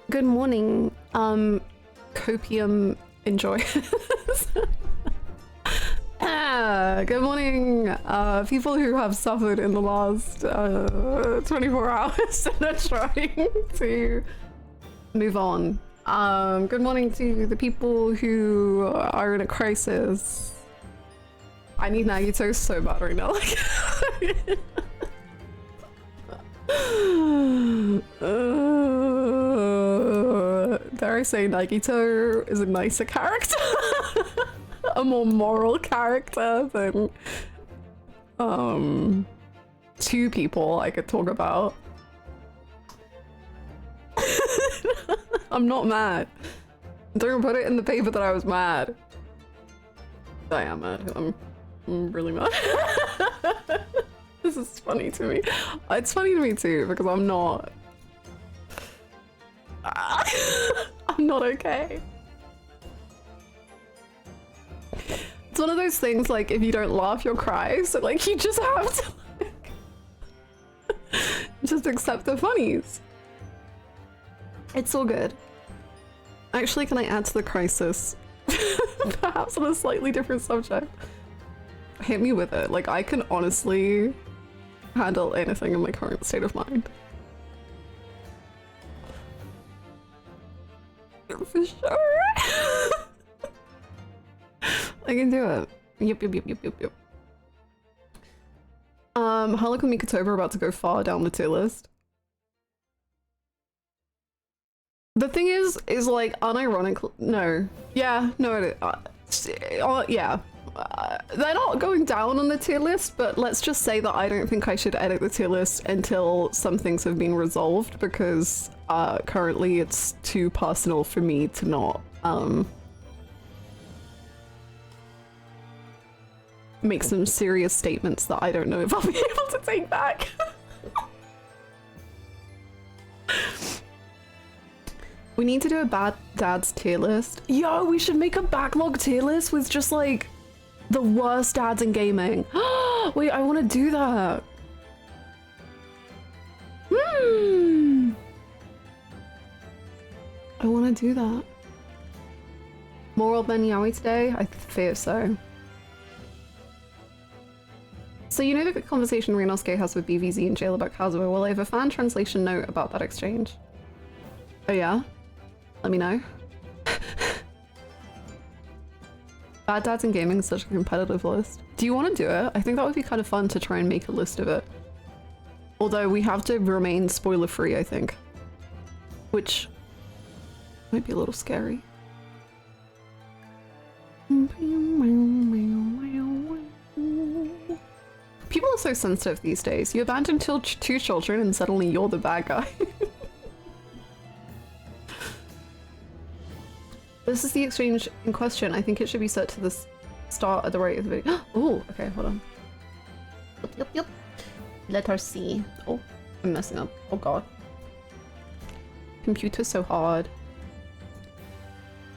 Good morning, copium enjoyers. Good morning, people who have suffered in the last 24 hours and are trying to move on. Good morning to the people who are in a crisis. I need Nagi toast so bad right now. Dare I say Nagito is a nicer character? A more moral character than two people I could talk about. I'm not mad. Don't put it in the paper that I was mad. I am mad. I'm really mad. This is funny to me. It's funny to me too because I'm not. I'm not okay. It's one of those things like if you don't laugh, you'll cry. So like you just have to like, just accept the funnies. It's all good. Actually, can I add to the crisis? Perhaps on a slightly different subject. Hit me with it. Like I can honestly handle anything in my current state of mind. For sure. I can do it. Yep. Harlequin Mikotoba are about to go far down the tier list. The thing is like unironically, no. Yeah, no, it yeah. They're not going down on the tier list, but let's just say that I don't think I should edit the tier list until some things have been resolved because currently it's too personal for me to not make some serious statements that I don't know if I'll be able to take back. We need to do a bad dad's tier list. Yo, we should make a backlog tier list with just like the worst dads in gaming. Wait, I want to do that. I want to do that. More old man yaoi today? I fear so. So you know the conversation Rinosuke has with BVZ in jail about Kazuo? Well, I have a fan translation note about that exchange. Oh yeah? Let me know. Bad dads in gaming is such a competitive list. Do you want to do it? I think that would be kind of fun to try and make a list of it. Although we have to remain spoiler free, I think. Which might be a little scary. People are so sensitive these days. You abandoned two children and suddenly you're the bad guy. This is the exchange in question. I think it should be set to the start at the right of the video. Oh, okay, hold on. Yep. Let us see. Oh, I'm messing up. Oh god. Computer's so hard.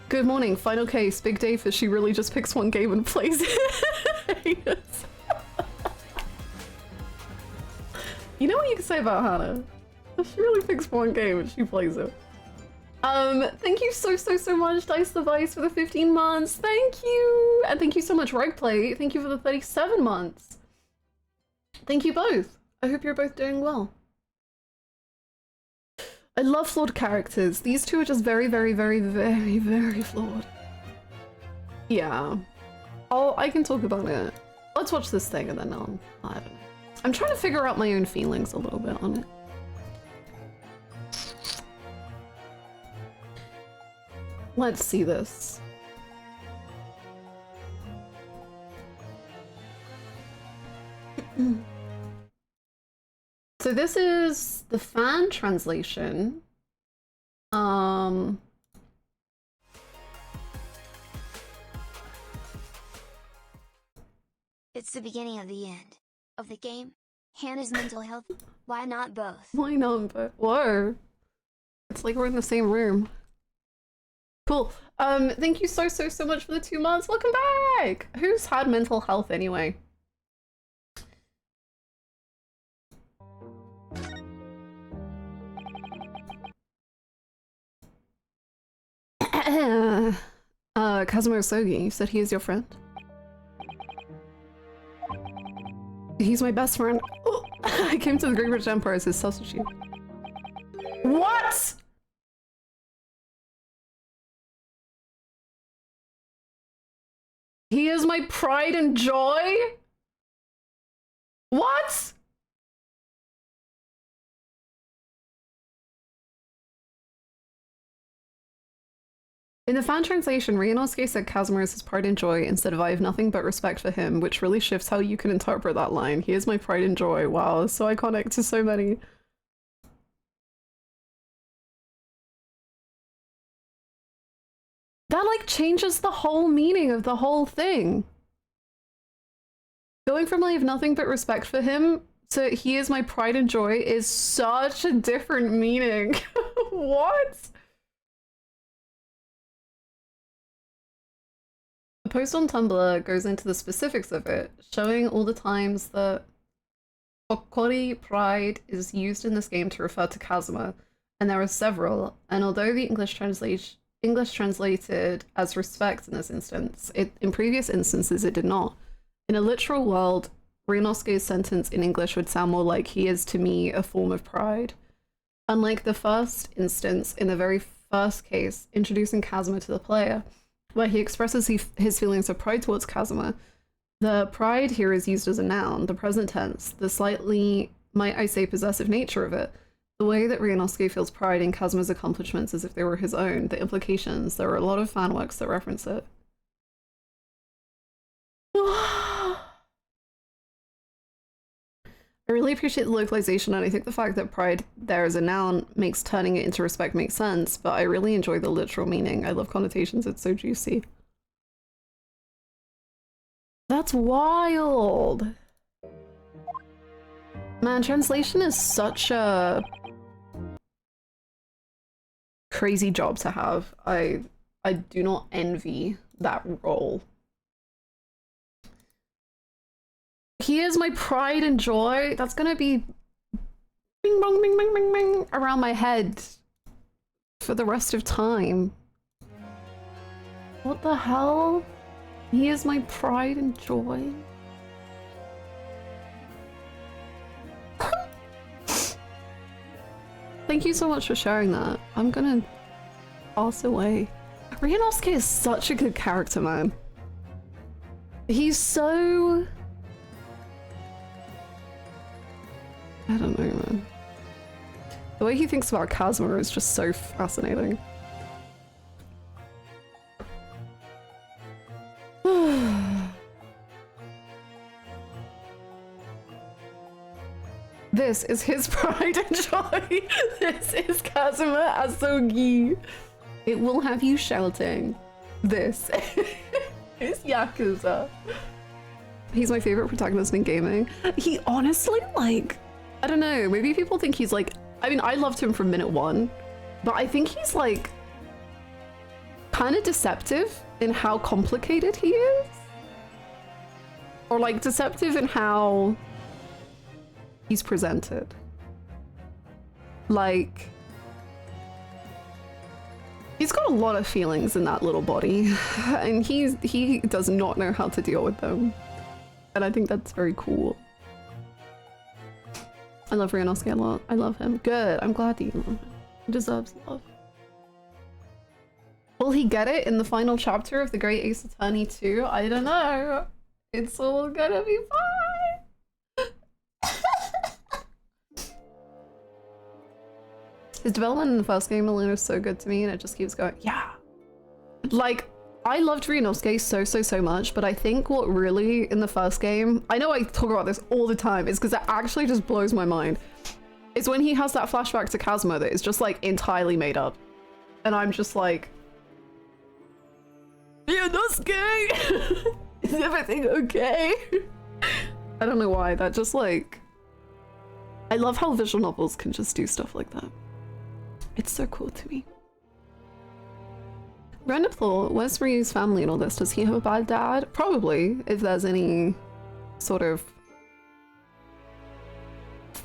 Good morning. Final case. Big day for she really just picks one game and plays it. Yes. You know what you can say about Hannah? She really picks one game and she plays it. Thank you so much, Dice the Vice, for the 15 months. Thank you! And thank you so much, Rogueplay. Thank you for the 37 months. Thank you both. I hope you're both doing well. I love flawed characters. These two are just very flawed. Yeah. I can talk about it. Let's watch this thing and then I don't know. I'm trying to figure out my own feelings a little bit on it. Let's see this. So this is the fan translation. It's the beginning of the end of the game. Hannah's mental health. Why not both? Why not both? Whoa. It's like we're in the same room. Cool. Thank you so much for the 2 months. Welcome back! Who's had mental health anyway? Kazuma Sogi, you said he is your friend? He's my best friend. Oh, I came to the Great British Empire as his substitute. What? He is my pride and joy? What? In the fan translation, Ryunosuke said Kazuma is his pride and joy instead of I have nothing but respect for him, which really shifts how you can interpret that line. He is my pride and joy. Wow, it's so iconic to so many. That like changes the whole meaning of the whole thing. Going from I have nothing but respect for him to he is my pride and joy is such a different meaning. What? The post on Tumblr goes into the specifics of it, showing all the times that Kokori pride is used in this game to refer to Kazuma, and there are several, and although the English translated as respect in this instance, in previous instances it did not. In a literal world, Ryunosuke's sentence in English would sound more like he is to me a form of pride. Unlike the first instance, in the very first case, introducing Kazuma to the player, where he expresses his feelings of pride towards Kazuma, the pride here is used as a noun, the present tense, the slightly, might I say, possessive nature of it, the way that Ryunosuke feels pride in Kazuma's accomplishments as if they were his own, the implications, there are a lot of fan works that reference it. I really appreciate the localization, and I think the fact that pride there as a noun makes turning it into respect make sense, but I really enjoy the literal meaning. I love connotations, it's so juicy. That's wild! Man, translation is such a crazy job to have. I do not envy that role. He is my pride and joy. That's gonna be bing bong bing bing bing bing around my head for the rest of time. What the hell? He is my pride and joy. Thank you so much for sharing that. I'm gonna pass away. Ryunosuke is such a good character, man. He's so... I don't know, man. The way he thinks about Kazuma is just so fascinating. This is his pride and joy. This is Kazuma Asogi. It will have you shouting. This is Yakuza. He's my favorite protagonist in gaming. He honestly, like, I don't know, maybe people think he's like, I mean, I loved him from minute one, but I think he's like kind of deceptive in how complicated he is. Or like deceptive in how he's presented. Like, he's got a lot of feelings in that little body, and he does not know how to deal with them. And I think that's very cool. I love Ryunosuke a lot. I love him. Good. I'm glad that you love him. He deserves love. Will he get it in the final chapter of The Great Ace Attorney 2? I don't know. It's all gonna be fine. His development in the first game alone is so good to me, and it just keeps going. Yeah. Like, I loved Ryunosuke so much, but I think what really in the first game, I know I talk about this all the time, is because it actually just blows my mind. It's when he has that flashback to Kazuma that is just like entirely made up. And I'm just like, Ryunosuke! Is everything okay? I don't know why, that just like, I love how visual novels can just do stuff like that. It's so cool to me. Random thought, where's Ryu's family and all this? Does he have a bad dad? Probably, if there's any sort of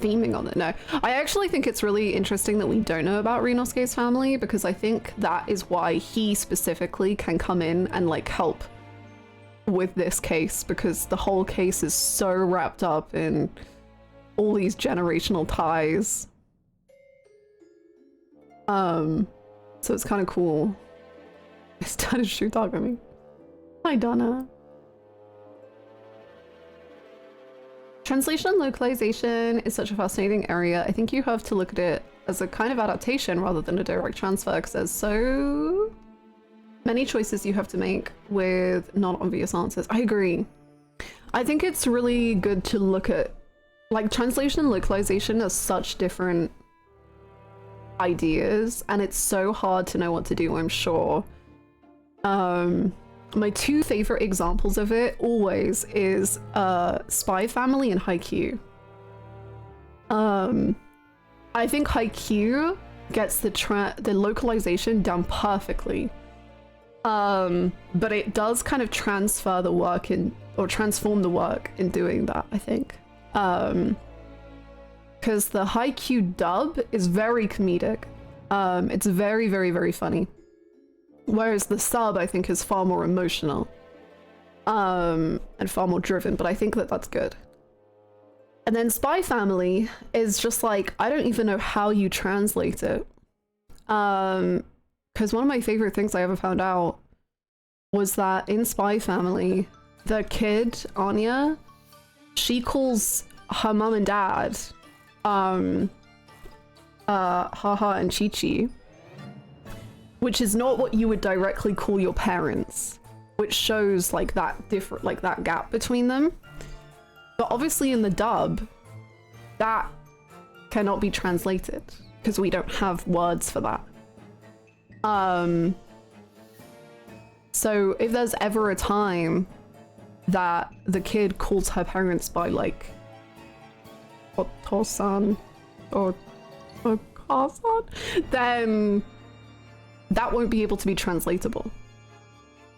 theming on it. No, I actually think it's really interesting that we don't know about Rinosuke's family, because I think that is why he specifically can come in and like help with this case, because the whole case is so wrapped up in all these generational ties. So it's kind of cool. His dad is shoe talking me. Hi, Donna. Translation and localization is such a fascinating area. I think you have to look at it as a kind of adaptation rather than a direct transfer, because there's so many choices you have to make with non-obvious answers. I agree. I think it's really good to look at like translation and localization as such different ideas, and it's so hard to know what to do, I'm sure. My two favorite examples of it always is Spy Family and Haikyuu. I think Haikyuu gets the localization done perfectly, but it does kind of transfer the work in, or transform the work in doing that, I think. Because the Haikyuu dub is very comedic. It's very, very, very funny. Whereas the sub, I think, is far more emotional. And far more driven, but I think that that's good. And then Spy Family is just like, I don't even know how you translate it. Because one of my favorite things I ever found out was that in Spy Family, the kid, Anya, she calls her mom and dad Haha and Chi-Chi, which is not what you would directly call your parents, which shows like that different, like that gap between them. But obviously in the dub, that cannot be translated because we don't have words for that. So if there's ever a time that the kid calls her parents by like Otosan or Okasan, then that won't be able to be translatable,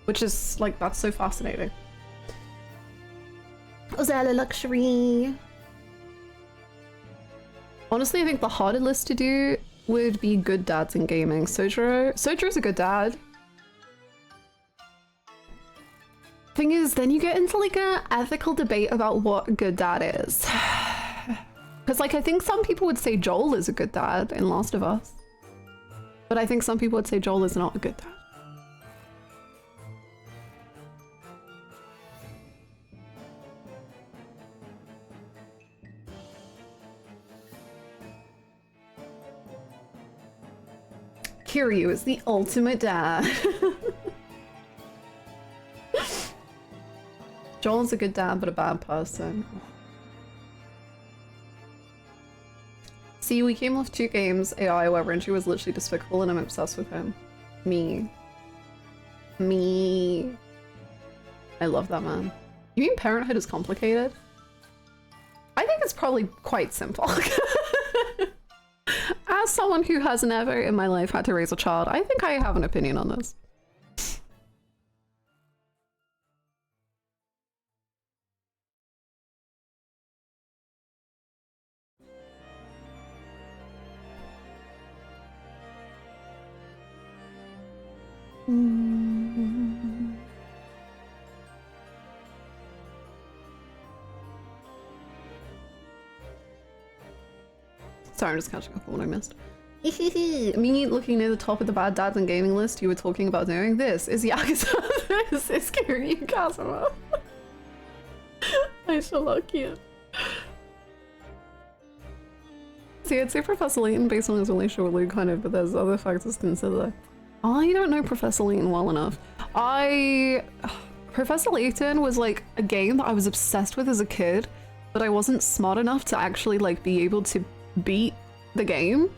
which is like, that's so fascinating. Ozella Luxury. Honestly, I think the harder list to do would be good dads in gaming. Sojiro's a good dad. Thing is, then you get into like an ethical debate about what a good dad is. Because like, I think some people would say Joel is a good dad in Last of Us. But I think some people would say Joel is not a good dad. Kiryu is the ultimate dad. Joel's a good dad, but a bad person. See, we came off 2 games AI where Renji was literally despicable and I'm obsessed with him. Me. I love that man. You mean parenthood is complicated? I think it's probably quite simple. As someone who has never in my life had to raise a child, I think I have an opinion on this. Sorry, I'm just catching up on what I missed. Me looking near the top of the bad dads and gaming list you were talking about doing. This is Yakuza. This is Kiryu Kazuma. I shall look you. See, I'd say Professor Layton based on his relationship with Luke, kind of, but there's other factors to consider. I don't know Professor Layton well enough. Professor Layton was like a game that I was obsessed with as a kid, but I wasn't smart enough to actually like be able to beat the game.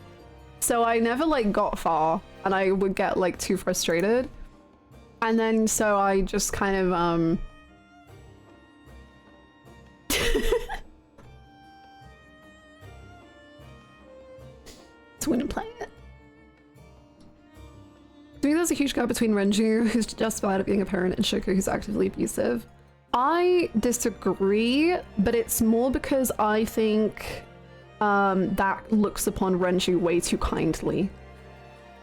So I never like got far and I would get like too frustrated. And then so I just kind of to win and play it. I think there's a huge gap between Renju, who's just bad at being a parent, and Shoko, who's actively abusive. I disagree, but it's more because I think that looks upon Renju way too kindly.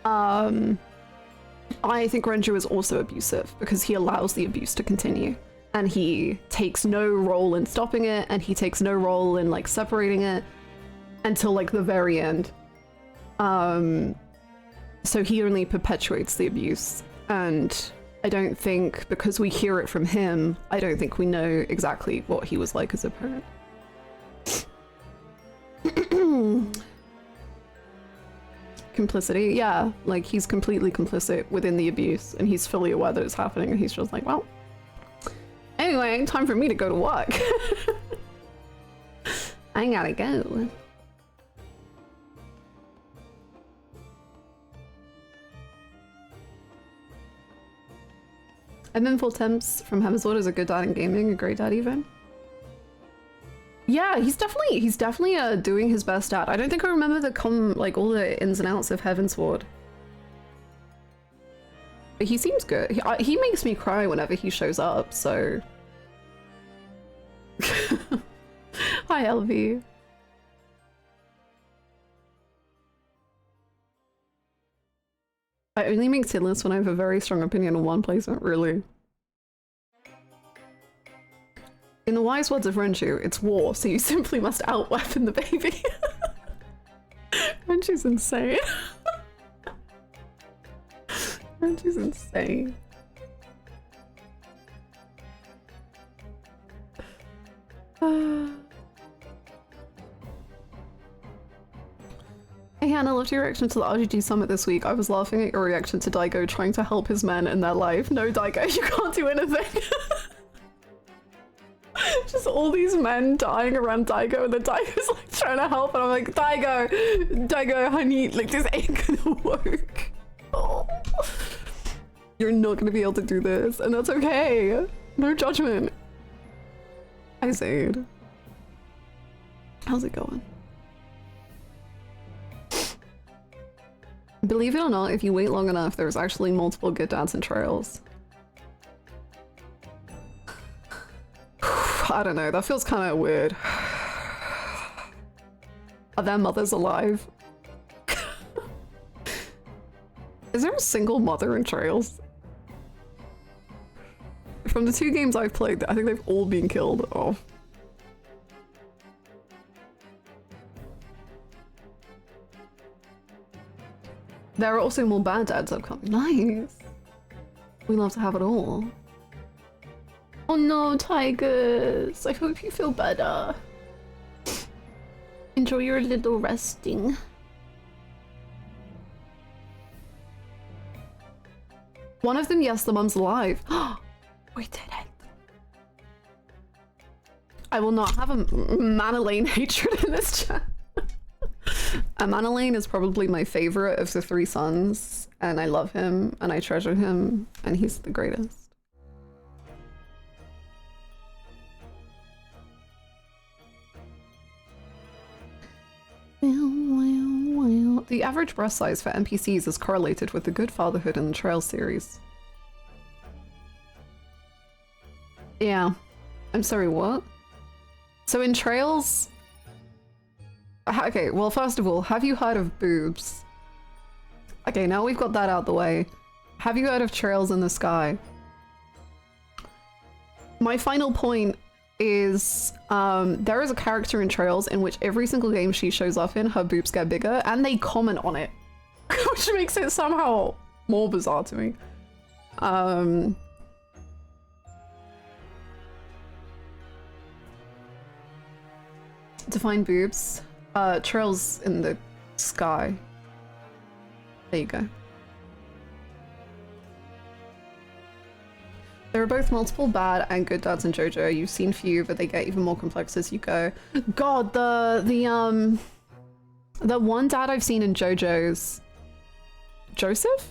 I think Renju is also abusive because he allows the abuse to continue, and he takes no role in stopping it, and he takes no role in like separating it until like the very end. So he only perpetuates the abuse, and I don't think, because we hear it from him, I don't think we know exactly what he was like as a parent. Complicity, yeah, like he's completely complicit within the abuse, and he's fully aware that it's happening, and he's just like, well, anyway, time for me to go to work. I gotta go. And then full temps from Hemsworth is a good dad in gaming, a great dad even. Yeah, he's definitely doing his best dad. I don't think I remember like all the ins and outs of Heavensward. But he seems good. He makes me cry whenever he shows up, so. Hi, LV. I only make tier lists when I have a very strong opinion on one placement, really. In the wise words of Renju, it's war, so you simply must out-weapon the baby. Renju's insane. Renju's insane. Hey Hannah, loved your reaction to the RGG summit this week. I was laughing at your reaction to Daigo trying to help his men in their life. No, Daigo, you can't do anything. Just all these men dying around Daigo, and then Daigo's like trying to help, and I'm like, Daigo, honey, like this ain't gonna work. Oh. You're not gonna be able to do this, and that's okay. No judgment. Hi, Zaid. How's it going? Believe it or not, if you wait long enough, there's actually multiple good dads and trails. I don't know, that feels kind of weird. Are their mothers alive? Is there a single mother in Trails? From the 2 games I've played, I think they've all been killed off. There are also more bad dads upcoming. Nice! We love to have it all. Oh no, Tigers! I hope you feel better. Enjoy your little resting. One of them, yes, the mum's alive. We did it! I will not have a Manolane hatred in this chat. Manolane is probably my favorite of the 3 sons, and I love him, and I treasure him, and he's the greatest. The average breast size for NPCs is correlated with the good fatherhood in the Trails series. Yeah. I'm sorry, what? So in Trails... Okay, well, first of all, have you heard of boobs? Okay, now we've got that out the way. Have you heard of Trails in the Sky? My final point is there is a character in Trails in which every single game she shows up in, her boobs get bigger, and they comment on it, which makes it somehow more bizarre to me. Define boobs. Trails in the Sky. There you go. There are both multiple bad and good dads in JoJo. You've seen few, but they get even more complex as you go. God, the one dad I've seen in JoJo's... Joseph?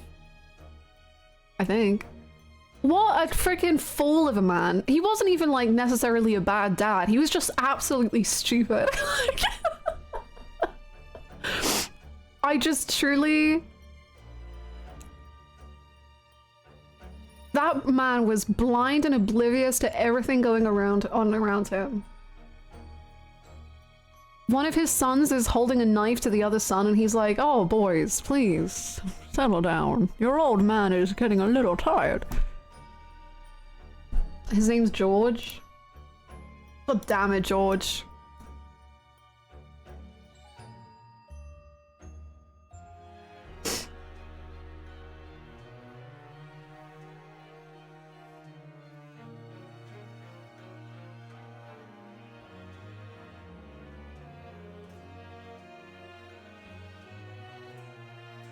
I think. What a freaking fool of a man. He wasn't even like necessarily a bad dad. He was just absolutely stupid. I just truly... That man was blind and oblivious to everything going around him. one of his sons is holding a knife to the other son and he's like, oh boys, please, settle down. Your old man is getting a little tired. His name's George. God damn it, George.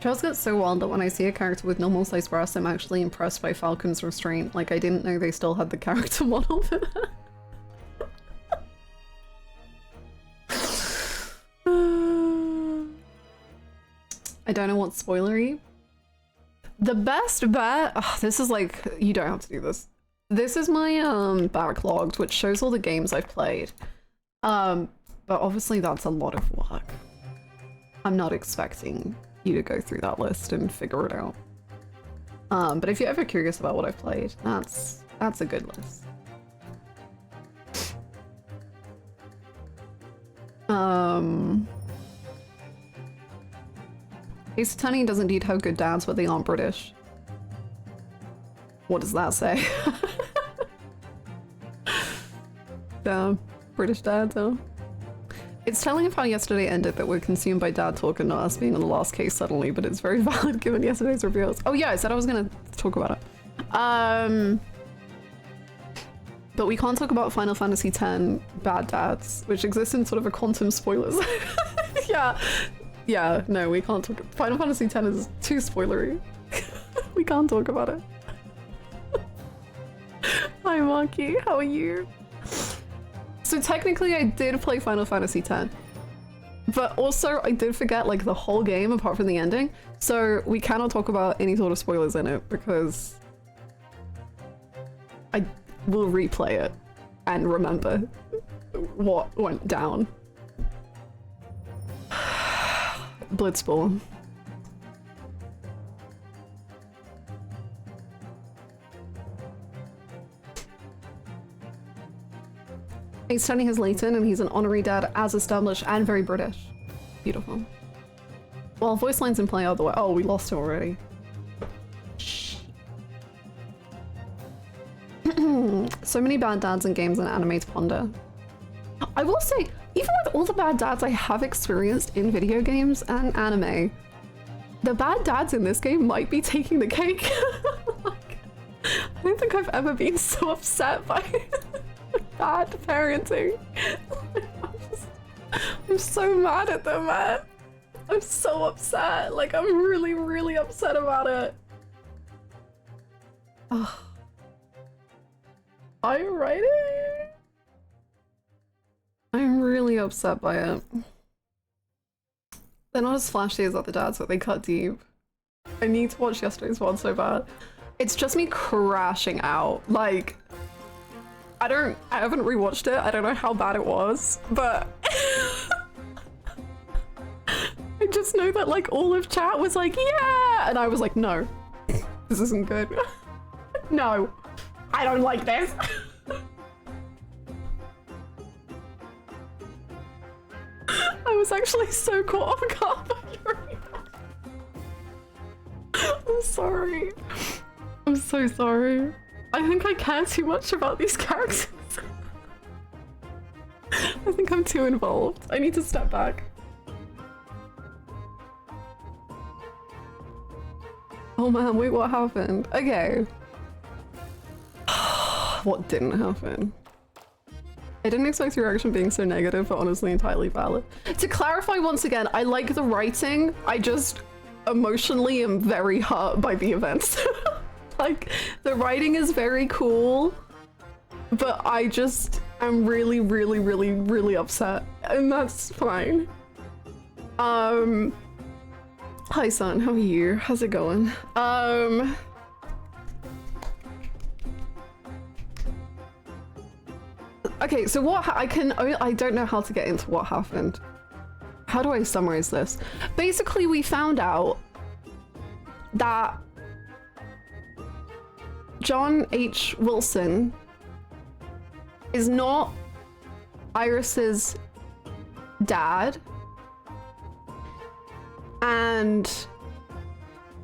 Charles gets so wild that when I see a character with normal sized breasts, I'm actually impressed by Falcon's restraint. Like, I didn't know they still had the character model for that. I don't know what's spoilery. The best bet, this is like, you don't have to do this. This is my backlogged, which shows all the games I've played. But obviously that's a lot of work. I'm not expecting you to go through that list and figure it out. But if you're ever curious about what I've played, that's a good list. Ace Attorney does indeed have good dads, but they aren't British. What does that say? Damn, British dads, huh? It's telling of how yesterday ended that we're consumed by dad talk and not us being on the last case suddenly, but it's very valid given yesterday's reveals. Oh yeah, I said I was gonna talk about it. But we can't talk about Final Fantasy X bad dads, which exists in sort of a quantum spoilers. Yeah, no, we can't talk. Final Fantasy X is too spoilery. We can't talk about it. Hi Marky, how are you? So technically I did play Final Fantasy X, but also I did forget like the whole game apart from the ending, so we cannot talk about any sort of spoilers in it because I will replay it and remember what went down. Blitzball. He's studying his Leighton and he's an honorary dad as established and very British. Beautiful. Well, voice lines in play other way. Oh, we lost it already. So many bad dads in games and anime to ponder. I will say, even with all the bad dads I have experienced in video games and anime, the bad dads in this game might be taking the cake. Like, I don't think I've ever been so upset by bad parenting. I'm so mad at them, man. I'm so upset. Like, I'm really, really upset about it. Oh. Are you writing? I'm really upset by it. They're not as flashy as other dads, but they cut deep. I need to watch yesterday's one so bad. It's just me crashing out. Like, I haven't rewatched it. I don't know how bad it was, but I just know that like all of chat was like, yeah! And I was like, no, this isn't good. No, I don't like this. I was actually so caught off guard. I'm sorry. I'm so sorry. I think I care too much about these characters. I think I'm too involved. I need to step back. Oh man, wait, what happened? Okay. What didn't happen? I didn't expect your reaction being so negative, but honestly entirely valid. To clarify once again, I like the writing, I just emotionally am very hurt by the events. Like, the writing is very cool, but I just am really, really, really, really upset, and that's fine. Hi son, how are you? How's it going? Okay, so what I don't know how to get into what happened. How do I summarize this? Basically, we found out that John H. Wilson is not Iris's dad. And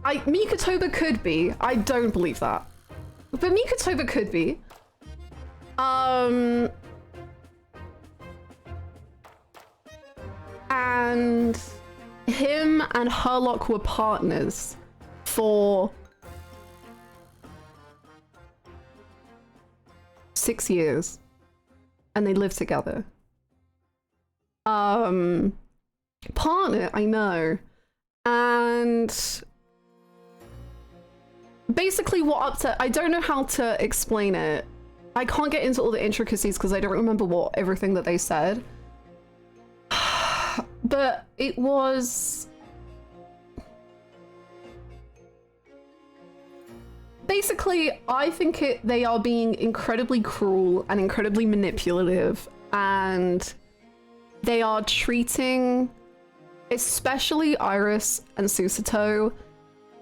Mikotoba could be. I don't believe that. But Mikotoba could be. And him and Herlock were partners for 6 years. And they lived together. Partner, I know. And basically I don't know how to explain it. I can't get into all the intricacies because I don't remember everything that they said. But it was basically, I think they are being incredibly cruel and incredibly manipulative, and they are treating especially Iris and Susato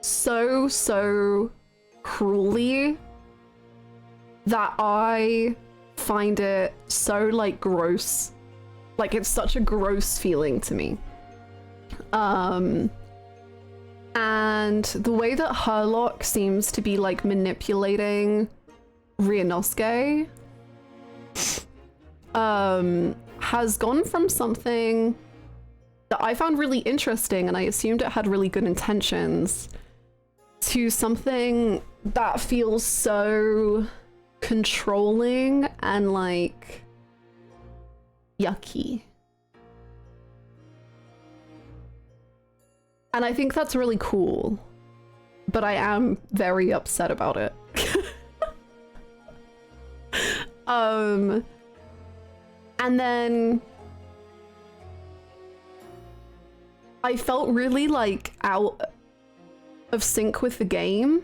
so cruelly that I find it so like gross. Like, it's such a gross feeling to me. And the way that Herlock seems to be like manipulating Ryunosuke has gone from something that I found really interesting and I assumed it had really good intentions to something that feels so controlling and like yucky. And I think that's really cool, but I am very upset about it. And then I felt really like out of sync with the game.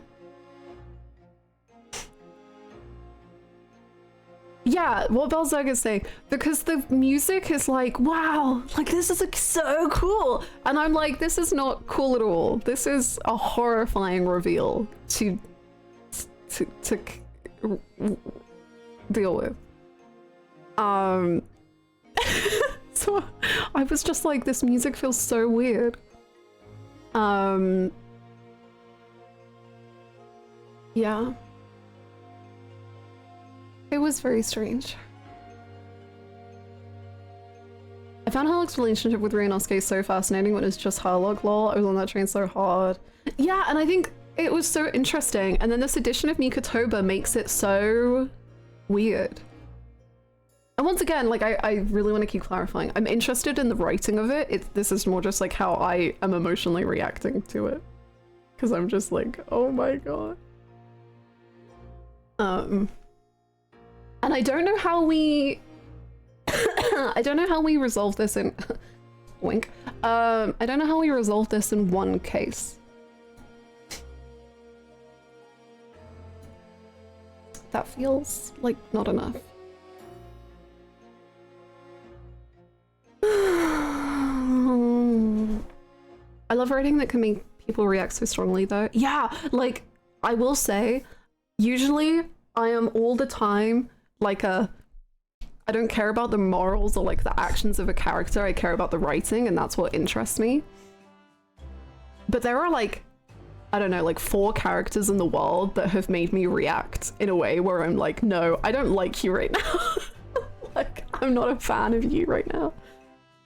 Yeah, what Belzerg is saying, because the music is like, wow, like this is like so cool. And I'm like, this is not cool at all. This is a horrifying reveal to deal with. So I was just like, this music feels so weird. Yeah. It was very strange. I found Herlock's relationship with Ryunosuke so fascinating when it was just Herlock, lol. I was on that train so hard. Yeah, and I think it was so interesting. And then this edition of Mikotoba makes it so weird. And once again, like, I really want to keep clarifying. I'm interested in the writing of it. This is more just like how I am emotionally reacting to it. Because I'm just like, oh my god. And I don't know how we I don't know how we resolve this in wink. I don't know how we resolve this in one case. That feels like not enough. I love writing that can make people react so strongly though. Yeah, like I will say, usually I am all the time like I don't care about the morals or like the actions of a character. I care about the writing, and that's what interests me. But there are like, I don't know, like 4 characters in the world that have made me react in a way where I'm like, no, I don't like you right now. Like, I'm not a fan of you right now.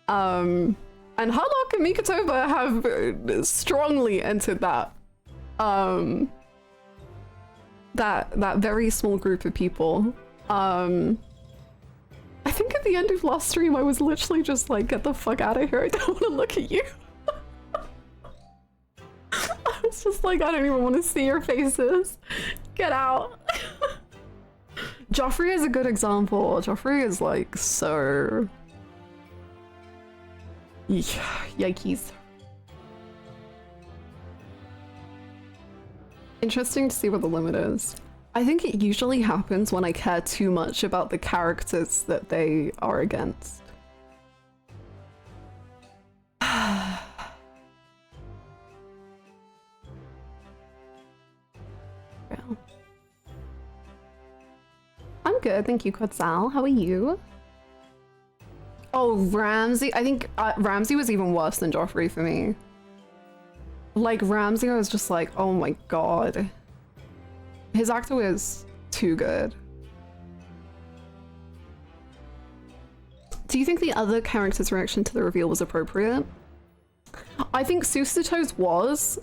And Herlock and Mikotoba have strongly entered that that very small group of people. I think at the end of last stream I was literally just like, get the fuck out of here, I don't want to look at you. I was just like, I don't even want to see your faces. Get out. Joffrey is a good example. Joffrey is like so... Yikes. Interesting to see what the limit is. I think it usually happens when I care too much about the characters that they are against. Well. I'm good, thank you, Quetzal. How are you? Oh, Ramsey. I think Ramsey was even worse than Joffrey for me. Like, Ramsey, I was just like, oh my god. His actor was too good. Do you think the other character's reaction to the reveal was appropriate? I think Susato's was.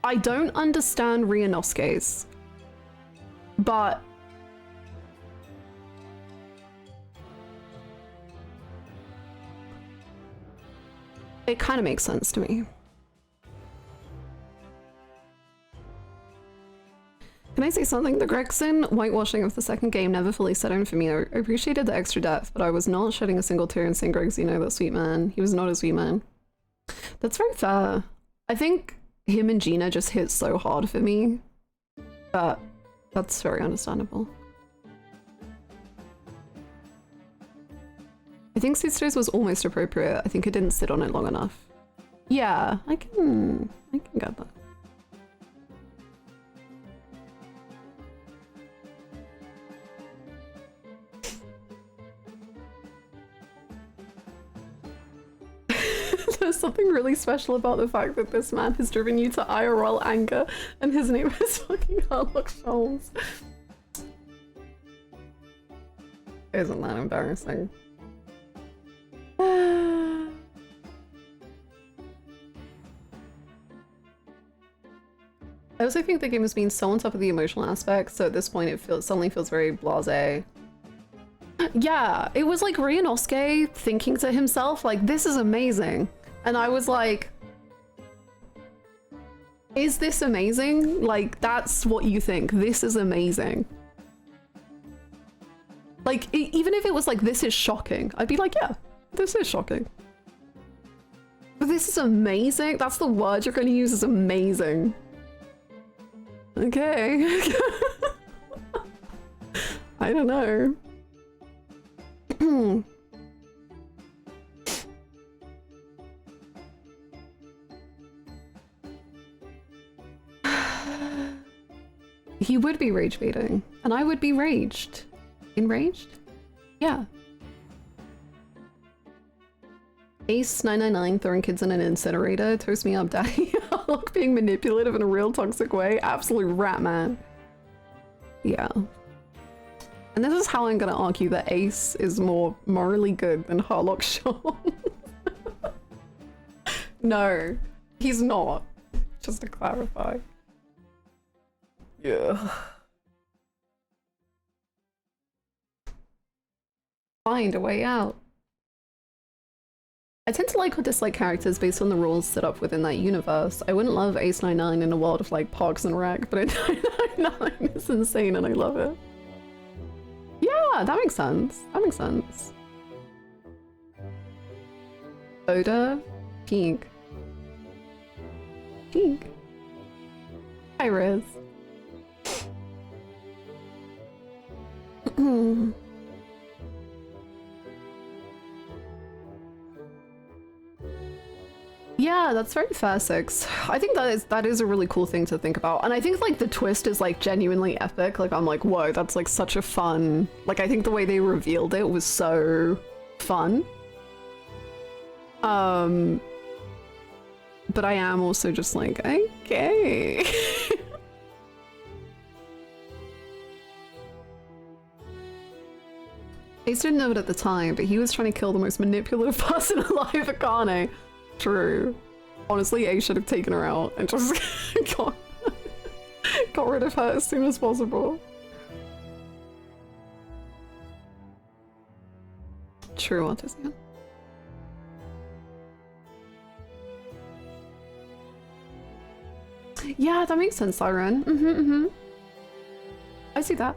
I don't understand Ryunosuke's. But it kind of makes sense to me. Can I say something? The Gregson whitewashing of the second game never fully set in for me. I appreciated the extra depth, but I was not shedding a single tear in seeing Greg's, you know, that sweet man. He was not a sweet man. That's very fair. I think him and Gina just hit so hard for me, but that's very understandable. I think Sisters was almost appropriate. I think I didn't sit on it long enough. Yeah, I can get that. There's something really special about the fact that this man has driven you to IRL anger and his name is fucking Harlock Shoals. Isn't that embarrassing? I also think the game has been so on top of the emotional aspects, so at this point it suddenly feels very blasé. Yeah, it was like Ryunosuke thinking to himself, like, this is amazing. And I was like, is this amazing? Like, that's what you think. This is amazing. Like, even if it was like, this is shocking, I'd be like, yeah, this is shocking. But this is amazing. That's the word you're going to use, is amazing. Okay. I don't know. He would be rage baiting, and I would be raged. Enraged? Yeah. Ace 999 throwing kids in an incinerator. Toast me up, daddy. Look, being manipulative in a real toxic way. Absolute rat man. Yeah. And this is how I'm gonna argue that Ace is more morally good than Harlock Shaw. No, he's not. Just to clarify. Yeah. Find a way out. I tend to like or dislike characters based on the rules set up within that universe. I wouldn't love Ace 99 in a world of like Parks and Rec, but in 999 it's insane and I love it. Yeah, that makes sense. That makes sense. Oda, pink. Pink. Hi, Riz. Yeah, that's very fair, Six. I think that is a really cool thing to think about. And I think like the twist is like genuinely epic. Like I'm like, whoa, that's like such a fun, like I think the way they revealed it was so fun. But I am also just like, okay. Ace didn't know it at the time, but he was trying to kill the most manipulative person alive, Akane. True. Honestly, Ace should have taken her out and just got rid of her as soon as possible. True autism. Yeah, that makes sense, Siren. I see that.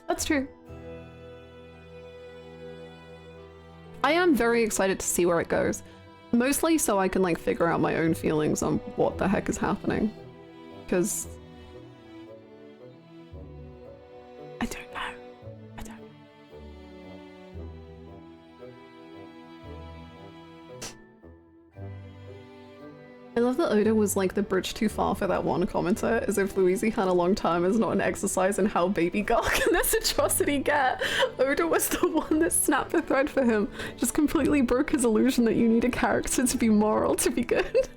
That's true. I am very excited to see where it goes. Mostly so I can like figure out my own feelings on what the heck is happening. Because I don't know. I don't know. I love that Oda was like the bridge too far for that one commenter, as if louiseyhannah long time is not an exercise in how baby girl can this atrocity get. Oda was the one that snapped the thread for him, just completely broke his illusion that you need a character to be moral to be good.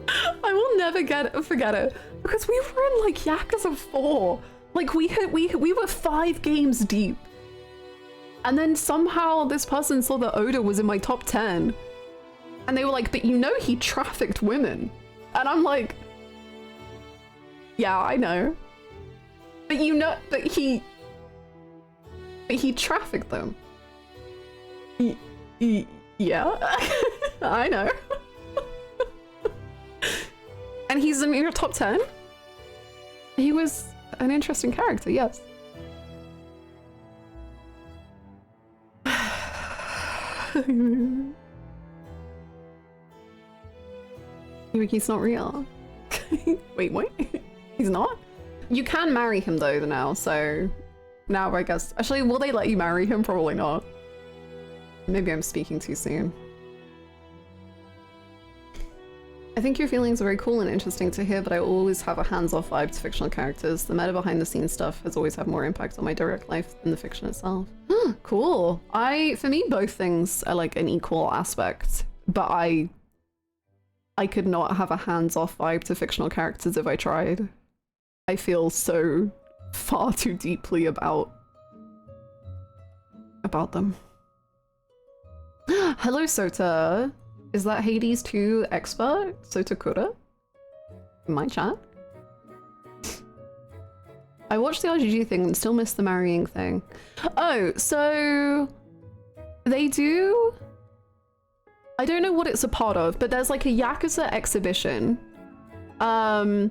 I will never forget it, because we were in like Yakuza 4. Like we were 5 games deep. And then somehow this person saw that Oda was in my top 10. And they were like, but you know he trafficked women. And I'm like, yeah, I know. But you know, but he trafficked them. Yeah, I know. And he's in your top 10? He was an interesting character, yes. He's not real. Wait, what? He's not? You can marry him though now, so now I guess. Actually, will they let you marry him? Probably not. Maybe I'm speaking too soon. I think your feelings are very cool and interesting to hear, but I always have a hands-off vibe to fictional characters. The meta behind the scenes stuff has always had more impact on my direct life than the fiction itself. Cool. For me, both things are like an equal aspect, but I could not have a hands-off vibe to fictional characters if I tried. I feel so far too deeply about them. Hello, Sota. Is that Hades 2 expert? Sotakura? In my chat? I watched the RGG thing and still missed the marrying thing. Oh, so they do? I don't know what it's a part of, but there's like a Yakuza exhibition. And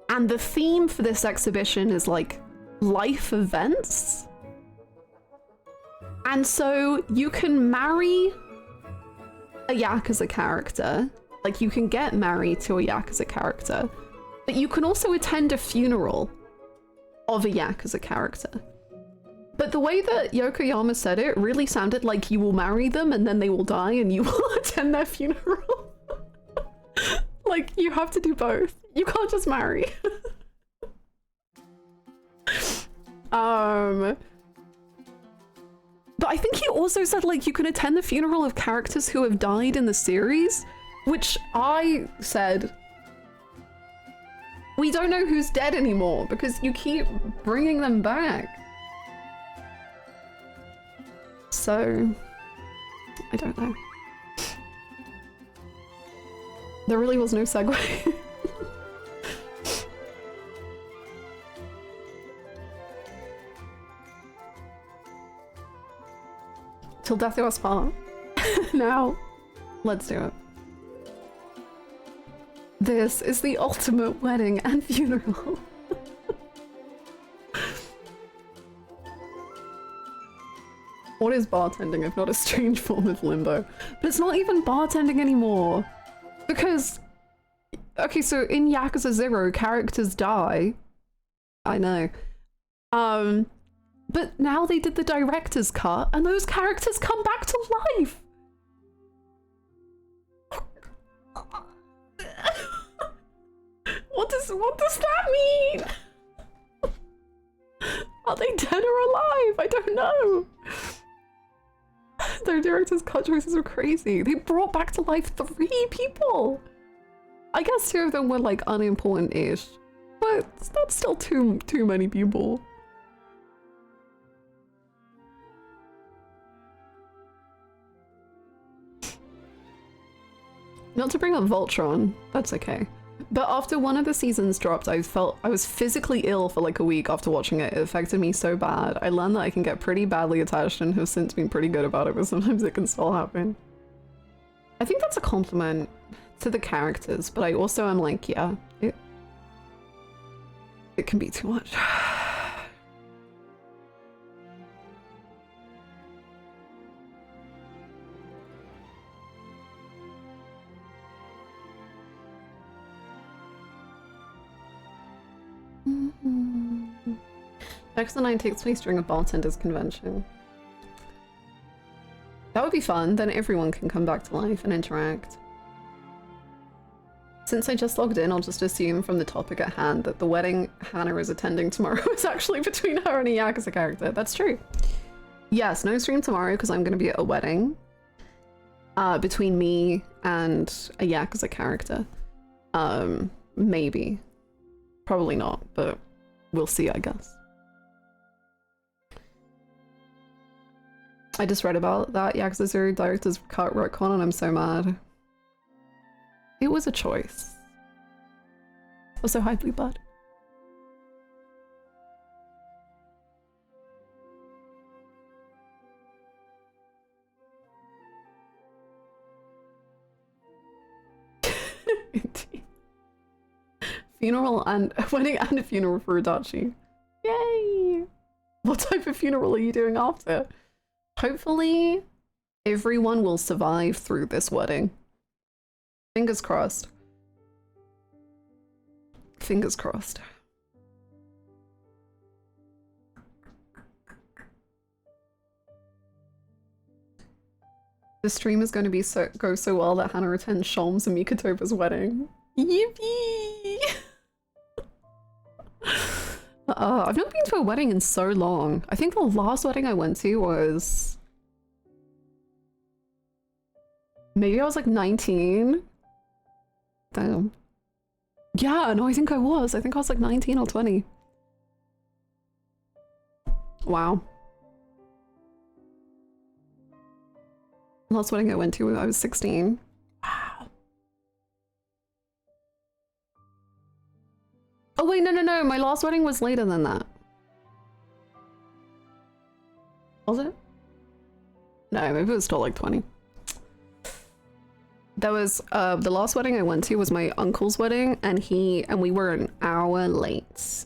the theme for this exhibition is like life events. And so you can marry a Yakuza character, like you can get married to a Yakuza character, but you can also attend a funeral of a Yakuza character. But the way that Yokoyama said it really sounded like you will marry them and then they will die and you will attend their funeral. Like, you have to do both. You can't just marry. But I think he also said, like, you can attend the funeral of characters who have died in the series, which I said, we don't know who's dead anymore because you keep bringing them back. So, I don't know. There really was no segue. Till death do us part. Now, let's do it. This is the ultimate wedding and funeral. What is bartending if not a strange form of limbo? But it's not even bartending anymore. Because, okay, so in Yakuza 0, characters die. I know. But now they did the director's cut, and those characters come back to life! What does that mean? Are they dead or alive? I don't know. Their director's cut choices are crazy. They brought back to life 3 people! I guess 2 of them were like unimportant-ish, but that's still too many people. Not to bring up Voltron, that's okay. But after one of the seasons dropped, I was physically ill for like a week after watching it. It affected me so bad. I learned that I can get pretty badly attached and have since been pretty good about it, but sometimes it can still happen. I think that's a compliment to the characters, but I also am like, yeah, it can be too much. Yakuza 9 takes place during a bartender's convention. That would be fun, then everyone can come back to life and interact. Since I just logged in, I'll just assume from the topic at hand that the wedding Hannah is attending tomorrow is actually between her and a Yakuza character. That's true. Yes, no stream tomorrow because I'm going to be at a wedding between me and a Yakuza character. Maybe. Probably not, but we'll see, I guess. I just read about that Yakuza 0 director's cut retcon and I'm so mad. It was a choice. Also, hi, Blue Bud. Indeed. Funeral and wedding and a funeral for Adachi. Yay! What type of funeral are you doing after? Hopefully, everyone will survive through this wedding. Fingers crossed. Fingers crossed. The stream is going to go so well that Hannah attends Sholmes and Mikotoba's wedding. Yippee! I've not been to a wedding in so long. I think the last wedding I went to was... maybe I was like 19? Damn. Yeah, no, I think I was. I think I was like 19 or 20. Wow. Last wedding I went to when I was 16. Wow. Oh wait, no. My last wedding was later than that. Was it? No, maybe it was still like 20. That was the last wedding I went to was my uncle's wedding, and we were an hour late,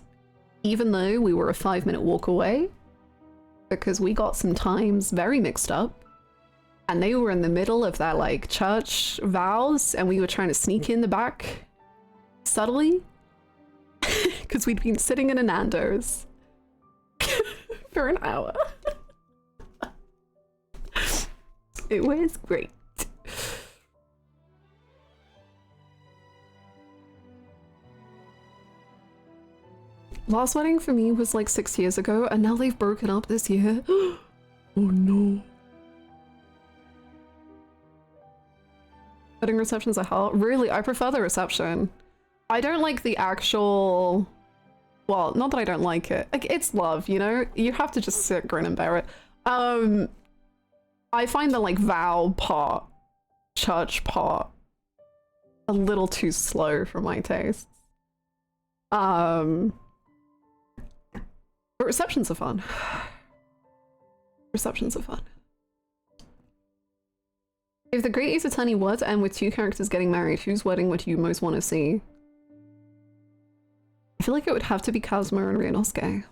even though we were a 5-minute walk away, because we got some times very mixed up, and they were in the middle of that like church vows, and we were trying to sneak in the back subtly, because we'd been sitting in a Nando's for an hour. It was great. Last wedding for me was like 6 years ago, and now they've broken up this year. Oh no. Wedding receptions are hell. Really, I prefer the reception. I don't like the actual... well, not that I don't like it. Like, it's love, you know? You have to just sit, grin, and bear it. I find the like vow part, church part, a little too slow for my tastes. But receptions are fun. Receptions are fun. If the Great Ace Attorney were to end with 2 characters getting married, whose wedding would you most want to see? I feel like it would have to be Kazuma and Ryunosuke.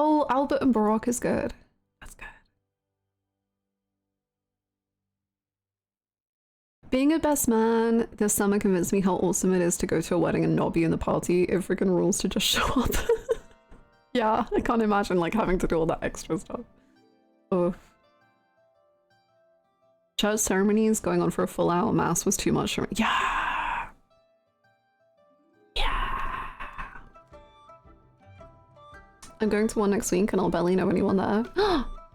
Oh, Albert and Barack is good. That's good. Being a best man this summer convinced me how awesome it is to go to a wedding and not be in the party. It freaking rules to just show up. Yeah, I can't imagine like having to do all that extra stuff. Oof. Church ceremonies going on for a full hour mass was too much for me. Yeah! Yeah! I'm going to one next week and I'll barely know anyone there.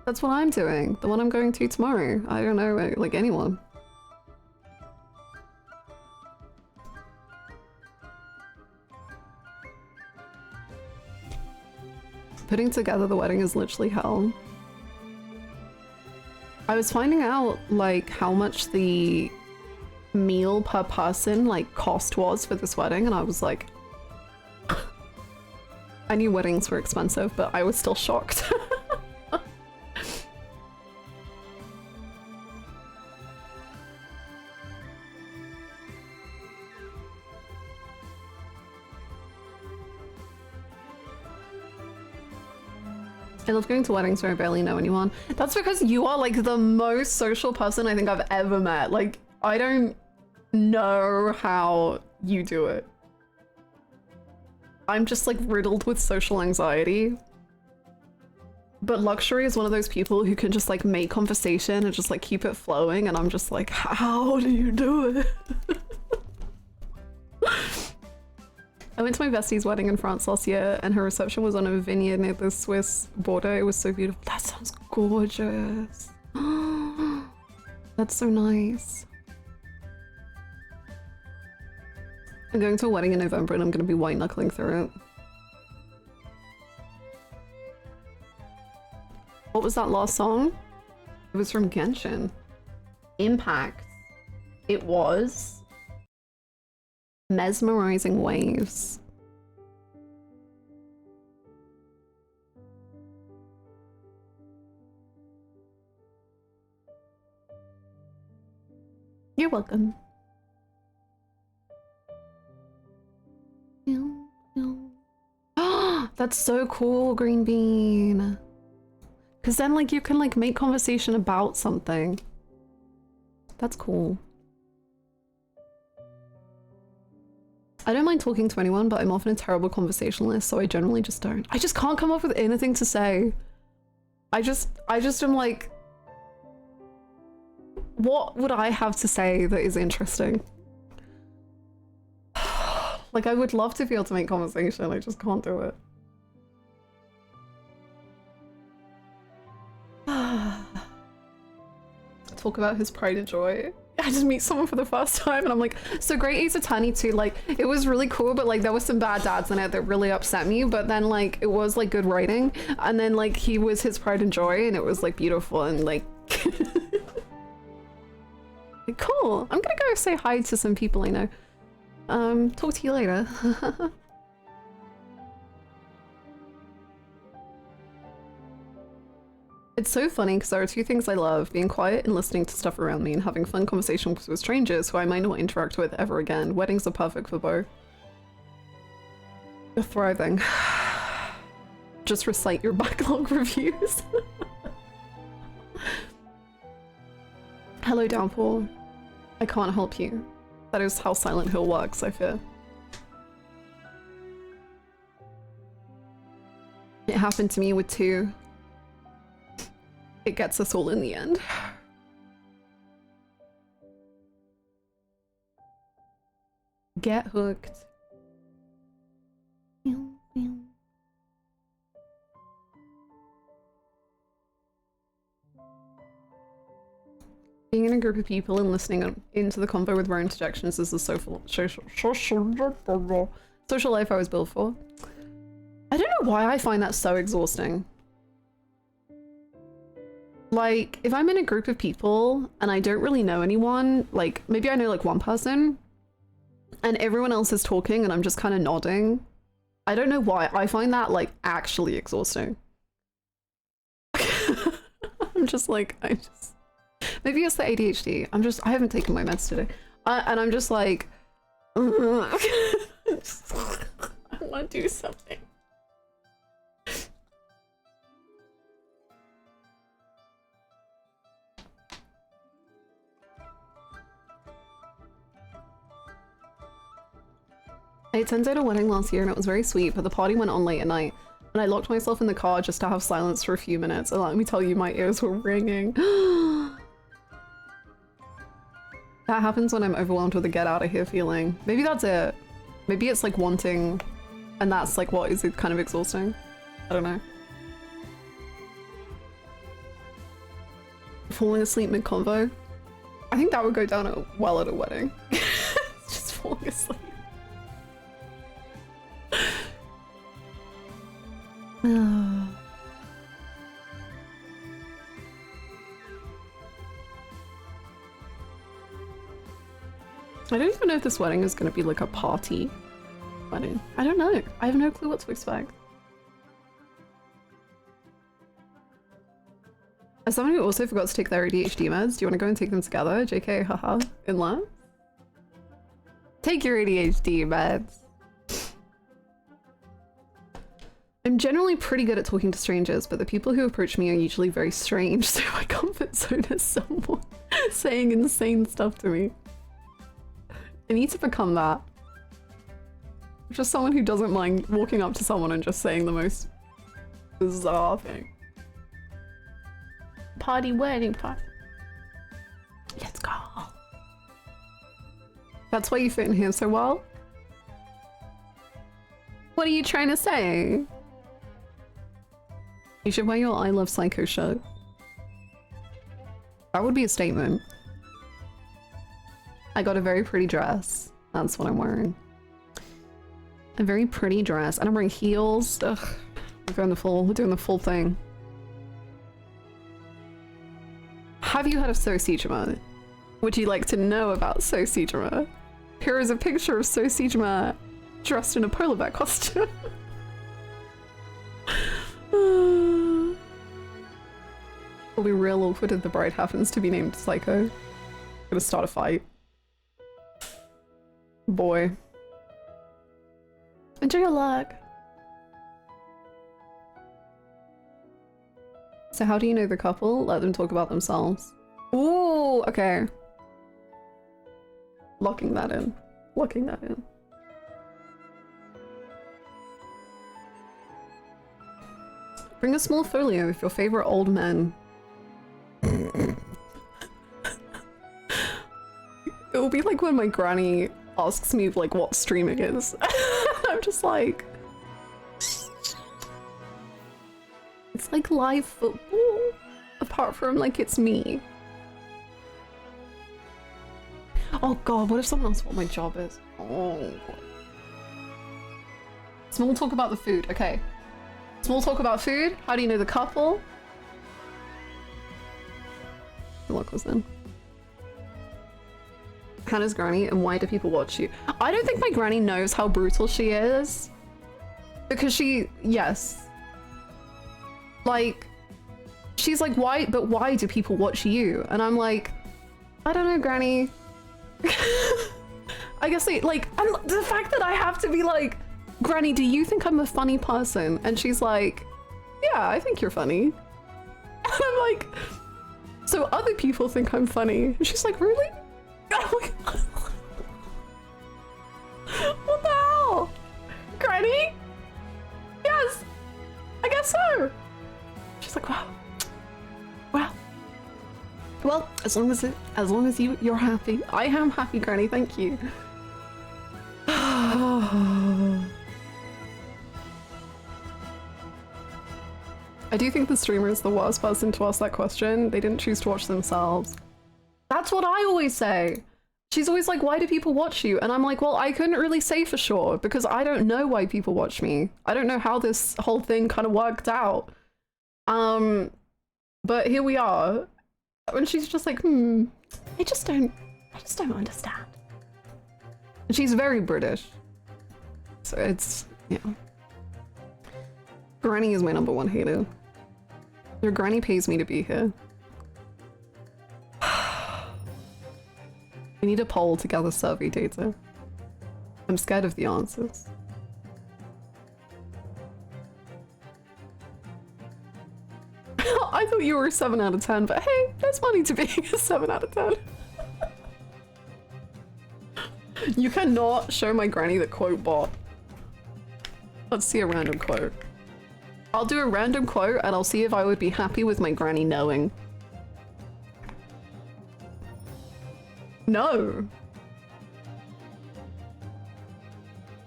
That's what I'm doing. The one I'm going to tomorrow. I don't know like anyone. Putting together the wedding is literally hell. I was finding out like how much the meal per person like cost was for this wedding, and I was like, I knew weddings were expensive, but I was still shocked. I love going to weddings where I barely know anyone. That's because you are like the most social person I think I've ever met. Like, I don't know how you do it. I'm just like riddled with social anxiety. But Luxury is one of those people who can just like make conversation and just like keep it flowing, and I'm just like, how do you do it? I went to my bestie's wedding in France last year, and her reception was on a vineyard near the Swiss border. It was so beautiful. That sounds gorgeous. That's so nice. I'm going to a wedding in November, and I'm going to be white knuckling through it. What was that last song? It was from Genshin. Impact. It was Mesmerizing Waves. You're welcome. That's so cool, Green Bean. Because then like you can like make conversation about something. That's cool. I don't mind talking to anyone, but I'm often a terrible conversationalist, so I generally just don't. I just can't come up with anything to say. I just am like, what would I have to say that is interesting? Like, I would love to be able to make conversation, I just can't do it. Talk about his pride and joy. I just meet someone for the first time and I'm like, so Great Ace Attorney too, like, it was really cool, but like there was some bad dads in it that really upset me, but then like it was like good writing, and then like he was his pride and joy and it was like beautiful and like cool. I'm gonna go say hi to some people I know. Talk to you later. It's so funny because there are two things I love: being quiet and listening to stuff around me, and having fun conversations with strangers who I might not interact with ever again. Weddings are perfect for both. You're thriving. Just recite your backlog reviews. Hello, Downpour. I can't help you. That is how Silent Hill works, I fear. It happened to me with 2. It gets us all in the end. Get hooked. Being in a group of people and listening into the convo with rare interjections is the social life I was built for. I don't know why I find that so exhausting. Like, if I'm in a group of people and I don't really know anyone, like maybe I know like one person and everyone else is talking and I'm just kind of nodding. I don't know why. I find that like actually exhausting. I'm just like, maybe it's the ADHD. I haven't taken my meds today. And I'm just like, I want to do something. I attended a wedding last year and it was very sweet, but the party went on late at night. And I locked myself in the car just to have silence for a few minutes, and let me tell you, my ears were ringing. That happens when I'm overwhelmed with a get out of here feeling. Maybe that's it. Maybe it's like wanting, and that's like what is it kind of exhausting. I don't know. Falling asleep mid-convo. I think that would go down well at a wedding. Just falling asleep. I don't even know if this wedding is going to be like a party wedding. I don't know. I have no clue what to expect. As someone who also forgot to take their ADHD meds, do you want to go and take them together? JK, haha, in love? Take your ADHD meds. I'm generally pretty good at talking to strangers, but the people who approach me are usually very strange, so my comfort zone is someone saying insane stuff to me. I need to become that. Just someone who doesn't mind walking up to someone and just saying the most bizarre thing. Party wedding party. Let's go. That's why you fit in here so well? What are you trying to say? You should wear your I Love Psycho shirt. That would be a statement. I got a very pretty dress. That's what I'm wearing. A very pretty dress. And I'm wearing heels. Ugh. We're doing the full thing. Have you heard of Sosijima? Would you like to know about Sosijima? Here is a picture of Sosijima dressed in a polar bear costume. It'll be real awkward if the bride happens to be named Psycho. Gonna start a fight. Boy. Enjoy your luck. So how do you know the couple? Let them talk about themselves. Ooh, okay. Locking that in. Locking that in. Bring a small folio with your favorite old men. It will be like when my granny asks me like what streaming is. I'm just like, it's like live football, apart from like it's me. Oh god, what if someone asks what my job is? Oh. Small talk about the food, okay. Small talk about food. How do you know the couple? Look was in. Hannah's granny, and why do people watch you? I don't think my granny knows how brutal she is. Because she, yes. Like, she's like, why, but why do people watch you? And I'm like, I don't know, granny. I guess like, and the fact that I have to be like, granny, do you think I'm a funny person? And she's like, yeah, I think you're funny. And I'm like, so other people think I'm funny. And she's like, really? I'm like, what the hell? Granny? Yes, I guess so. She's like, wow. Wow. Well, as long as you're happy. I am happy, granny, thank you. I do think the streamer is the worst person to ask that question. They didn't choose to watch themselves. That's what I always say. She's always like, why do people watch you? And I'm like, well, I couldn't really say for sure because I don't know why people watch me. I don't know how this whole thing kind of worked out. But here we are. And she's just like, I just don't understand. And she's very British. So it's, yeah. Granny is my #1 hater. Your granny pays me to be here. We need a poll to gather survey data. I'm scared of the answers. I thought you were a 7 out of 10, but hey, there's money to being a 7 out of 10. You cannot show my granny the quote bot. Let's see a random quote. I'll do a random quote and I'll see if I would be happy with my granny knowing. No.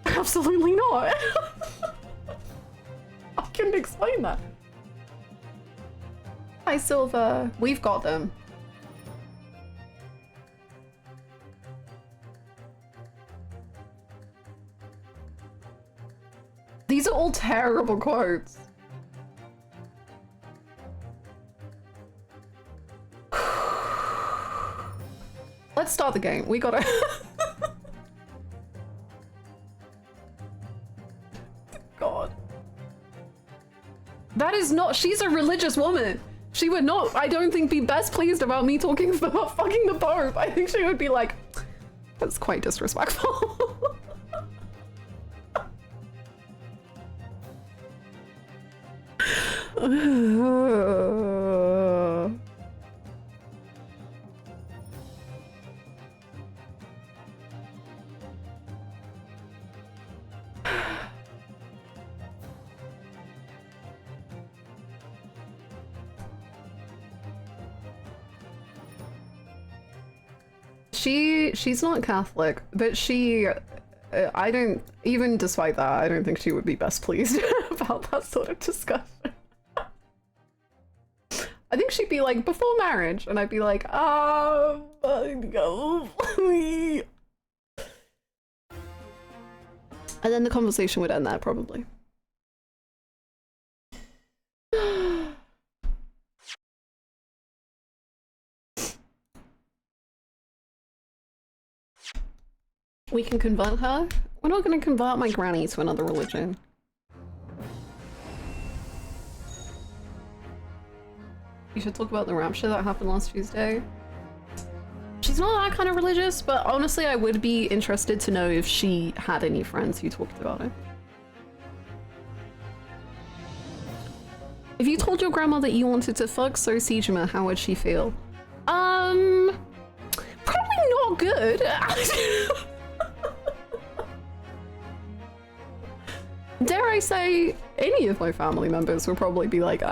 Absolutely not. I couldn't explain that. Hi, Silver. We've got them. These are all terrible quotes. Let's start the game. We gotta... God. That is not... She's a religious woman. She would not, I don't think, be best pleased about me talking about fucking the Pope. I think she would be like, that's quite disrespectful. She's not Catholic, but she, I don't, even despite that, I don't think she would be best pleased about that sort of discussion. I think she'd be like, before marriage, and I'd be like, go. And then the conversation would end there, probably. We can convert her? We're not gonna convert my granny to another religion. You should talk about the rapture that happened last Tuesday. She's not that kind of religious, but honestly I would be interested to know if she had any friends who talked about it. If you told your grandma that you wanted to fuck So Sejima, how would she feel? Probably not good. Dare I say, any of my family members would probably be like,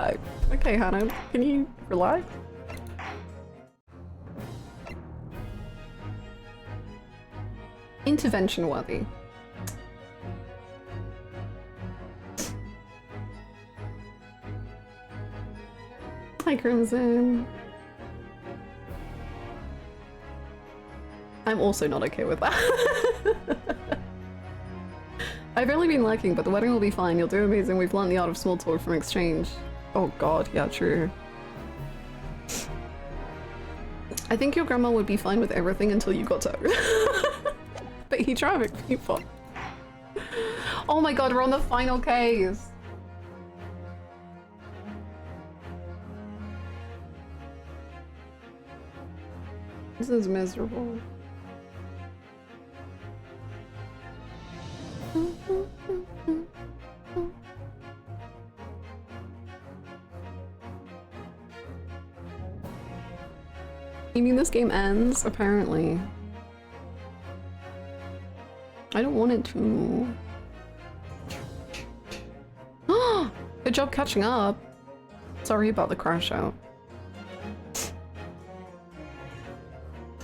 okay, Hannah, can you relax? Intervention worthy. Hi, Crimson. I'm also not okay with that. I've only been lurking, but the wedding will be fine. You'll do amazing. We've learned the art of small talk from exchange. Oh god, yeah, true. I think your grandma would be fine with everything until you got to But he trafficked people. Oh my god, we're on the final case. This is miserable. You mean this game ends? Apparently. I don't want it to. Good job catching up. Sorry about the crash out.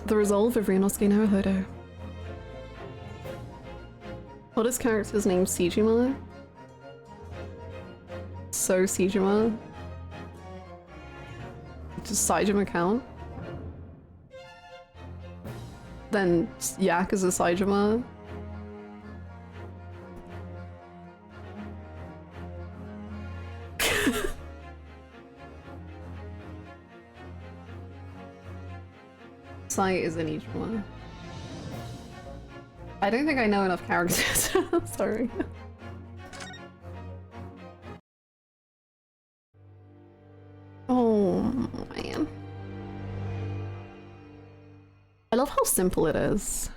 The resolve of Ryunosuke Naruhodo. What is character's name? Sejima? So Sejima? Does Saejima count? Then Yak is a Saejima? Sai is an Ijima. I don't think I know enough characters. Sorry. Oh man. I love how simple it is.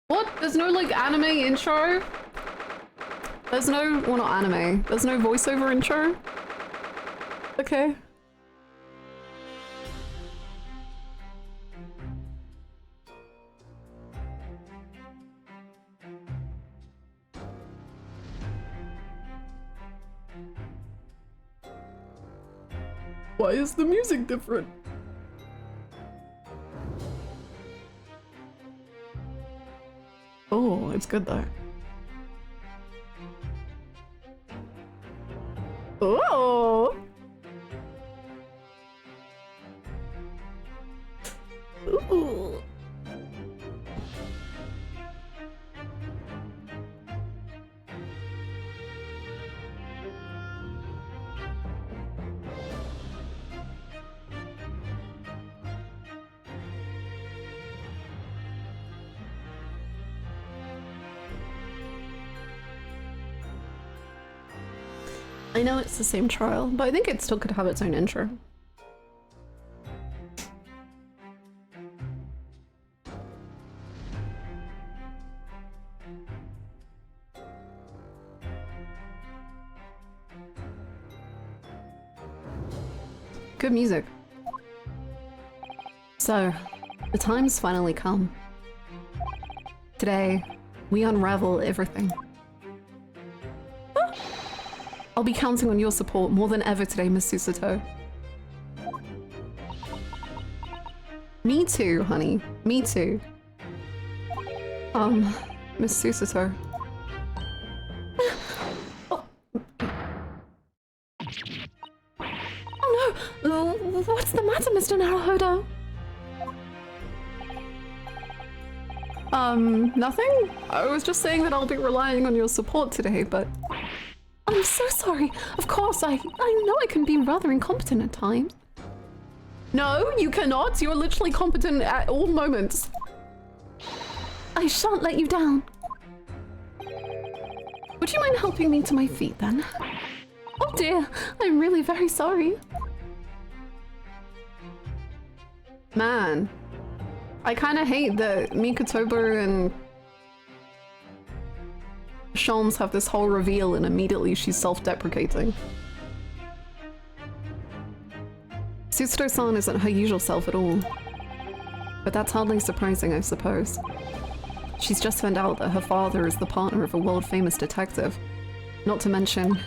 What? There's no like anime intro? There's no, well not anime, there's no voiceover intro? Okay. Why is the music different? Oh, it's good though. Oh! Ooh. I know it's the same trial, but I think it still could have its own intro. Good music. So, the time's finally come. Today, we unravel everything. I'll be counting on your support more than ever today, Miss Susato. Me too, honey. Me too. Miss Susato. Oh no! What's the matter, Mr. Naruhodo? Nothing? I was just saying that I'll be relying on your support today, but... I'm so sorry. Of course, I know I can be rather incompetent at times. No, you cannot. You're literally competent at all moments. I shan't let you down. Would you mind helping me to my feet then? Oh dear, I'm really very sorry. Man, I kind of hate that Mikotoba and Shams have this whole reveal and immediately she's self-deprecating. Susato-san isn't her usual self at all. But that's hardly surprising, I suppose. She's just found out that her father is the partner of a world-famous detective. Not to mention...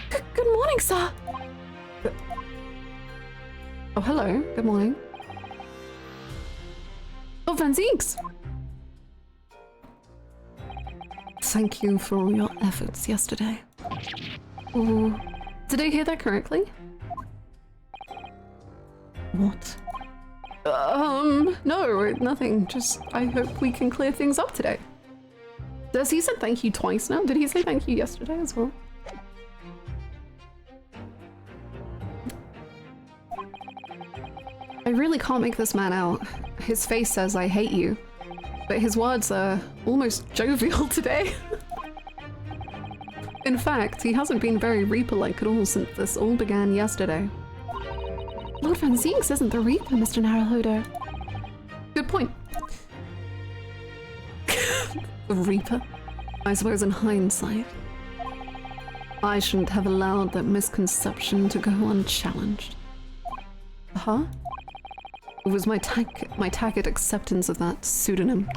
Good morning, sir! Oh, hello. Good morning. Oh, Van Zieks! Thank you for all your efforts yesterday. Oh, did I hear that correctly? What? No, nothing. Just, I hope we can clear things up today. Does he said thank you twice now? Did he say thank you yesterday as well? I really can't make this man out. His face says I hate you, but his words are almost jovial today. In fact, he hasn't been very Reaper-like at all since this all began yesterday. Lord Van Zieks isn't the Reaper, Mr. Naruhodo. Good point. The Reaper? I suppose in hindsight, I shouldn't have allowed that misconception to go unchallenged. Huh? It was my tacit acceptance of that pseudonym.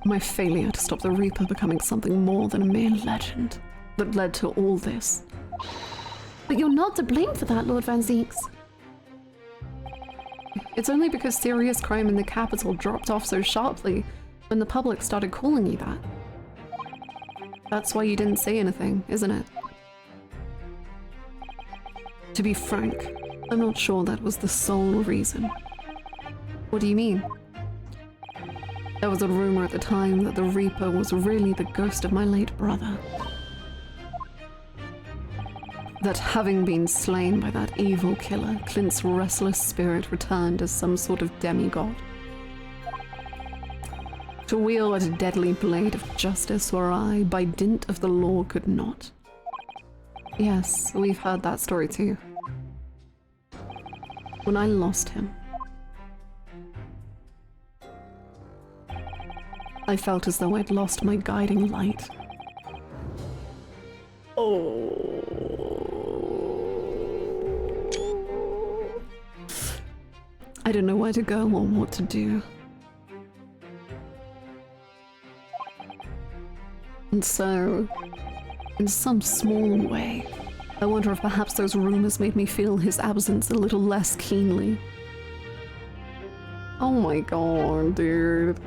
My failure to stop the Reaper becoming something more than a mere legend that led to all this. But you're not to blame for that, Lord Van Zieks. It's only because serious crime in the capital dropped off so sharply when the public started calling you that. That's why you didn't say anything, isn't it? To be frank, I'm not sure that was the sole reason. What do you mean? There was a rumor at the time that the Reaper was really the ghost of my late brother. That having been slain by that evil killer, Clint's restless spirit returned as some sort of demigod. To wield a deadly blade of justice where I, by dint of the law, could not. Yes, we've heard that story too. When I lost him, I felt as though I'd lost my guiding light. Oh. I didn't know where to go or what to do. And so, in some small way, I wonder if perhaps those rumors made me feel his absence a little less keenly. Oh my god, dude.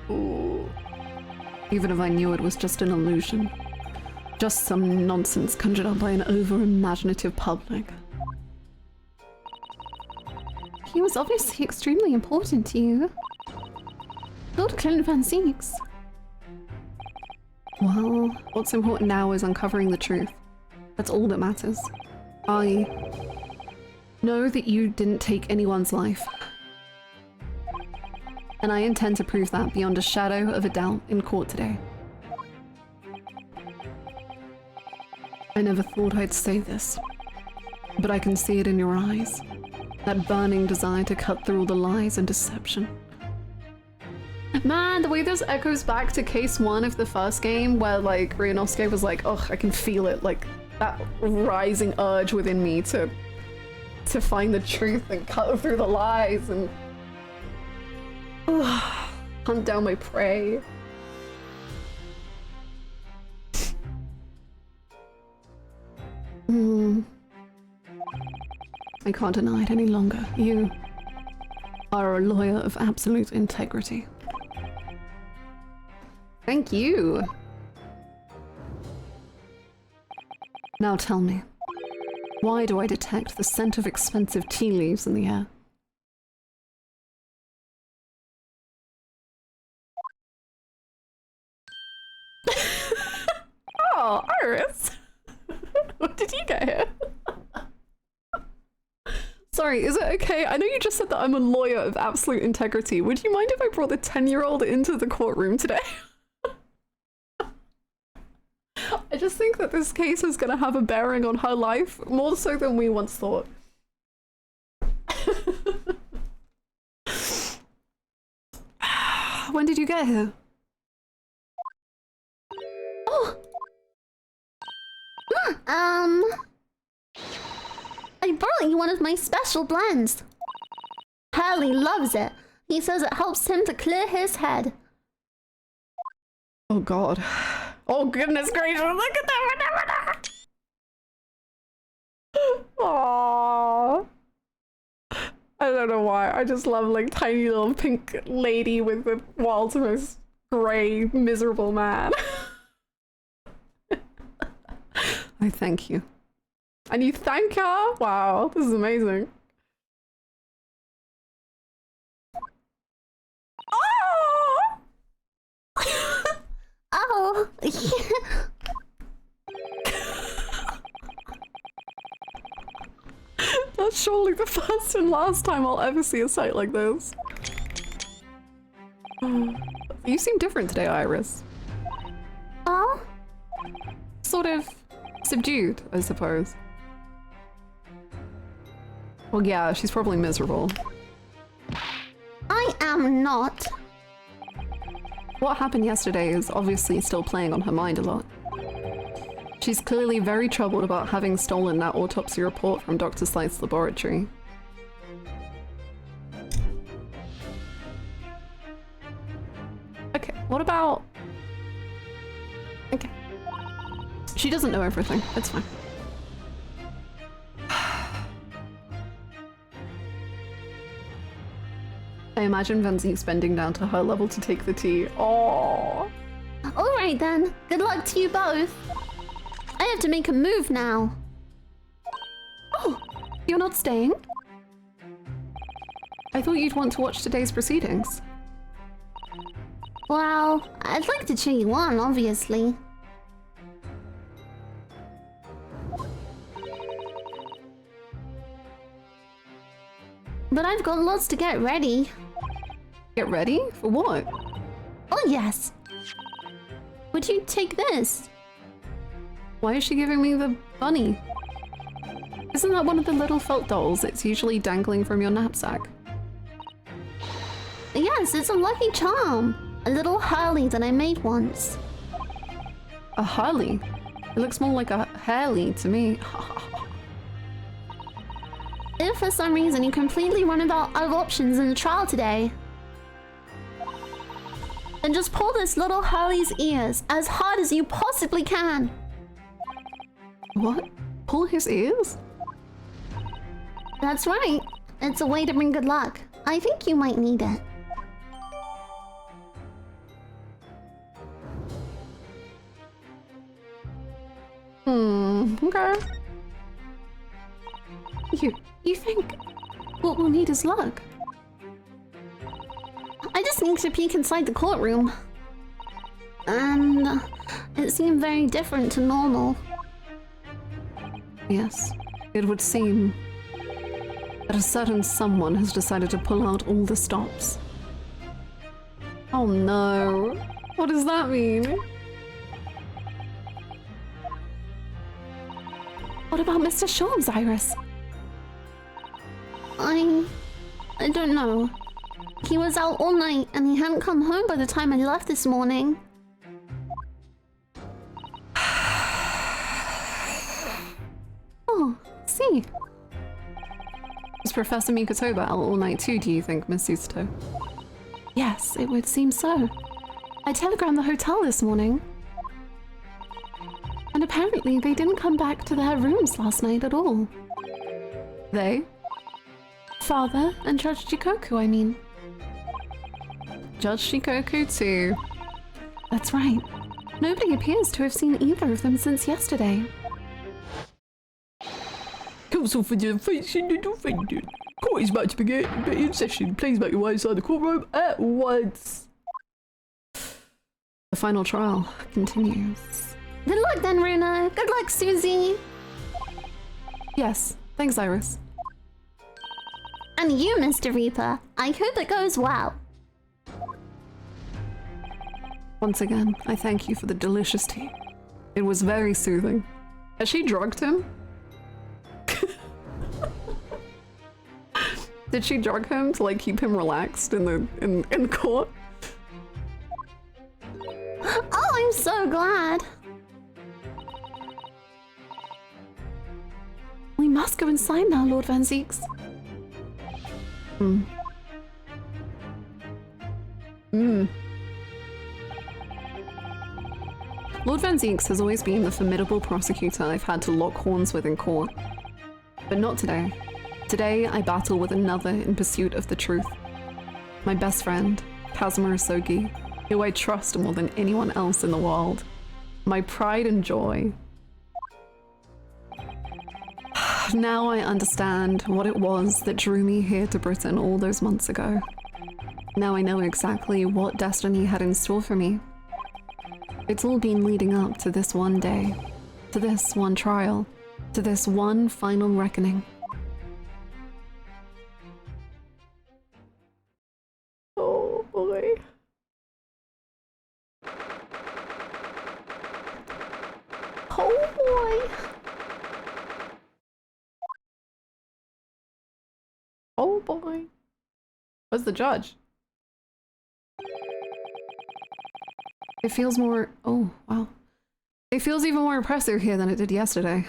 Ooh. Even if I knew it was just an illusion. Just some nonsense conjured up by an over-imaginative public. He was obviously extremely important to you. Lord Clint Van Zieks. Well, what's important now is uncovering the truth. That's all that matters. I know that you didn't take anyone's life. And I intend to prove that beyond a shadow of a doubt in court today. I never thought I'd say this, but I can see it in your eyes. That burning desire to cut through all the lies and deception. Man, the way this echoes back to case 1 of the first game, where like Ryunosuke was like, ugh, I can feel it, like that rising urge within me to find the truth and cut through the lies, and Hunt down my prey. I can't deny it any longer. You are a lawyer of absolute integrity. Thank you. Now tell me, why do I detect the scent of expensive tea leaves in the air? Oh, Iris! What did you get here? Sorry, is it okay? I know you just said that I'm a lawyer of absolute integrity. Would you mind if I brought the 10-year-old into the courtroom today? I just think that this case is going to have a bearing on her life, more so than we once thought. When did you get here? Oh! I brought you one of my special blends. Harley loves it. He says it helps him to clear his head. Oh god. Oh goodness gracious, look at that! Aww. I don't know why, I just love like tiny little pink lady with the world's most grey, miserable man. I thank you. And you thank her? Wow, this is amazing. Oh! Oh! That's surely the first and last time I'll ever see a sight like this. You seem different today, Iris. Oh? Sort of subdued, I suppose. Well, yeah, she's probably miserable. I am not. What happened yesterday is obviously still playing on her mind a lot. She's clearly very troubled about having stolen that autopsy report from Dr. Slice's laboratory. Okay, what about... Okay. She doesn't know everything, it's fine. I imagine Venzi's bending down to her level to take the tea. Oh. Alright then, good luck to you both. I have to make a move now. Oh, you're not staying? I thought you'd want to watch today's proceedings. Well, I'd like to cheer you on, obviously. But I've got lots to get ready. Get ready? For what? Oh yes. Would you take this? Why is she giving me the bunny? Isn't that one of the little felt dolls that's usually dangling from your knapsack? Yes, it's a lucky charm. A little Harley that I made once. A Harley? It looks more like a Harley to me. If for some reason you completely run out of options in the trial today, then just pull this little Harley's ears as hard as you possibly can. What? Pull his ears? That's right. It's a way to bring good luck. I think you might need it. Okay. You think what we'll need is luck? I just need to peek inside the courtroom. And it seemed very different to normal. Yes, it would seem that a certain someone has decided to pull out all the stops. Oh no. What does that mean? What about Mr. Shaw's, Iris? I don't know. He was out all night and he hadn't come home by the time I left this morning. Oh, see. Was Professor Mikotoba out all night too, do you think, Miss Susato? Yes, it would seem so. I telegrammed the hotel this morning. And apparently they didn't come back to their rooms last night at all. They? Father and Judge Shikoku, I mean. Judge Shikoku too. That's right. Nobody appears to have seen either of them since yesterday. Counsel for the facing the defendant. Court is about to begin in session. Please make your way inside the courtroom at once. The final trial continues. Good luck then, Runa. Good luck, Susie. Yes, thanks, Iris. And you, Mr. Reaper. I hope it goes well. Once again, I thank you for the delicious tea. It was very soothing. Has she drugged him? Did she drug him to like keep him relaxed in court? Oh, I'm so glad. We must go inside now, Lord Van Zieks. Lord Van Zieks has always been the formidable prosecutor I've had to lock horns with in court. But not today. Today, I battle with another in pursuit of the truth. My best friend, Kazuma Asogi, who I trust more than anyone else in the world. My pride and joy. Now I understand what it was that drew me here to Britain all those months ago. Now I know exactly what destiny had in store for me. It's all been leading up to this one day, to this one trial, to this one final reckoning. Oh boy. Oh boy. Oh boy. Where's the judge? It feels more... oh, wow. It feels even more oppressive here than it did yesterday.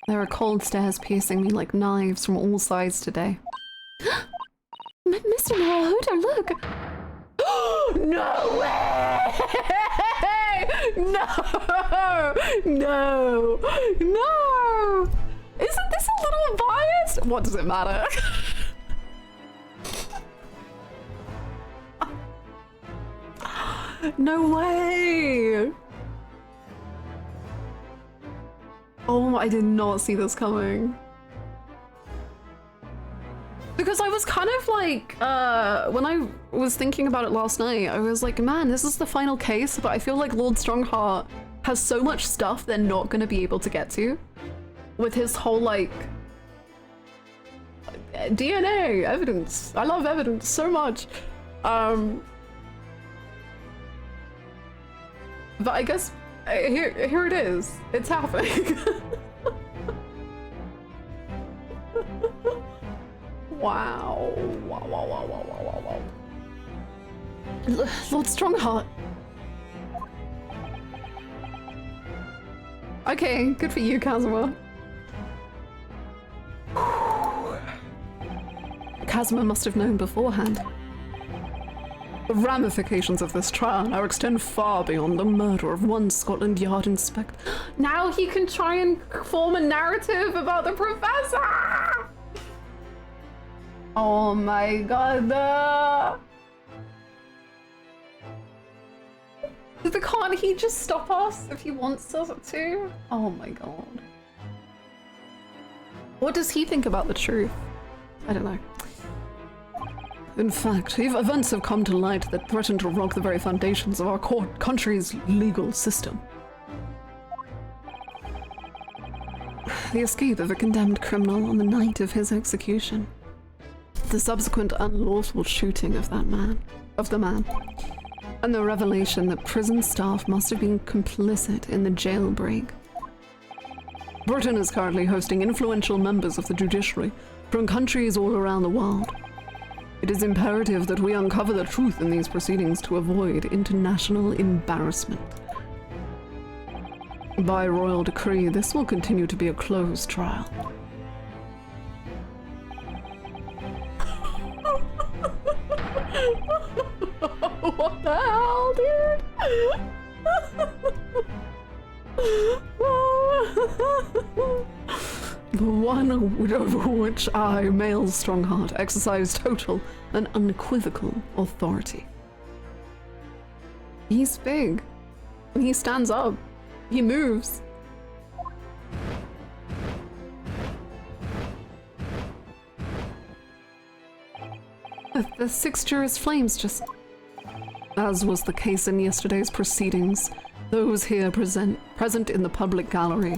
There are cold stares piercing me like knives from all sides today. Mr. Naruto, look! No way! No! No! No! Isn't this a little biased? What does it matter? No way! Oh, I did not see this coming. Because I was kind of like, when I was thinking about it last night, I was like, man, this is the final case, but I feel like Lord Strongheart has so much stuff they're not going to be able to get to. With his whole, like, DNA, evidence. I love evidence so much. But I guess, here it is. It's happening. Wow. Wow, wow, wow, wow, wow, wow, wow. Lord Strongheart. Okay, good for you, Kazuma. Kazuma must have known beforehand. The ramifications of this trial now extend far beyond the murder of one Scotland Yard inspector. Now he can try and form a narrative about the professor! Oh my god. Can't he just stop us if he wants us to? Oh my god. What does he think about the truth? I don't know. In fact, events have come to light that threaten to rock the very foundations of our country's legal system. The escape of a condemned criminal on the night of his execution. The subsequent unlawful shooting of the man. And the revelation that prison staff must have been complicit in the jailbreak. Britain is currently hosting influential members of the judiciary from countries all around the world. It is imperative that we uncover the truth in these proceedings to avoid international embarrassment. By royal decree, this will continue to be a closed trial. What the hell, dude? The one over which I, male Strongheart, exercise total and unequivocal authority. He's big. He stands up. He moves. The six jurors' flames just... As was the case in yesterday's proceedings, those here present in the public gallery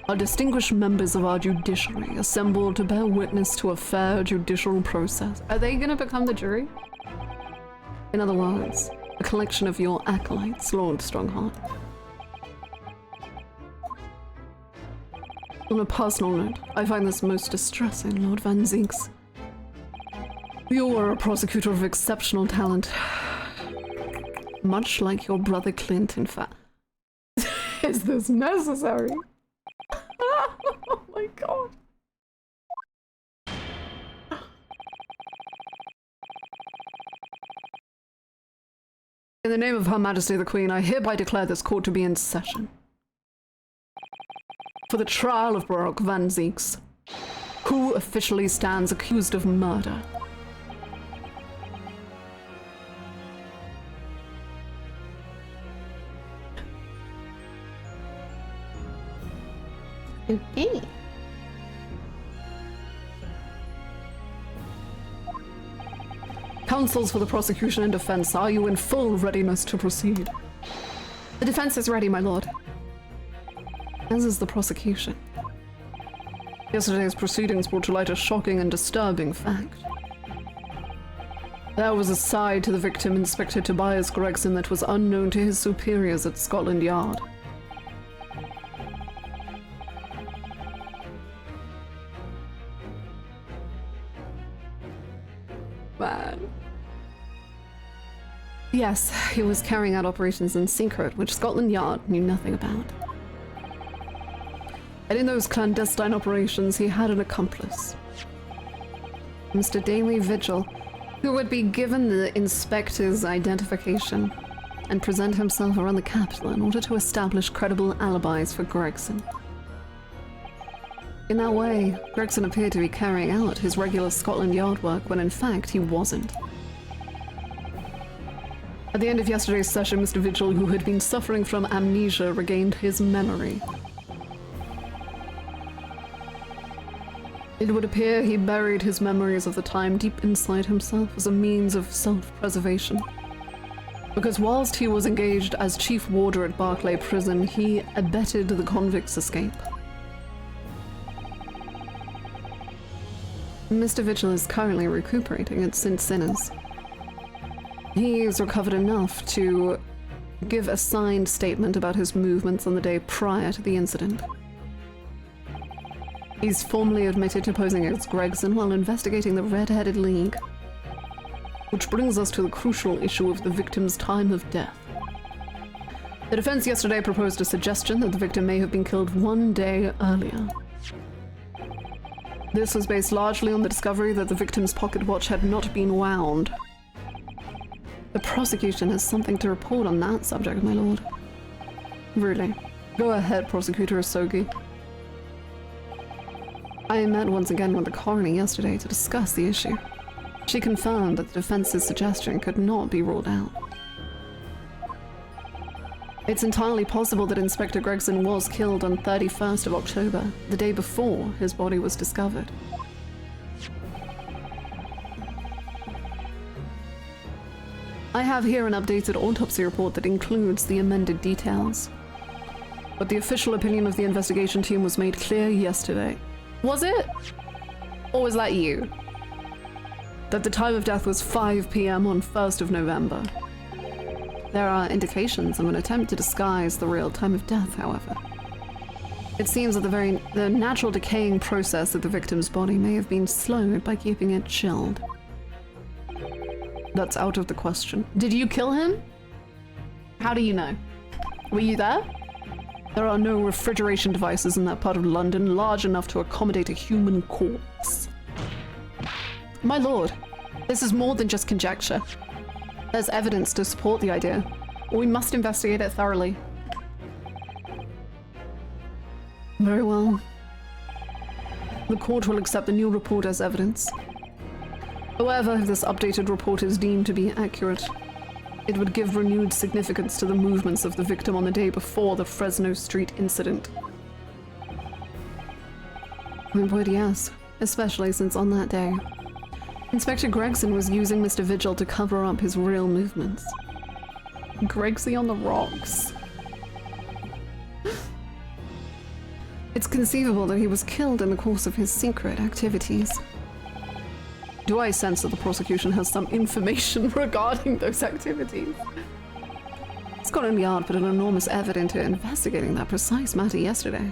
are distinguished members of our judiciary assembled to bear witness to a fair judicial process. Are they gonna become the jury? In other words, a collection of your acolytes, Lord Strongheart. On a personal note, I find this most distressing, Lord Van Zinks. You are a prosecutor of exceptional talent. Much like your brother Clint, in fact. Is this necessary? Oh my god. In the name of Her Majesty the Queen, I hereby declare this court to be in session. For the trial of Baroque Van Zinks, who officially stands accused of murder. Okay. Counsels for the prosecution and defense, are you in full readiness to proceed? The defense is ready, my lord. As is the prosecution. Yesterday's proceedings brought to light a shocking and disturbing fact. There was a side to the victim, Inspector Tobias Gregson, that was unknown to his superiors at Scotland Yard. Man. Yes, he was carrying out operations in secret, which Scotland Yard knew nothing about. And in those clandestine operations, he had an accomplice. Mr. Daily Vigil, who would be given the inspector's identification and present himself around the capital in order to establish credible alibis for Gregson. In that way, Gregson appeared to be carrying out his regular Scotland Yard work when in fact he wasn't. At the end of yesterday's session, Mr. Vigil, who had been suffering from amnesia, regained his memory. It would appear he buried his memories of the time deep inside himself as a means of self-preservation. Because whilst he was engaged as chief warder at Barclay Prison, he abetted the convict's escape. Mr. Vigil is currently recuperating at St. Sinners. He's recovered enough to give a signed statement about his movements on the day prior to the incident. He's formally admitted to posing as Gregson while investigating the Red-Headed League. Which brings us to the crucial issue of the victim's time of death. The defense yesterday proposed a suggestion that the victim may have been killed 1 day earlier. This was based largely on the discovery that the victim's pocket watch had not been wound. The prosecution has something to report on that subject, my lord. Really. Go ahead, Prosecutor Asogi. I met once again with the coroner yesterday to discuss the issue. She confirmed that the defense's suggestion could not be ruled out. It's entirely possible that Inspector Gregson was killed on 31st of October, the day before his body was discovered. I have here an updated autopsy report that includes the amended details. But the official opinion of the investigation team was made clear yesterday. Was it? Or was that you? That the time of death was 5 p.m. on 1st of November. There are indications of an attempt to disguise the real time of death, however. It seems that the natural decaying process of the victim's body may have been slowed by keeping it chilled. That's out of the question. Did you kill him? How do you know? Were you there? There are no refrigeration devices in that part of London large enough to accommodate a human corpse. My lord, this is more than just conjecture. There's evidence to support the idea. We must investigate it thoroughly. Very well. The court will accept the new report as evidence. However, if this updated report is deemed to be accurate, it would give renewed significance to the movements of the victim on the day before the Fresno Street incident. My word, yes. Especially since on that day, Inspector Gregson was using Mr. Vigil to cover up his real movements. Gregsy on the rocks. It's conceivable that he was killed in the course of his secret activities. Do I sense that the prosecution has some information regarding those activities? Scotland Yard put an enormous effort into investigating that precise matter yesterday.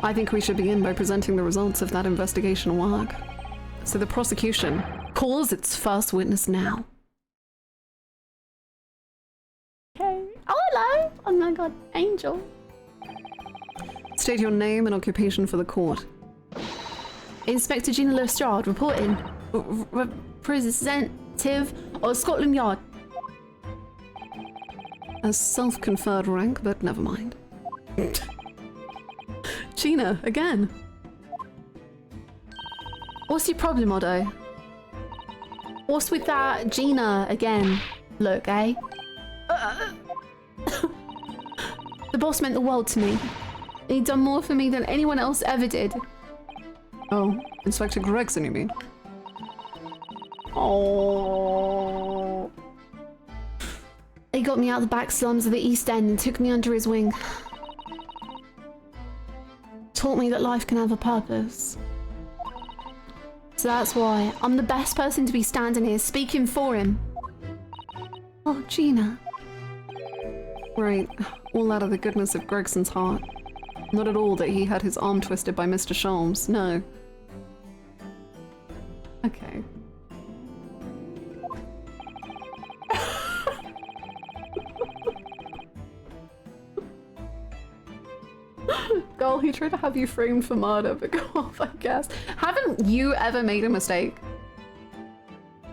I think we should begin by presenting the results of that investigation work. So the prosecution calls its first witness now. Okay. Oh, hello! Oh my god, Angel. State your name and occupation for the court. Inspector Gina Lestrade reporting. Representative of Scotland Yard. A self-conferred rank, but never mind. Gina, again. What's your problem, Otto? What's with that Gina again? Look, eh? The boss meant the world to me. He'd done more for me than anyone else ever did. Oh, Inspector Gregson, you mean? Oh. He got me out of the back slums of the East End and took me under his wing. Taught me that life can have a purpose. So that's why I'm the best person to be standing here speaking for him. Oh, Gina. Right, all out of the goodness of Gregson's heart. Not at all that he had his arm twisted by Mr. Sholmes, no. Okay. Girl, he tried to have you framed for murder, but go off, I guess. Haven't you ever made a mistake?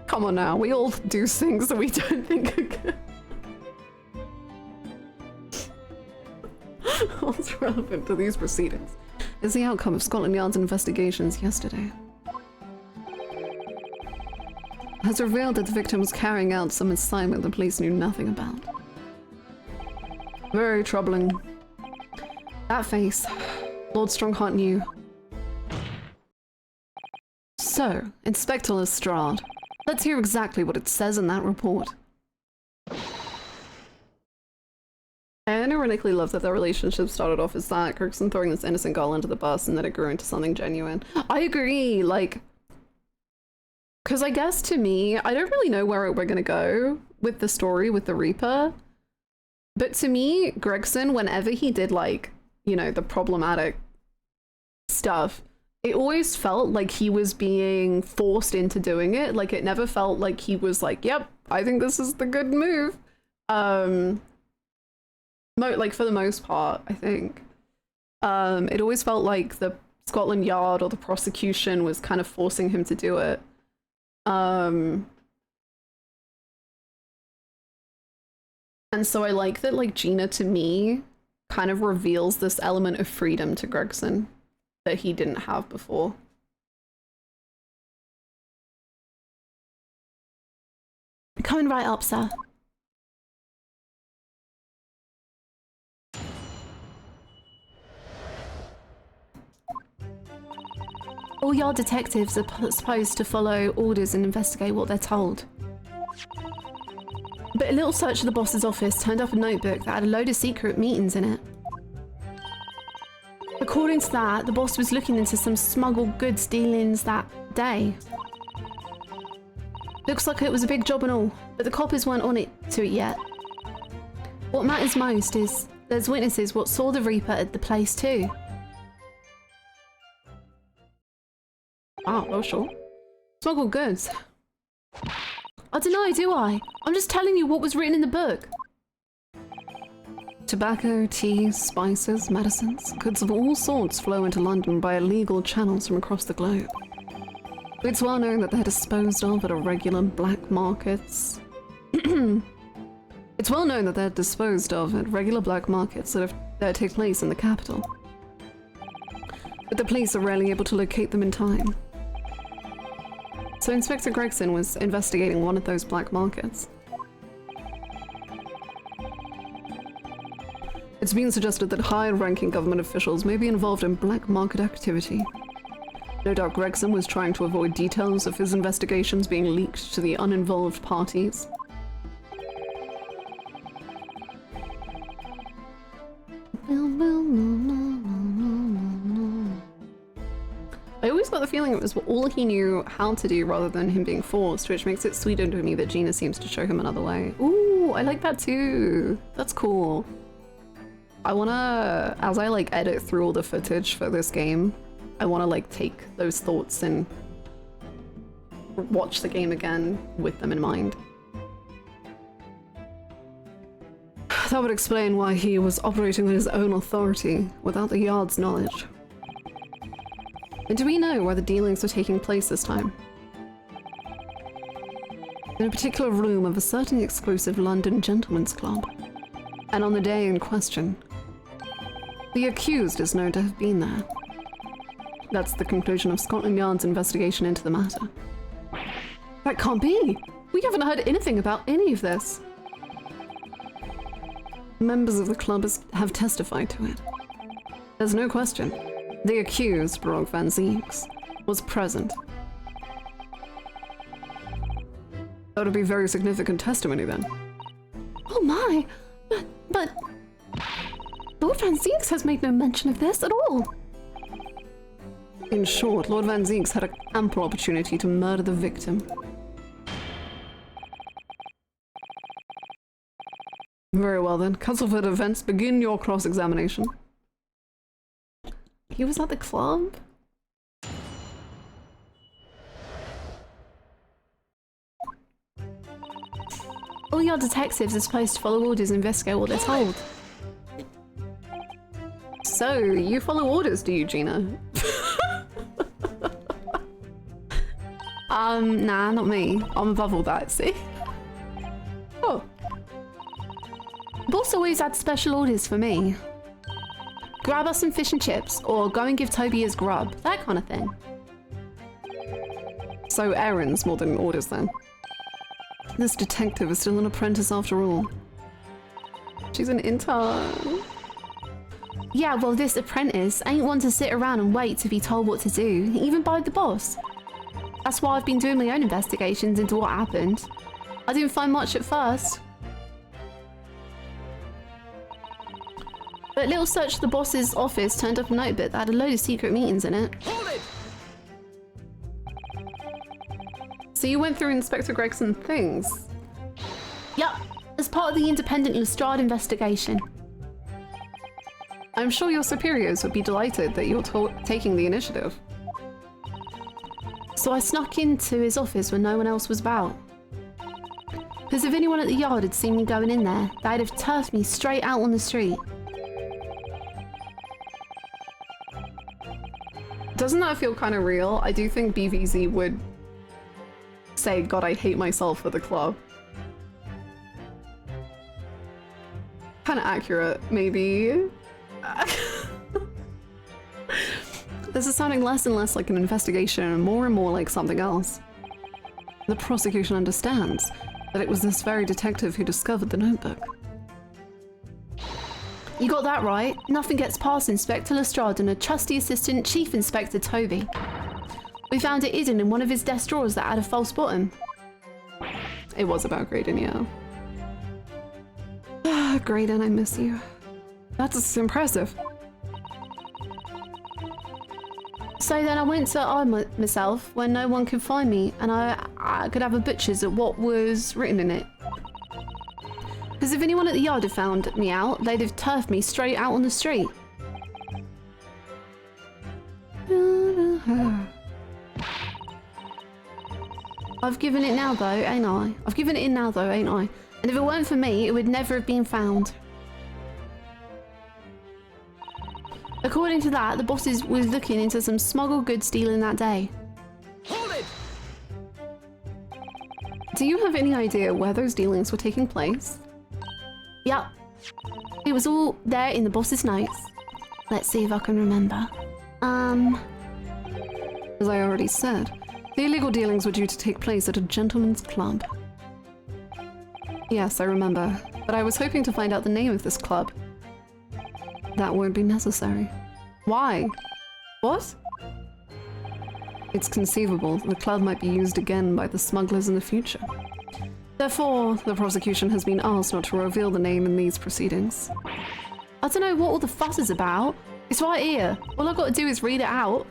Come on now, we all do things that we don't think are good. What's relevant to these proceedings is the outcome of Scotland Yard's investigations yesterday. Has revealed that the victim was carrying out some assignment the police knew nothing about. Very troubling. That face, Lord Strongheart knew. So, Inspector Lestrade, let's hear exactly what it says in that report. I ironically love that their relationship started off as that, Gregson throwing this innocent girl under the bus, and then it grew into something genuine. I agree, like, because I guess to me, I don't really know where we're gonna go with the story with the Reaper, but to me, Gregson, whenever he did, like, you know, the problematic stuff, it always felt like he was being forced into doing it. Like, it never felt like he was like, yep, I think this is the good move. Like, for the most part, I think. It always felt like the Scotland Yard or the prosecution was kind of forcing him to do it. And so I like that, like, Gina, to me, kind of reveals this element of freedom to Gregson that he didn't have before. Coming right up, sir. All Yard detectives are supposed to follow orders and investigate what they're told. But a little search of the boss's office turned up a notebook that had a load of secret meetings in it. According to that, the boss was looking into some smuggled goods dealings that day. Looks like it was a big job and all, but the coppers weren't on it to it yet. What matters most is there's witnesses what saw the Reaper at the place too. Wow, oh sure. Smuggled goods. I don't know, do I? I'm just telling you what was written in the book. Tobacco, tea, spices, medicines, goods of all sorts flow into London by illegal channels from across the globe. It's well known that they're disposed of at irregular black markets. It's well known that they're disposed of at regular black markets that take place in the capital. But the police are rarely able to locate them in time. So Inspector Gregson was investigating one of those black markets. It's been suggested that higher-ranking government officials may be involved in black market activity. No doubt Gregson was trying to avoid details of his investigations being leaked to the uninvolved parties. I always got the feeling it was all he knew how to do rather than him being forced, which makes it sweeter to me that Gina seems to show him another way. Ooh, I like that too. That's cool. I wanna, as I like edit through all the footage for this game, I wanna like take those thoughts and watch the game again with them in mind. That would explain why he was operating on his own authority without the Yard's knowledge. And do we know where the dealings were taking place this time? In a particular room of a certain exclusive London gentleman's club. And on the day in question, the accused is known to have been there. That's the conclusion of Scotland Yard's investigation into the matter. That can't be! We haven't heard anything about any of this. Members of the club have testified to it. There's no question. The accused, Brock Van Zieks, was present. That would be very significant testimony then. Oh my! But Lord Van Zieks has made no mention of this at all. In short, Lord Van Zieks had an ample opportunity to murder the victim. Very well then, Castleford events, begin your cross-examination. He was at the club? All your detectives are supposed to follow orders and investigate what they're told. So, you follow orders, do you, Gina? Nah, not me. I'm above all that, see? Oh. Boss always had special orders for me. Grab us some fish and chips, or go and give Toby his grub. That kind of thing. So errands more than orders then. This detective is still an apprentice after all. She's an intern. Yeah, well this apprentice ain't one to sit around and wait to be told what to do, even by the boss. That's why I've been doing my own investigations into what happened. I didn't find much at first. But a little search of the boss's office turned up a notebook that had a load of secret meetings in it. Hold it! So you went through Inspector Gregson's things? Yup, as part of the independent Lestrade investigation. I'm sure your superiors would be delighted that you're taking the initiative. So I snuck into his office when no one else was about. Because if anyone at the yard had seen me going in there, they'd have turfed me straight out on the street. Doesn't that feel kind of real? I do think BVZ would say, God, I hate myself for the club. Kind of accurate, maybe. This is sounding less and less like an investigation and more like something else. The prosecution understands that it was this very detective who discovered the notebook. You got that right. Nothing gets past Inspector Lestrade and a trusty assistant, Chief Inspector Toby. We found it hidden in one of his desk drawers that had a false bottom. It was about Graydon, yeah. Ah, Graydon, I miss you. That's impressive. So then I went to arm myself when no one could find me, and I could have a butcher's at what was written in it. Because if anyone at the yard had found me out, they'd have turfed me straight out on the street. I've given it now though, ain't I? I've given it in now though, ain't I? And if it weren't for me, it would never have been found. According to that, the boss was looking into some smuggled goods dealing that day. Hold it! Do you have any idea where those dealings were taking place? Yep. It was all there in the boss's notes. Let's see if I can remember. As I already said, the illegal dealings were due to take place at a gentleman's club. Yes, I remember, but I was hoping to find out the name of this club. That won't be necessary. Why? What? It's conceivable the club might be used again by the smugglers in the future. Therefore, the prosecution has been asked not to reveal the name in these proceedings. I don't know what all the fuss is about. It's right here. All I've got to do is read it out.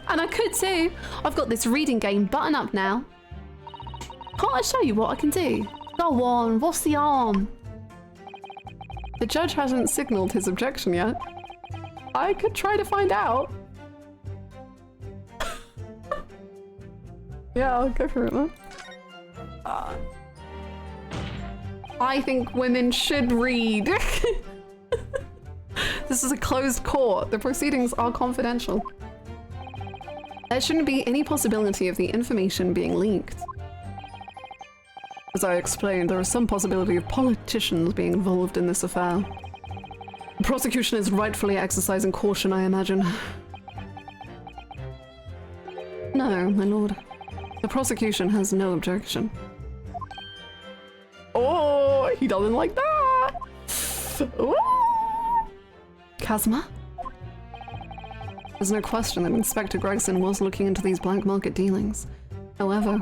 And I could too. I've got this reading game button up now. Can't I show you what I can do? Go on, what's the harm? The judge hasn't signaled his objection yet. I could try to find out. Yeah, I'll go for it, man. I think women should read. This is a closed court. The proceedings are confidential. There shouldn't be any possibility of the information being leaked. As I explained, there is some possibility of politicians being involved in this affair. The prosecution is rightfully exercising caution, I imagine. No, my lord. The prosecution has no objection. Oh, he doesn't like that! Ooh. Kazuma? There's no question that Inspector Gregson was looking into these black market dealings. However,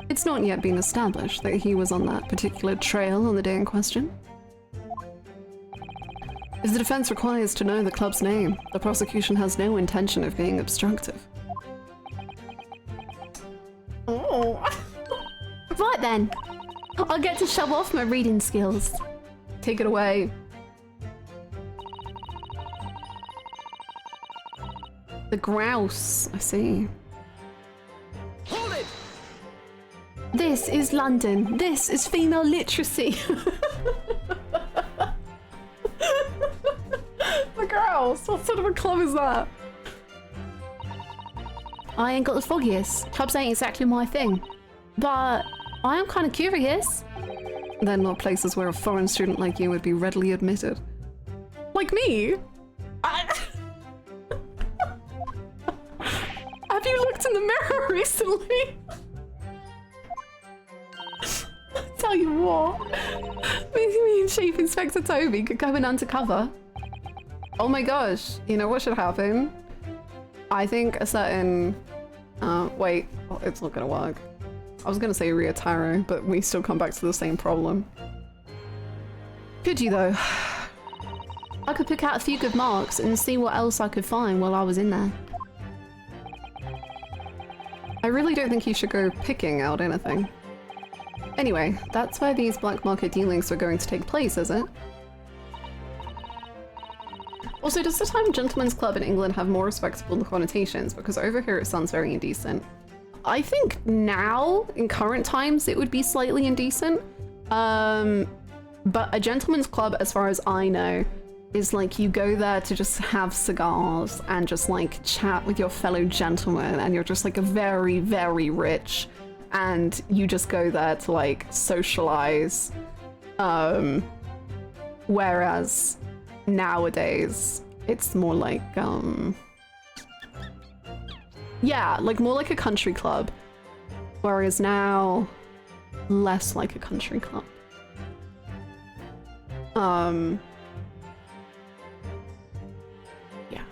it's not yet been established that he was on that particular trail on the day in question. If the defense requires to know the club's name, the prosecution has no intention of being obstructive. Oh. Right then. I'll get to show off my reading skills. Take it away. The grouse, I see. Hold it! This is London. This is female literacy. The grouse, what sort of a club is that? I ain't got the foggiest. Clubs ain't exactly my thing. But I am kind of curious. They're not places where a foreign student like you would be readily admitted. Like me? Have you looked in the mirror recently? Tell you what, me and Chief Inspector Toby could go in undercover. Oh my gosh, you know what should happen? I think a certain, wait, it's not gonna work. I was gonna say Ryotaro, but we still come back to the same problem. Could you though? I could pick out a few good marks and see what else I could find while I was in there. I really don't think you should go picking out anything. Anyway, that's where these black market dealings were going to take place, is it? Also, does the term gentleman's club in England have more respectable connotations? Because over here it sounds very indecent. I think now, in current times, it would be slightly indecent. But a gentleman's club, as far as I know, is like you go there to just have cigars and just like chat with your fellow gentlemen, and you're just like very, very rich, and you just go there to like socialize. Whereas nowadays it's more like yeah, like more like a country club, whereas now less like a country club. Yeah.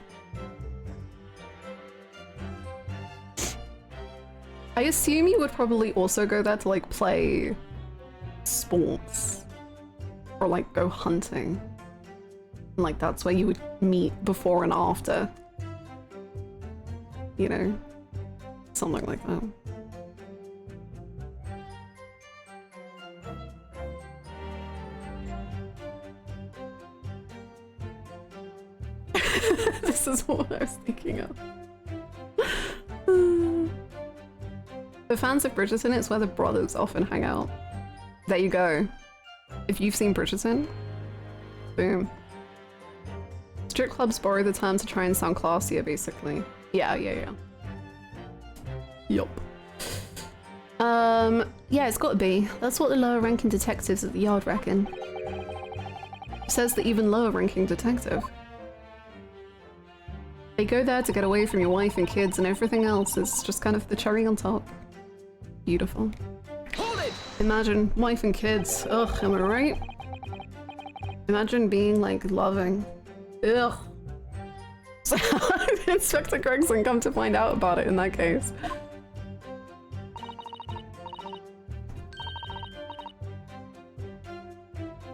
I assume you would probably also go there to like play sports or like go hunting. And, like that's where you would meet before and after. You know, something like that. This is what I was thinking of. For fans of Bridgerton, it's where the brothers often hang out. There you go. If you've seen Bridgerton, boom. Strip clubs borrow the term to try and sound classier, basically. Yeah. Yup. Yeah, it's gotta be. That's what the lower ranking detectives at the yard reckon. It says the even lower ranking detective. They go there to get away from your wife and kids, and everything else is just kind of the cherry on top. Beautiful. Hold it! Imagine wife and kids. Ugh, am I right? Imagine being like loving. Ugh. So Inspector Gregson come to find out about it in that case.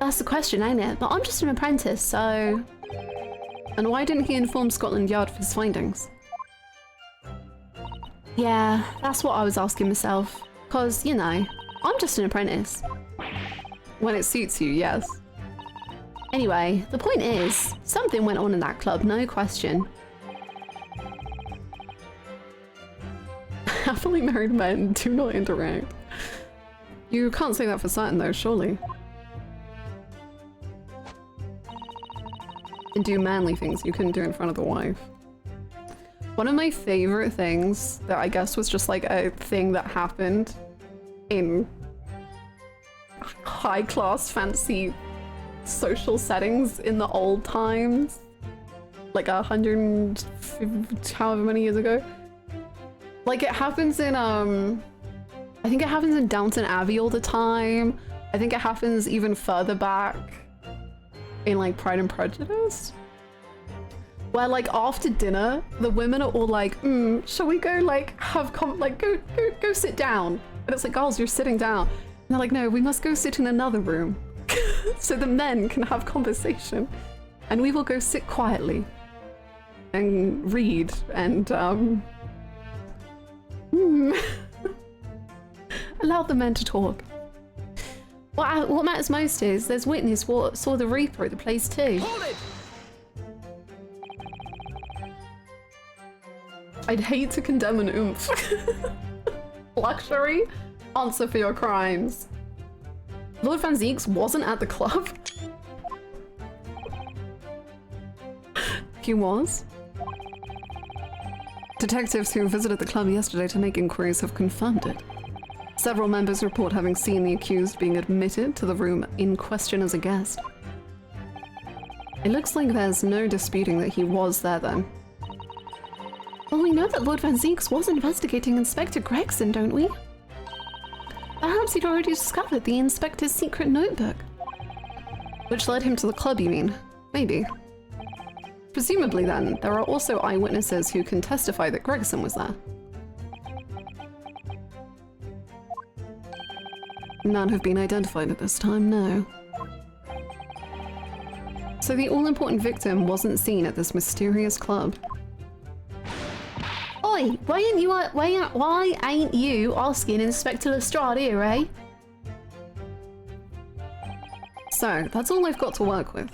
That's the question, ain't it? But I'm just an apprentice, so... And why didn't he inform Scotland Yard of his findings? Yeah, that's what I was asking myself. Cause, you know, I'm just an apprentice. When it suits you, yes. Anyway, the point is, something went on in that club, no question. Happily married men do not interact. You can't say that for certain though, surely. And do manly things you couldn't do in front of the wife. One of my favorite things that I guess was just like a thing that happened in high class fancy social settings in the old times, like 150 however many years ago. Like it happens in I think it happens in Downton Abbey all the time. I think it happens even further back in like Pride and Prejudice, where like after dinner the women are all like, shall we go like have go sit down? And it's like, girls, you're sitting down. And they're like, no, we must go sit in another room so the men can have conversation, and we will go sit quietly and read and allow the men to talk. What matters most is there's witness what saw the Reaper at the place too. Hold it! I'd hate to condemn an oomph. Luxury? Answer for your crimes. Lord Van Zieks wasn't at the club? He was? Detectives who visited the club yesterday to make inquiries have confirmed it. Several members report having seen the accused being admitted to the room in question as a guest. It looks like there's no disputing that he was there then. Well, we know that Lord Van Zieks was investigating Inspector Gregson, don't we? Perhaps he'd already discovered the inspector's secret notebook. Which led him to the club, you mean? Maybe. Presumably then, there are also eyewitnesses who can testify that Gregson was there. None have been identified at this time, no. So the all-important victim wasn't seen at this mysterious club. Oi, why ain't you asking Inspector Lestrade here, eh? So, that's all I've got to work with.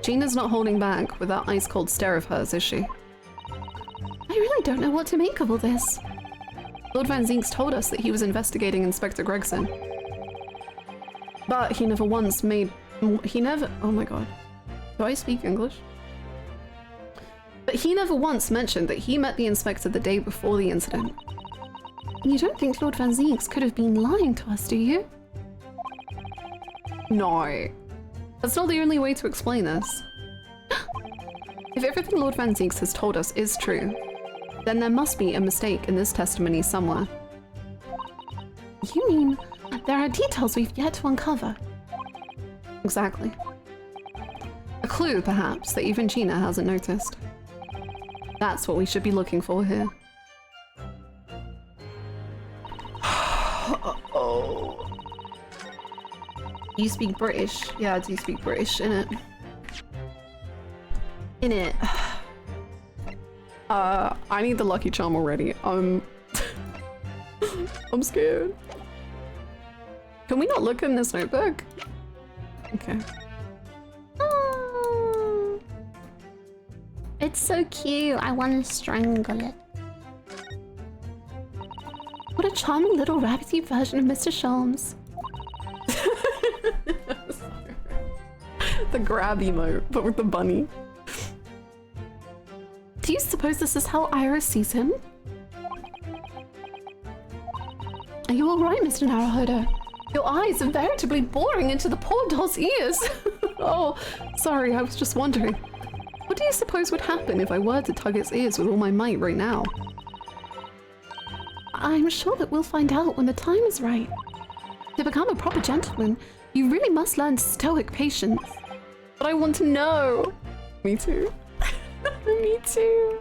Gina's not holding back with that ice-cold stare of hers, is she? I really don't know what to make of all this. Lord Van Zieks told us that he was investigating Inspector Gregson. But he never once made... oh my god. Do I speak English? But he never once mentioned that he met the inspector the day before the incident. You don't think Lord Van Zieks could have been lying to us, do you? No. That's not the only way to explain this. If everything Lord Van Zieks has told us is true, then there must be a mistake in this testimony somewhere. You mean there are details we've yet to uncover? Exactly. A clue, perhaps, that even Gina hasn't noticed. That's what we should be looking for here. Oh. You speak British? Yeah, I do speak British, innit? Innit? I need the Lucky Charm already. I'm scared. Can we not look in this notebook? Okay. Oh, it's so cute. I want to strangle it. What a charming little rabbity version of Mr. Sholmes. The grab emote, but with the bunny. Do you suppose this is how Iris sees him? Are you alright, Mr. Naruhodo? Your eyes are veritably boring into the poor doll's ears. Oh, sorry, I was just wondering. What do you suppose would happen if I were to tug its ears with all my might right now? I'm sure that we'll find out when the time is right. To become a proper gentleman, you really must learn stoic patience. But I want to know. Me too. Me too.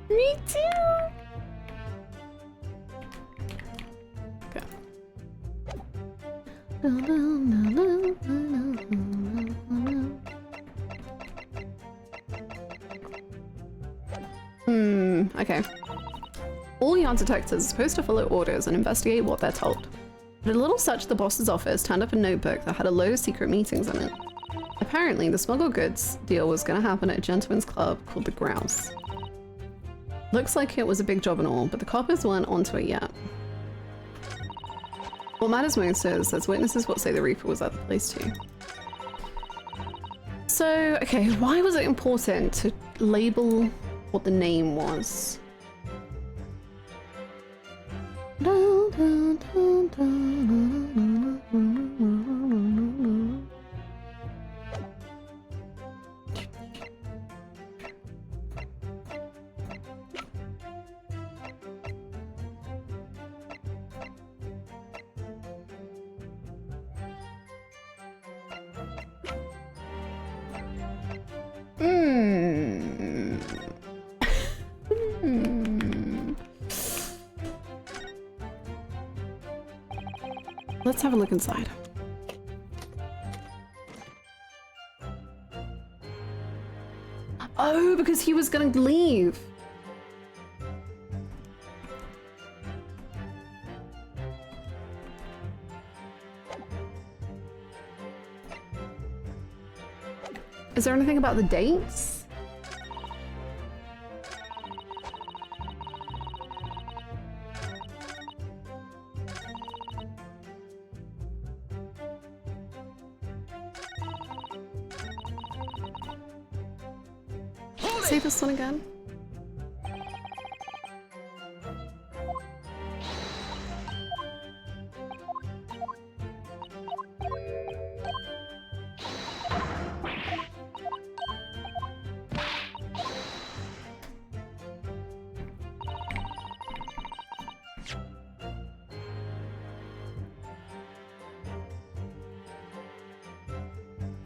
Me too. Okay. Okay. All yard detectives are supposed to follow orders and investigate what they're told. But a little search of the boss's office turned up a notebook that had a load of secret meetings in it. Apparently, the smuggled goods deal was going to happen at a gentleman's club called the Grouse. Looks like it was a big job and all, but the coppers weren't onto it yet. What matters most is there's witnesses what say the Reaper was at the place too. So, okay, why was it important to label what the name was? Let's have a look inside. Oh, because he was gonna leave. Is there anything about the dates? Say this one again.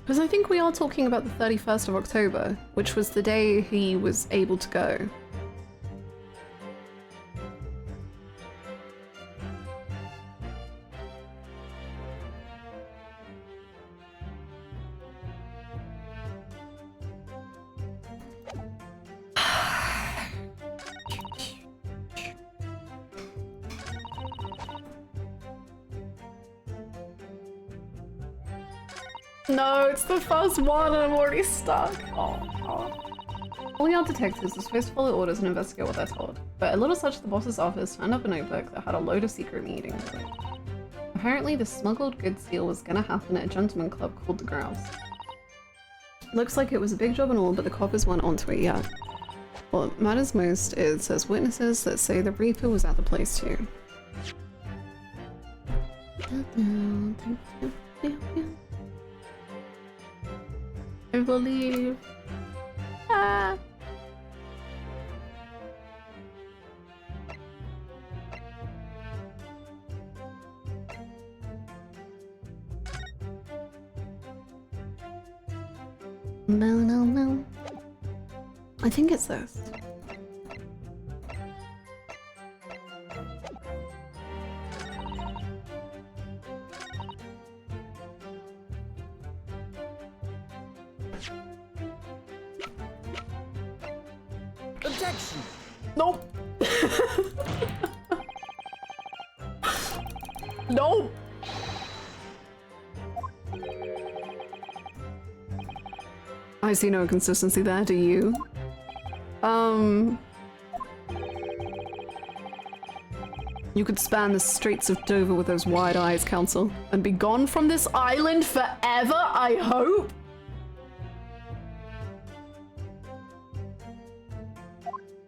Because I think we are talking about the 31st of October, which was the day he was able to go. No, it's the first one and I'm already stuck. Oh. All yard detectives are supposed to follow orders and investigate what they're told, but a little search of the boss's office turned up a notebook that had a load of secret meetings in it. Apparently, the smuggled goods deal was gonna happen at a gentleman club called the Grouse. Looks like it was a big job and all, but the coppers weren't onto it yet. What matters most is there's witnesses that say the Reaper was at the place too. I believe. Ah. No. I think it's this. Objection! Nope. Nope. I see no inconsistency there, do you? You could span the streets of Dover with those wide eyes, Council, and be gone from this island forever, I hope?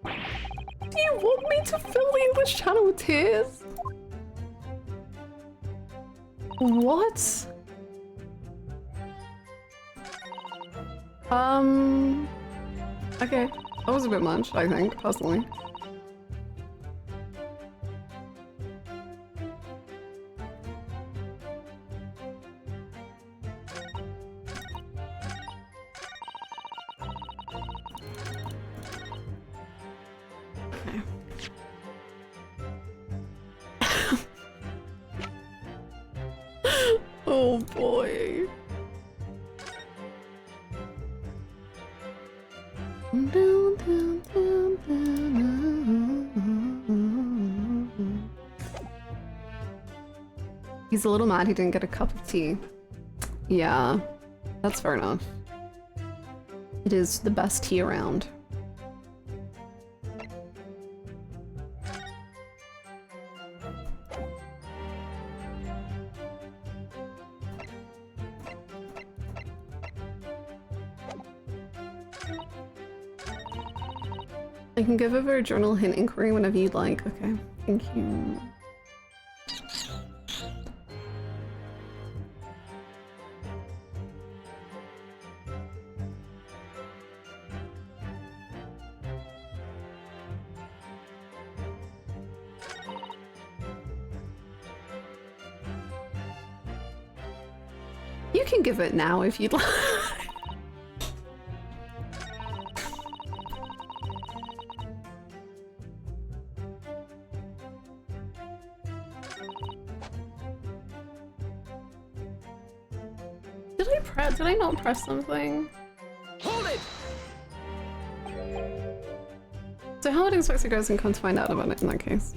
Do you want me to fill the English Channel with tears? What? Okay. That was a bit much, I think, personally. Okay. Oh boy. He's a little mad he didn't get a cup of tea. Yeah, that's fair enough. It is the best tea around. I can give over a journal hint inquiry whenever you'd like. Okay, thank you. You can give it now if you'd like. Did I not press something? Hold it! So how would Inspector Garrison come to find out about it in that case?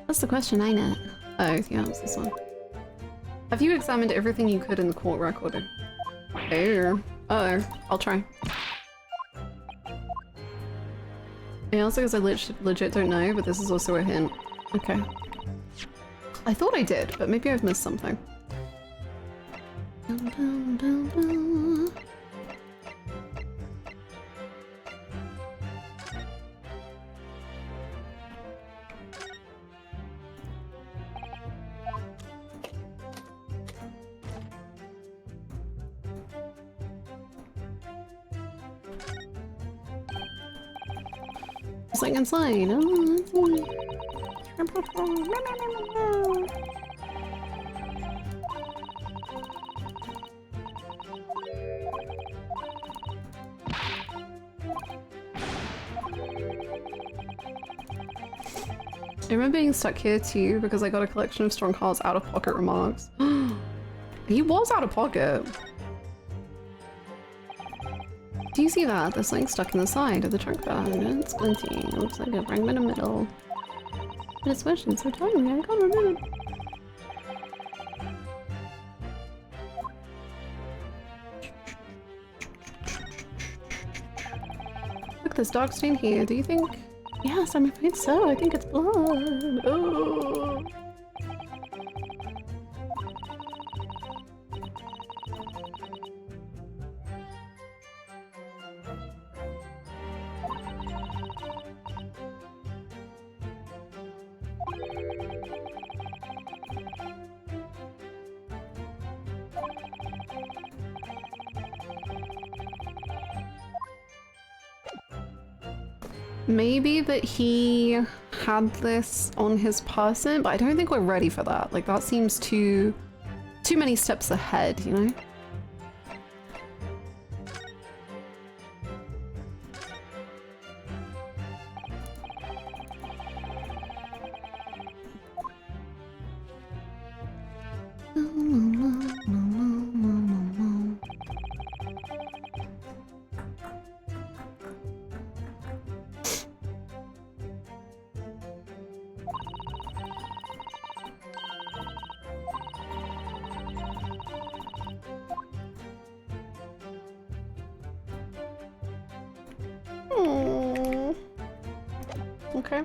That's the question, ain't it? Oh, yeah, it's this one. Have you examined everything you could in the court record? Oh. Uh-oh. I'll try. Yeah, also because I legit don't know, but this is also a hint. Okay. I thought I did, but maybe I've missed something. It's like inside. I remember being stuck here too because I got a collection of strong cards out of pocket remarks. He was out of pocket. Do you see that? There's something stuck in the side of the trunk bag. It's squinty. It looks like a fragment in the middle. But it's switching so tiny, I can't remember. Look, there's dark stain here. Do you think? Yes, I'm afraid so. I think it's blood. Oh. Maybe that he had this on his person, but I don't think we're ready for that. Like, that seems too many steps ahead, you know? Okay.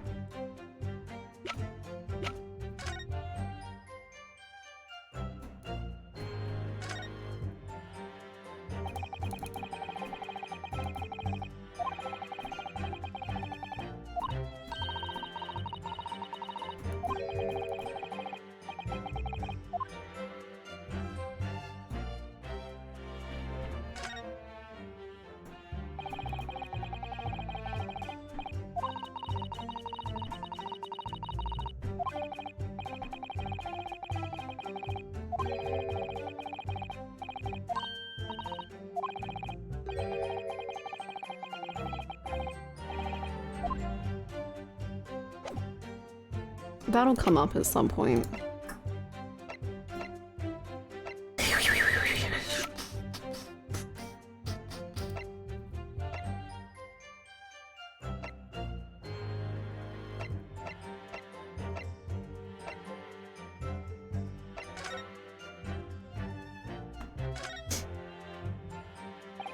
That'll come up at some point.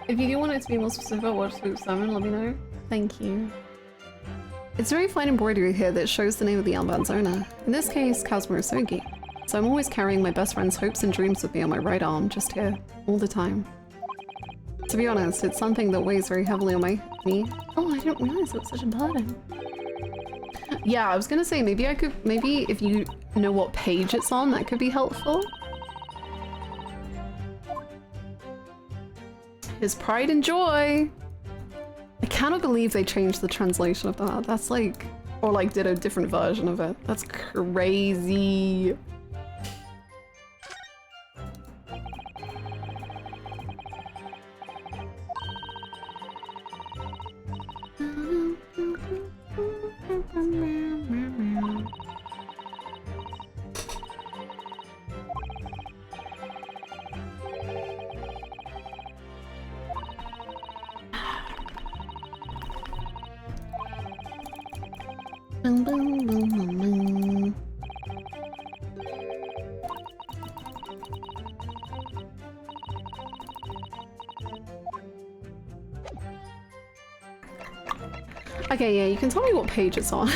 If you do want it to be more specific about what Swoop Salmon, let me know. Thank you. It's very fine embroidery here that shows the name of the armband's owner. In this case, Kazuma Sogi. So I'm always carrying my best friend's hopes and dreams with me on my right arm, just here, all the time. To be honest, it's something that weighs very heavily on me. Oh, I didn't realize it was such a burden. Yeah, I was gonna say, maybe if you know what page it's on, that could be helpful. His pride and joy! I cannot believe they changed the translation of that. That's like, or like did a different version of it. That's crazy. Boom, boom, boom, boom, boom. Okay, yeah, you can tell me what page it's on.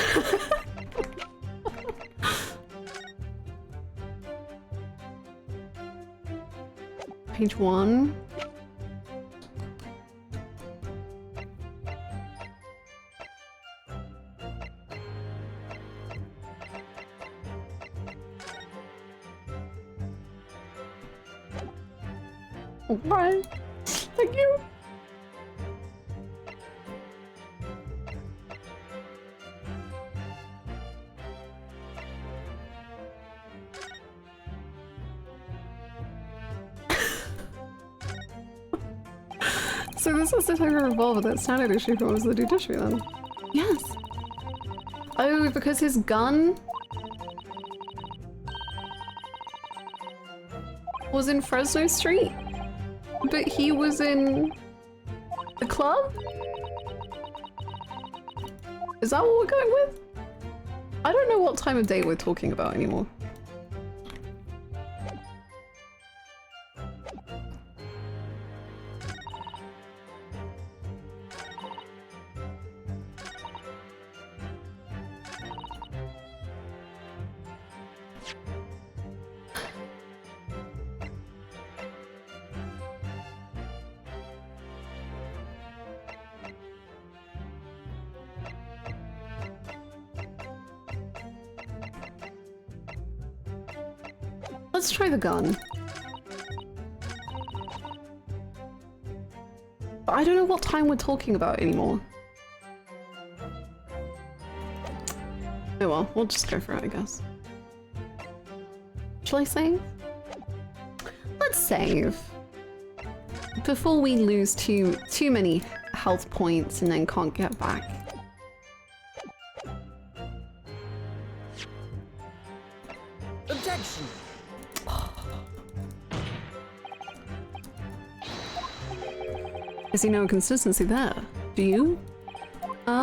Page 1. Alright. Thank you. So this is the type of revolver that standard issue was the judiciary then? Yes. Oh, because his gun was in Fresno Street? But he was in the club? Is that what we're going with? I don't know what time of day we're talking about anymore. Let's try the gun. But I don't know what time we're talking about anymore. Oh well, we'll just go for it, I guess. Shall I save? Let's save. Before we lose too many health points and then can't get back. Objection! I see no consistency there. Do you? The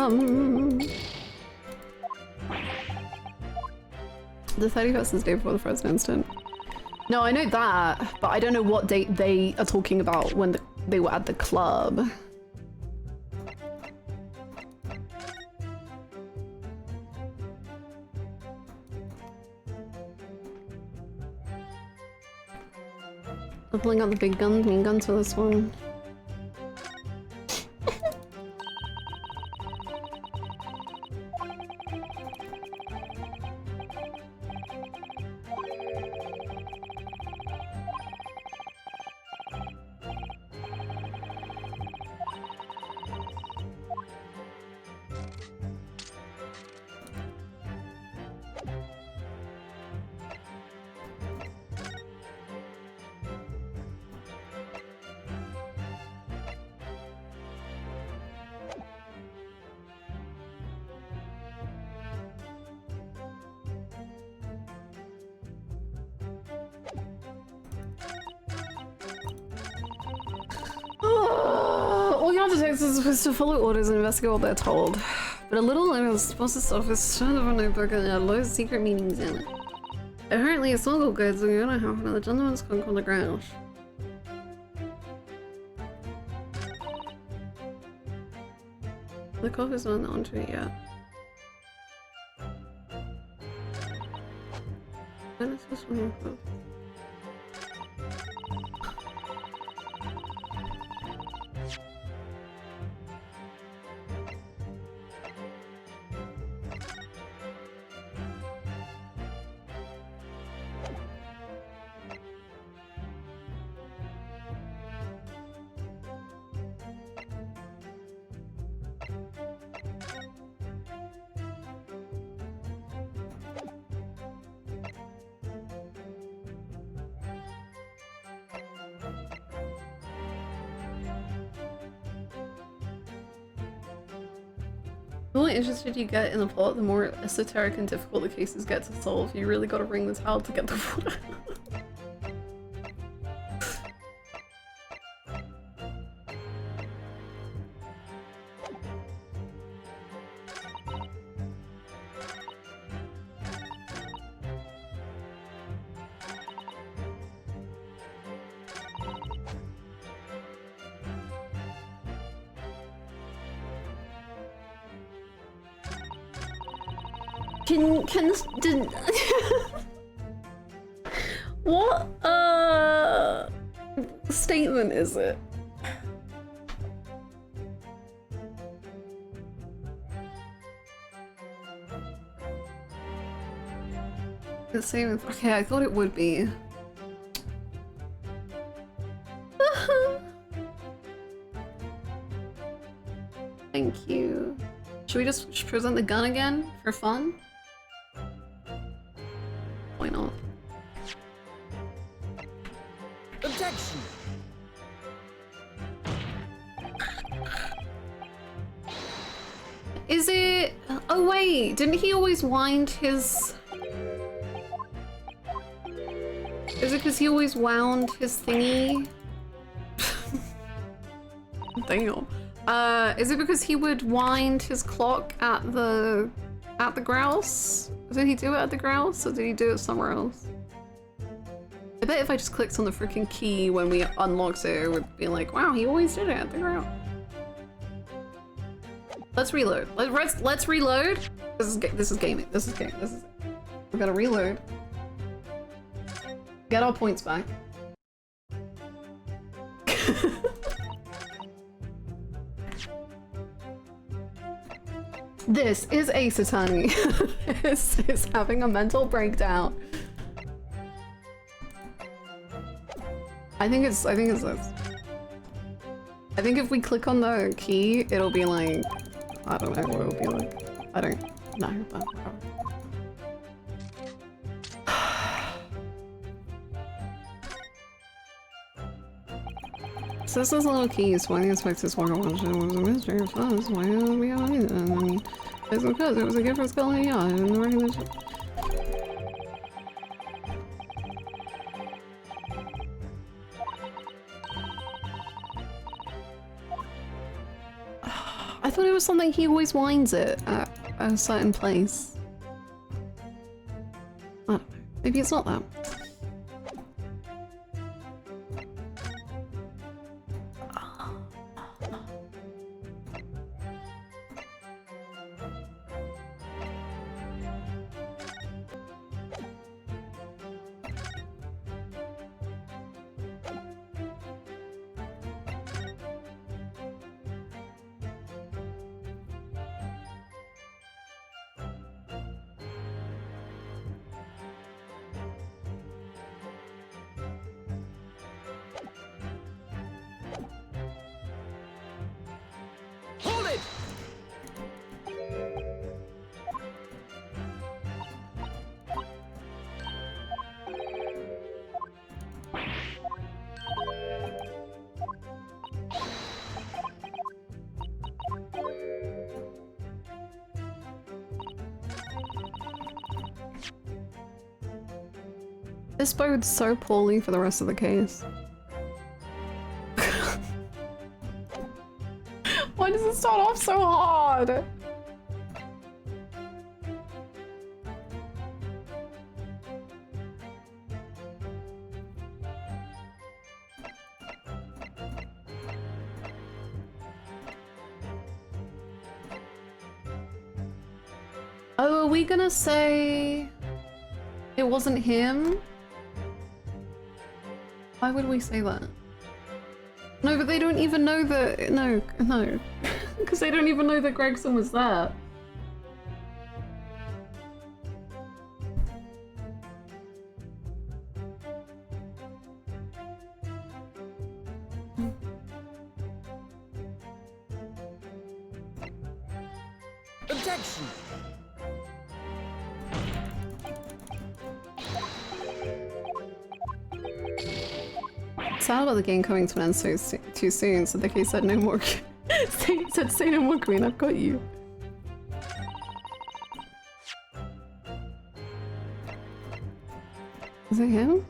31st is the day before the Fresno incident. No, I know that, but I don't know what date they are talking about when they were at the club. I'm pulling out the big guns, mean guns for this one. detectives are supposed to follow orders and investigate what they're told. But a little in his boss's office turned over a notebook and had loads of secret meanings in it. Apparently it's smuggled goods and gonna happen at the gentleman's conk on the ground. The cop is not onto it yet. When is this one? The more interested you get in the plot, the more esoteric and difficult the cases get to solve. You really gotta ring the towel to get the water. Did what statement is it? The same. Okay, I thought it would be. Thank you. Should we just present the gun again for fun? Why not? Objection! Is it? Oh wait, didn't he always wind his? Is it because he always wound his thingy? Damn. Is it because he would wind his clock at the grouse? Did he do it at the grouse, or did he do it somewhere else? I bet if I just clicked on the freaking key when we unlocked it, it would be like, wow, he always did it at the grouse. Let's reload. Let's reload. This is gaming. This is game. This is. We gotta reload. Get our points back. This is Ace Attorney. is having a mental breakdown. I think it's this. I think if we click on the key, it'll be like, I don't know what it'll be like. I don't know, but whatever. So this is a little keys. Why the inspectors walk on was a mystery of funds. Why don't we have any? I mean, it's because it was a gift for Skull and Yacht and the recognition. I thought it was something he always winds it at a certain place. I don't know. Maybe it's not that. This bodes so poorly for the rest of the case. so hard. Oh, are we gonna say it wasn't him? Why would we say that? No, but they don't even know that. No, no. Because they don't even know that Gregson was there. Objection! Sad about the game coming to an end too soon, so the case said no more. Say no more, Queen, I've got you. Is it him?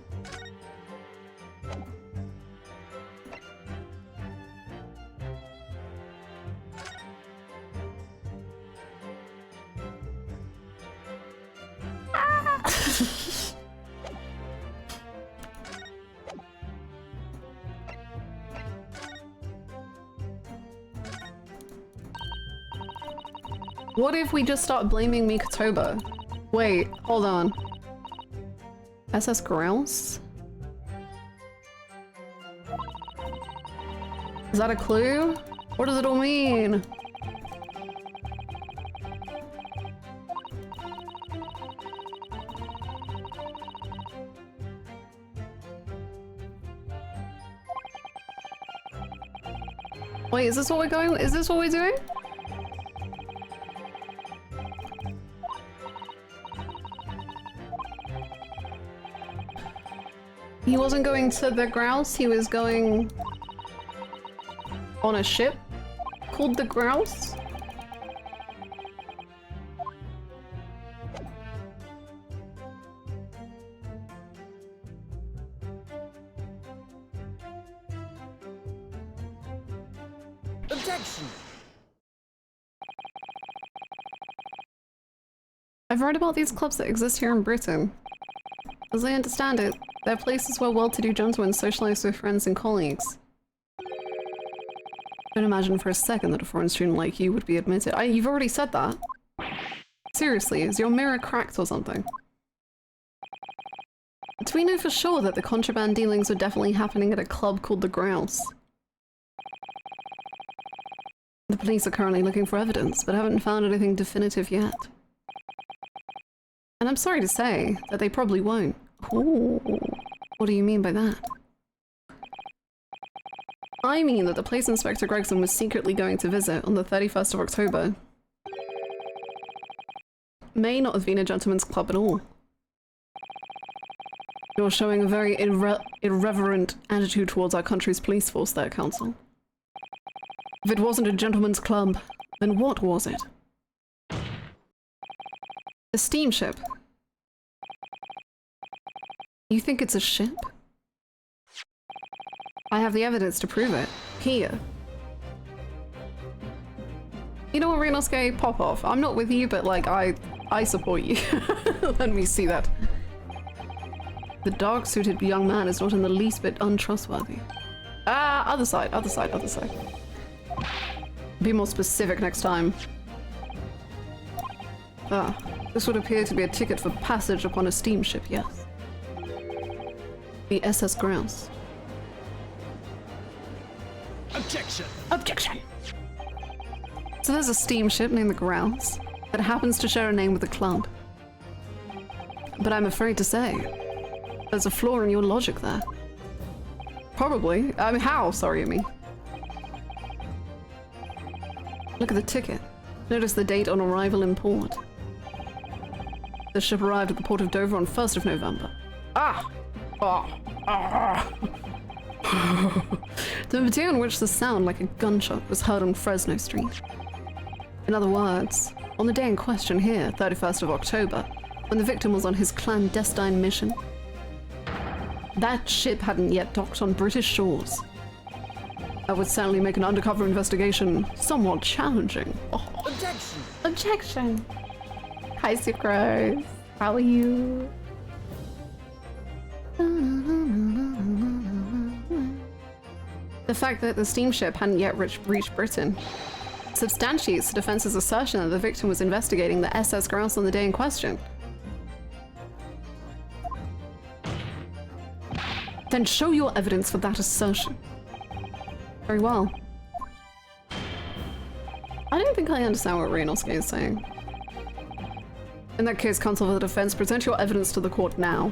What if we just start blaming Mikotoba? Wait, hold on. SS Grouse? Is that a clue? What does it all mean? Wait, is this what we're going? Is this what we're doing? He wasn't going to the Grouse, he was going on a ship called the Grouse. Objection! I've read about these clubs that exist here in Britain. As I understand it, they're places where well-to-do gentlemen socialize with friends and colleagues. Don't imagine for a second that a foreign student like you would be admitted. You've already said that. Seriously, is your mirror cracked or something? Do we know for sure that the contraband dealings are definitely happening at a club called the Grouse? The police are currently looking for evidence, but haven't found anything definitive yet. And I'm sorry to say that they probably won't. Ooh. What do you mean by that? I mean that the place Inspector Gregson was secretly going to visit on the 31st of October may not have been a gentleman's club at all. You're showing a very irreverent attitude towards our country's police force there, Counsel. If it wasn't a gentleman's club, then what was it? A steamship. You think it's a ship? I have the evidence to prove it. Here. You know what, Renosuke? Pop off. I'm not with you, but like, I support you. Let me see that. The dark-suited young man is not in the least bit untrustworthy. Ah, other side, other side, other side. Be more specific next time. Ah, this would appear to be a ticket for passage upon a steamship, yes. The SS Grouse. Objection! Objection! So there's a steamship named the Grouse that happens to share a name with the club. But I'm afraid to say, there's a flaw in your logic there. Probably. I mean, how? Sorry, I mean. Look at the ticket. Notice the date on arrival in port. The ship arrived at the port of Dover on 1st of November. Ah! Ah! Ah! The day on which the sound like a gunshot was heard on Fresno Street. In other words, on the day in question here, 31st of October, when the victim was on his clandestine mission, that ship hadn't yet docked on British shores. That would certainly make an undercover investigation somewhat challenging. Oh. Objection! Objection. Hi, Sucrose. How are you? The fact that the steamship hadn't yet reached Britain substantiates the defense's assertion that the victim was investigating the SS Grouse on the day in question. Then show your evidence for that assertion. Very well. I don't think I understand what Ryunosuke is saying. In that case, counsel for the defense, present your evidence to the court now.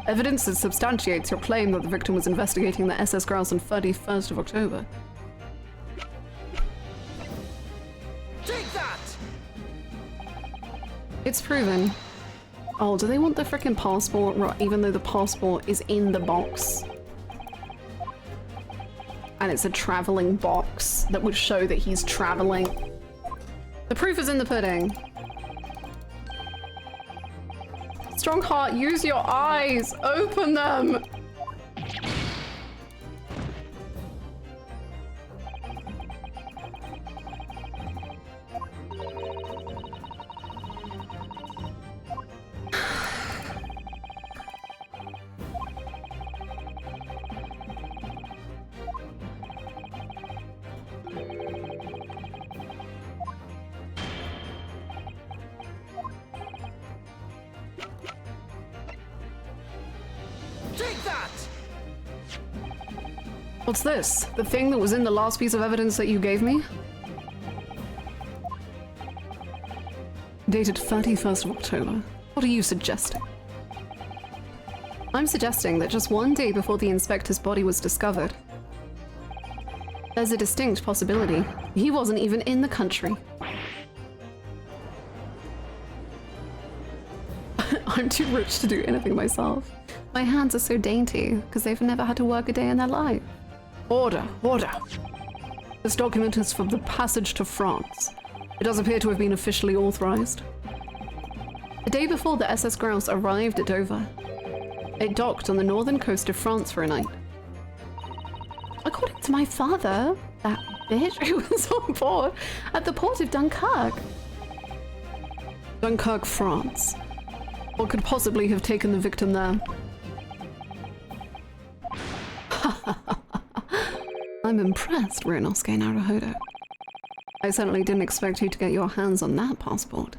Evidence that substantiates your claim that the victim was investigating the SS Grouse on 31st of October. Take that! It's proven. Oh, do they want the frickin' passport, right, even though the passport is in the box? And it's a traveling box that would show that he's traveling. The proof is in the pudding. Strongheart, use your eyes! Open them! Take that! What's this? The thing that was in the last piece of evidence that you gave me? Dated 31st of October. What are you suggesting? I'm suggesting that just one day before the inspector's body was discovered, there's a distinct possibility he wasn't even in the country. I'm too rich to do anything myself. My hands are so dainty because they've never had to work a day in their life. Order, order. This document is from the passage to France. It does appear to have been officially authorized. The day before the SS Grouse arrived at Dover, it docked on the northern coast of France for a night. According to my father, that bitch who was on board at the port of Dunkirk. Dunkirk, France. What could possibly have taken the victim there? I'm impressed, Ryunosuke Naruhodo. I certainly didn't expect you to get your hands on that passport.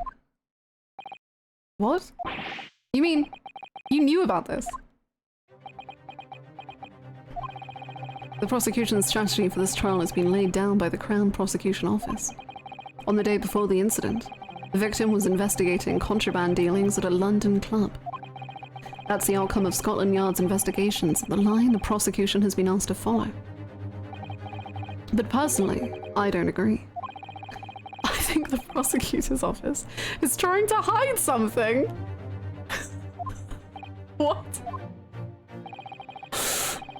What? You mean you knew about this? The prosecution's strategy for this trial has been laid down by the Crown Prosecution Office. On the day before the incident, the victim was investigating contraband dealings at a London club. That's the outcome of Scotland Yard's investigations and the line the prosecution has been asked to follow. But personally, I don't agree. I think the prosecutor's office is trying to hide something. What?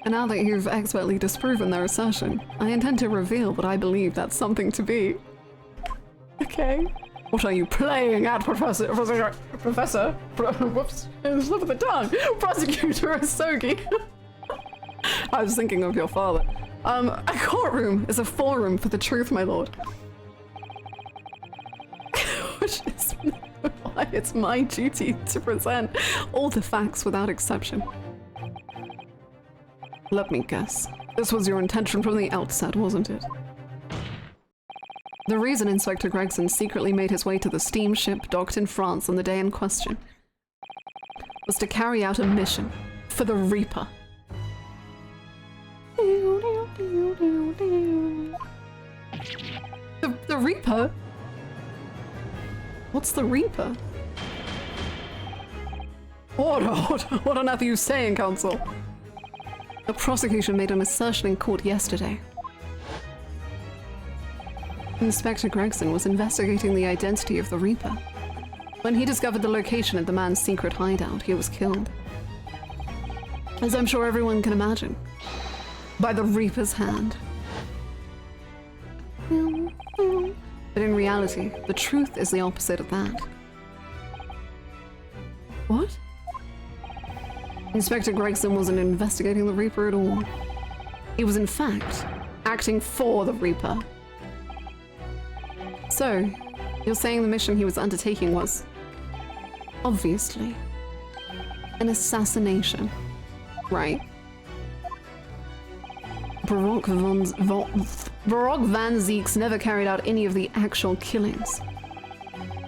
And now that you've expertly disproven their assertion, I intend to reveal what I believe that something to be. Okay. What are you playing at, Professor? Whoops, slip of the tongue. Prosecutor Asogi. I was thinking of your father. A courtroom is a forum for the truth, my lord. Which is why it's my duty to present all the facts without exception. Let me guess. This was your intention from the outset, wasn't it? The reason Inspector Gregson secretly made his way to the steamship docked in France on the day in question was to carry out a mission for the Reaper. The Reaper? What's the Reaper? Order! What on earth are you saying, counsel? The prosecution made an assertion in court yesterday. Inspector Gregson was investigating the identity of the Reaper. When he discovered the location of the man's secret hideout, he was killed. As I'm sure everyone can imagine. By the Reaper's hand. But in reality, the truth is the opposite of that. What? Inspector Gregson wasn't investigating the Reaper at all. He was in fact acting for the Reaper. So, you're saying the mission he was undertaking was, obviously, an assassination, right? Baroque Van Zeeks never carried out any of the actual killings.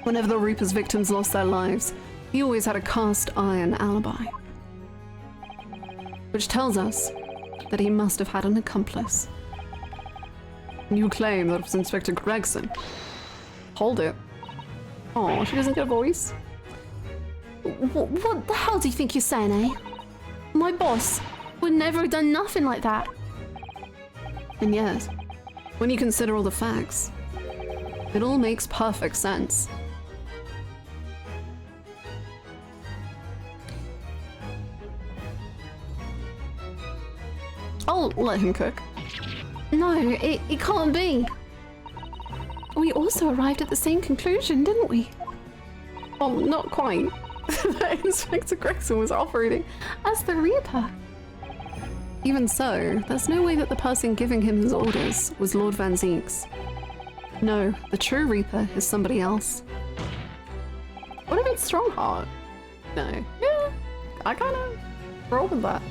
Whenever the Reaper's victims lost their lives, he always had a cast iron alibi. Which tells us that he must have had an accomplice. You claim that it was Inspector Gregson. Hold it. Oh, she doesn't get a voice? What the hell do you think you're saying, eh? My boss would never have done nothing like that. And yet, when you consider all the facts, it all makes perfect sense. I'll let him cook. No, it can't be. We also arrived at the same conclusion, didn't we? Well, not quite. Inspector Gregson was operating As the Reaper. Even so, there's no way that the person giving him his orders was Lord Van Zeeks. No, the true Reaper is somebody else. What if it's Strongheart? No. Yeah, I kind of roll with that.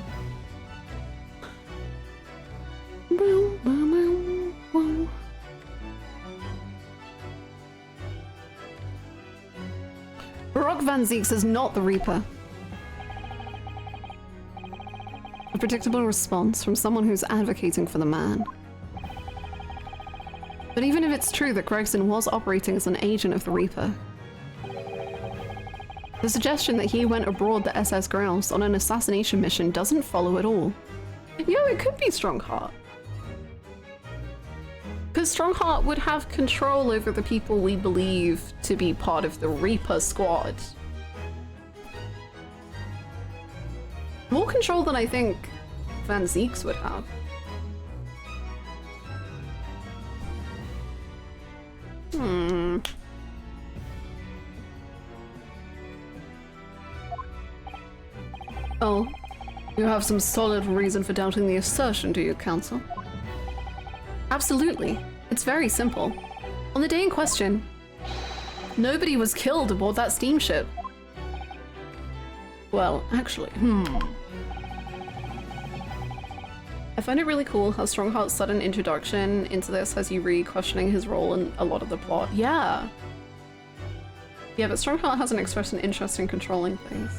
Baroque Van Zeeks is not the Reaper. A predictable response from someone who's advocating for the man. But even if it's true that Gregson was operating as an agent of the Reaper, the suggestion that he went aboard the SS Grouse on an assassination mission doesn't follow at all. Yo, it could be Strongheart. Because Strongheart would have control over the people we believe to be part of the Reaper squad. More control than I think Van Zeeks would have. Oh, you have some solid reason for doubting the assertion, do you, Counsel? Absolutely. It's very simple. On the day in question, nobody was killed aboard that steamship. Well, actually, I find it really cool how Strongheart's sudden introduction into this has you re-questioning his role in a lot of the plot. Yeah. Yeah, but Strongheart hasn't expressed an interest in controlling things.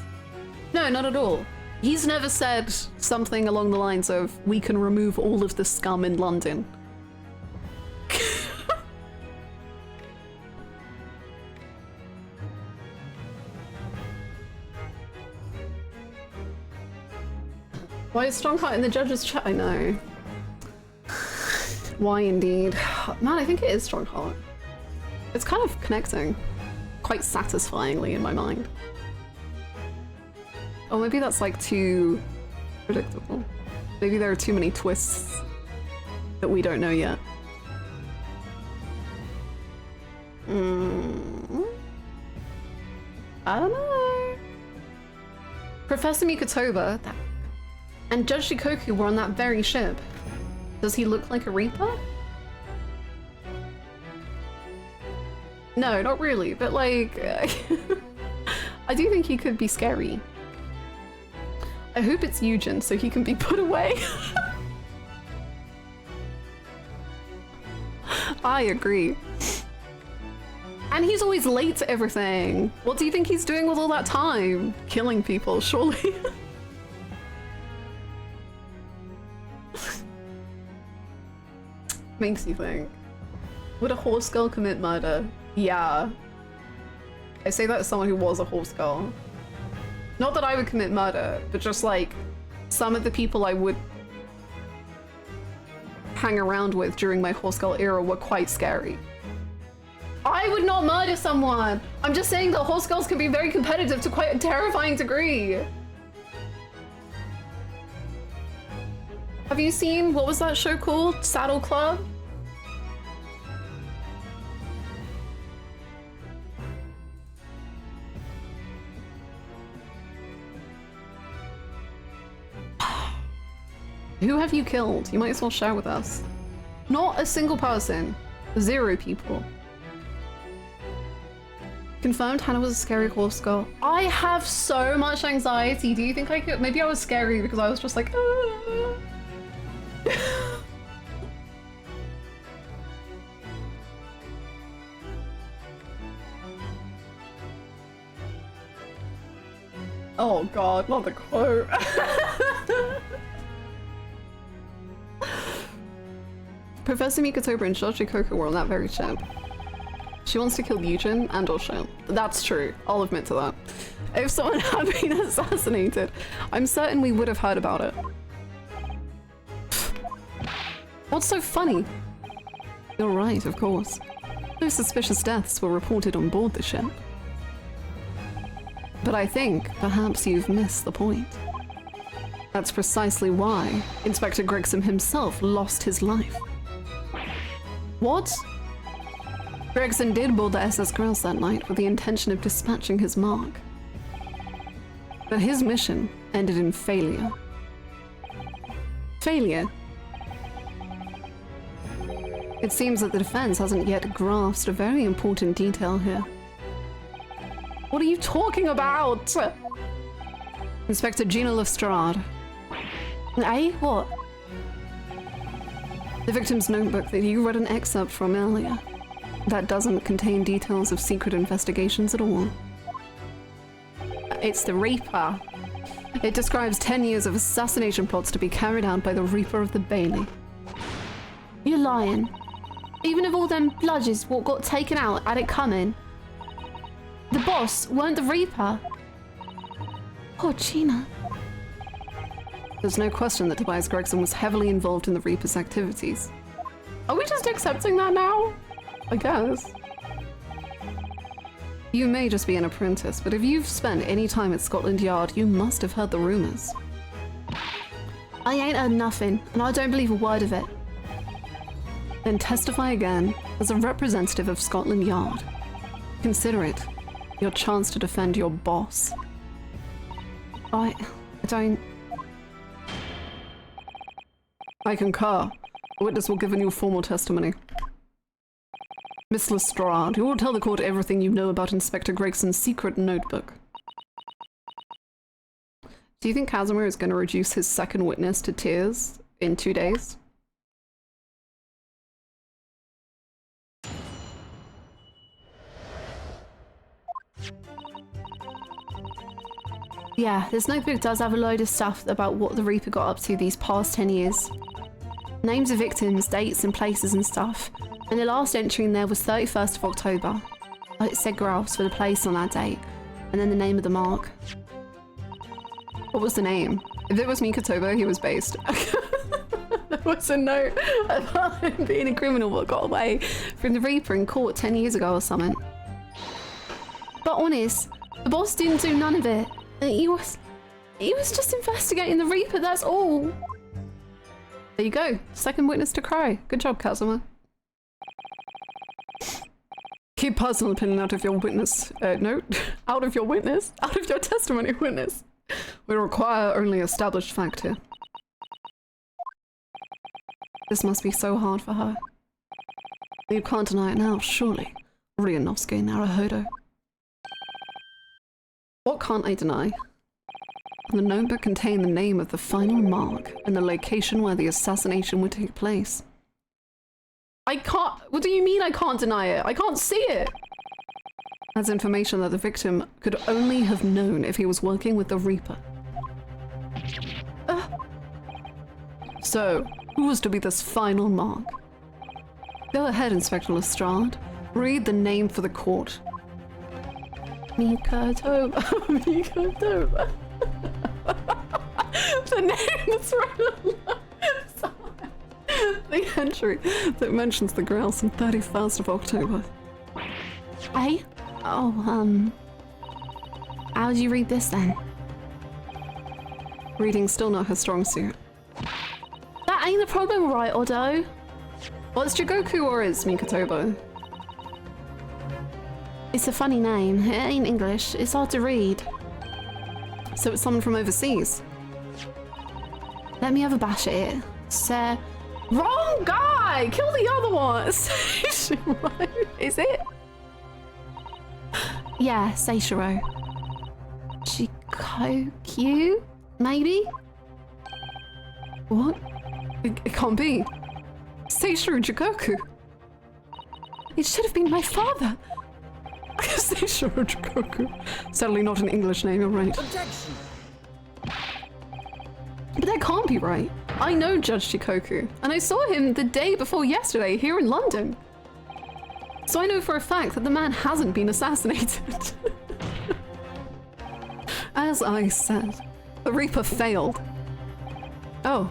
No, not at all. He's never said something along the lines of, we can remove all of the scum in London. Why is Strongheart in the judge's chat? I know. Why indeed? Man, I think it is Strongheart. It's kind of connecting. Quite satisfyingly in my mind. Oh, maybe that's like too predictable. Maybe there are too many twists that we don't know yet. I don't know. Professor Mikotoba and Judge Shikoku were on that very ship. Does he look like a Reaper? No, not really, but like... I do think he could be scary. I hope it's Eugen so he can be put away. I agree. And he's always late to everything. What do you think he's doing with all that time? Killing people, surely. Makes you think. Would a horse girl commit murder? Yeah. I say that as someone who was a horse girl. Not that I would commit murder, but just like some of the people I would hang around with during my horse girl era were quite scary. I would not murder someone! I'm just saying that horse girls can be very competitive to quite a terrifying degree. Have you seen, what was that show called? Saddle Club? Who have you killed? You might as well share with us. Not a single person. 0 people. Confirmed Hannah was a scary horse girl. I have so much anxiety. Do you think I could? Maybe I was scary because I was just like, ah. Oh god, not the quote. Professor Mikotoba and Shoji Koko were on that very ship. She wants to kill Yujin and or Shim. That's true. I'll admit to that. If someone had been assassinated, I'm certain we would have heard about it. What's so funny? You're right, of course. No suspicious deaths were reported on board the ship. But I think perhaps you've missed the point. That's precisely why Inspector Gregson himself lost his life. What? Gregson did board the SS Grouse that night with the intention of dispatching his mark. But his mission ended in failure. Failure? It seems that the defense hasn't yet grasped a very important detail here. What are you talking about? Inspector Gina Lestrade. Eh? What? The victim's notebook that you read an excerpt from earlier. That doesn't contain details of secret investigations at all. It's the Reaper. It describes 10 years of assassination plots to be carried out by the Reaper of the Bailey. You're lying. Even if all them bludgers what got taken out had it coming, the boss weren't the Reaper. Oh, Gina. There's no question that Tobias Gregson was heavily involved in the Reaper's activities. Are we just accepting that now? I guess. You may just be an apprentice, but if you've spent any time at Scotland Yard, you must have heard the rumours. I ain't heard nothing, and I don't believe a word of it. Then testify again as a representative of Scotland Yard. Consider it your chance to defend your boss. I don't... I concur. The witness will give a new formal testimony. Miss Lestrade, you will tell the court everything you know about Inspector Gregson's secret notebook. Do you think Casimir is going to reduce his second witness to tears in 2 days? Yeah, this notebook does have a load of stuff about what the Reaper got up to these past 10 years. Names of victims, dates and places and stuff. And the last entry in there was 31st of October. It said grouse for the place on that date. And then the name of the mark. What was the name? If it was Mikotoba, he was based. There was a note about him being a criminal but got away from the Reaper in court 10 years ago or something. But honest, the boss didn't do none of it. He was just investigating the Reaper, that's all. There you go. Second witness to cry. Good job, Casimir. Keep personal opinion out of your witness. No, out of your witness. Out of your testimony, witness. We require only established fact here. This must be so hard for her. You can't deny it now, surely. Ryanovsky Naruhodo. What can't I deny? The notebook contained the name of the final mark and the location where the assassination would take place. I can't- what do you mean I can't deny it? I can't see it! That's information that the victim could only have known if he was working with the Reaper. So, who was to be this final mark? Go ahead, Inspector Lestrade. Read the name for the court. Mikotoba. Mikotoba. The name is right. The entry that mentions the grouse on 31st of October. Hey? Oh, how do you read this then? Reading's still not her strong suit. That ain't the problem, right, Odo? What's Jigoku or is Mikotoba? It's a funny name. It ain't English. It's hard to read. So it's someone from overseas? Let me have a bash at it. Sir Wrong guy! Kill the other one! Is it? Yeah, Seishiro. Chikokyu? Maybe? What? It can't be. Seishiro Jikoku. It should have been my father. Seishiro Jikoku. Certainly not an English name, you're right. Objection! But that can't be right. I know Judge Chikoku, and I saw him the day before yesterday here in London. So I know for a fact that the man hasn't been assassinated. As I said, the Reaper failed. Oh.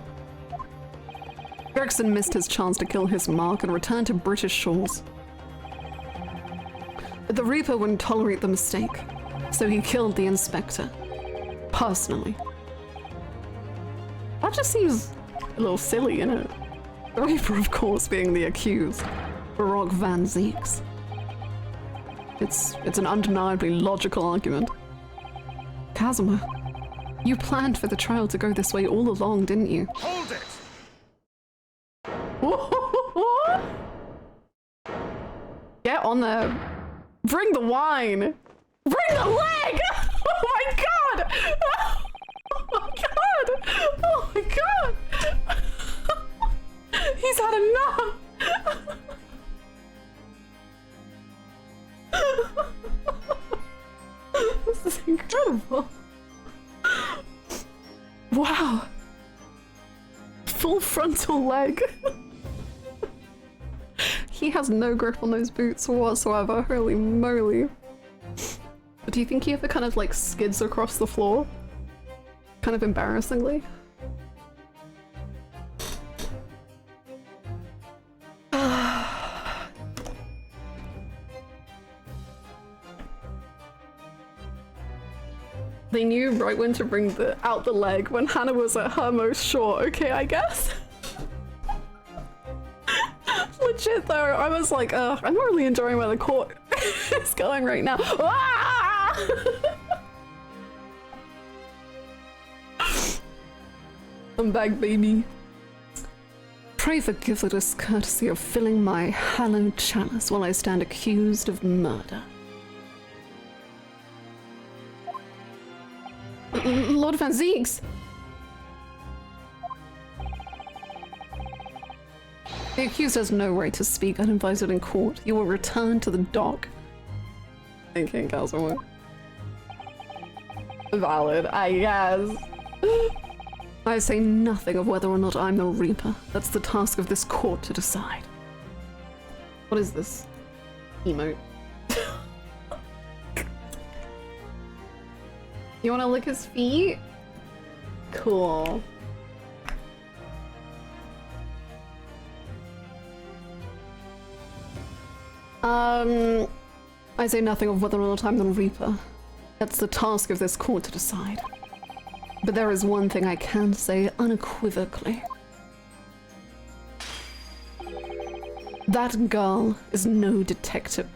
Gregson missed his chance to kill his mark and return to British shores. But the Reaper wouldn't tolerate the mistake, so he killed the inspector. Personally. That just seems a little silly, innit? The Reaper, of course, being the accused. Baroque Van Zeeks. It's an undeniably logical argument. Kazuma, you planned for the trial to go this way all along, didn't you? Hold it! Get on there. Bring the wine. Bring the leg! Oh my god! Oh my god! Oh my god! He's had enough! This is incredible. Wow. Full frontal leg. He has no grip on those boots whatsoever. Holy moly. Do you think he ever kind of like skids across the floor? Kind of embarrassingly. They knew right when to bring out the leg when Hannah was at her most short. Okay, I guess. Legit though, I was like, I'm not really enjoying where the court is going right now. Ah! I'm back, baby. Pray forgive the discourtesy of filling my hallowed chalice while I stand accused of murder. Lord Van Zeeks! The accused has no right to speak uninvited in court. You will return to the dock. Thinking, Kazuma. Valid, I guess. I say nothing of whether or not I'm the Reaper. That's the task of this court to decide. What is this? Emote. You wanna lick his feet? Cool. I say nothing of whether or not I'm the Reaper. That's the task of this court to decide. But there is one thing I can say unequivocally. That girl is no detective.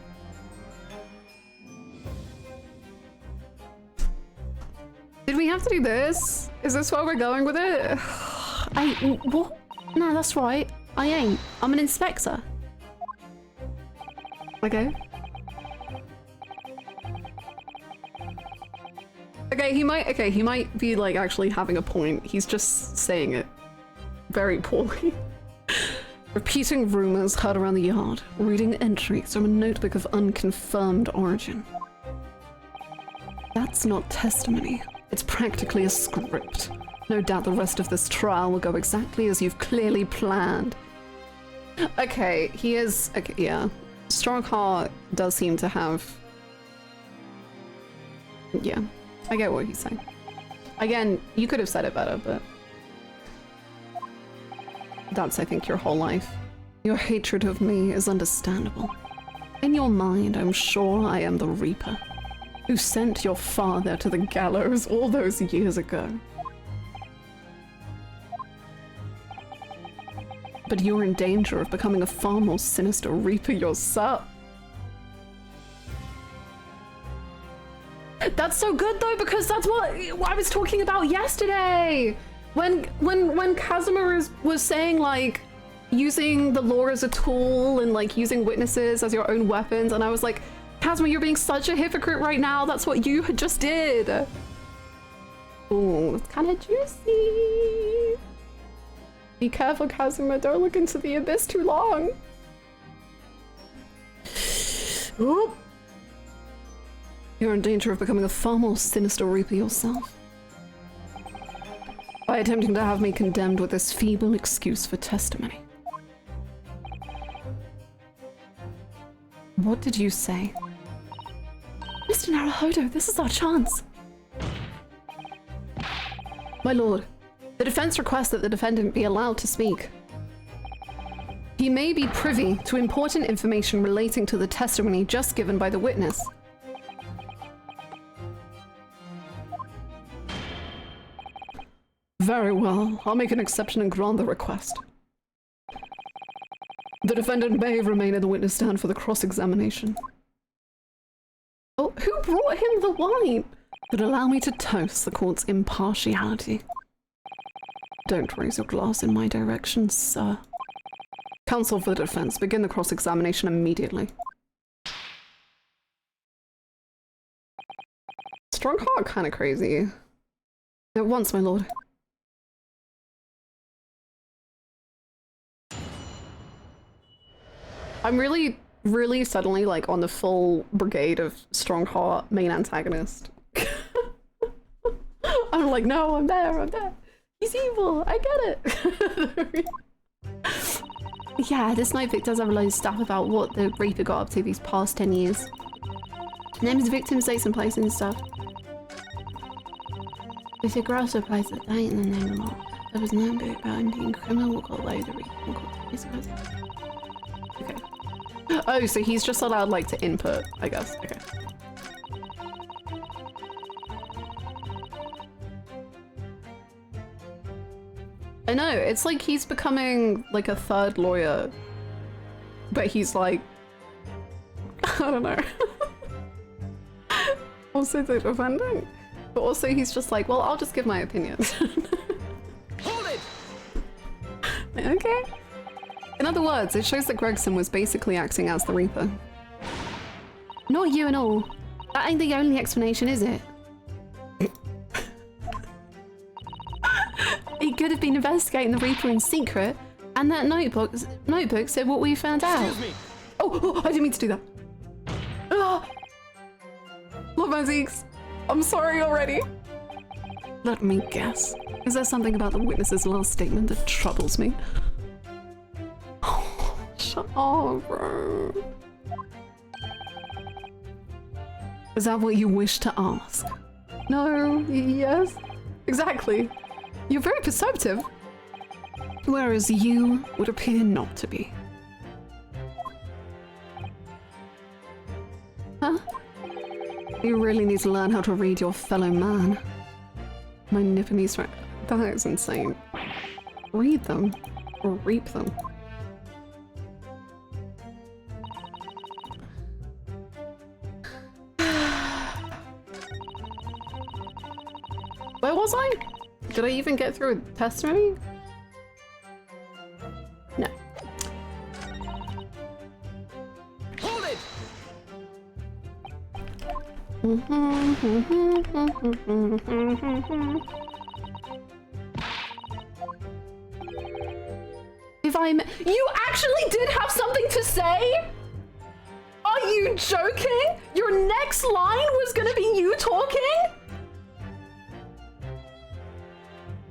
Did we have to do this? Is this where we're going with it? What? No, that's right. I ain't. I'm an inspector. Okay. Okay, he might be like actually having a point. He's just saying it very poorly. Repeating rumors heard around the yard, reading entries from a notebook of unconfirmed origin. That's not testimony. It's practically a script. No doubt the rest of this trial will go exactly as you've clearly planned. Okay, he is... Okay, yeah. Strongheart does seem to have... Yeah, I get what he's saying. Again, you could have said it better, but... That's, I think, your whole life. Your hatred of me is understandable. In your mind, I'm sure I am the Reaper, who sent your father to the gallows all those years ago. But you're in danger of becoming a far more sinister Reaper yourself. That's so good though, because that's what I was talking about yesterday! When Kazuma was saying like, using the law as a tool and like using witnesses as your own weapons, and I was like, Kazuma, you're being such a hypocrite right now. That's what you just did. Ooh, it's kind of juicy. Be careful, Kazuma. Don't look into the abyss too long. Ooh. You're in danger of becoming a far more sinister Reaper yourself by attempting to have me condemned with this feeble excuse for testimony. What did you say? Mr. Naruhodo, this is our chance. My lord, the defense requests that the defendant be allowed to speak. He may be privy to important information relating to the testimony just given by the witness. Very well, I'll make an exception and grant the request. The defendant may remain in the witness stand for the cross-examination. Oh, who brought him the wine? But allow me to toast the court's impartiality. Don't raise your glass in my direction, sir. Counsel for the defense, begin the cross-examination immediately. Strongheart kinda crazy. At once, my lord. I'm really suddenly like on the full brigade of Strongheart main antagonist. I'm like, no, I'm there. He's evil, I get it. Yeah, this notebook does have a load of stuff about what the Reaper got up to these past 10 years. Names of victims, dates and places and stuff. If it also applies the date and the name of the there was no book about Indian criminal what got away with the Reaper. Okay. Oh, so he's just allowed like to input, I guess. Okay. I know, it's like he's becoming like a third lawyer, but he's like, I don't know. Also the defendant, but also he's just like, well, I'll just give my opinion. Hold it! Okay. In other words, it shows that Gregson was basically acting as the Reaper. Not you and all. That ain't the only explanation, is it? He could have been investigating the Reaper in secret, and that notebook said what we found out. Excuse me! Oh, I didn't mean to do that. Ah! Love my Zeeks. I'm sorry already. Let me guess. Is there something about the witness's last statement that troubles me? Oh, shut up, bro. Is that what you wish to ask? No, yes, exactly. You're very perceptive. Whereas you would appear not to be. Huh? You really need to learn how to read your fellow man. My Nipponese friend. That is insane. Read them. Or reap them. Where was I? Did I even get through a testimony? No. Hold it! If I'm— You actually did have something to say? Are you joking? Your next line was gonna be you talking?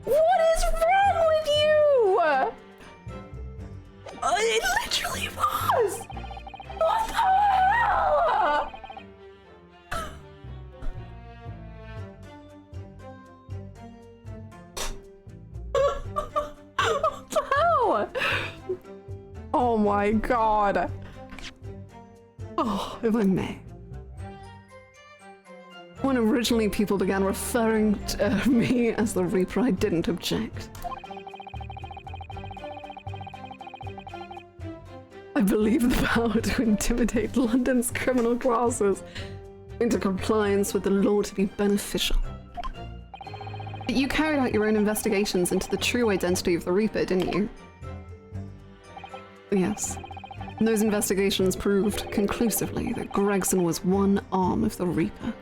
What is wrong with you? It literally was! What the hell? What the hell? Oh my god. Oh, if I may. When originally people began referring to me as the Reaper, I didn't object. I believe the power to intimidate London's criminal classes into compliance with the law to be beneficial. But you carried out your own investigations into the true identity of the Reaper, didn't you? Yes. And those investigations proved conclusively that Gregson was one arm of the Reaper.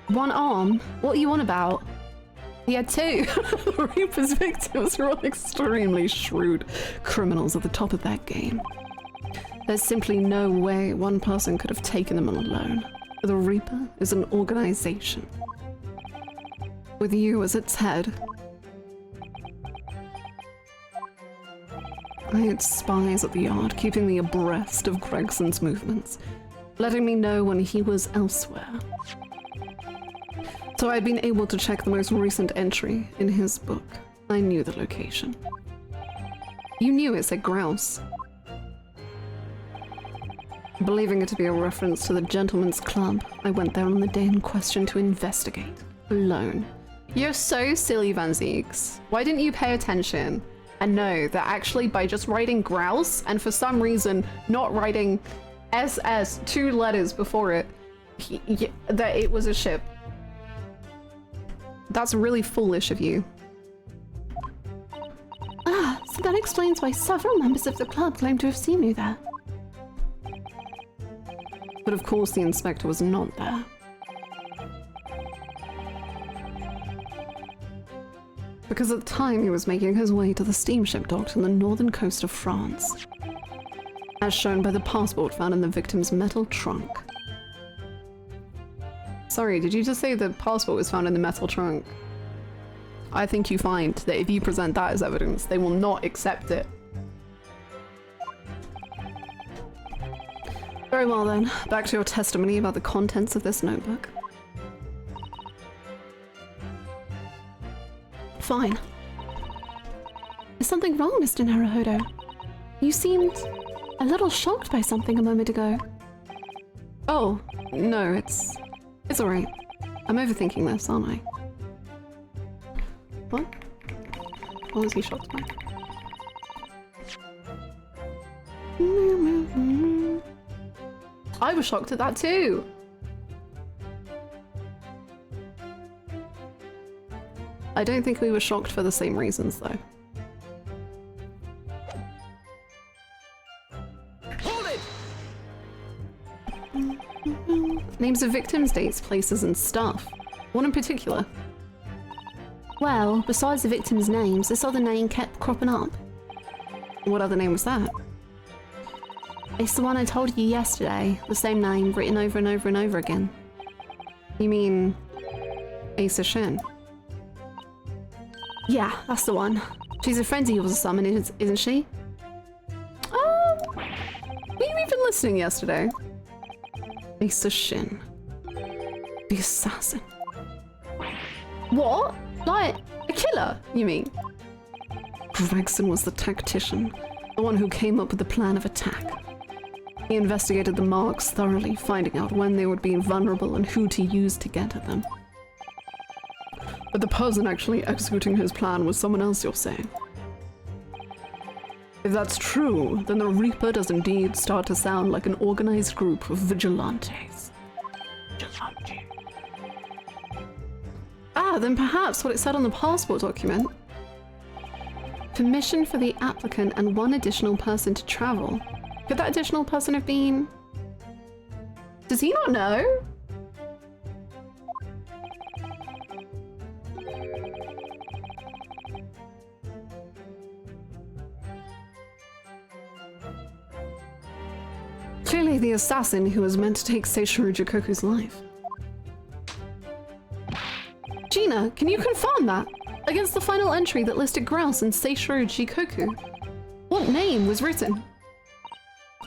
One arm? What are you on about? He had two. The Reaper's victims were all extremely shrewd criminals at the top of their game. There's simply no way one person could have taken them on alone. The Reaper is an organization, with you as its head. I had spies at the yard keeping me abreast of Gregson's movements, letting me know when he was elsewhere. So I had been able to check the most recent entry in his book. I knew the location. You knew it said grouse. Believing it to be a reference to the Gentleman's Club, I went there on the day in question to investigate, alone. You're so silly, Van Zeeks. Why didn't you pay attention and know that actually by just writing grouse and for some reason not writing SS 2 letters before it, that it was a ship? That's really foolish of you. Ah, so that explains why several members of the club claim to have seen you there. But of course the inspector was not there. Because at the time he was making his way to the steamship docks on the northern coast of France, as shown by the passport found in the victim's metal trunk. Sorry, did you just say the passport was found in the metal trunk? I think you find that if you present that as evidence, they will not accept it. Very well then, back to your testimony about the contents of this notebook. Fine. Is something wrong, Mr. Naruhodo? You seemed a little shocked by something a moment ago. Oh, no, it's alright. I'm overthinking this, aren't I? What? What was he shocked by? I was shocked at that too! I don't think we were shocked for the same reasons though. Hold it! Names of victims, dates, places and stuff. One in particular. Well, besides the victims' names, this other name kept cropping up. What other name was that? It's the one I told you yesterday, the same name written over and over and over again. You mean Asa Shin? Yeah, that's the one. She's a friend of yours or something, isn't she? Were you even listening yesterday? Asa Shin. The assassin. What? Like, a killer, you mean? Gregson was the tactician, the one who came up with the plan of attack. He investigated the marks thoroughly, finding out when they would be vulnerable and who to use to get at them. But the person actually executing his plan was someone else, you're saying? If that's true, then the Reaper does indeed start to sound like an organized group of vigilantes. Ah, then perhaps what it said on the passport document. Permission for the applicant and one additional person to travel. Could that additional person have been... Does he not know? Clearly the assassin who was meant to take Seishiro Jikoku's life. Gina, can you confirm that? Against the final entry that listed grouse and Seishiro Jikoku. What name was written?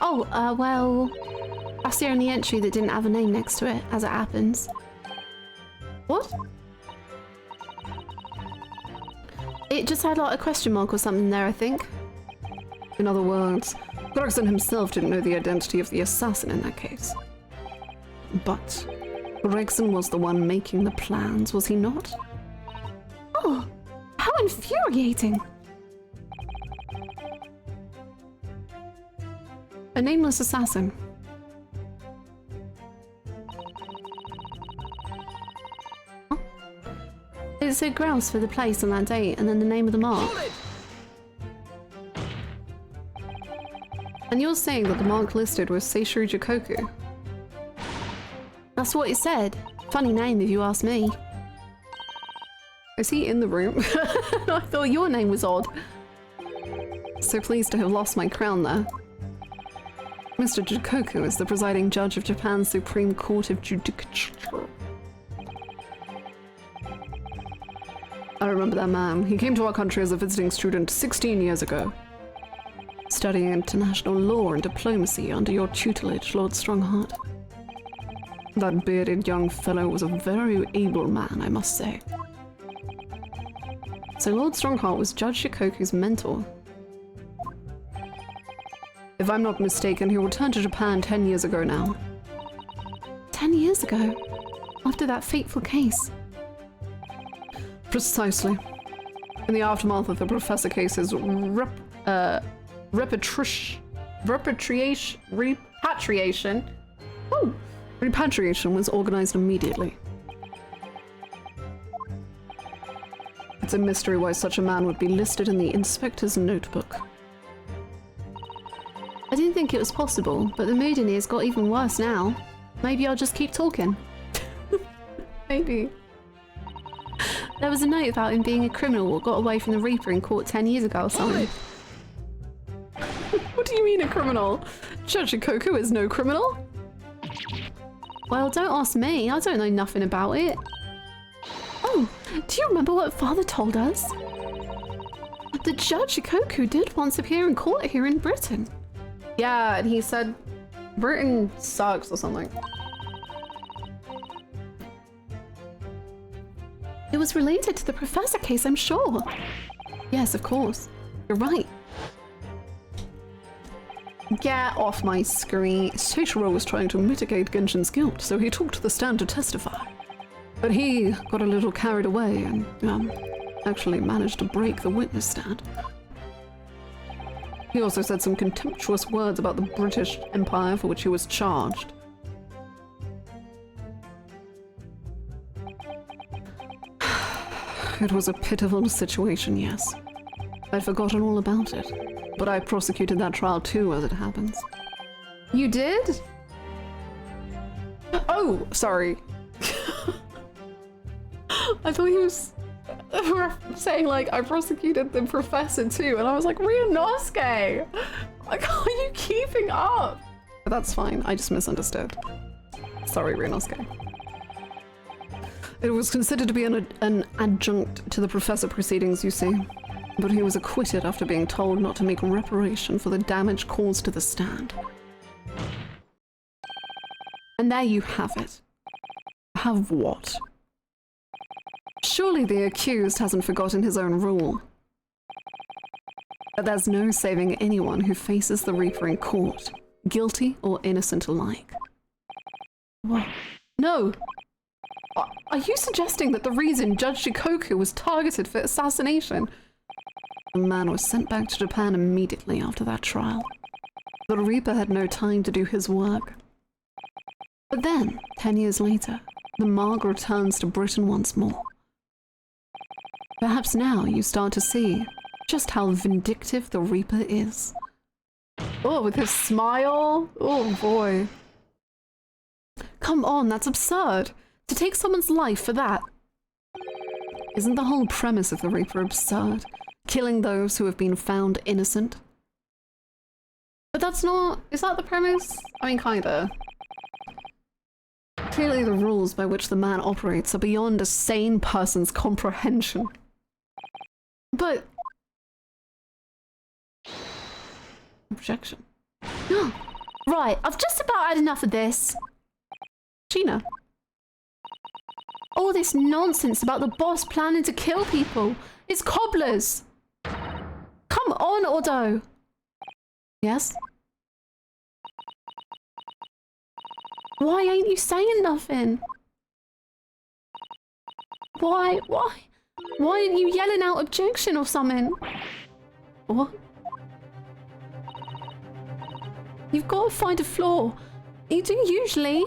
Oh, well, that's the only entry that didn't have a name next to it, as it happens. What? It just had like a question mark or something there, I think. In other words, Gregson himself didn't know the identity of the assassin in that case. But Gregson was the one making the plans, was he not? Oh, how infuriating! A nameless assassin. Huh? It said grouse for the place on that date and then the name of the mark. Hold it! And you're saying that the mark listed was Seishiro Jikoku? That's what it said. Funny name if you ask me. Is he in the room? I thought your name was odd. So pleased to have lost my crown there. Mr. Jikoku is the presiding judge of Japan's Supreme Court of Judicature. I remember that man. He came to our country as a visiting student 16 years ago. Studying international law and diplomacy under your tutelage, Lord Strongheart. That bearded young fellow was a very able man, I must say. So Lord Strongheart was Judge Shikoku's mentor. If I'm not mistaken, he returned to Japan 10 years ago now. 10 years ago? After that fateful case? Precisely. In the aftermath of the Professor case's repatriation was organized immediately. It's a mystery why such a man would be listed in the inspector's notebook. I didn't think it was possible, but the mood in here's got even worse now. Maybe I'll just keep talking. Maybe. There was a note about him being a criminal who got away from the Reaper in court 10 years ago or something. What do you mean a criminal? Judge Shikoku is no criminal. Well, don't ask me. I don't know nothing about it. Oh, do you remember what Father told us? The Judge Shikoku did once appear in court here in Britain. Yeah, and he said Britain sucks or something. It was related to the Professor case, I'm sure. Yes, of course. You're right. Get off my screen. Seishiro was trying to mitigate Genshin's guilt, so he took to the stand to testify. But he got a little carried away and, actually managed to break the witness stand. He also said some contemptuous words about the British Empire for which he was charged. It was a pitiful situation, yes. I'd forgotten all about it, but I prosecuted that trial too, as it happens. You did? Oh, sorry. I thought he was saying, like, I prosecuted the professor too, and I was like, Ryunosuke! Like, are you keeping up? But that's fine, I just misunderstood. Sorry, Ryunosuke. It was considered to be an adjunct to the professor proceedings, you see. But he was acquitted after being told not to make reparation for the damage caused to the stand. And there you have it. Have what? Surely the accused hasn't forgotten his own rule. But there's no saving anyone who faces the Reaper in court, guilty or innocent alike. What? No! Are you suggesting that the reason Judge Shikoku was targeted for assassination? The man was sent back to Japan immediately after that trial. The Reaper had no time to do his work. But then, 10 years later, the mark returns to Britain once more. Perhaps now you start to see just how vindictive the Reaper is. Oh, with his smile? Oh boy. Come on, that's absurd. To take someone's life for that. Isn't the whole premise of the Reaper absurd? Killing those who have been found innocent? But that's not... is that the premise? I mean, kinda. Clearly the rules by which the man operates are beyond a sane person's comprehension. But... objection. Right, I've just about had enough of this. Gina. All this nonsense about the boss planning to kill people. It's cobblers. Come on, Odo. Yes? Why ain't you saying nothing? Why aren't you yelling out objection or something? What? You've got to find a flaw. You do usually.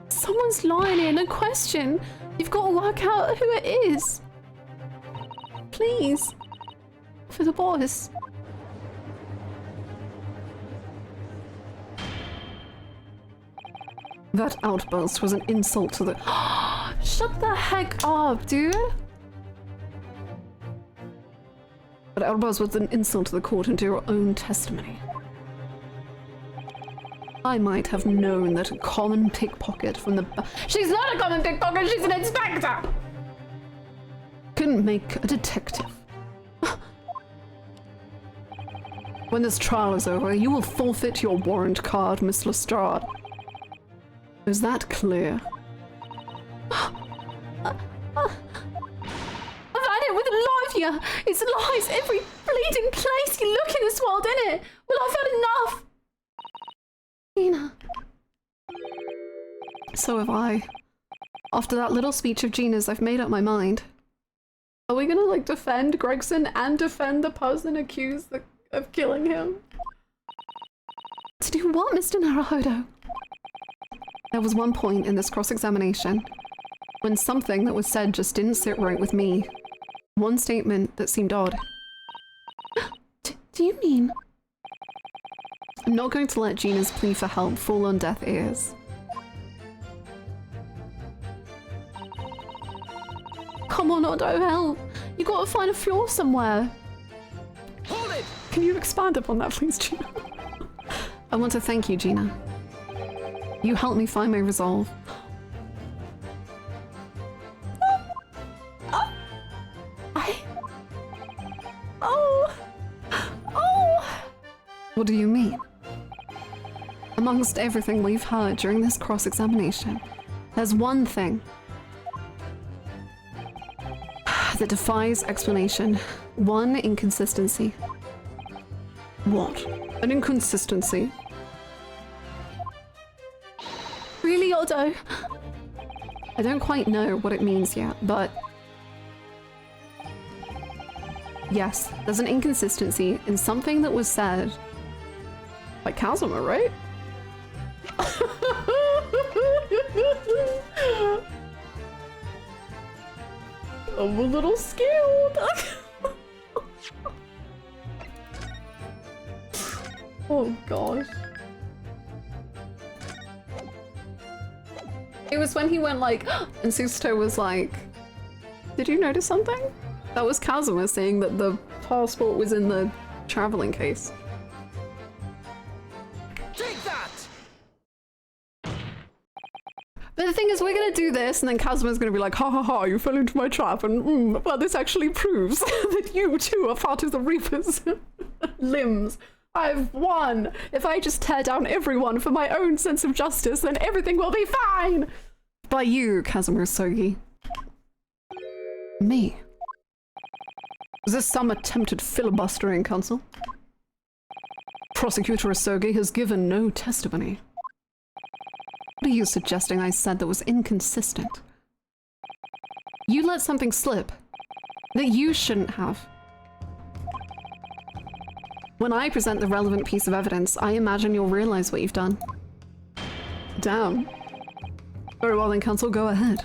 Someone's lying here, no question. You've got to work out who it is. Please. For the boss. That outburst was an insult to the— Shut the heck up, dude. That outburst was an insult to the court and to your own testimony. I might have known that a common pickpocket from the— She's not a common pickpocket, she's an inspector! couldn't make a detective. When this trial is over, you will forfeit your warrant card, Miss Lestrade. Is that clear? I've had it with life here. It's lies every bleeding place you look in this world, innit? Well, I've had enough. Gina. So have I. After that little speech of Gina's, I've made up my mind. Are we gonna like defend Gregson and defend the person accused of killing him? To do what, Mr. Naruhodo? There was one point in this cross-examination when something that was said just didn't sit right with me. One statement that seemed odd. Do you mean? I'm not going to let Gina's plea for help fall on deaf ears. Come on, Otto, help. You gotta find a flaw somewhere. Hold it! Can you expand upon that, please, Gina? I want to thank you, Gina. You helped me find my resolve. What do you mean? Amongst everything we've heard during this cross-examination, there's one thing that defies explanation. One inconsistency. What? An inconsistency? Really, Otto? I don't quite know what it means yet, but yes, there's an inconsistency in something that was said by Kazuma, right? I'm a little scared. Oh gosh. It was when he went like, and Susto was like, did you notice something? That was Kazuma saying that the passport was in the traveling case. Take that! But the thing is, we're gonna do this, and then Kazuma's gonna be like, ha ha ha, you fell into my trap, and well, this actually proves that you too are part of the Reaper's limbs. I've won! If I just tear down everyone for my own sense of justice, then everything will be fine! By you, Kazuma Sogi. Me? Is this some attempted filibustering, Counsel? Prosecutor Asogi has given no testimony. What are you suggesting I said that was inconsistent? You let something slip that you shouldn't have. When I present the relevant piece of evidence, I imagine you'll realize what you've done. Damn. Very well then, Counsel, go ahead.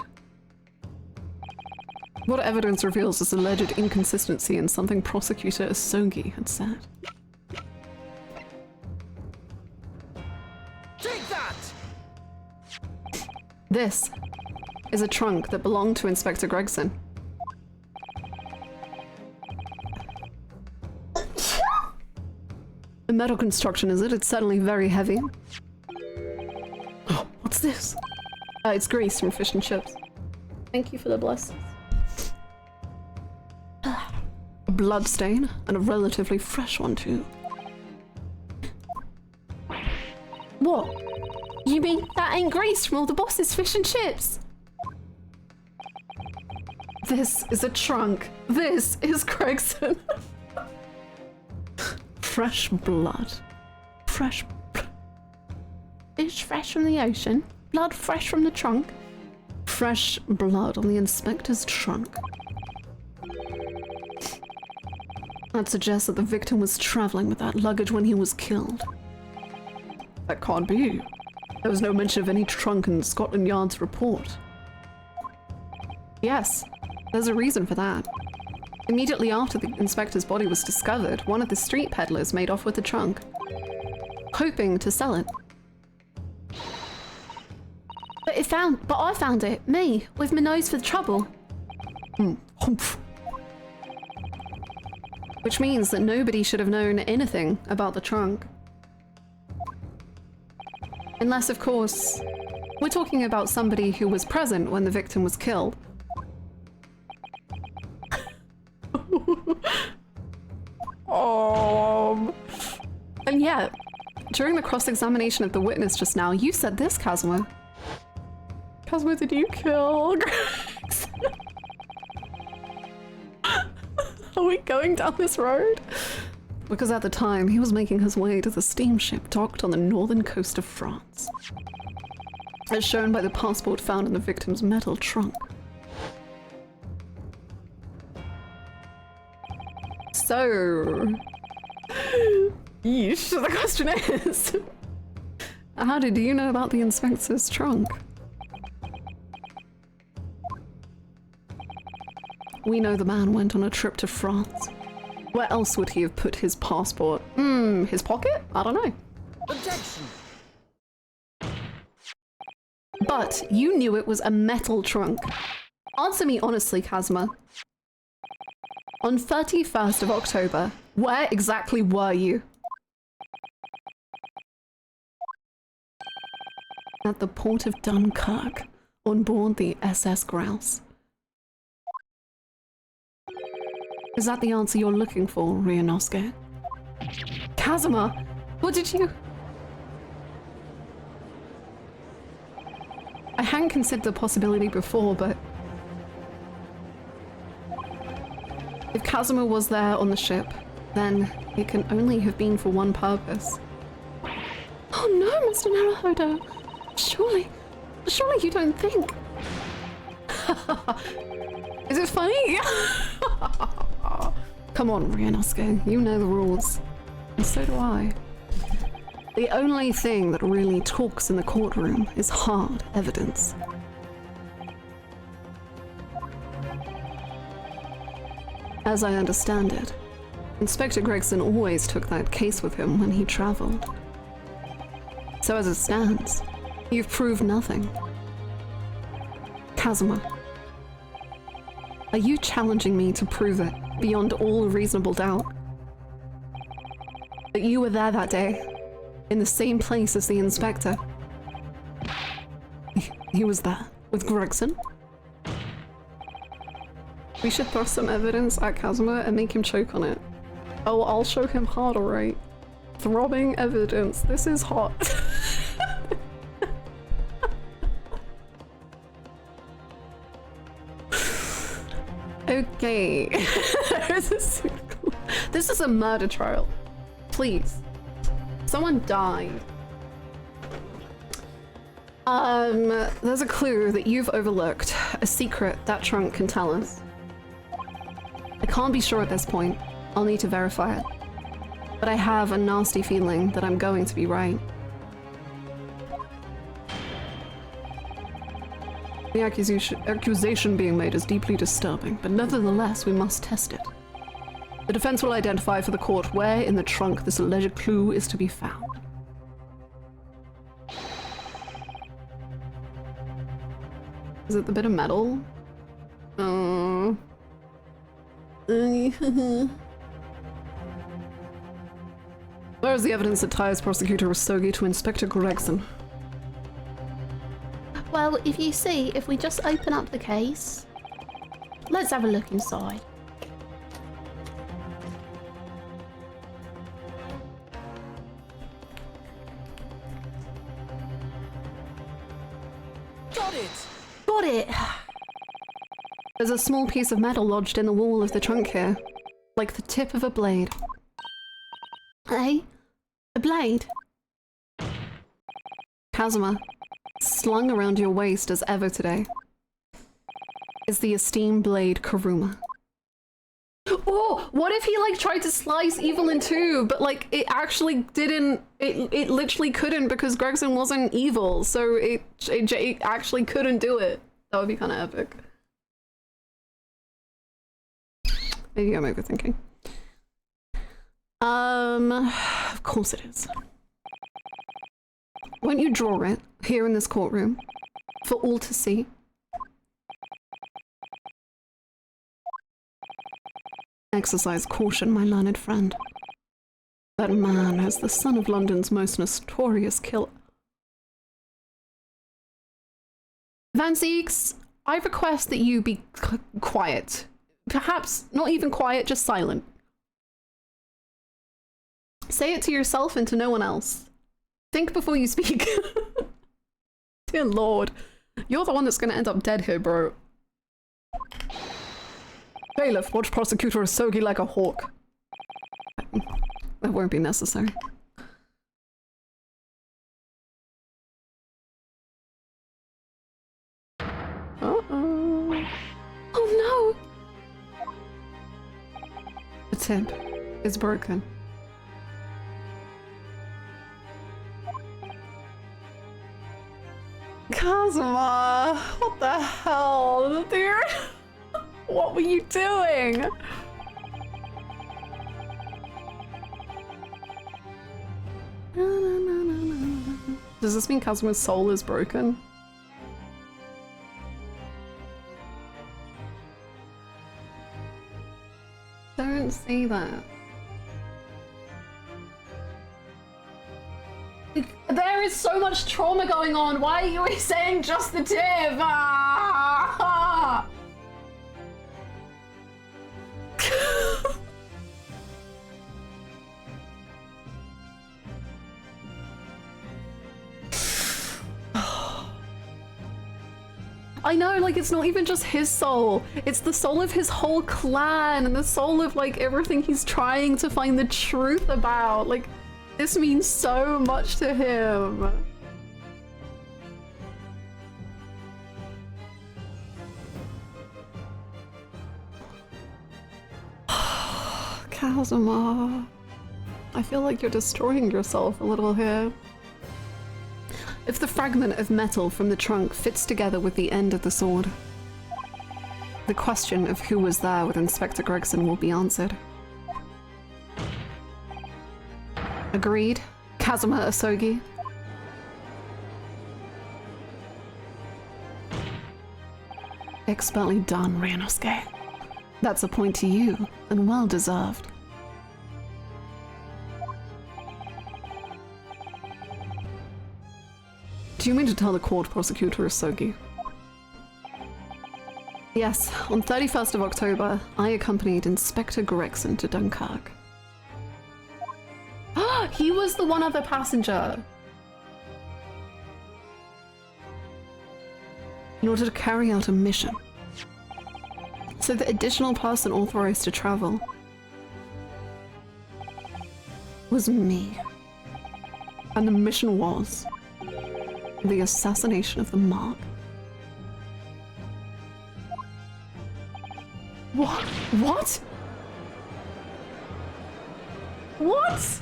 What evidence reveals this alleged inconsistency in something Prosecutor Asogi had said? Take that! This is a trunk that belonged to Inspector Gregson. A metal construction, is it? It's certainly very heavy. Oh, what's this? It's grease from fish and chips. Thank you for the blessings. A blood stain, and a relatively fresh one too. What? You mean that ain't grease from all the boss's fish and chips? This is a trunk. This is Gregson. Fresh blood. Fresh Fish fresh from the ocean, blood fresh from the trunk. fresh blood on the inspector's trunk. That suggests that the victim was traveling with that luggage when he was killed. That can't be. There was no mention of any trunk in Scotland Yard's report. Yes, there's a reason for that. Immediately after the inspector's body was discovered, one of the street peddlers made off with the trunk, hoping to sell it. But I found it. Me, with my nose for the trouble. Humph. Which means that nobody should have known anything about the trunk. Unless, of course, we're talking about somebody who was present when the victim was killed. And yet, during the cross-examination of the witness just now, you said this, Kazuma. Kazuma, did you kill Grex? Are we going down this road? Because at the time, he was making his way to the steamship docked on the northern coast of France, as shown by the passport found in the victim's metal trunk. So... Yeesh, the question is... how did you know about the inspector's trunk? We know the man went on a trip to France. Where else would he have put his passport? His pocket? I don't know. Objection! But you knew it was a metal trunk. Answer me honestly, Kazuma. On 31st of October, where exactly were you? At the port of Dunkirk, on board the SS Grouse. Is that the answer you're looking for, Ryunosuke? Kazuma, what did you... I hadn't considered the possibility before, but... if Kazuma was there on the ship, then it can only have been for one purpose. Oh no, Mr. Naruhodo! Surely you don't think... Is it funny? Come on, Ryunosuke, you know the rules. And so do I. The only thing that really talks in the courtroom is hard evidence. As I understand it, Inspector Gregson always took that case with him when he traveled. So as it stands, you've proved nothing. Kazuma, are you challenging me to prove it beyond all reasonable doubt? That you were there that day, in the same place as the inspector? He was there with Gregson? We should throw some evidence at Kazuma and make him choke on it. Oh, I'll show him hard, alright. Throbbing evidence. This is hot. Okay. This is a murder trial. Please. Someone died. There's a clue that you've overlooked. A secret that trunk can tell us. I can't be sure at this point. I'll need to verify it. But I have a nasty feeling that I'm going to be right. The accusation being made is deeply disturbing, but nevertheless we must test it. The defense will identify for the court where in the trunk this alleged clue is to be found. Is it the bit of metal? Where is the evidence that ties Prosecutor Rastogi to Inspector Gregson? Well, if you see, if we just open up the case, let's have a look inside. Got it! Got it! There's a small piece of metal lodged in the wall of the trunk here, like the tip of a blade. Eh? A blade? Kazuma, slung around your waist as ever today, is the esteemed blade Karuma. Oh, what if he like tried to slice Evil in two, but like it actually didn't, it literally couldn't because Gregson wasn't evil, so it actually couldn't do it. That would be kind of epic. Maybe I'm overthinking. Of course it is. Won't you draw it here in this courtroom for all to see. Exercise caution, my learned friend. That man is the son of London's most notorious killer. Van Zeeks, I request that you be quiet. Perhaps not even quiet, just silent. Say it to yourself and to no one else. Think before you speak. Dear Lord, you're the one that's gonna end up dead here, bro. Bailiff, watch Prosecutor Asogi like a hawk. That won't be necessary. Uh-oh. Oh no! The tip is broken. Kazuma! What the hell, dude? What were you doing? Does this mean Kazuma's soul is broken? Don't say that. There is so much trauma going on. Why are you always saying just the tip? Ah! I know, like, it's not even just his soul. It's the soul of his whole clan and the soul of, like, everything he's trying to find the truth about. Like, this means so much to him. Kazuma, I feel like you're destroying yourself a little here. If the fragment of metal from the trunk fits together with the end of the sword, the question of who was there with Inspector Gregson will be answered. Agreed, Kazuma Asogi. Expertly done, Ryunosuke. That's a point to you, and well deserved. Do you mean to tell the court, Prosecutor Asogi? Yes, on 31st of October, I accompanied Inspector Gregson to Dunkirk. He was the one other passenger! In order to carry out a mission. So the additional person authorized to travel was me. And the mission was the assassination of the Mark. What? What? What?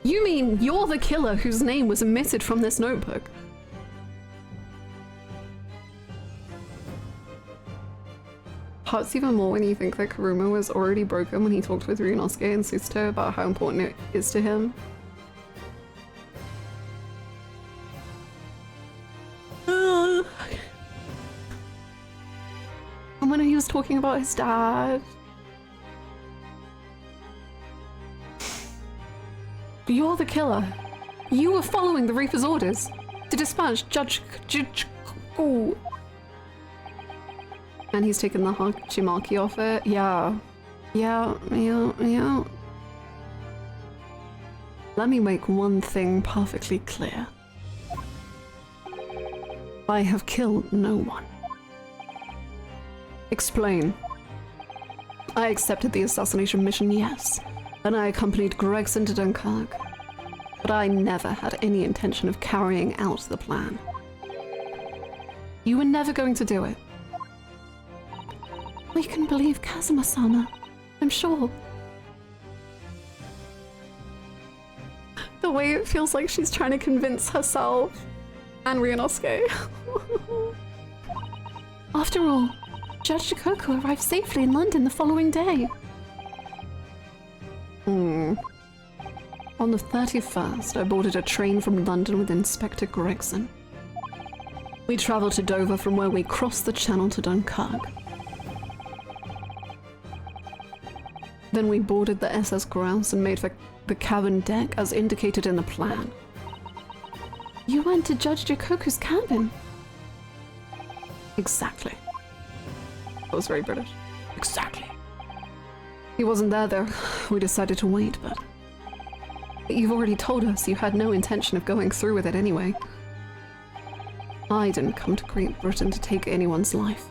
You mean you're the killer whose name was omitted from this notebook? Hurts even more when you think that Kuruma was already broken when he talked with Ryunosuke and Susuto about how important it is to him. And when he was talking about his dad. You're the killer. You were following the Reaper's orders to dispatch Judge Ku. And he's taken the Hachimaki off it. Yeah. Let me make one thing perfectly clear. I have killed no one. Explain. I accepted the assassination mission, yes, and I accompanied Gregson to Dunkirk, but I never had any intention of carrying out the plan. You were never going to do it. We can believe Kazuma-sama, I'm sure. The way it feels like she's trying to convince herself and Ryunosuke. After all, Judge Shikoku arrived safely in London the following day. On the 31st, I boarded a train from London with Inspector Gregson. We travelled to Dover, from where we crossed the Channel to Dunkirk. Then we boarded the SS Grouse and made for the cabin deck as indicated in the plan. You went to Judge Jikoku's cabin? Exactly. That was very British. Exactly. He wasn't there though. We decided to wait, but you've already told us you had no intention of going through with it anyway. I didn't come to Great Britain to take anyone's life.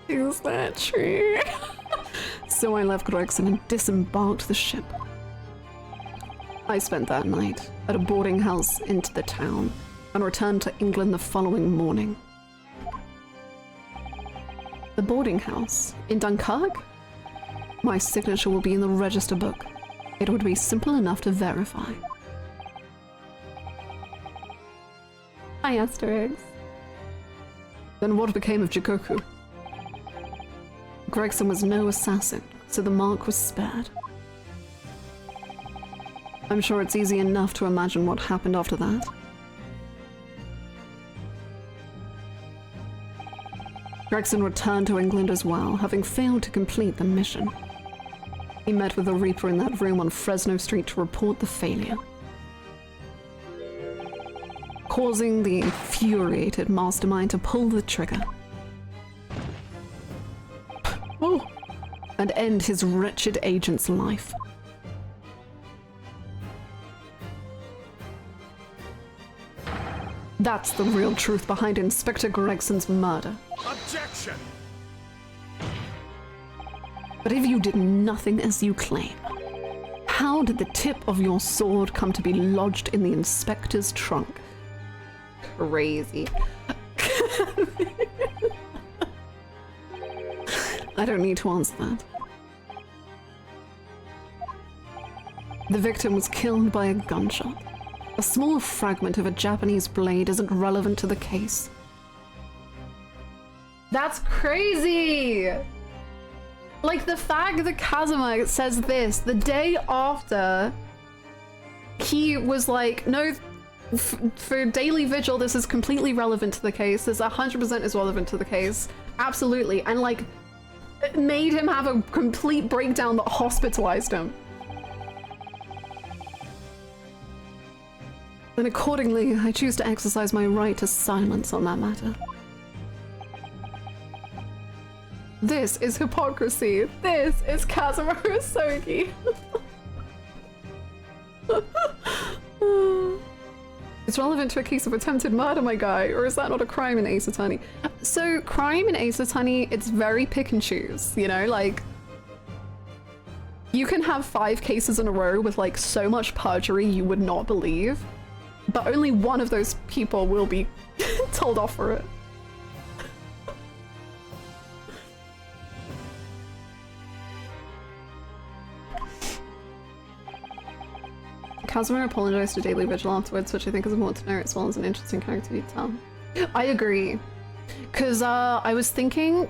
Is that true? So I left Gregson and disembarked the ship. I spent that night at a boarding house into the town and returned to England the following morning. The boarding house in Dunkirk? My signature will be in the register book. It would be simple enough to verify. Hi, Asterix. Then what became of Jikoku? Gregson was no assassin, so the mark was spared. I'm sure it's easy enough to imagine what happened after that. Gregson returned to England as well, having failed to complete the mission. He met with the Reaper in that room on Fresno Street to report the failure, causing the infuriated mastermind to pull the trigger. Oh, and end his wretched agent's life. That's the real truth behind Inspector Gregson's murder. Objection! But if you did nothing as you claim, how did the tip of your sword come to be lodged in the inspector's trunk? Crazy. I don't need to answer that. The victim was killed by a gunshot. A small fragment of a Japanese blade isn't relevant to the case. That's crazy! Like the fact that Kazuma says this the day after he was like, no, for Daily Vigil, this is completely relevant to the case. This 100% is relevant to the case. Absolutely. And like, it made him have a complete breakdown that hospitalized him. And accordingly, I choose to exercise my right to silence on that matter. This is hypocrisy. This is Kazuma Usogi. It's relevant to a case of attempted murder, my guy, or is that not a crime in Ace Attorney? So, crime in Ace Attorney, it's very pick and choose, you know? Like, you can have 5 cases in a row with, like, so much perjury you would not believe, but only one of those people will be told off for it. Kazuma apologized to Daily Vigil afterwards, which I think is important to know, as well as an interesting character detail. I agree. Because I was thinking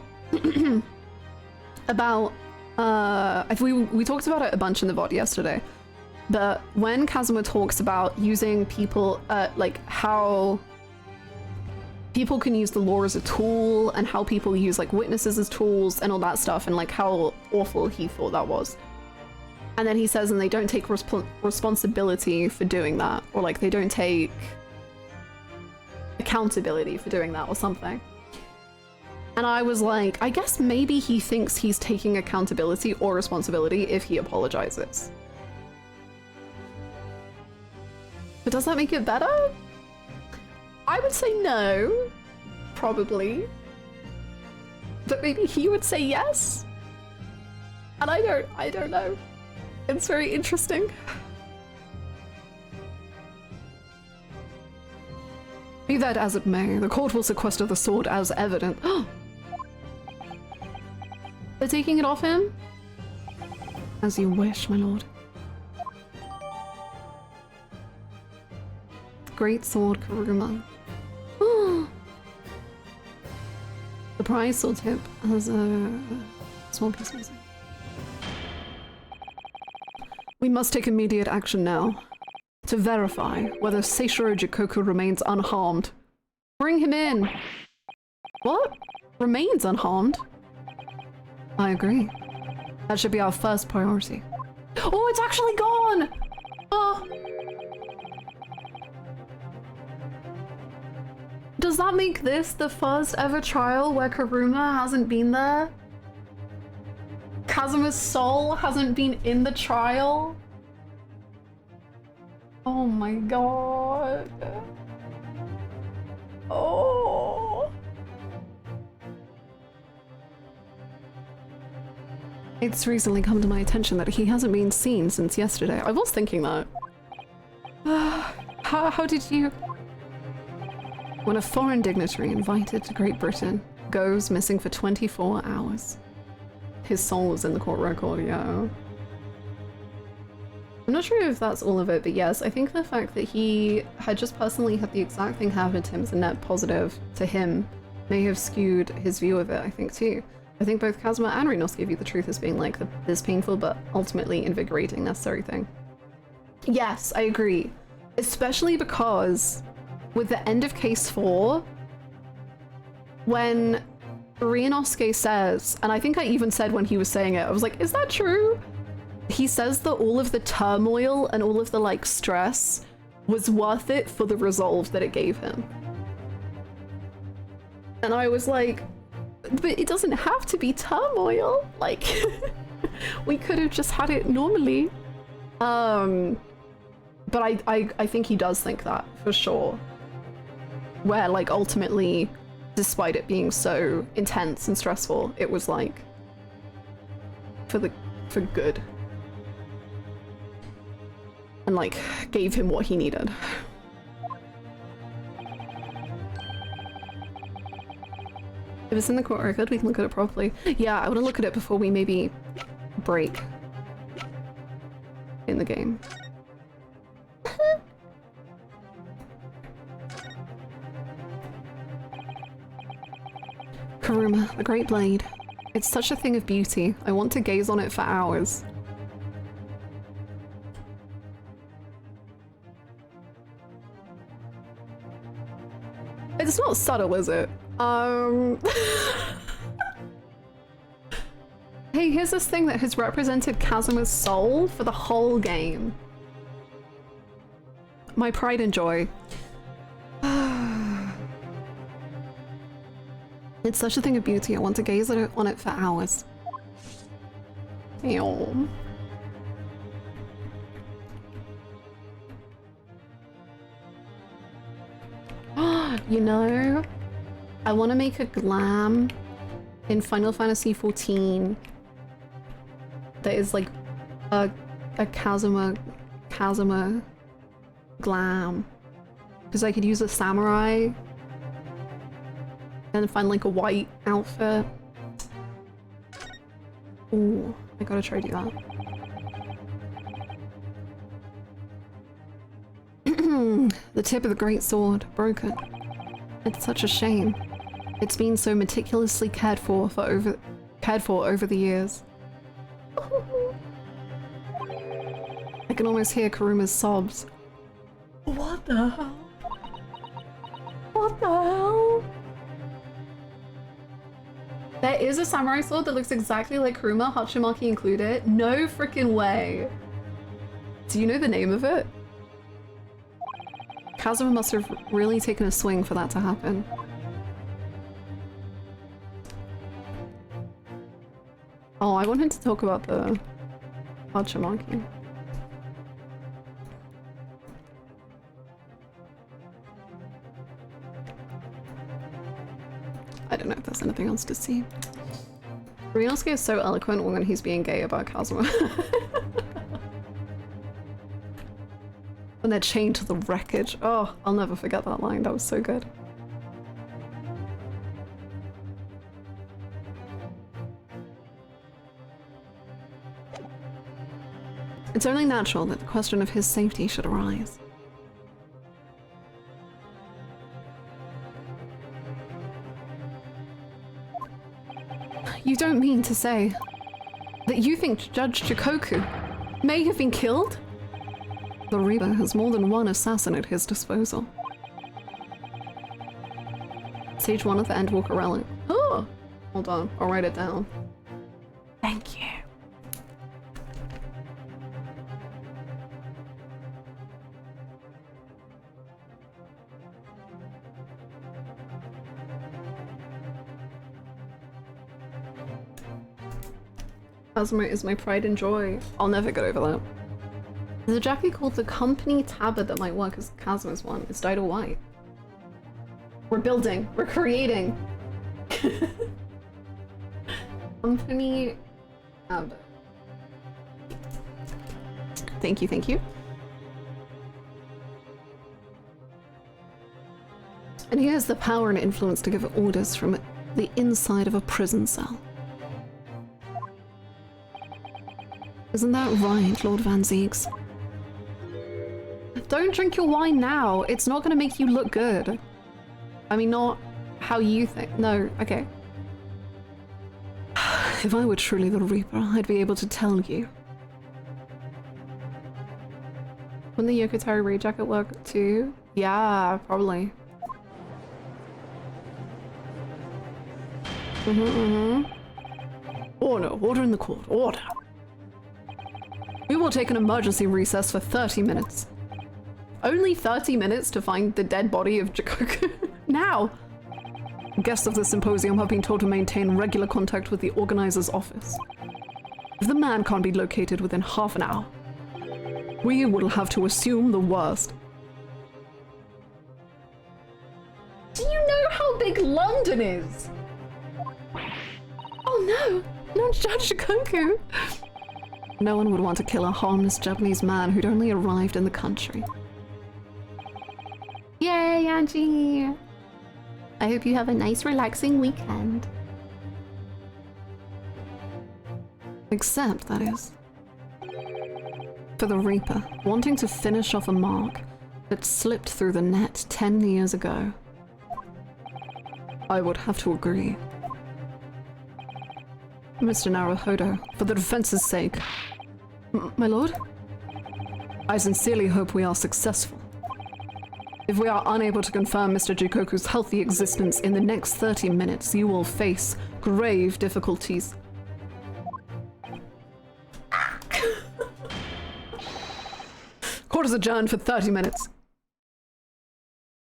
about... we talked about it a bunch in the VOD yesterday, but when Kazuma talks about using people, like how people can use the law as a tool, and how people use like witnesses as tools and all that stuff, and like how awful he thought that was. And then he says, and they don't take responsibility for doing that, or like they don't take accountability for doing that or something. And I was like, I guess maybe he thinks he's taking accountability or responsibility if he apologizes. But does that make it better? I would say no, probably. But maybe he would say yes? And I don't know. It's very interesting. Be that as it may, the court will sequester the sword as evidence. They're taking it off him? As you wish, my lord. Great sword, Karuma. The prize sword tip has a small piece missing. We must take immediate action now to verify whether Seishiro Jikoku remains unharmed. Bring him in. What? Remains unharmed? I agree. That should be our first priority. Oh, it's actually gone! Oh. Does that make this the first ever trial where Karuma hasn't been there? Kazuma's soul hasn't been in the trial? Oh my god. Oh. It's recently come to my attention that he hasn't been seen since yesterday. I was thinking that. How did you... When a foreign dignitary invited to Great Britain goes missing for 24 hours. His soul was in the court record, yeah. I'm not sure if that's all of it, but yes, I think the fact that he had just personally had the exact thing happen to him as a net positive to him may have skewed his view of it, I think, too. I think both Kazuma and Renosuke view the truth as being like this painful but ultimately invigorating necessary thing. Yes, I agree. Especially because with the end of case 4, when Renosuke says, and I think I even said when he was saying it, I was like, is that true? He says that all of the turmoil and all of the like stress was worth it for the resolve that it gave him. And I was like, but it doesn't have to be turmoil. Like, we could have just had it normally. But I think he does think that for sure. Where like ultimately, despite it being so intense and stressful, it was like for good. And like gave him what he needed. If it's in the court record, we can look at it properly. Yeah, I want to look at it before we maybe break in the game. Karuma, the Great Blade. It's such a thing of beauty. I want to gaze on it for hours. It's not subtle, is it? Hey, here's this thing that has represented Kazuma's soul for the whole game. My pride and joy. It's such a thing of beauty, I want to gaze on it for hours. Ew. You know, I want to make a glam in Final Fantasy XIV that is like a Kazuma glam, because I could use a samurai and find like a white outfit. Ooh, I gotta try to do that. The tip of the great sword, broken. It's such a shame. It's been so meticulously cared for over the years. I can almost hear Karuma's sobs. What the hell? What the hell? There is a samurai sword that looks exactly like Kuruma, Hachimaki included. No freaking way. Do you know the name of it? Kazuma must have really taken a swing for that to happen. Oh, I wanted to talk about the Hachimaki. I don't know if there's anything else to see. Renosuke is so eloquent when he's being gay about Kazuma. When they're chained to the wreckage. Oh, I'll never forget that line. That was so good. It's only natural that the question of his safety should arise. You don't mean to say that you think Judge Jikoku may have been killed? The Reaper has more than one assassin at his disposal. Stage 1 of the Endwalker Relic. Oh! Hold on, I'll write it down. Thank you. Asthma is my pride and joy. I'll never get over that. There's a jacket called the Company Tabard that might work as Kazma's one. It's dyed all white. We're building. We're creating. Company Tabard. Thank you, thank you. And he has the power and influence to give orders from the inside of a prison cell. Isn't that right, Lord Van Ziegs? Don't drink your wine now. It's not going to make you look good. I mean, not how you think. No, okay. If I were truly the Reaper, I'd be able to tell you. Wouldn't the Yokotari raid jacket work too? Yeah, probably. Order, order in the court, order. We will take an emergency recess for 30 minutes. Only 30 minutes to find the dead body of Jikoku? Now! Guests of the symposium have been told to maintain regular contact with the organizer's office. If the man can't be located within half an hour, we will have to assume the worst. Do you know how big London is? Oh no! Not Judge Jikoku! No one would want to kill a harmless Japanese man who'd only arrived in the country. Yay, Angie! I hope you have a nice, relaxing weekend. Except, that is, for the Reaper, wanting to finish off a mark that slipped through the net 10 years ago. I would have to agree. Mr. Naruhodo, for the defense's sake. My lord? I sincerely hope we are successful. If we are unable to confirm Mr. Jikoku's healthy existence in the next 30 minutes, you will face grave difficulties. Court is adjourned for 30 minutes.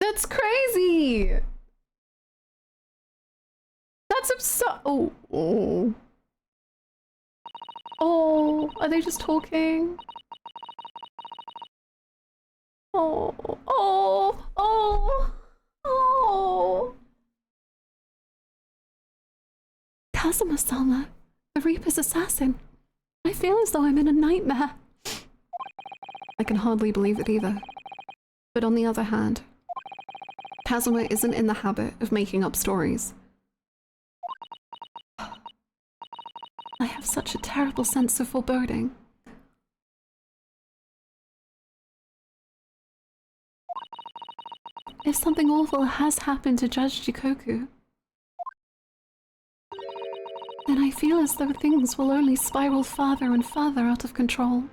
That's crazy! That's absurd. Oh, oh. Oh, are they just talking? Oh, oh, oh, oh. Kazuma-sama, the Reaper's assassin. I feel as though I'm in a nightmare. I can hardly believe it either. But on the other hand, Kazuma isn't in the habit of making up stories. I have such a terrible sense of foreboding. If something awful has happened to Judge Jikoku, then I feel as though things will only spiral farther and farther out of control.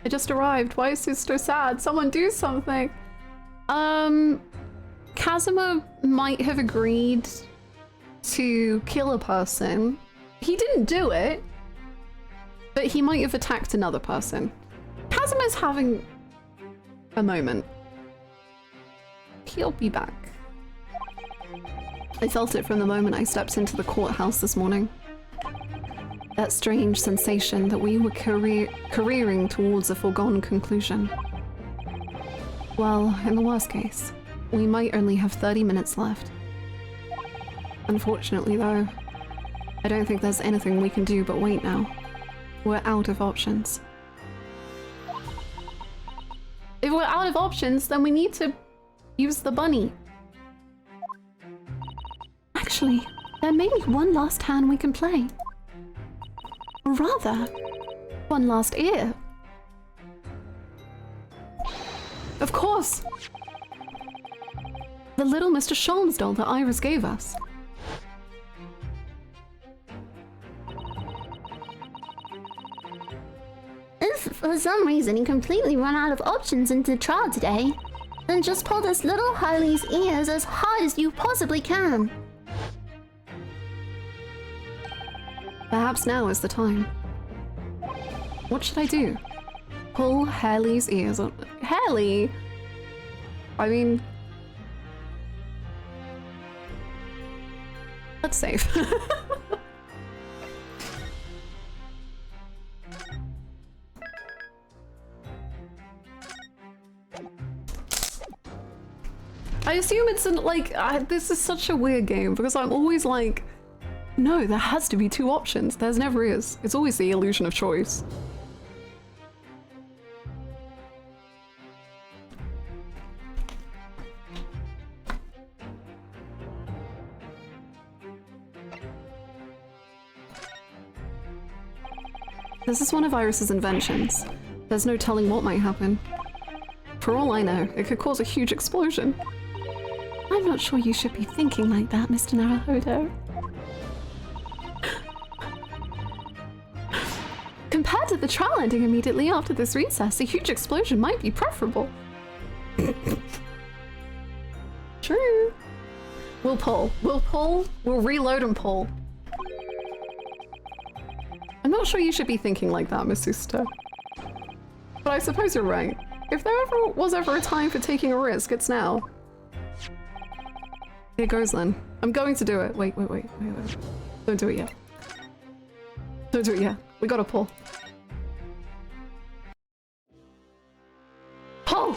I just arrived. Why is this so sad? Someone do something. Kazuma might have agreed to kill a person. He didn't do it, but he might have attacked another person. Kazuma's having a moment. He'll be back. I felt it from the moment I stepped into the courthouse this morning. That strange sensation that we were careering towards a foregone conclusion. Well, in the worst case, we might only have 30 minutes left. Unfortunately though, I don't think there's anything we can do but wait now. We're out of options. If we're out of options, then we need to use the bunny. Actually, there may be one last hand we can play. Or rather, one last ear. Of course! The little Mr. Sholmes doll that Iris gave us. If for some reason you completely run out of options in the trial today, then just pull this little Harley's ears as hard as you possibly can. Perhaps now is the time. What should I do? Pull Harley's ears on. Harley? I mean... That's safe. I assume it's an, like, this is such a weird game because I'm always like, no, there has to be two options. There's never is. It's always the illusion of choice. This is one of Iris's inventions. There's no telling what might happen. For all I know, it could cause a huge explosion. I'm not sure you should be thinking like that, Mr. Naruhodo. Compared to the trial ending immediately after this recess, a huge explosion might be preferable. True. We'll pull. We'll pull. We'll reload and pull. I'm not sure you should be thinking like that, Miss Sister. But I suppose you're right. If there ever was ever a time for taking a risk, it's now. Here goes then. I'm going to do it. Wait. Don't do it yet. Don't do it yet. We gotta pull. Pull!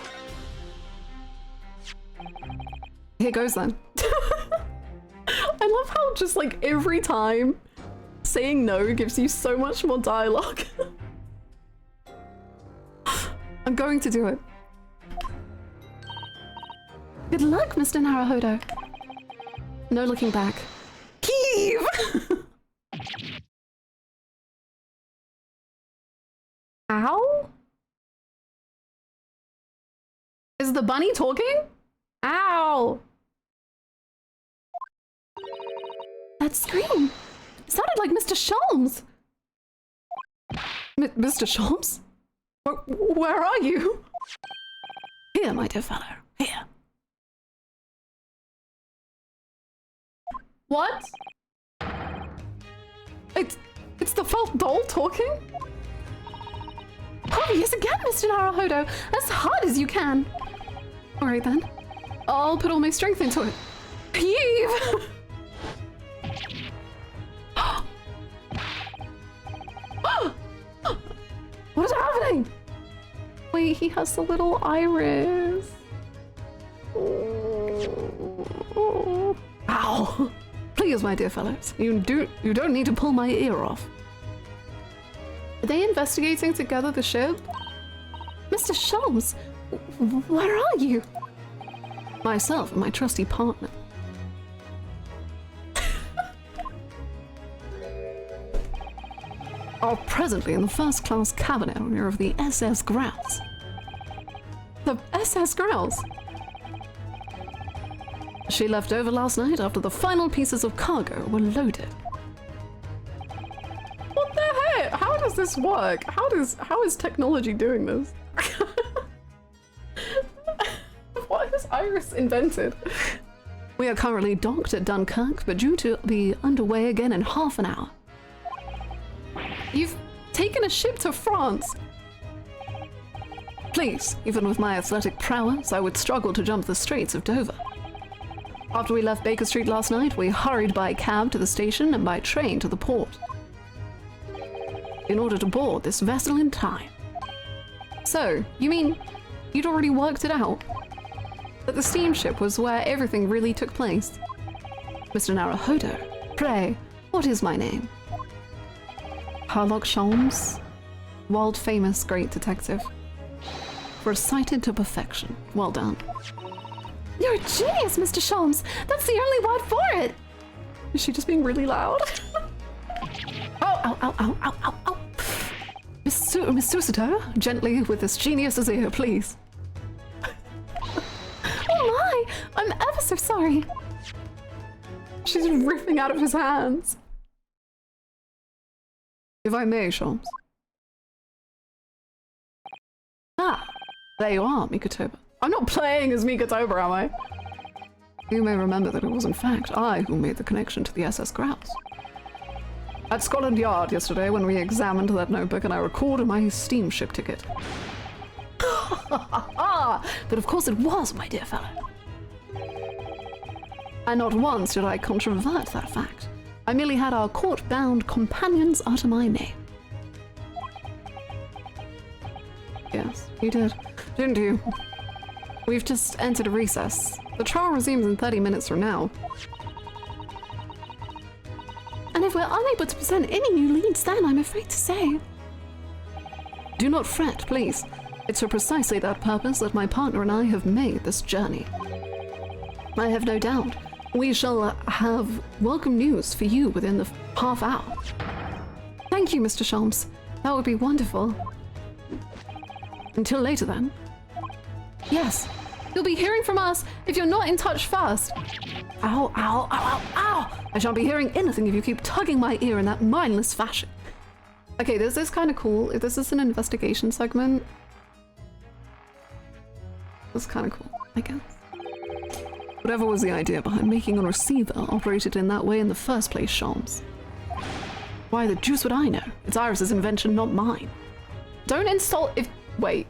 Here goes then. I love how just like every time saying no gives you so much more dialogue. I'm going to do it. Good luck, Mr. Naruhodo. No looking back. Heave! Ow? Is the bunny talking? Ow! That scream sounded like Mr. Sholmes. Mr. Sholmes? Where are you? Here, my dear fellow. Here. What? It's the felt doll talking? Oh, yes again, Mr. Naruhodo. As hard as you can. Alright then. I'll put all my strength into it. Heave! What is happening? Wait, he has the little iris. Ow! Please, my dear fellows, you don't need to pull my ear off. Are they investigating together the ship? Mr. Sholmes, where are you? Myself and my trusty partner. Are presently in the first-class cabin area of the SS Grouse. The SS Grouse? She left over last night after the final pieces of cargo were loaded. What the heck? How does this work? How is technology doing this? What has Iris invented? We are currently docked at Dunkirk, but due to be underway again in half an hour. You've taken a ship to France. Please, even with my athletic prowess, I would struggle to jump the Straits of Dover. After we left Baker Street last night, we hurried by cab to the station and by train to the port, in order to board this vessel in time. So, you mean you'd already worked it out? That the steamship was where everything really took place? Mr. Naruhodo, pray, what is my name? Sherlock Sholmes, world-famous great detective. Recited to perfection. Well done. You're a genius, Mr. Sholmes. That's the only word for it. Is she just being really loud? Ow. Miss Susito, gently with this genius's ear, please. Oh my, I'm ever so sorry. She's ripping out of his hands. If I may, Shams. Ah, there you are, Mikotoba. I'm not playing as Mikotoba, am I? You may remember that it was in fact I who made the connection to the SS Grouse. At Scotland Yard yesterday when we examined that notebook and I recorded my steamship ticket. But of course it was, my dear fellow. And not once did I controvert that fact. I merely had our court-bound companions utter my name. Yes, you did, didn't you? We've just entered a recess. The trial resumes in 30 minutes from now. And if we're unable to present any new leads then, I'm afraid to say. Do not fret, please. It's for precisely that purpose that my partner and I have made this journey. I have no doubt we shall have welcome news for you within the half hour. Thank you, Mr. Shams. That would be wonderful. Until later then. Yes, you'll be hearing from us if you're not in touch first. Ow, ow, ow, ow, ow! I shan't be hearing anything if you keep tugging my ear in that mindless fashion. Okay, this is kind of cool. If this is an investigation segment, that's kind of cool, I guess. Whatever was the idea behind making a receiver operated in that way in the first place, Shams? Why the juice would I know? It's Iris's invention, not mine. Don't insult if- wait.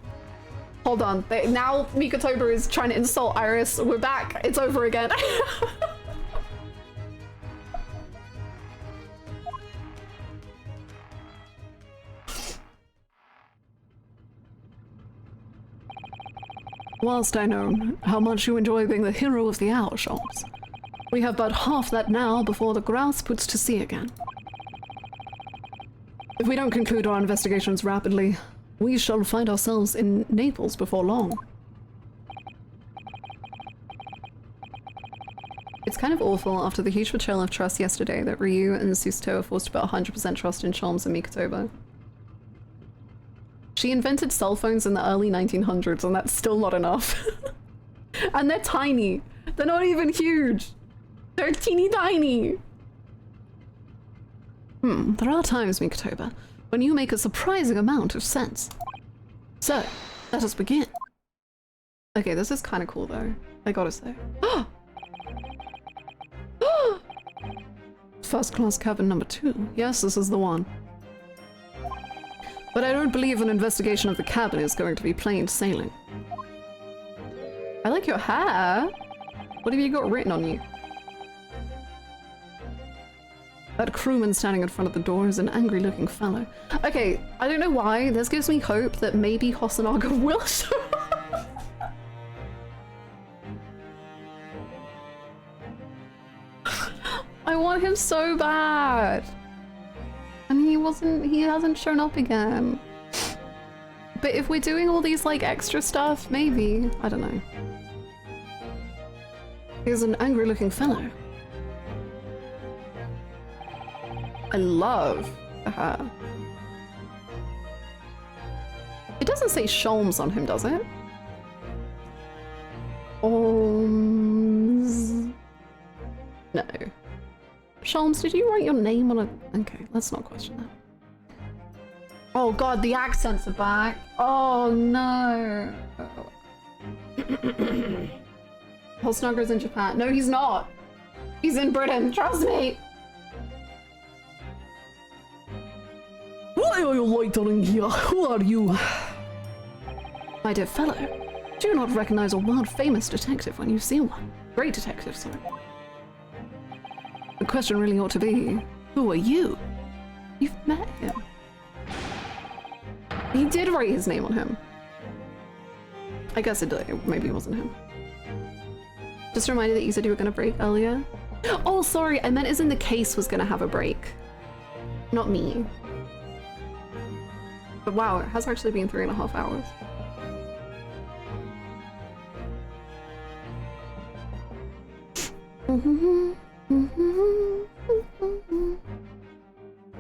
Hold on. Now Mikotoba is trying to insult Iris. We're back. It's over again. Whilst I know how much you enjoy being the hero of the hour, Shams, we have but half that now before the grouse puts to sea again. If we don't conclude our investigations rapidly, we shall find ourselves in Naples before long. It's kind of awful after the huge betrayal of trust yesterday that Ryu and Susto are forced to put 100% trust in Shams and Mikotoba. She invented cell phones in the early 1900s and that's still not enough. And they're tiny. They're not even huge. They're teeny tiny. There are times, Mikotoba, when you make a surprising amount of sense. So, let us begin. Okay, this is kind of cool though, I gotta say. First class cabin number 2. Yes, this is the one. But I don't believe an investigation of the cabin is going to be plain sailing. I like your hair. What have you got written on you? That crewman standing in front of the door is an angry-looking fellow. Okay, I don't know why. This gives me hope that maybe Hosonaga will show up. I want him so bad. And he hasn't shown up again. But if we're doing all these like extra stuff, maybe, I don't know. He's an angry looking fellow. I love the hair. It doesn't say Sholmes on him, does it? No. Sholmes, did you write your name on a... Okay, let's not question that. Oh god, the accents are back. Oh no. Holsnugger's in Japan. No, he's not. He's in Britain, trust me. Why are you loitering here? Who are you? My dear fellow, do you not recognize a world-famous detective when you see one? Great detective, sorry. The question really ought to be, who are you? You've met him. He did write his name on him. I guess it did. Maybe it wasn't him. Just a reminder that you said you were going to break earlier. Oh, sorry. I meant as in the case was going to have a break. Not me. But wow, it has actually been 3.5 hours.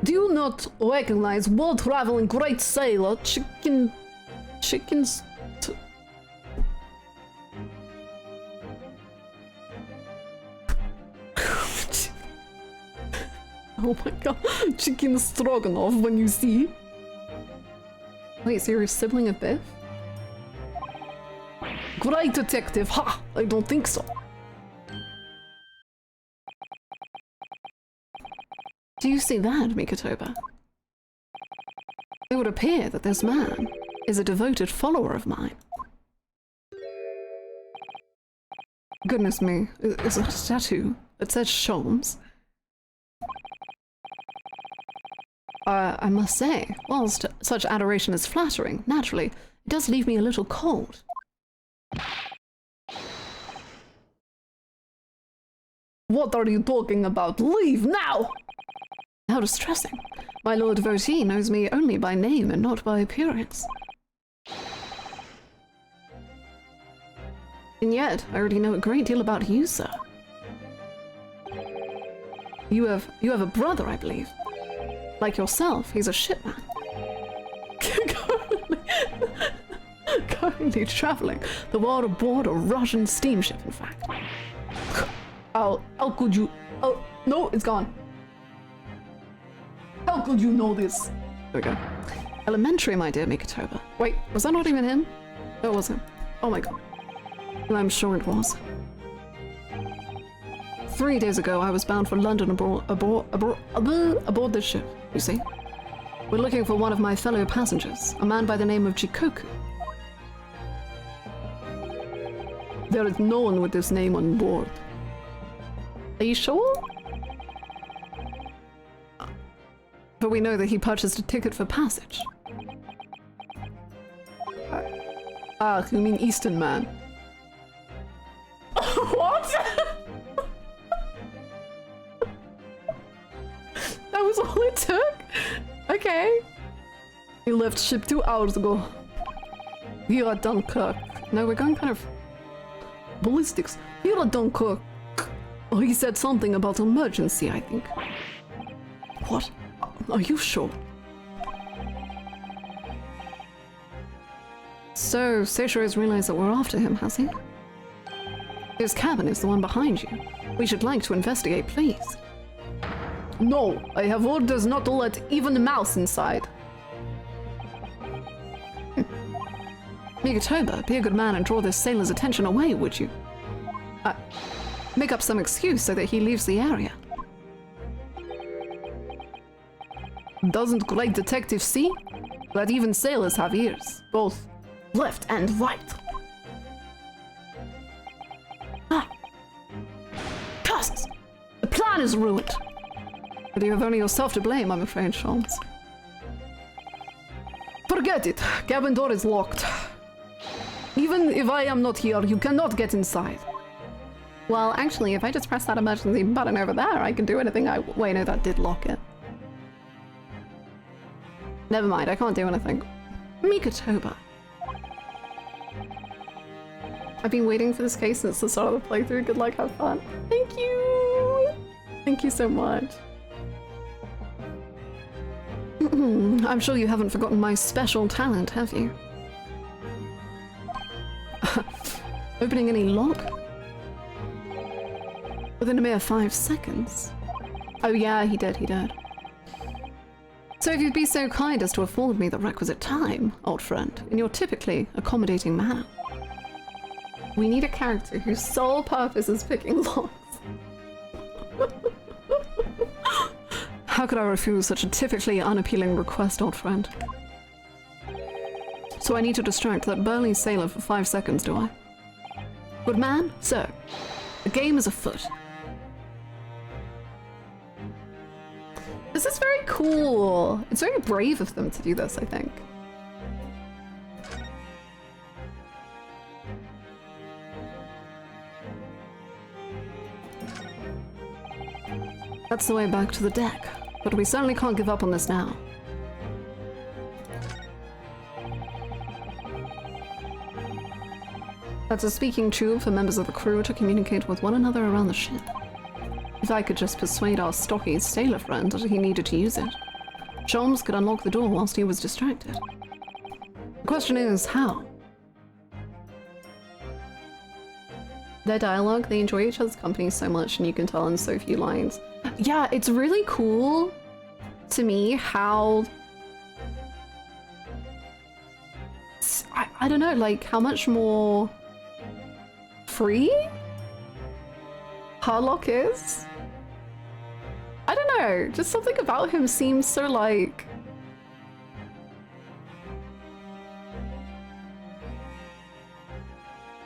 Do you not recognize world-traveling great sailor chickens? Oh my god, chicken stroganoff when you see. Wait, so you're a sibling of Biff? Great detective, ha! I don't think so. Do you see that, Mikatoba? It would appear that this man is a devoted follower of mine. Goodness me, is that a tattoo? It says Sholmes. I must say, whilst such adoration is flattering, naturally, it does leave me a little cold. What are you talking about? Leave now! How distressing. My lord devotee knows me only by name and not by appearance. And yet, I already know a great deal about you, sir. You have a brother, I believe. Like yourself, he's a shipman. Currently traveling the world aboard a Russian steamship, in fact. How could you? Oh, no, it's gone. How could you know this? There we go. Elementary, my dear Mikatoba. Wait, was that not even him? No, it was him. Oh my god. I'm sure it was. 3 days ago, I was bound for London aboard this ship, you see. We're looking for one of my fellow passengers, a man by the name of Jikoku. There is no one with this name on board. Are you sure? But we know that he purchased a ticket for passage. Ah, you mean Eastern man? What? That was all it took? Okay. He left ship 2 hours ago. Here at Dunkirk. No, we're going kind of... Ballistics. Here at Dunkirk. Oh, he said something about emergency, I think. What? Are you sure? So, Seisho has realized that we're after him, has he? His cabin is the one behind you. We should like to investigate, please. No, I have orders not to let even a mouse inside. Mikatoba, be a good man and draw this sailor's attention away, would you? Make up some excuse so that he leaves the area. Doesn't great detective see that even sailors have ears, both left and right? Ah! Curses! The plan is ruined! But you have only yourself to blame, I'm afraid, Sholmes. Forget it. Cabin door is locked. Even if I am not here, you cannot get inside. Well, actually, if I just press that emergency button over there, I can do anything I... Wait, no, that did lock it. Never mind, I can't do anything. Mikatoba. I've been waiting for this case since the start of the playthrough. Good luck, have fun. Thank you! Thank you so much. I'm sure you haven't forgotten my special talent, have you? Opening any lock? Within a mere 5 seconds. Oh yeah, he did. So if you'd be so kind as to afford me the requisite time, old friend, in your typically accommodating manner. We need a character whose sole purpose is picking locks. How could I refuse such a typically unappealing request, old friend? So I need to distract that burly sailor for 5 seconds, do I? Good man, sir. The game is afoot. This is very cool. It's very brave of them to do this, I think. That's the way back to the deck, but we certainly can't give up on this now. That's a speaking tube for members of the crew to communicate with one another around the ship. If I could just persuade our stocky sailor friend that he needed to use it, Sholmes could unlock the door whilst he was distracted. The question is, how? Their dialogue, they enjoy each other's company so much, and you can tell in so few lines. Yeah, it's really cool to me how... I don't know, like, how much more free Harlock is? I don't know, just something about him seems so, like...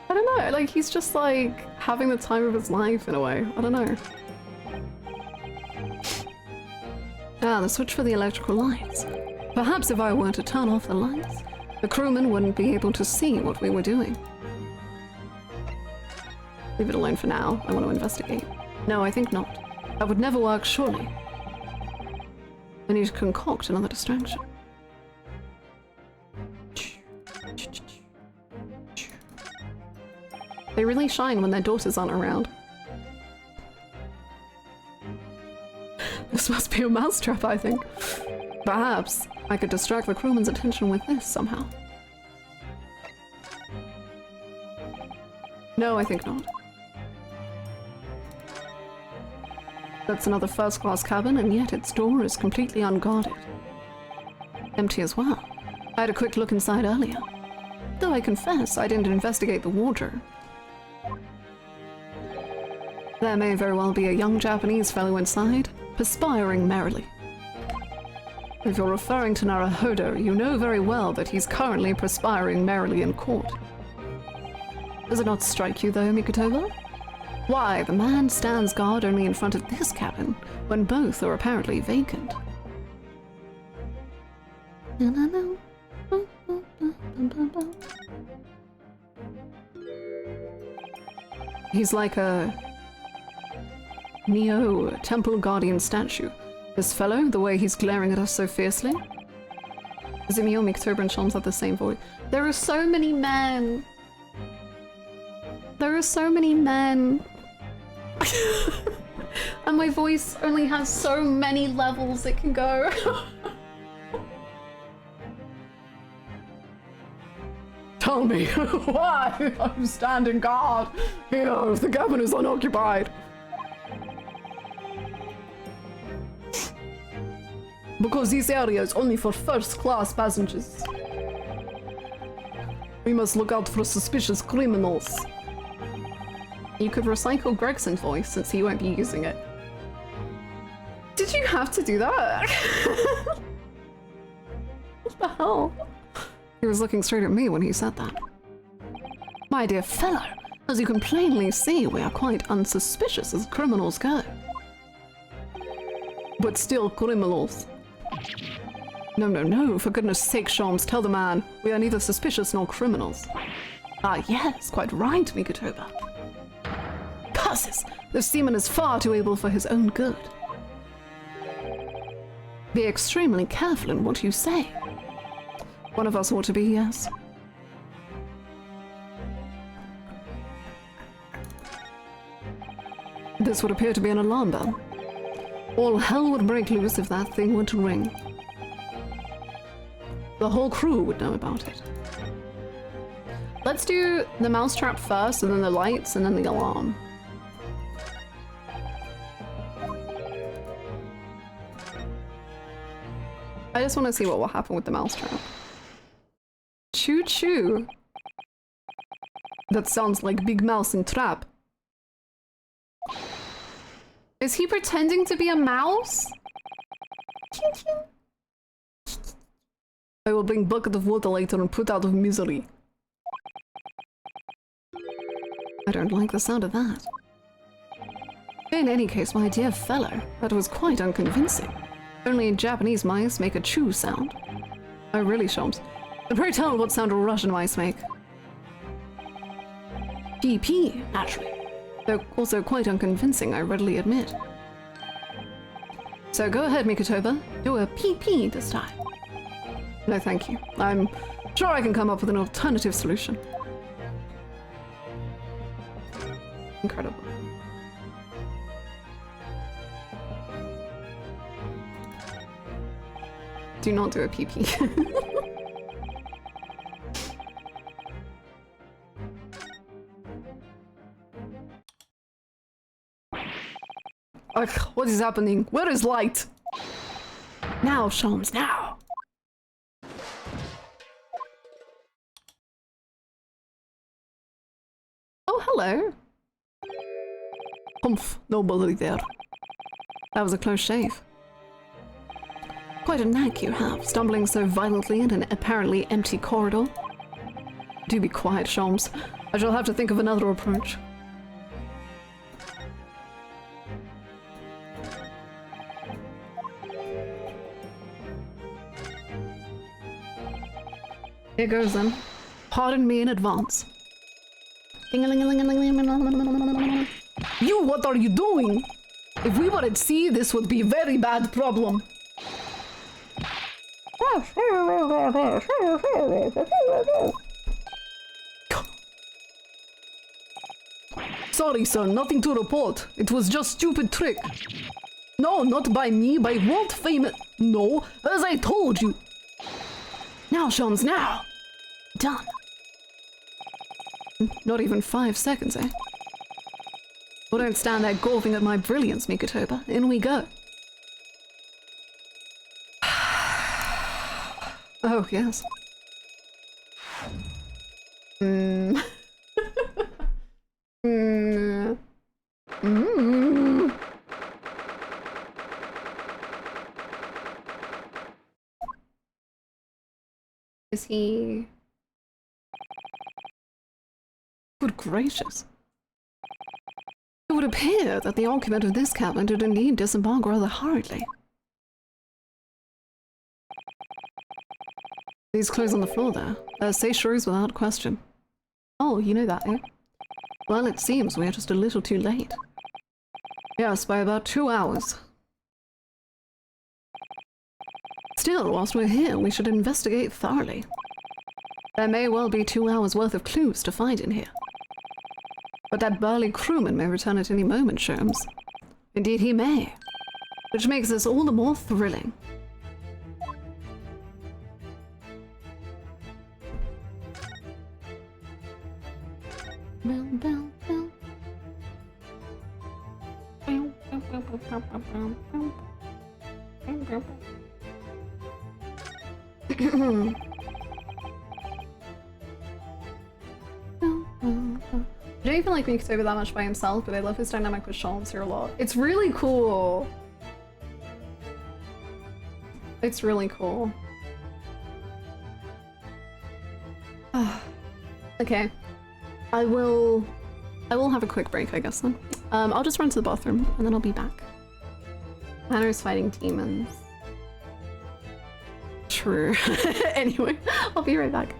I don't know, like, he's just, like, having the time of his life in a way. I don't know. Ah, the switch for the electrical lights. Perhaps if I were to turn off the lights, the crewmen wouldn't be able to see what we were doing. Leave it alone for now. I want to investigate. No, I think not. That would never work, surely. I need to concoct another distraction. They really shine when their daughters aren't around. This must be a mousetrap, I think. Perhaps I could distract the crewman's attention with this somehow. No, I think not. That's another first-class cabin, and yet its door is completely unguarded. Empty as well. I had a quick look inside earlier. Though I confess I didn't investigate the wardrobe. There may very well be a young Japanese fellow inside, perspiring merrily. If you're referring to Naruhodo, you know very well that he's currently perspiring merrily in court. Does it not strike you though, Mikotoba? Why, the man stands guard only in front of this cabin, when both are apparently vacant. He's like a Neo Temple Guardian statue. This fellow, the way he's glaring at us so fiercely. Zimio, Mikotoba, and Shams have the same voice. There are so many men. There are so many men. And my voice only has so many levels it can go. Tell me, why I'm standing guard here if the cabin is unoccupied? Because this area is only for first-class passengers. We must look out for suspicious criminals. You could recycle Gregson's voice since he won't be using it. Did you have to do that? What the hell? He was looking straight at me when he said that. My dear fellow, as you can plainly see, we are quite unsuspicious as criminals go. But still criminals. No, no, no, for goodness sake, Shams, tell the man, we are neither suspicious nor criminals. Ah yes, quite right, Mikotoba. Curses! This seaman is far too able for his own good. Be extremely careful in what you say. One of us ought to be, yes. This would appear to be an alarm bell. All hell would break loose if that thing were to ring. The whole crew would know about it. Let's do the mousetrap first, and then the lights, and then the alarm. I just want to see what will happen with the mousetrap. Choo choo! That sounds like Big Mouse and Trap. Is he pretending to be a mouse? I will bring bucket of water later and put out of misery. I don't like the sound of that. In any case, my dear fellow, that was quite unconvincing. Only Japanese mice make a choo sound. Oh really, Shams? And pray tell me what sound Russian mice make. PP, naturally. Though also quite unconvincing, I readily admit. So go ahead, Mikotoba. Do a PP this time. No thank you. I'm sure I can come up with an alternative solution. Incredible. Do not do a PP. Ugh, what is happening? Where is light? Now, Sholmes, now. Oh, hello. Humph, nobody there. That was a close shave. Quite a knack you have, Stumbling so violently in an apparently empty corridor. Do be quiet, Sholmes. I shall have to think of another approach. Here goes then. Pardon me in advance. Ding-a-ling-a-ling-a-ling-a-ling-a-ling-a-ling. You, what are you doing? If we were at sea, this would be a very bad problem. Sorry, sir, nothing to report. It was just stupid trick. No, not by me, by world famous. No, as I told you. Now, Sholmes, now. Done. Not even 5 seconds, eh? Well, don't stand there gawping at my brilliance, Mikotoba. In we go. Oh, yes. Mm. Mm. Mm. Is he... Good gracious. It would appear that the occupant of this cabin did indeed disembark rather hurriedly. These clothes on the floor there. Say shrews without question. Oh, you know that, eh? Well, it seems we're just a little too late. Yes, by about 2 hours. Still, whilst we're here, we should investigate thoroughly. There may well be 2 hours worth of clues to find in here. But that burly crewman may return at any moment, Sholmes. Indeed he may. Which makes this all the more thrilling. Bell, bell, bell. I don't even like Mikotoba that much by himself, but I love his dynamic with Sholmes here a lot. It's really cool. It's really cool. Okay. I will have a quick break, I guess, then. I'll just run to the bathroom, and then I'll be back. Hannah's fighting demons. True. Anyway, I'll be right back.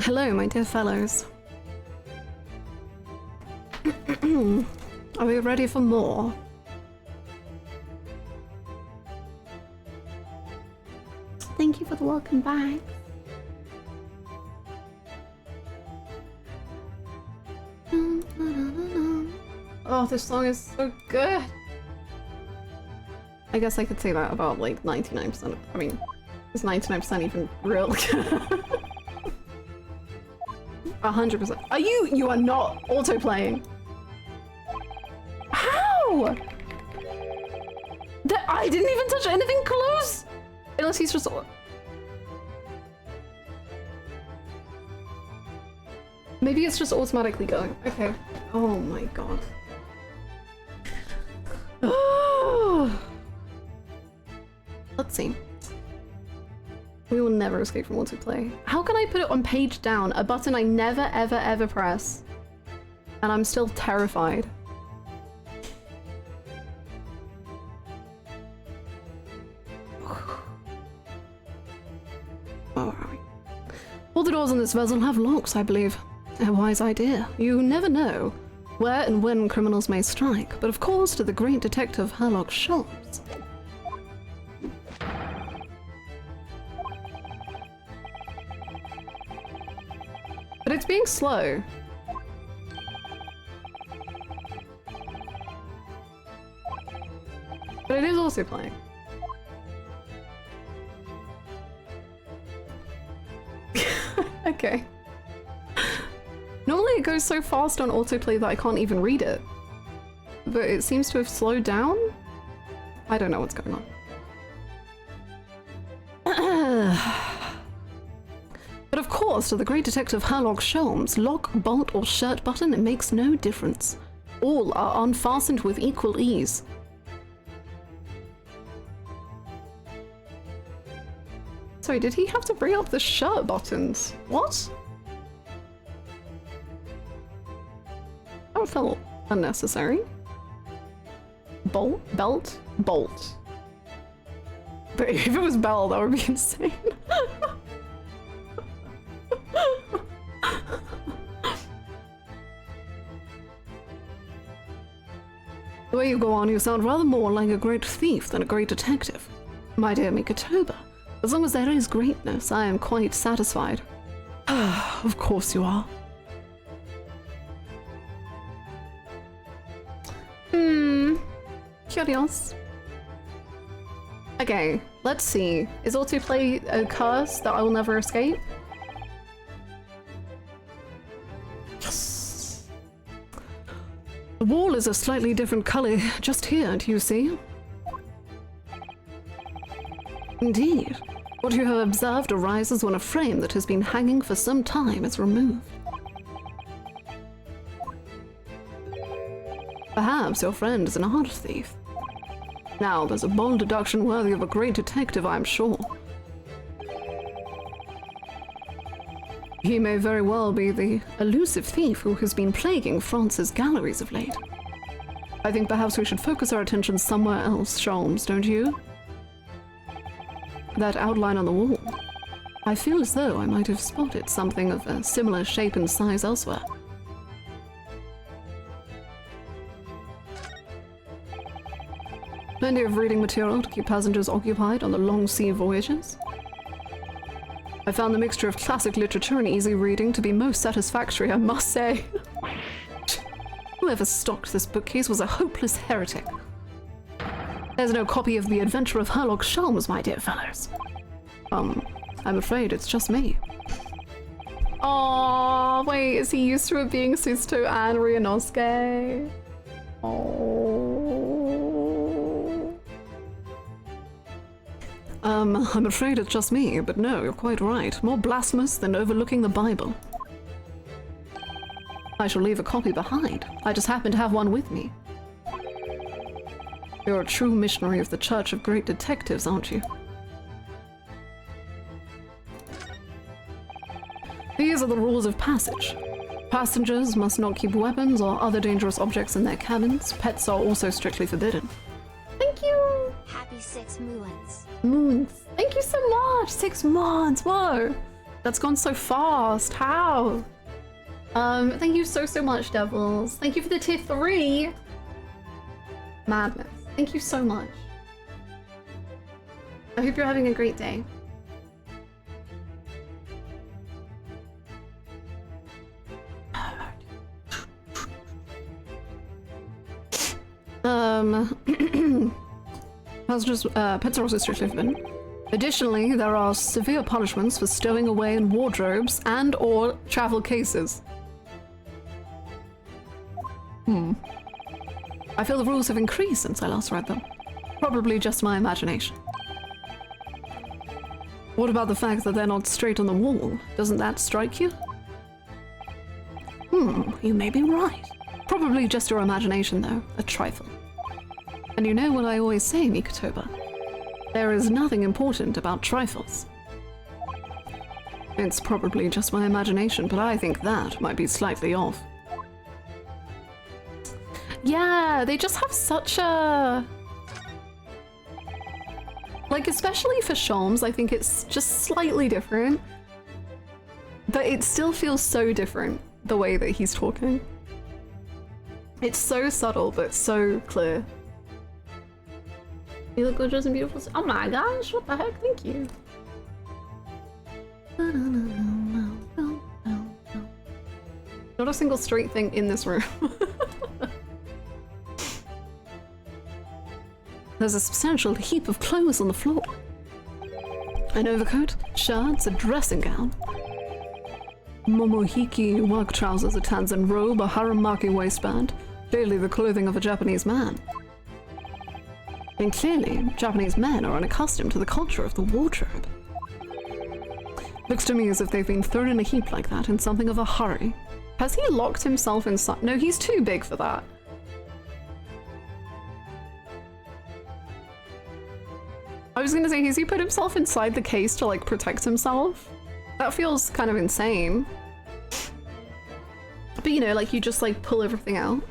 Hello, my dear fellows. Are we ready for more? Thank you for the welcome back. Oh, this song is so good. I guess I could say that about like 99% of, I mean, is 99% even real? 100%. Are you are not auto-playing. How? That I didn't even touch anything close? Unless he's just... Maybe it's just automatically going. Okay. Oh my god. Let's see. We will never escape from autoplay. How can I put it on page down? A button I never ever ever press. And I'm still terrified. Where are we? All the doors in this vessel have locks, I believe. A wise idea. You never know where and when criminals may strike, but of course to the great detective Sherlock Holmes. But it's being slow. But it is also playing. Okay. Normally it goes so fast on autoplay that I can't even read it. But it seems to have slowed down? I don't know what's going on. But of course, to the great detective Sherlock Holmes, lock, bolt, or shirt button, it makes no difference. All are unfastened with equal ease. Sorry, did he have to bring up the shirt buttons? What? That felt unnecessary. Bolt? Belt? Bolt. But if it was bell, that would be insane. The way you go on, you sound rather more like a great thief than a great detective. My dear Mikatoba, as long as there is greatness, I am quite satisfied. Of course you are. Curious. Okay, let's see. Is autoplay a curse that I will never escape? Yes! The wall is a slightly different color just here, do you see? Indeed. What you have observed arises when a frame that has been hanging for some time is removed. Perhaps your friend is an art thief. Now, there's a bold deduction worthy of a great detective, I'm sure. He may very well be the elusive thief who has been plaguing France's galleries of late. I think perhaps we should focus our attention somewhere else, Sholmes, don't you? That outline on the wall. I feel as though I might have spotted something of a similar shape and size elsewhere. Plenty of reading material to keep passengers occupied on the long sea voyages. I found the mixture of classic literature and easy reading to be most satisfactory, I must say. Whoever stocked this bookcase was a hopeless heretic. There's no copy of The Adventure of Sherlock Holmes, my dear fellows. I'm afraid it's just me. Oh, wait, is he used to it being Susto and Ryunosuke? Oh. I'm afraid it's just me, but no, you're quite right. More blasphemous than overlooking the Bible. I shall leave a copy behind. I just happen to have one with me. You're a true missionary of the Church of Great Detectives, aren't you? These are the rules of passage. Passengers must not keep weapons or other dangerous objects in their cabins. Pets are also strictly forbidden. Thank you! Happy 6 moons. Moons. Thank you so much! 6 months, whoa! That's gone so fast. How? Thank you so much, Devils. Thank you for the tier 3. Madness. Thank you so much. I hope you're having a great day. Pets are also strictly forbidden. Additionally, there are severe punishments for stowing away in wardrobes and or travel cases. I feel the rules have increased since I last read them. Probably just my imagination. What about the fact that they're not straight on the wall? Doesn't that strike you? You may be right. Probably just your imagination, though. A trifle. And you know what I always say, Mikotoba? There is nothing important about trifles. It's probably just my imagination, but I think that might be slightly off. Yeah, they just have such a... Like, especially for Sholmes, I think it's just slightly different. But it still feels so different, the way that he's talking. It's so subtle, but so clear. You look gorgeous and beautiful. Oh my gosh, what the heck? Thank you. Not a single straight thing in this room. There's a substantial heap of clothes on the floor. An overcoat, shirts, a dressing gown. Momohiki work trousers, a tanzan robe, a haramaki waistband. Clearly the clothing of a Japanese man. And clearly, Japanese men are unaccustomed to the culture of the wardrobe. Looks to me as if they've been thrown in a heap like that in something of a hurry. Has he locked himself inside? No, he's too big for that. I was gonna say, has he put himself inside the case to, like, protect himself? That feels kind of insane. But, you know, like, you just, like, pull everything out.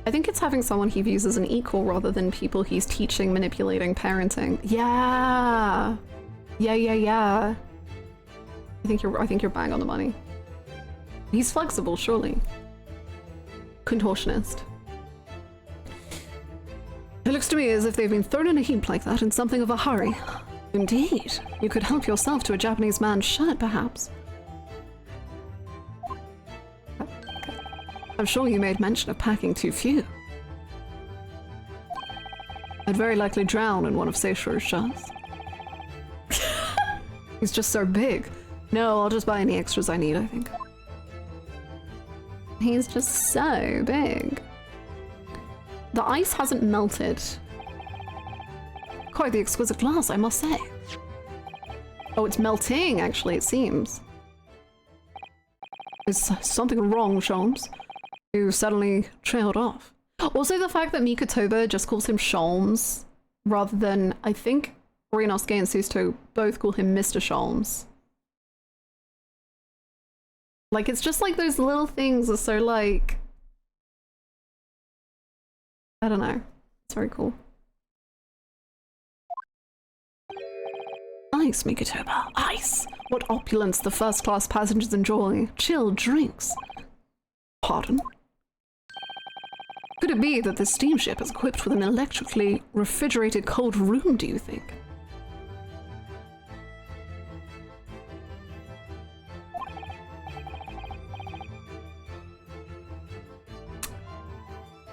I think it's having someone he views as an equal rather than people he's teaching, manipulating, parenting. Yeah. Yeah. I think you're bang on the money. He's flexible, surely. Contortionist. It looks to me as if they've been thrown in a heap like that in something of a hurry. Indeed. You could help yourself to a Japanese man's shirt, perhaps. I'm sure you made mention of packing too few. I'd very likely drown in one of Seishiro's shirts. He's just so big. No, I'll just buy any extras I need, I think. He's just so big. The ice hasn't melted. Quite the exquisite glass, I must say. Oh, it's melting, actually, it seems. Is something wrong, Sholmes? You suddenly trailed off. Also, the fact that Mikotoba just calls him Sholmes, rather than, I think, Rinosuke and Susto both call him Mr. Sholmes. Like, it's just like those little things are so, like... I don't know. It's very cool. Ice, Mikotoba. Ice! What opulence the first-class passengers enjoy. Chilled drinks. Pardon? Could it be that this steamship is equipped with an electrically refrigerated cold room, do you think?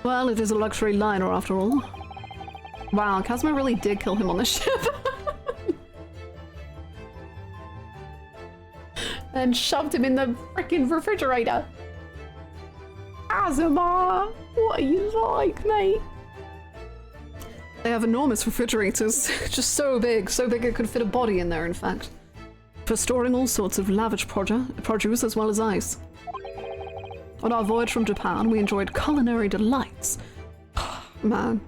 Well, it is a luxury liner after all. Wow, Kazuma really did kill him on the ship. And shoved him in the freaking refrigerator. Kazuma, what are you like, mate? They have enormous refrigerators, just so big it could fit a body in there, in fact. For storing all sorts of lavish produce as well as ice. On our voyage from Japan, we enjoyed culinary delights. Man.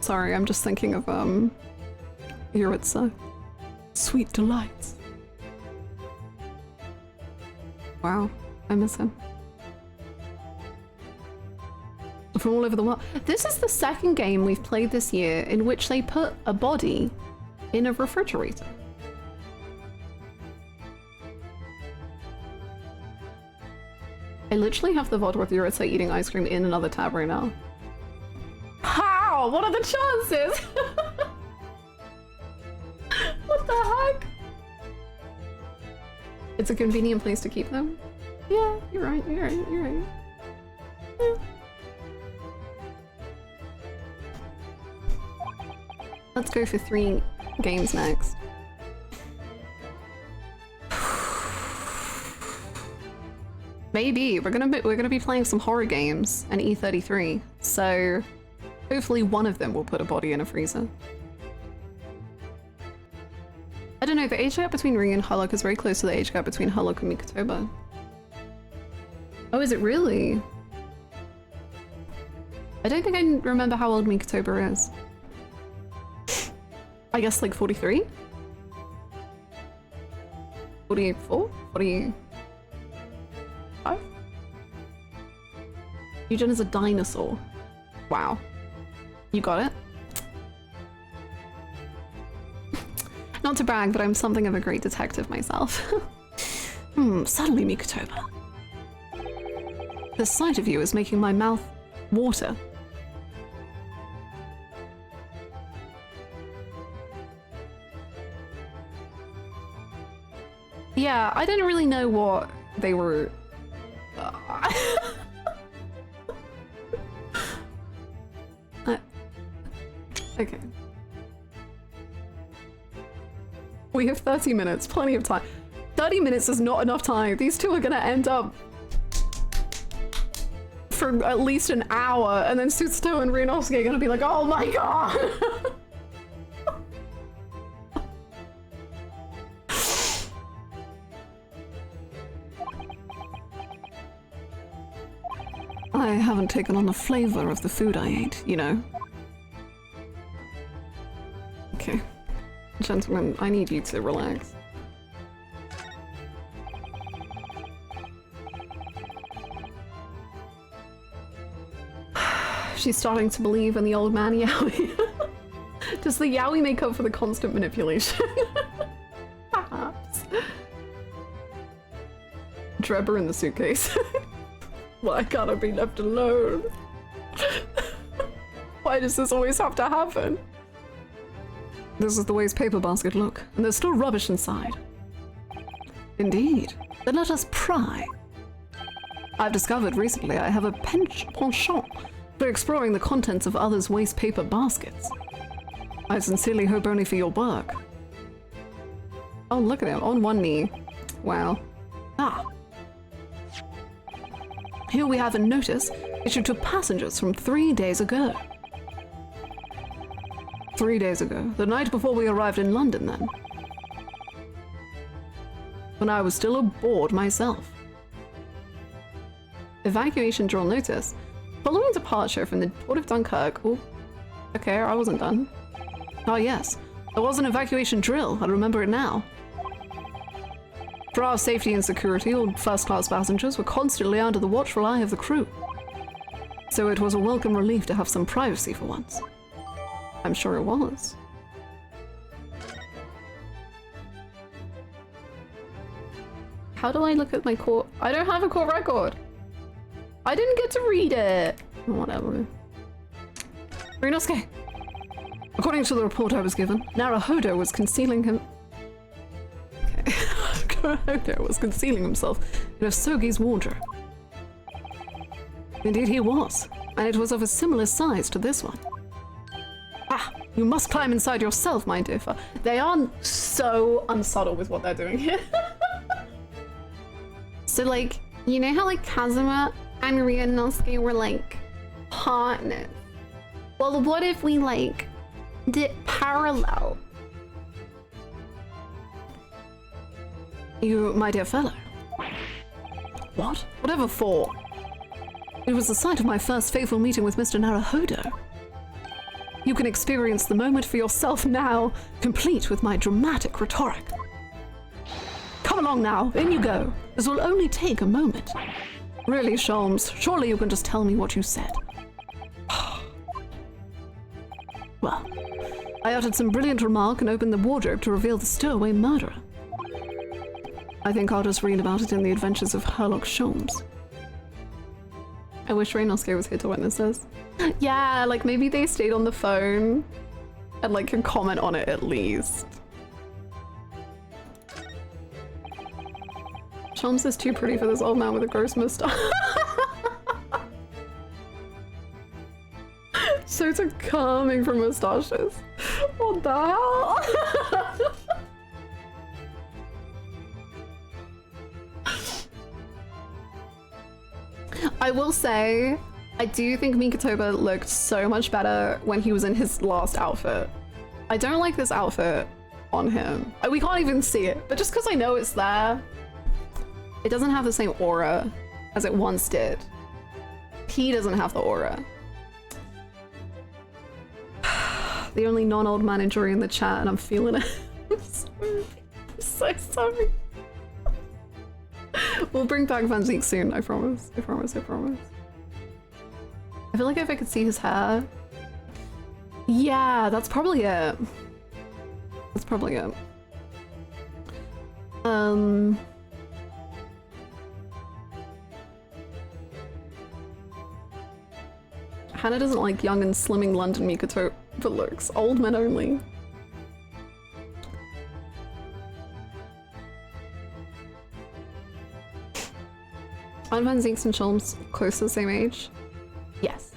Sorry, I'm just thinking of, Yuritsa. Sweet delights. Wow, I miss him. From all over the world. This is the second game we've played this year in which they put a body in a refrigerator. I literally have the VOD with Yurita eating ice cream in another tab right now. How? What are the chances? What the heck? It's a convenient place to keep them. Yeah, you're right, you're right, you're right. Yeah. Let's go for 3 games next. Maybe we're gonna be playing some horror games and E33, so hopefully one of them will put a body in a freezer. I don't know, the age gap between Ring and Hulk is very close to the age gap between Hulk and Mikotoba. Oh, is it really? I don't think I remember how old Mikotoba is. I guess like 43? 44? 45? Eugen is a dinosaur. Wow. You got it? Not to brag, but I'm something of a great detective myself. Suddenly, Mikotoba. The sight of you is making my mouth water. Yeah, I didn't really know what they were... Okay. We have 30 minutes, plenty of time. 30 minutes is not enough time. These two are gonna end up for at least an hour, and then Sutsuto and Ryunosuke are gonna be like, oh my god! I haven't taken on the flavor of the food I ate, you know. Okay. Gentlemen, I need you to relax. She's starting to believe in the old man Yaoi. Does the Yaoi make up for the constant manipulation? Perhaps. Drebber in the suitcase. Why can't I be left alone? Why does this always have to happen? This is the waste paper basket look, and there's still rubbish inside. Indeed. Then let us pry. I've discovered recently I have a penchant for exploring the contents of others' waste paper baskets. I sincerely hope only for your work. Oh, look at him, on one knee. Wow. Ah. Here we have a notice issued to passengers from 3 days ago. 3 days ago, the night before we arrived in London then. When I was still aboard myself. Evacuation drill notice. Following departure from the port of Dunkirk. Oh, okay, I wasn't done. Oh yes, there was an evacuation drill, I remember it now. For our safety and security, all first-class passengers were constantly under the watchful eye of the crew. So it was a welcome relief to have some privacy for once. I'm sure it was. How do I look at my court? I don't have a court record. I didn't get to read it. Whatever. Ryunosuke. According to the report I was given, Naruhodo was concealing him. Okay. Naruhodo was concealing himself in Osogi's wardrobe. Indeed he was, and it was of a similar size to this one. Ah, you must climb inside yourself, my dear. They are so unsubtle with what they're doing here. So like, you know how like Kazuma and Ryunosuke were like partners? Well, what if we like did parallel? You, my dear fellow. What? Whatever for? It was the site of my first fateful meeting with Mr. Naruhodo. You can experience the moment for yourself now, complete with my dramatic rhetoric. Come along now, in you go. This will only take a moment. Really, Sholmes, surely you can just tell me what you said. Well, I uttered some brilliant remark and opened the wardrobe to reveal the stowaway murderer. I think I'll just read about it in the adventures of Herlock Sholmes. I wish Reinosuke was here to witness this. Yeah, like maybe they stayed on the phone and like can comment on it at least. Chums is too pretty for this old man with a gross mustache. So calming for mustaches. What the hell? I will say, I do think Mikotoba looked so much better when he was in his last outfit. I don't like this outfit on him. We can't even see it, but just because I know it's there, it doesn't have the same aura as it once did. He doesn't have the aura. The only non-old man injury in the chat, and I'm feeling it. I'm so sorry. We'll bring back Van Zeke soon, I promise. I promise, I promise. I feel like if I could see his hair. Yeah, that's probably it. That's probably it. Hannah doesn't like young and slimming London Mikoto, but looks old men only. Aren't Van Zeeks and Chalmers close to the same age? Yes.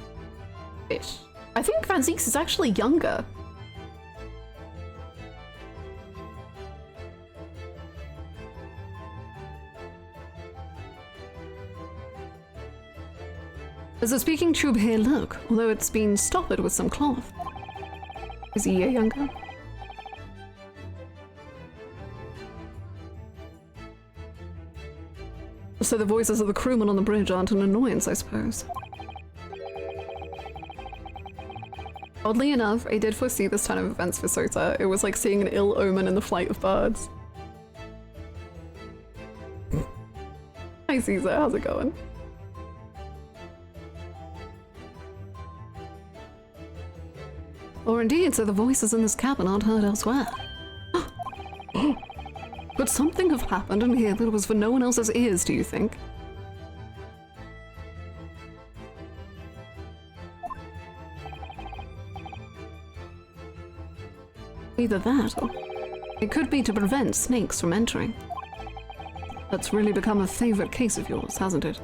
Ish. I think Van Zeeks is actually younger. There's a speaking tube here, look, although it's been stoppered with some cloth. Is he a year younger? So the voices of the crewmen on the bridge aren't an annoyance, I suppose. Oddly enough, I did foresee this turn of events for Sota. It was like seeing an ill omen in the flight of birds. Hi Caesar, how's it going? Or indeed, so the voices in this cabin aren't heard elsewhere. Could something have happened in here that was for no one else's ears, do you think? Either that, or it could be to prevent snakes from entering. That's really become a favorite case of yours, hasn't it?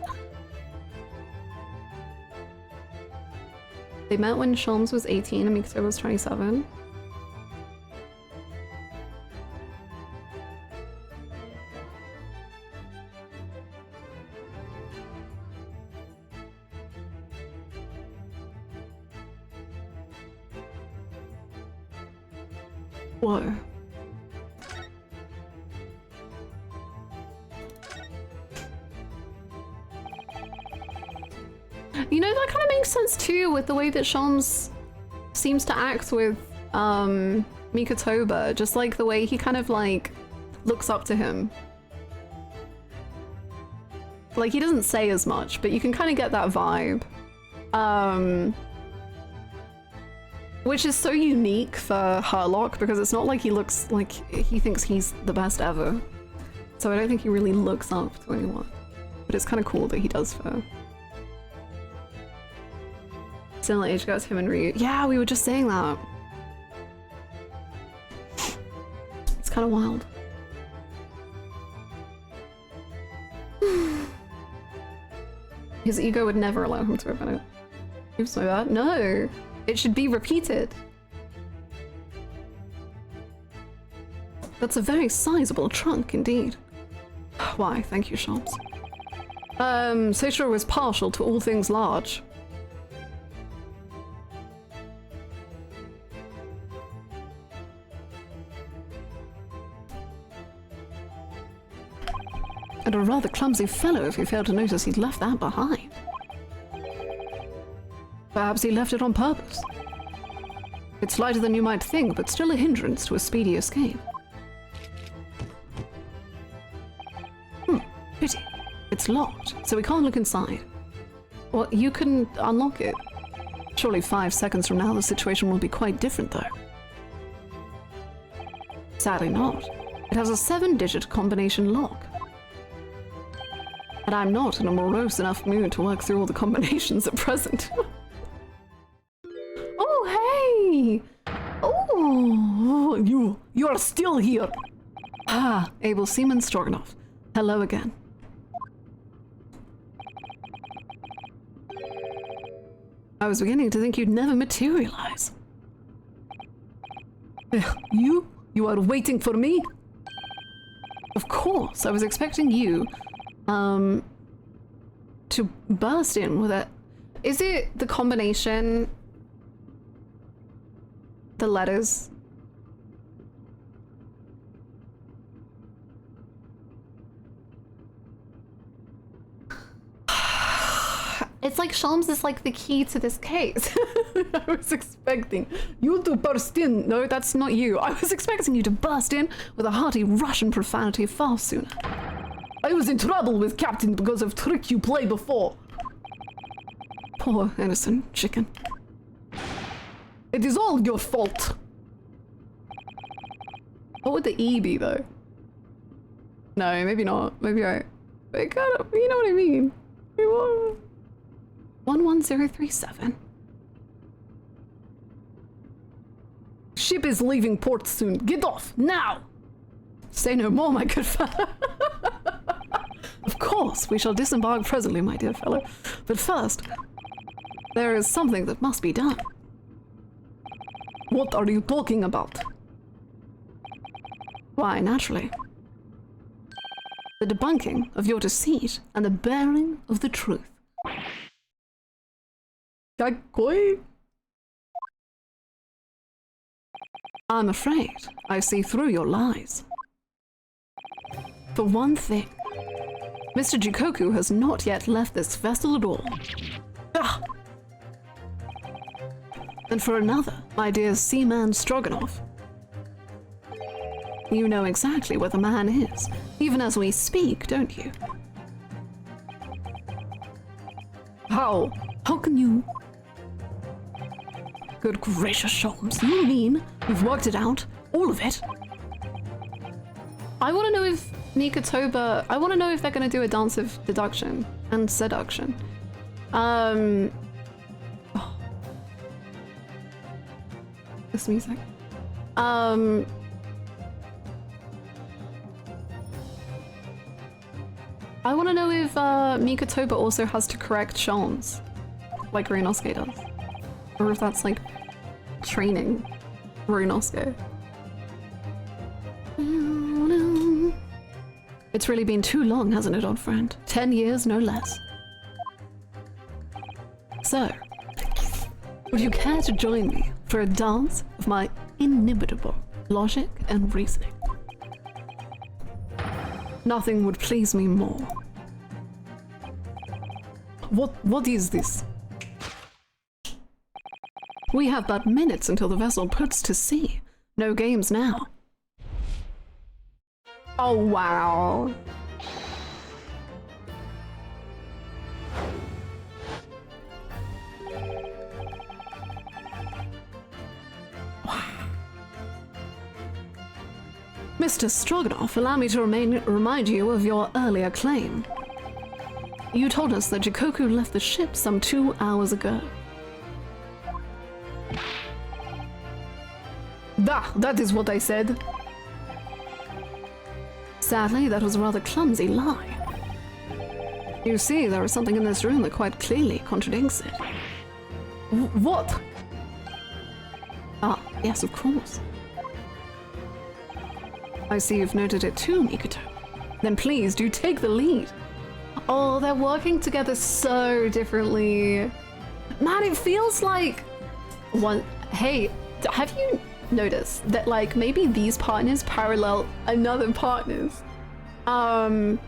They met when Sholmes was 18 and Mikoto was 27. Whoa. You know, that kind of makes sense too with the way that Sholmes seems to act with Mikotoba, just like the way he kind of like looks up to him. Like he doesn't say as much, but you can kind of get that vibe. Which is so unique for Herlock because it's not like he looks like he thinks he's the best ever. So I don't think he really looks up to anyone. But it's kind of cool that he does for similar age guys, him and Ryu. Yeah, we were just saying that. It's kind of wild. His ego would never allow him to open it. Oops, my bad. No! It should be repeated. That's a very sizable trunk indeed. Why, thank you, Sholmes. Seishiro was partial to all things large. And a rather clumsy fellow if he failed to notice he'd left that behind. Perhaps he left it on purpose. It's lighter than you might think, but still a hindrance to a speedy escape. Pity. It's locked, so we can't look inside. Well, you can unlock it. Surely 5 seconds from now the situation will be quite different, though. Sadly not. It has a 7-digit combination lock. And I'm not in a morose enough mood to work through all the combinations at present. Oh, hey! Oh, You are still here! Ah, Abel Seaman Stroganoff. Hello again. I was beginning to think you'd never materialize. You? You are waiting for me? Of course, I was expecting you, to burst in with it. Is it the combination? The letters? it's like Shalms is like the key to this case. I was expecting you to burst in. No, that's not you. I was expecting you to burst in with a hearty Russian profanity far sooner. I was in trouble with Captain because of trick you played before. Poor innocent chicken. It is all your fault. What would the E be though? No, maybe not. Maybe I kind of, you know what I mean. 11037. Ship is leaving port soon. Get off now. Say no more, my good fellow. Of course, we shall disembark presently, my dear fellow. But first, there is something that must be done. What are you talking about? Why, naturally. The debunking of your deceit and the bearing of the truth. I'm afraid I see through your lies. For one thing, Mr. Jikoku has not yet left this vessel at all. Ah! And for another, my dear Seaman Stroganoff, you know exactly where the man is, even as we speak, don't you? How? How can you? Good gracious, Sholmes, you mean you've worked it out? All of it? I want to know if Nikatoba. I want to know if they're going to do a dance of deduction and seduction. Oh. This music. I want to know if Mikatoba also has to correct Sholmes, like Runosuke does. Or if that's like training Runosuke. It's really been too long, hasn't it, old friend? 10 years, no less. So, would you care to join me for a dance of my inimitable logic and reasoning? Nothing would please me more. What is this? We have but minutes until the vessel puts to sea. No games now. Oh, wow. Mr. Stroganoff, allow me to remind you of your earlier claim. You told us that Jikoku left the ship some 2 hours ago. That is what I said. Sadly, that was a rather clumsy lie. You see, there is something in this room that quite clearly contradicts it. What? Ah, yes, of course. I see you've noted it too, Mikoto. Then please do take the lead. Oh, they're working together so differently. Man, it feels like one. Hey, have you noticed that like maybe these partners parallel another partners? But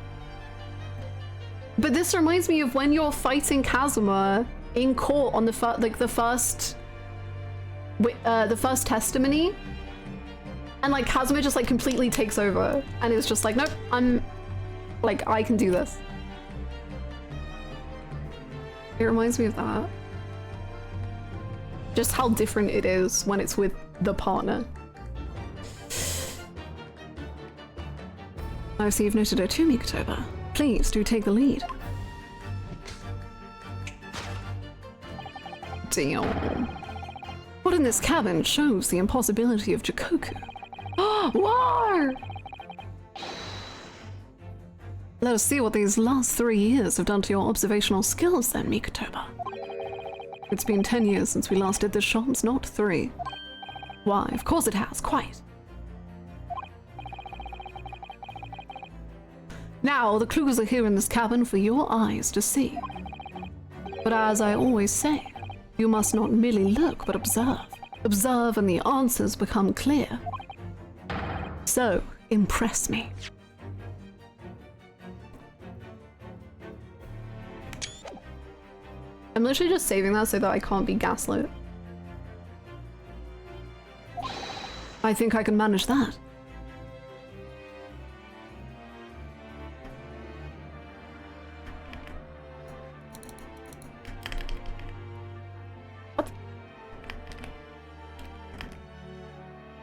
this reminds me of when you're fighting Kazuma in court on the first testimony. And like Kazuma just like completely takes over and is just like, nope, I can do this. It reminds me of that. Just how different it is when it's with the partner. I see you've noted it too, Mikotoba. Please do take the lead. Damn. What in this cabin shows the impossibility of Jikoku. War! Let us see what these last 3 years have done to your observational skills then, Mikotoba. It's been 10 years since we last did the shops, not 3. Why, of course it has, quite. Now, the clues are here in this cabin for your eyes to see. But as I always say, you must not merely look, but observe. Observe and the answers become clear. So, impress me. I'm literally just saving that so that I can't be gaslit. I think I can manage that. What?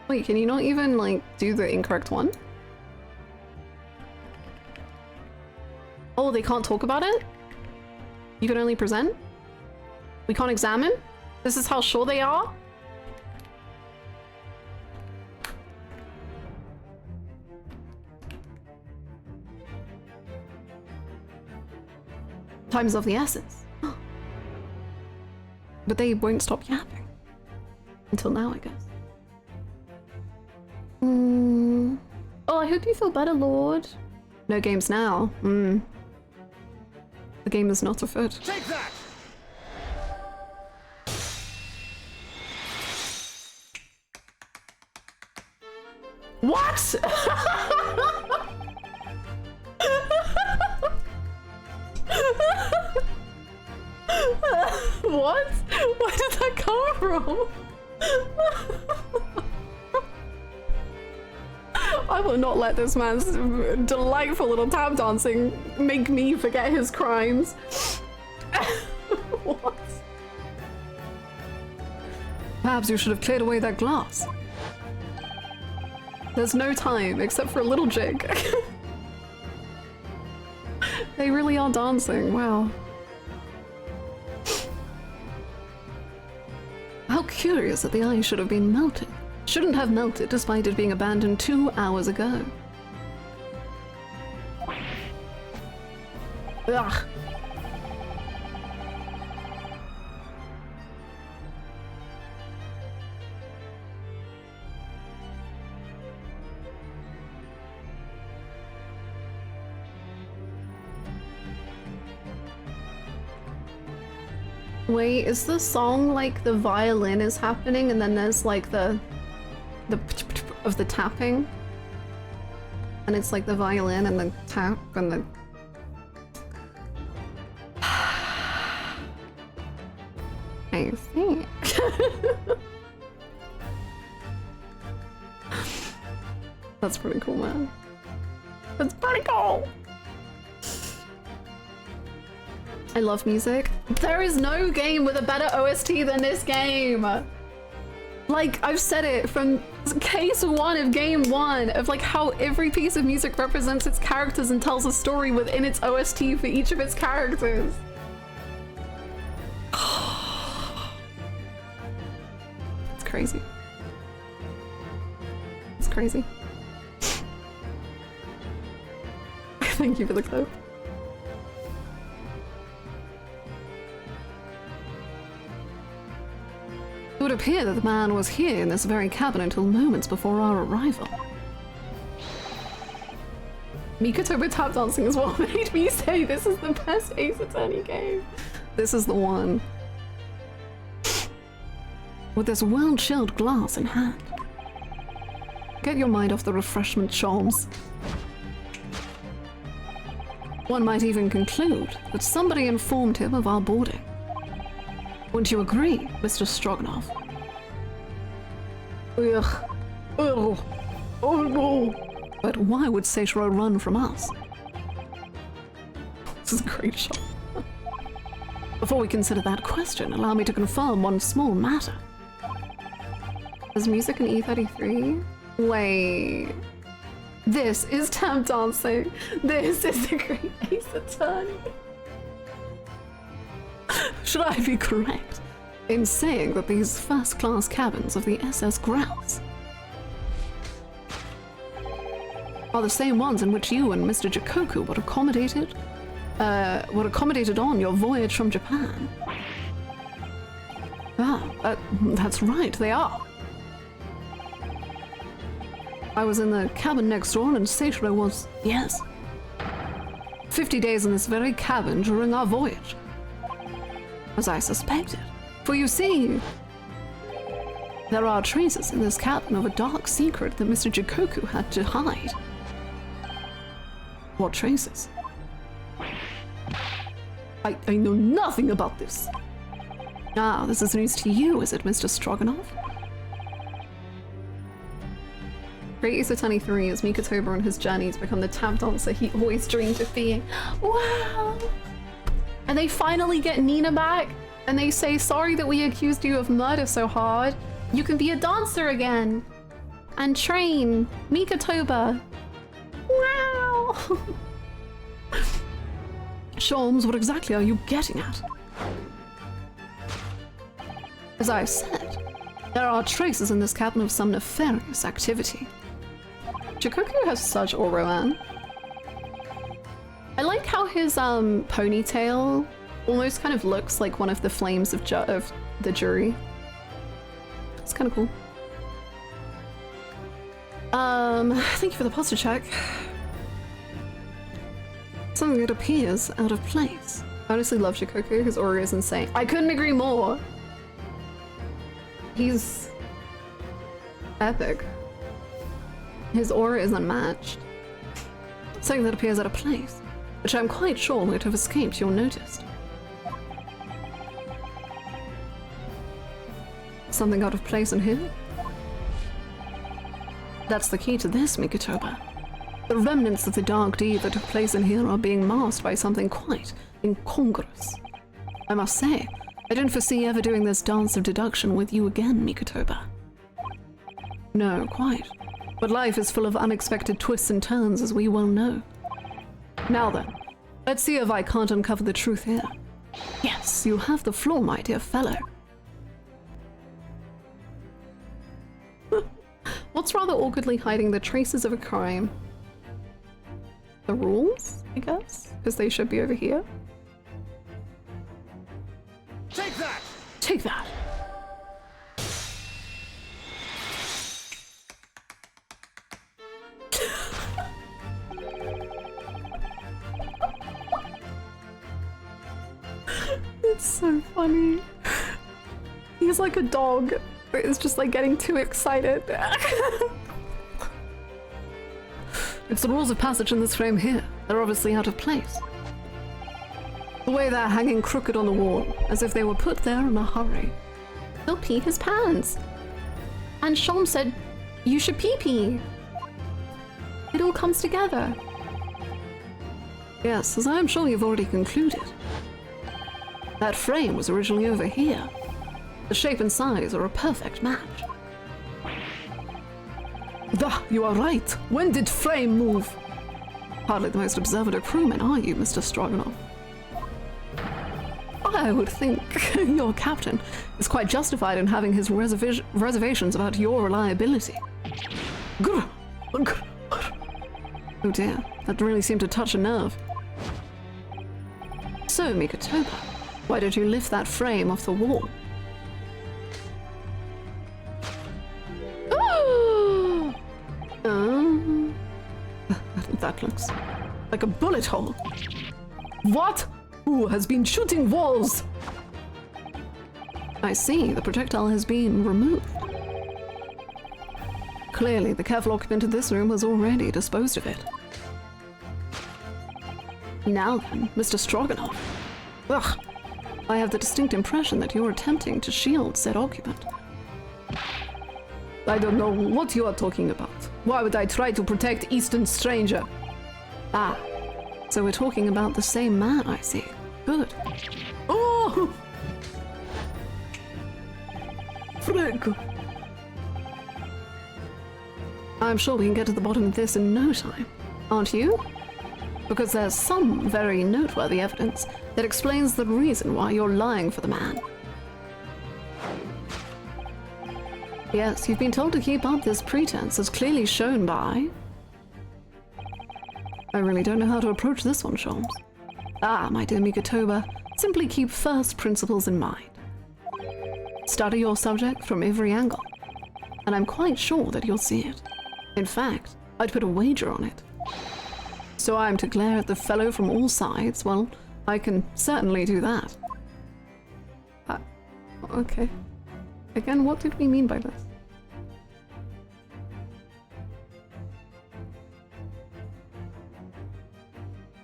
Wait, can you not even, like, do the incorrect one? Oh, they can't talk about it? You can only present? We can't examine? This is how sure they are? Time is of the essence. But they won't stop yapping. Until now, I guess. Oh, I hope you feel better, Lord. No games now. The game is not afoot. Take that! What? What? Where did that come from? I will not let this man's delightful little tap dancing make me forget his crimes. What? Perhaps you should have cleared away that glass. There's no time except for a little jig. They really are dancing, wow. How curious that the eye should have been melted. Shouldn't have melted despite it being abandoned 2 hours ago. Ugh. Wait, is the song like the violin is happening and then there's like the of the tapping? And it's like the violin and the tap and the... I see. That's pretty cool, man. That's pretty cool! I love music. There is no game with a better OST than this game. Like, I've said it from case 1 of game 1 of like how every piece of music represents its characters and tells a story within its OST for each of its characters. It's crazy. It's crazy. Thank you for the clip. It would appear that the man was here in this very cabin until moments before our arrival. Mikotoba tap dancing is what made me say this is the best Ace Attorney game. This is the one. With this well-chilled glass in hand. Get your mind off the refreshment charms. One might even conclude that somebody informed him of our boarding. Wouldn't you agree, Mr. Stroganoff? Ugh. Ugh. Oh no. But why would Seishiro run from us? This is a great shot. Before we consider that question, allow me to confirm one small matter. Is music in E33? Wait. This is tap dancing. This is the Great Ace Attorney. Should I be correct in saying that these first-class cabins of the SS Grouse are the same ones in which you and Mr. Jikoku were accommodated on your voyage from Japan? Ah, that's right, they are. I was in the cabin next door and Seishiro was, yes. 50 days in this very cabin during our voyage. As I suspected. For you see, there are traces in this cabin of a dark secret that Mr. Jikoku had to hide. What traces? I know nothing about this. Ah, this is news to you, is it, Mr. Stroganoff? Great Ace Attorney 3 is Mikotoba on his journey to become the tap dancer he always dreamed of being. Wow! And they finally get Nina back, and they say, sorry that we accused you of murder so hard. You can be a dancer again. And train Mikotoba. Wow! Sholmes, what exactly are you getting at? As I said, there are traces in this cabin of some nefarious activity. Jikoku has such aura, man. I like how his ponytail almost kind of looks like one of the flames of the jury. It's kind of cool. Thank you for the posture check. Something that appears out of place. I honestly love Jikoku. His aura is insane. I couldn't agree more. He's epic. His aura is unmatched. Something that appears out of place, which I'm quite sure would have escaped your notice. Something out of place in here? That's the key to this, Mikotoba. The remnants of the dark deed that took place in here are being masked by something quite incongruous. I must say, I don't foresee ever doing this dance of deduction with you again, Mikotoba. No, quite. But life is full of unexpected twists and turns, as we well know. Now then, let's see if I can't uncover the truth here. Yes, you have the floor, my dear fellow. What's rather awkwardly hiding the traces of a crime? The rules, I guess? Because they should be over here. Take that! Take that! It's so funny. He's like a dog. It's just like getting too excited. It's the rules of passage in this frame here. They're obviously out of place. The way they're hanging crooked on the wall, as if they were put there in a hurry. He'll pee his pants. And Sholmes said, you should pee-pee. It all comes together. Yes, as I am sure you've already concluded. That frame was originally over here. The shape and size are a perfect match. You are right. When did frame move? Hardly the most observant of crewmen, are you, Mr. Stroganoff? I would think your captain is quite justified in having his reservations about your reliability. Oh dear, that really seemed to touch a nerve. So, Mikotoba, why don't you lift that frame off the wall? That looks like a bullet hole. What? Who has been shooting walls? I see, the projectile has been removed. Clearly, the careful occupant of this room has already disposed of it. Now then, Mr. Stroganoff. Ugh, I have the distinct impression that you're attempting to shield said occupant. I don't know what you are talking about. Why would I try to protect Eastern stranger? Ah, so we're talking about the same man, I see. Good. Oh! Frick! I'm sure we can get to the bottom of this in no time, aren't you? Because there's some very noteworthy evidence that explains the reason why you're lying for the man. Yes, you've been told to keep up this pretense as clearly shown by... I really don't know how to approach this one, Sholmes. Ah, my dear Mikatoba, simply keep first principles in mind. Study your subject from every angle, and I'm quite sure that you'll see it. In fact, I'd put a wager on it. So I'm to glare at the fellow from all sides? Well, I can certainly do that. Okay. Again, what did we mean by this?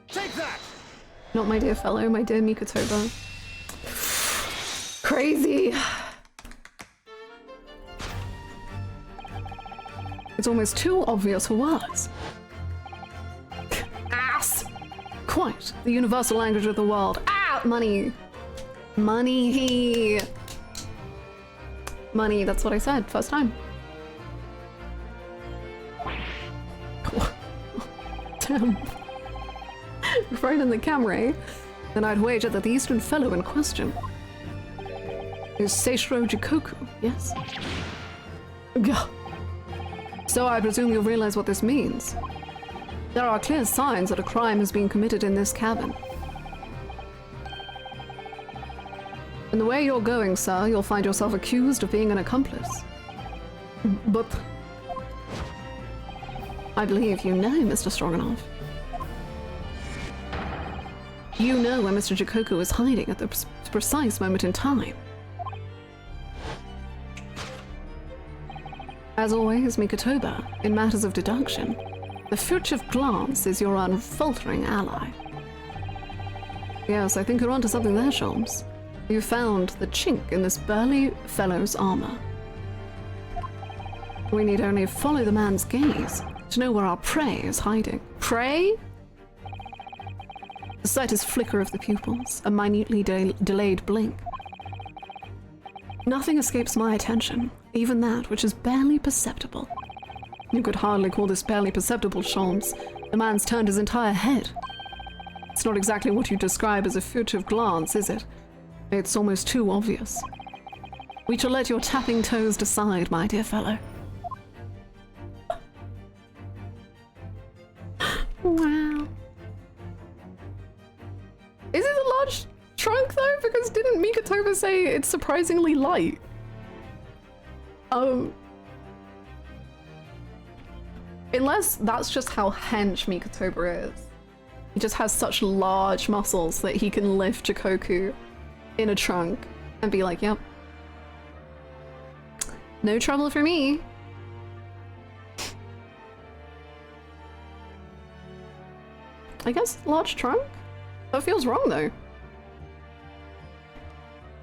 Take that! Not my dear fellow, my dear Mikatoba. Crazy! It's almost too obvious for words. Ass! Quite the universal language of the world. Ah! Money! Money! Money, that's what I said, first time. Damn. Right in the camera, eh? Then I'd wager that the eastern fellow in question is Seishiro Jikoku, yes? Gah. So I presume you'll realize what this means. There are clear signs that a crime has been committed in this cabin. In the way you're going, sir, you'll find yourself accused of being an accomplice. But I believe you know, Mr. Stroganoff. You know where Mr. Jikoku is hiding at the precise moment in time. As always, Mikatoba, in matters of deduction, the furtive glance is your unfaltering ally. Yes, I think you're onto something there, Sholmes. You found the chink in this burly fellow's armor. We need only follow the man's gaze to know where our prey is hiding. Prey? The slightest flicker of the pupils, a minutely delayed blink. Nothing escapes my attention, even that which is barely perceptible. You could hardly call this barely perceptible, Sholmes. The man's turned his entire head. It's not exactly what you describe as a furtive glance, is it? It's almost too obvious. We shall let your tapping toes decide, my dear fellow. Wow. Is it a large trunk though? Because didn't Mikatoba say it's surprisingly light? Unless that's just how hench Mikatoba is. He just has such large muscles that he can lift Jikoku in a trunk and be like, yep. No trouble for me. I guess large trunk? That feels wrong though.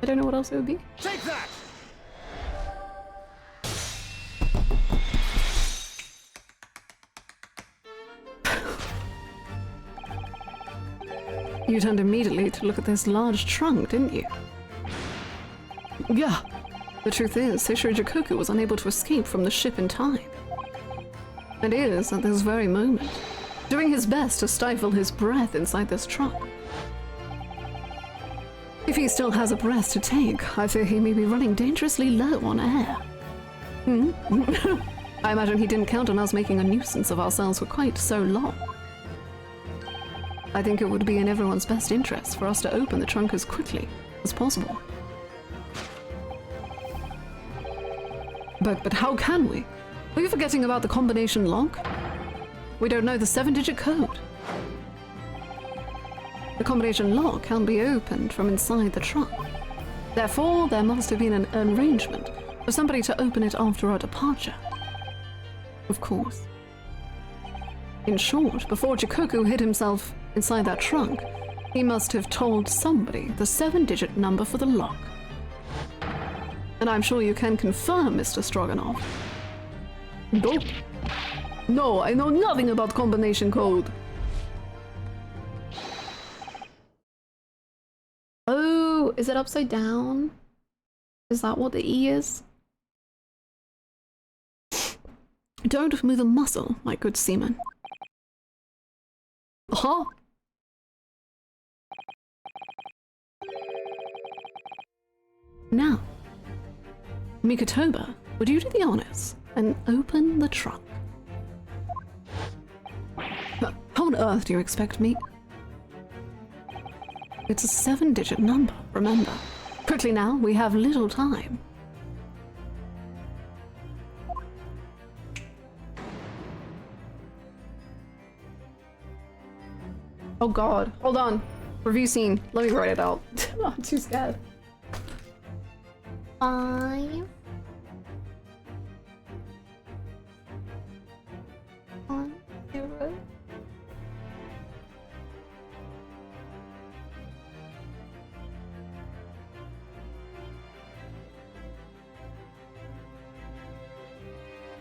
I don't know what else it would be. Take that! You turned immediately to look at this large trunk, didn't you? Yeah. The truth is, Seishiro Jikoku was unable to escape from the ship in time. And is, at this very moment, doing his best to stifle his breath inside this trunk. If he still has a breath to take, I fear he may be running dangerously low on air. I imagine he didn't count on us making a nuisance of ourselves for quite so long. I think it would be in everyone's best interest for us to open the trunk as quickly as possible. But how can we? Are you forgetting about the combination lock? We don't know the 7-digit code. The combination lock can't be opened from inside the trunk. Therefore, there must have been an arrangement for somebody to open it after our departure. Of course. In short, before Jikoku hid himself inside that trunk, he must have told somebody the 7-digit number for the lock. And I'm sure you can confirm, Mr. Stroganoff. Nope. No, I know nothing about combination code. Oh, is it upside down? Is that what the E is? Don't move a muscle, my good seaman. Huh? Now, Mikotoba, would you do the honors and open the trunk? How on earth do you expect me? It's a 7-digit number, remember. Quickly now, we have little time. Oh god. Hold on. Review scene. Let me write it out. I'm too scared. 5. 1, 0.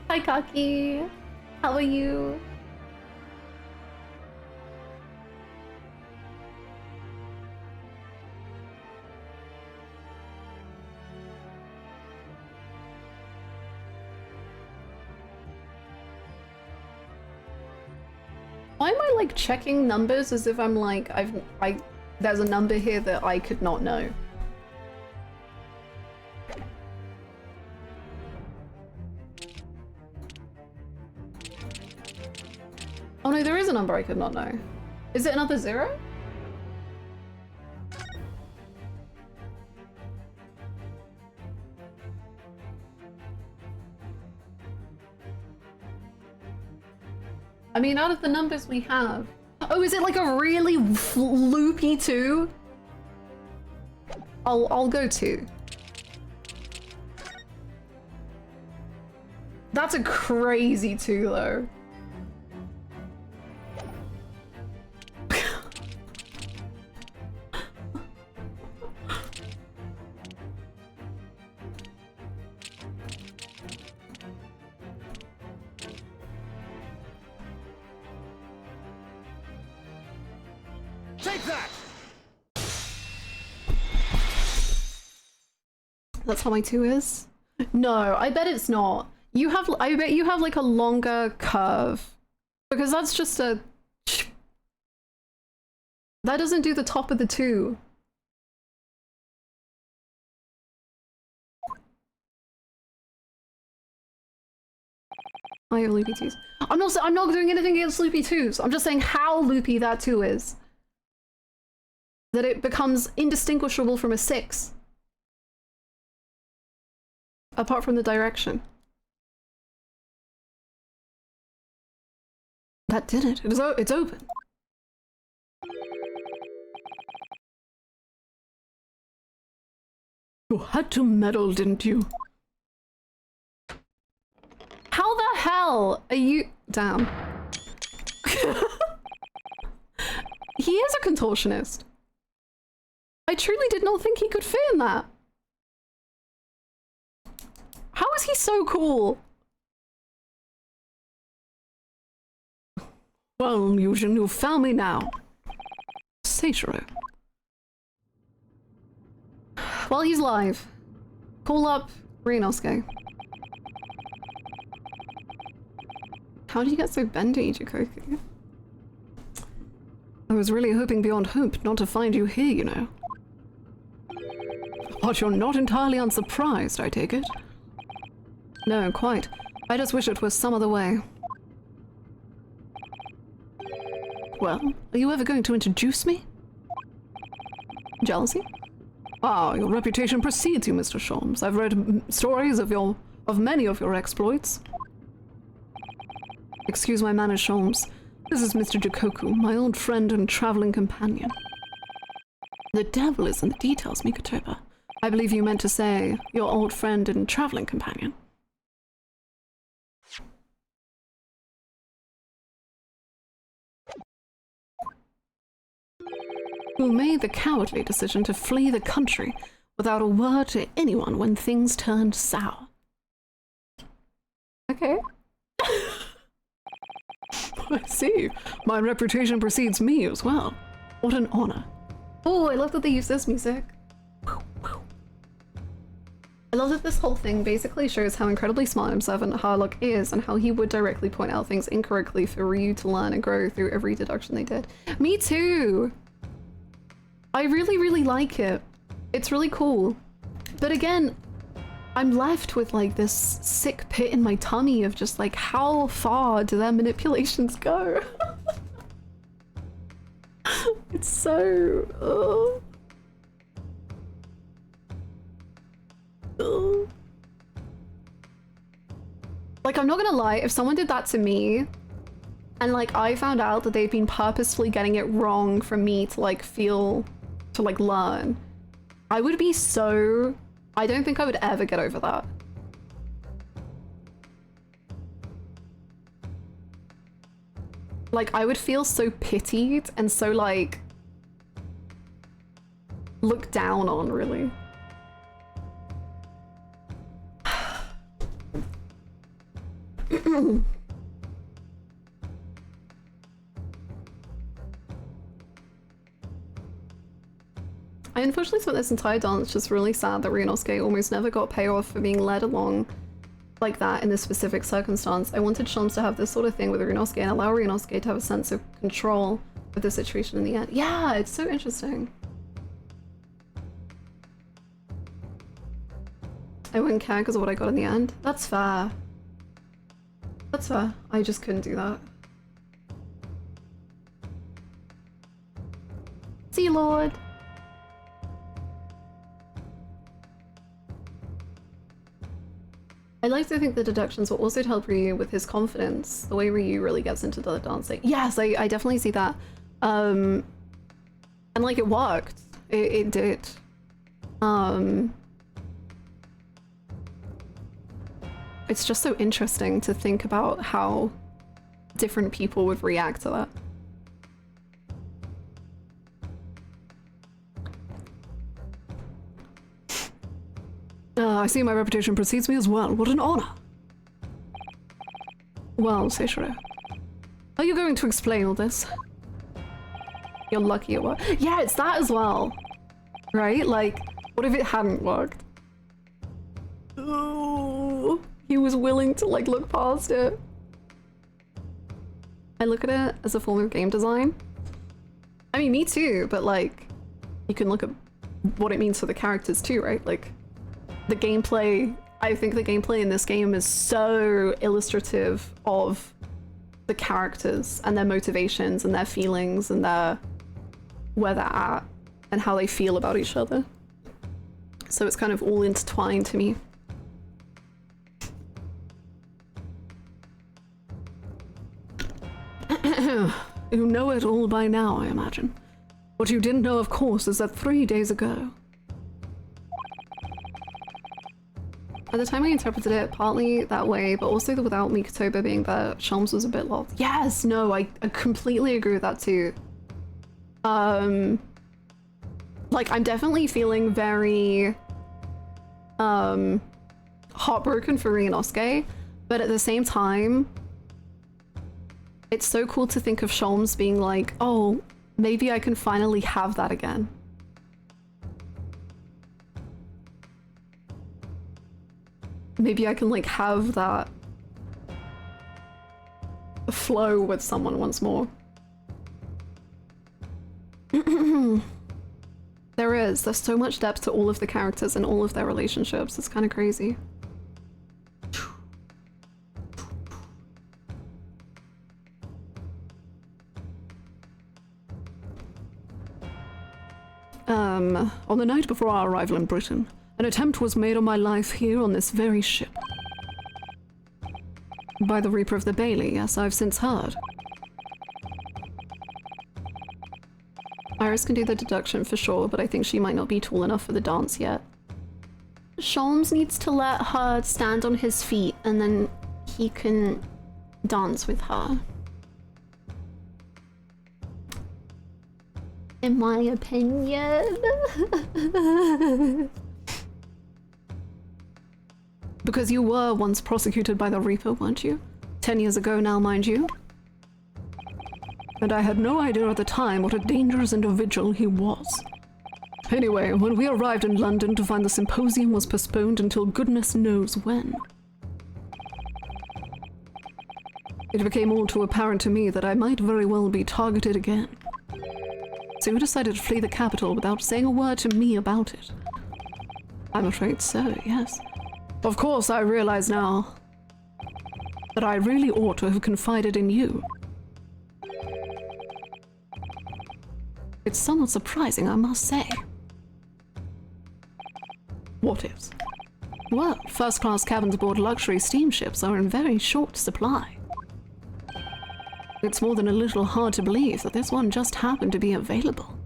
Hi, Kaki. How are you? Why am I like checking numbers as if I'm like there's a number here that I could not know? Oh no, there is a number I could not know. Is it another 0? I mean, out of the numbers we have... Oh, is it like a really loopy 2? I'll go 2. That's a crazy 2 though. Take that! That's how my 2 is? No, I bet it's not. You have, I bet you have like a longer curve. Because that's just a... That doesn't do the top of the 2. I have loopy 2s. I'm not doing anything against loopy 2s. I'm just saying how loopy that 2 is. That it becomes indistinguishable from a 6. Apart from the direction. That did it. It's open. You had to meddle, didn't you? How the hell are you... Damn. He is a contortionist. I truly did not think he could fit in that. How is he so cool? Well, Yujin, you found me now. Seichiro. Well, he's live. Call up Renosuke. How do you get so bendy, Jikoku? I was really hoping beyond hope not to find you here, you know. But you're not entirely unsurprised, I take it? No, quite. I just wish it was some other way. Well, are you ever going to introduce me? Jealousy? Ah, your reputation precedes you, Mr. Sholmes. I've read stories of many of your exploits. Excuse my manners, Sholmes. This is Mr. Jikoku, my old friend and traveling companion. The devil is in the details, Mikotoba. I believe you meant to say your old friend and traveling companion. who made the cowardly decision to flee the country without a word to anyone when things turned sour. Okay. I see. My reputation precedes me as well. What an honor. Oh, I love that they use this music. I love that this whole thing basically shows how incredibly smart and observant Harlock is and how he would directly point out things incorrectly for Ryu to learn and grow through every deduction they did. Me too! I really, really like it. It's really cool. But again, I'm left with like this sick pit in my tummy of just like, how far do their manipulations go? It's so... oh. Oh. Like, I'm not gonna lie, if someone did that to me, and like I found out that they've been purposefully getting it wrong for me to like feel, to like learn, I would be so... I don't think I would ever get over that. Like, I would feel so pitied and so like looked down on, really. I unfortunately spent this entire dance just really sad that Ryunosuke almost never got payoff for being led along like that in this specific circumstance. I wanted Shams to have this sort of thing with Ryunosuke and allow Ryunosuke to have a sense of control of the situation in the end. Yeah, it's so interesting. I wouldn't care because of what I got in the end. That's fair. That's fair. I just couldn't do that. Sea Lord! I like to think the deductions will also help Ryu with his confidence, the way Ryu really gets into the dancing. Yes, I definitely see that. And like, it worked. It did. It's just so interesting to think about how different people would react to that. I see my reputation precedes me as well. What an honor. Well, Seishiro, are you going to explain all this? You're lucky it worked. Yeah, it's that as well. Right? Like, what if it hadn't worked? Oh, he was willing to like look past it. I look at it as a form of game design. I mean, me too, but like, you can look at what it means for the characters too, right? Like, the gameplay, I think the gameplay in this game is so illustrative of the characters and their motivations and their feelings and where they're at and how they feel about each other. So it's kind of all intertwined to me. You know it all by now, I imagine. What you didn't know, of course, is that 3 days ago, at the time I interpreted it partly that way, but also without Mikotoba being there, Shelms was a bit lost. Yes, no, I completely agree with that too. Like, I'm definitely feeling very, heartbroken for Ryunosuke, but at the same time, it's so cool to think of Shelms being like, oh, maybe I can finally have that again. Maybe I can like have that flow with someone once more. There's so much depth to all of the characters and all of their relationships. It's kind of crazy. On the night before our arrival in Britain, an attempt was made on my life here on this very ship. By the Reaper of the Bailey, yes, I've since heard. Iris can do the deduction for sure, but I think she might not be tall enough for the dance yet. Sholmes needs to let her stand on his feet and then he can dance with her. In my opinion. Because you were once prosecuted by the Reaper, weren't you? 10 years ago now, mind you. And I had no idea at the time what a dangerous individual he was. Anyway, when we arrived in London to find the symposium was postponed until goodness knows when, it became all too apparent to me that I might very well be targeted again. So you decided to flee the capital without saying a word to me about it. I'm afraid so, yes. Of course, I realize now that I really ought to have confided in you. It's somewhat surprising, I must say. What is? Well, first-class cabins aboard luxury steamships are in very short supply. It's more than a little hard to believe that this one just happened to be available.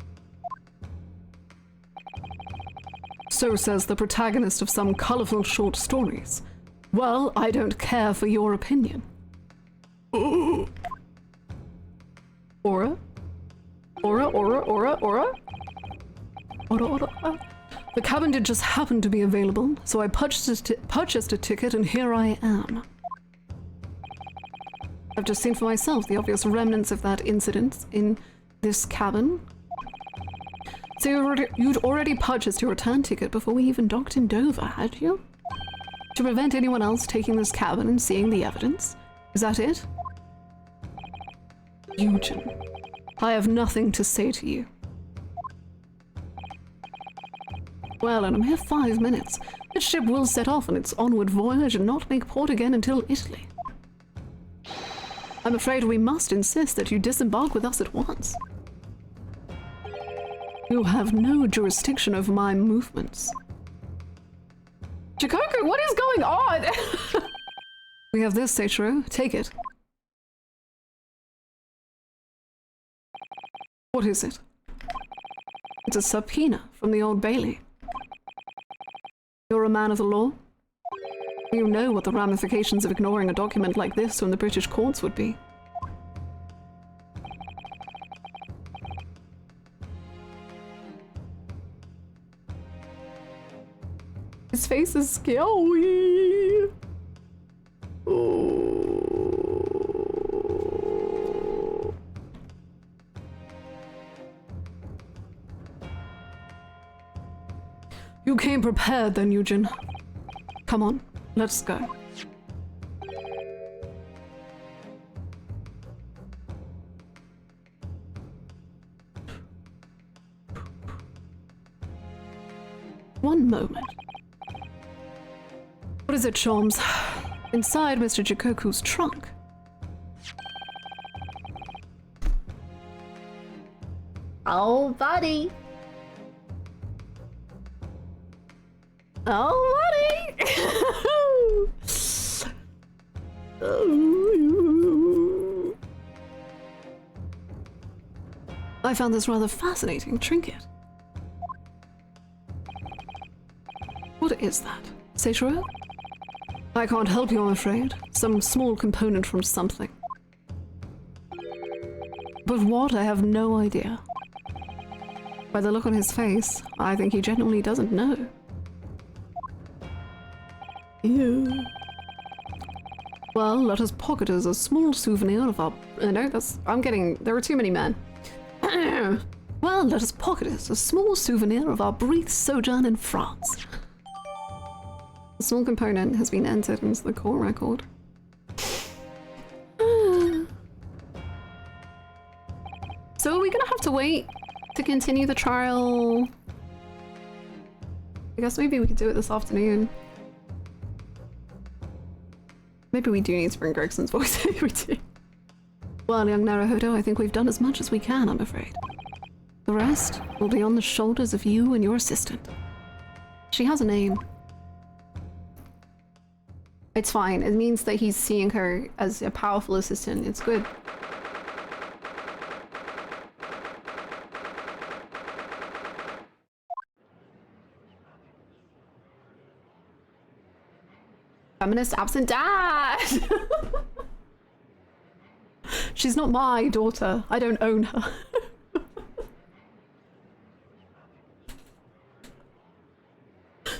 So says the protagonist of some colorful short stories. Well, I don't care for your opinion. Aura? Aura, aura, aura, aura? Aura, aura. The cabin did just happen to be available, so I purchased a ticket and here I am. I've just seen for myself the obvious remnants of that incident in this cabin. So you'd already purchased your return ticket before we even docked in Dover, had you? To prevent anyone else taking this cabin and seeing the evidence? Is that it? Eugen, I have nothing to say to you. Well, in a mere 5 minutes, the ship will set off on its onward voyage and not make port again until Italy. I'm afraid we must insist that you disembark with us at once. You have no jurisdiction over my movements. Chikoku, what is going on? We have this, Seichiro. Take it. What is it? It's a subpoena from the Old Bailey. You're a man of the law. You know what the ramifications of ignoring a document like this from the British courts would be. His face is scary. Oh. You came prepared then, Eugen. Come on, let's go. One moment. What is it, Sholmes? Inside Mr. Chikoku's trunk. Oh, buddy. Oh, buddy. I found this rather fascinating trinket. What is that? Seichiro? I can't help you, I'm afraid. Some small component from something. But what? I have no idea. By the look on his face, I think he genuinely doesn't know. Ew. Well, let us pocket it as a small souvenir of our... no, that's... there are too many men. Well, let us pocket it as a small souvenir of our brief sojourn in France. A small component has been entered into the court record. So are we gonna have to wait to continue the trial? I guess maybe we could do it this afternoon. Maybe we do need to bring Gregson's voice. We do. Well, young Naruhodo, I think we've done as much as we can, I'm afraid. The rest will be on the shoulders of you and your assistant. She has a name. It's fine. It means that he's seeing her as a powerful assistant. It's good. Feminist absent dad! She's not my daughter. I don't own her.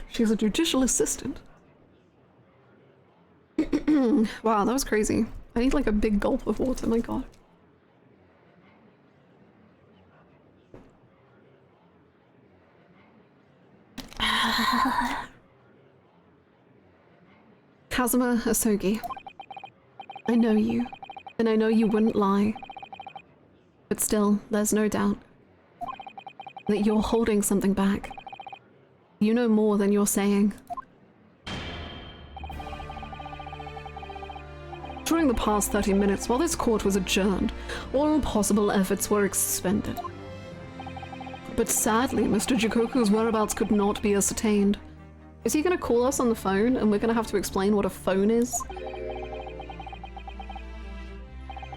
She's a judicial assistant. Wow, that was crazy. I need like a big gulp of water, my god. Kazuma Asogi, I know you, and I know you wouldn't lie. But still, there's no doubt that you're holding something back. You know more than you're saying. During the past 30 minutes, while this court was adjourned, all possible efforts were expended. But sadly, Mr. Jikoku's whereabouts could not be ascertained. Is he gonna call us on the phone and we're gonna have to explain what a phone is?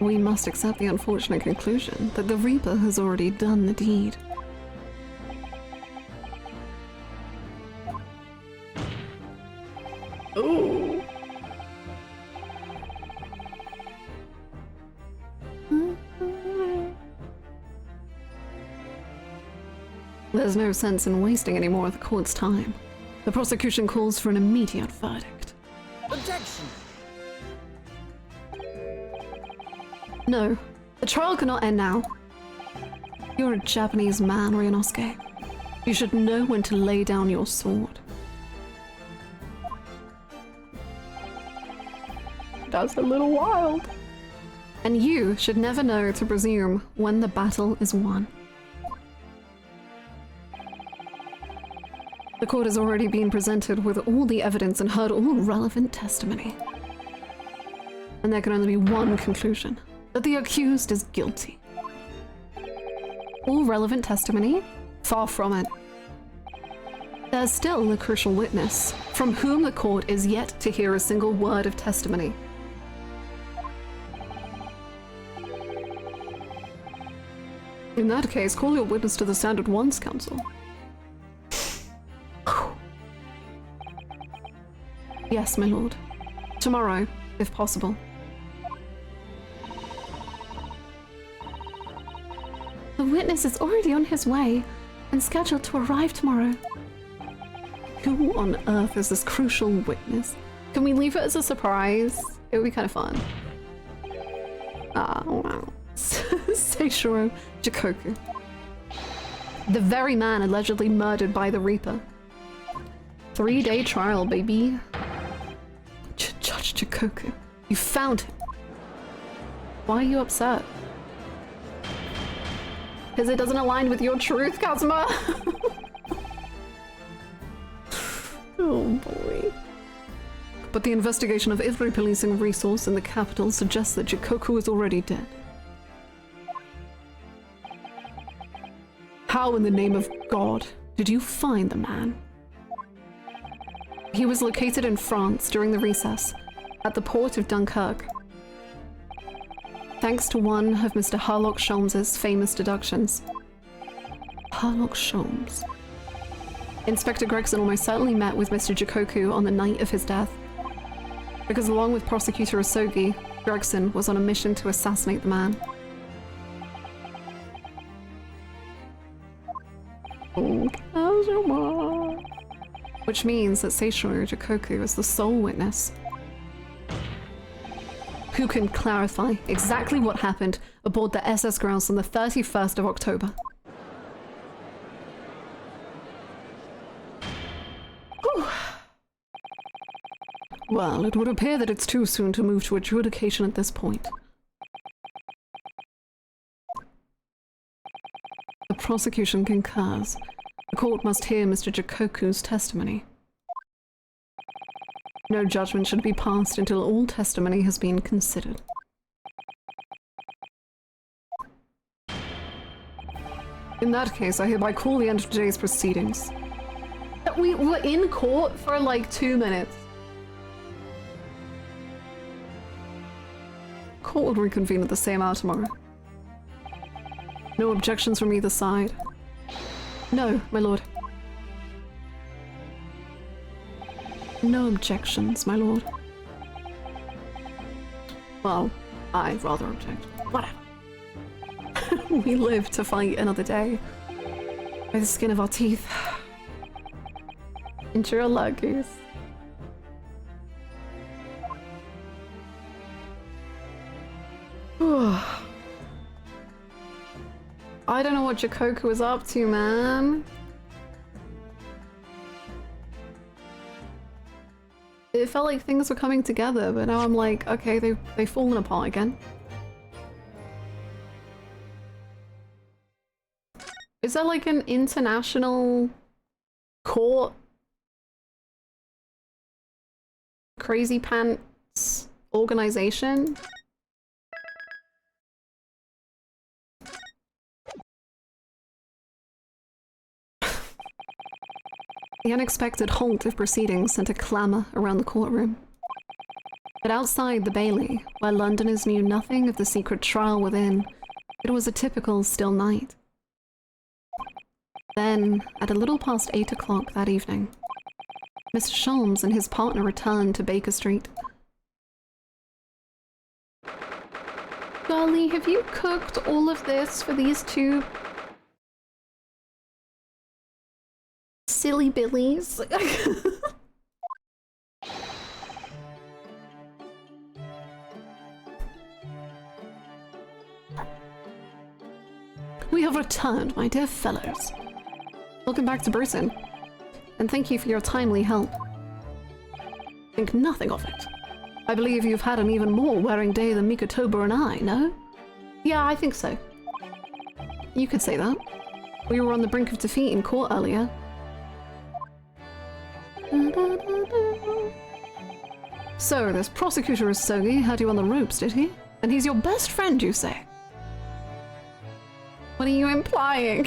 We must accept the unfortunate conclusion that the Reaper has already done the deed. Oh. There's no sense in wasting any more of the court's time. The prosecution calls for an immediate verdict. Objection! No, the trial cannot end now. You're a Japanese man, Ryunosuke. You should know when to lay down your sword. That's a little wild. And you should never know to presume when the battle is won. The court has already been presented with all the evidence and heard all relevant testimony. And there can only be one conclusion, that the accused is guilty. All relevant testimony? Far from it. There's still a crucial witness, from whom the court is yet to hear a single word of testimony. In that case, call your witness to the stand at once, counsel. Yes, my lord. Tomorrow, if possible. The witness is already on his way and scheduled to arrive tomorrow. Who on earth is this crucial witness? Can we leave it as a surprise? It would be kind of fun. Ah, wow. Seishiro Jikoku. The very man allegedly murdered by the Reaper. 3-day trial, baby. Judge Jikoku, you found him. Why are you upset? Because it doesn't align with your truth, Kazuma! Oh boy. But the investigation of every policing resource in the capital suggests that Jikoku is already dead. How in the name of God did you find the man? He was located in France during the recess, at the port of Dunkirk. Thanks to one of Mr. Harlock Sholmes's famous deductions. Harlock Sholmes. Inspector Gregson almost certainly met with Mr. Jikoku on the night of his death, because along with Prosecutor Asogi, Gregson was on a mission to assassinate the man. Which means that Seishiro Jikoku is the sole witness who can clarify exactly what happened aboard the SS Grouse on the 31st of October. Whew. Well, it would appear that it's too soon to move to adjudication at this point. The prosecution concurs. The court must hear Mr. Jikoku's testimony. No judgment should be passed until all testimony has been considered. In that case, I hereby call the end of today's proceedings. We were in court for like 2 minutes. Court will reconvene at the same hour tomorrow. No objections from either side. No, my lord. No objections, my lord. Well, I rather object. Whatever. We live to fight another day. By the skin of our teeth. Into your luck, Goose. I don't know what Jikoku was up to, man. it felt like things were coming together, but now I'm like, okay, they've fallen apart again. Is there like an international court crazy pants organization? The unexpected halt of proceedings sent a clamour around the courtroom. But outside the Bailey, where Londoners knew nothing of the secret trial within, it was a typical still night. Then, at a little past 8 o'clock that evening, Mr. Sholmes and his partner returned to Baker Street. Golly, have you cooked all of this for these two silly billies? We have returned, my dear fellows. Welcome back to Britain, and thank you for your timely help. Think nothing of it. I believe you've had an even more wearing day than Mikotoba and I, no? Yeah, I think so. You could say that. We were on the brink of defeat in court earlier. So, this prosecutor Usogi had you on the ropes, did he? And he's your best friend, you say? What are you implying?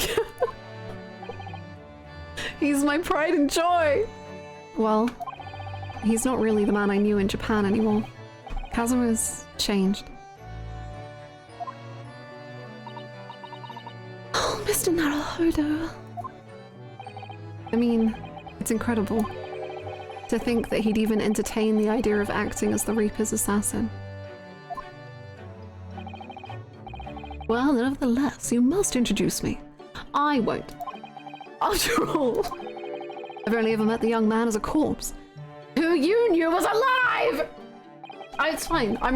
He's my pride and joy! Well, he's not really the man I knew in Japan anymore. Kazuma's changed. Oh, Mr. Naruhodo. I mean, it's incredible to think that he'd even entertain the idea of acting as the Reaper's assassin. Well, nevertheless, you must introduce me. I won't. After all, I've only ever met the young man as a corpse, who you knew was alive! It's fine. I'm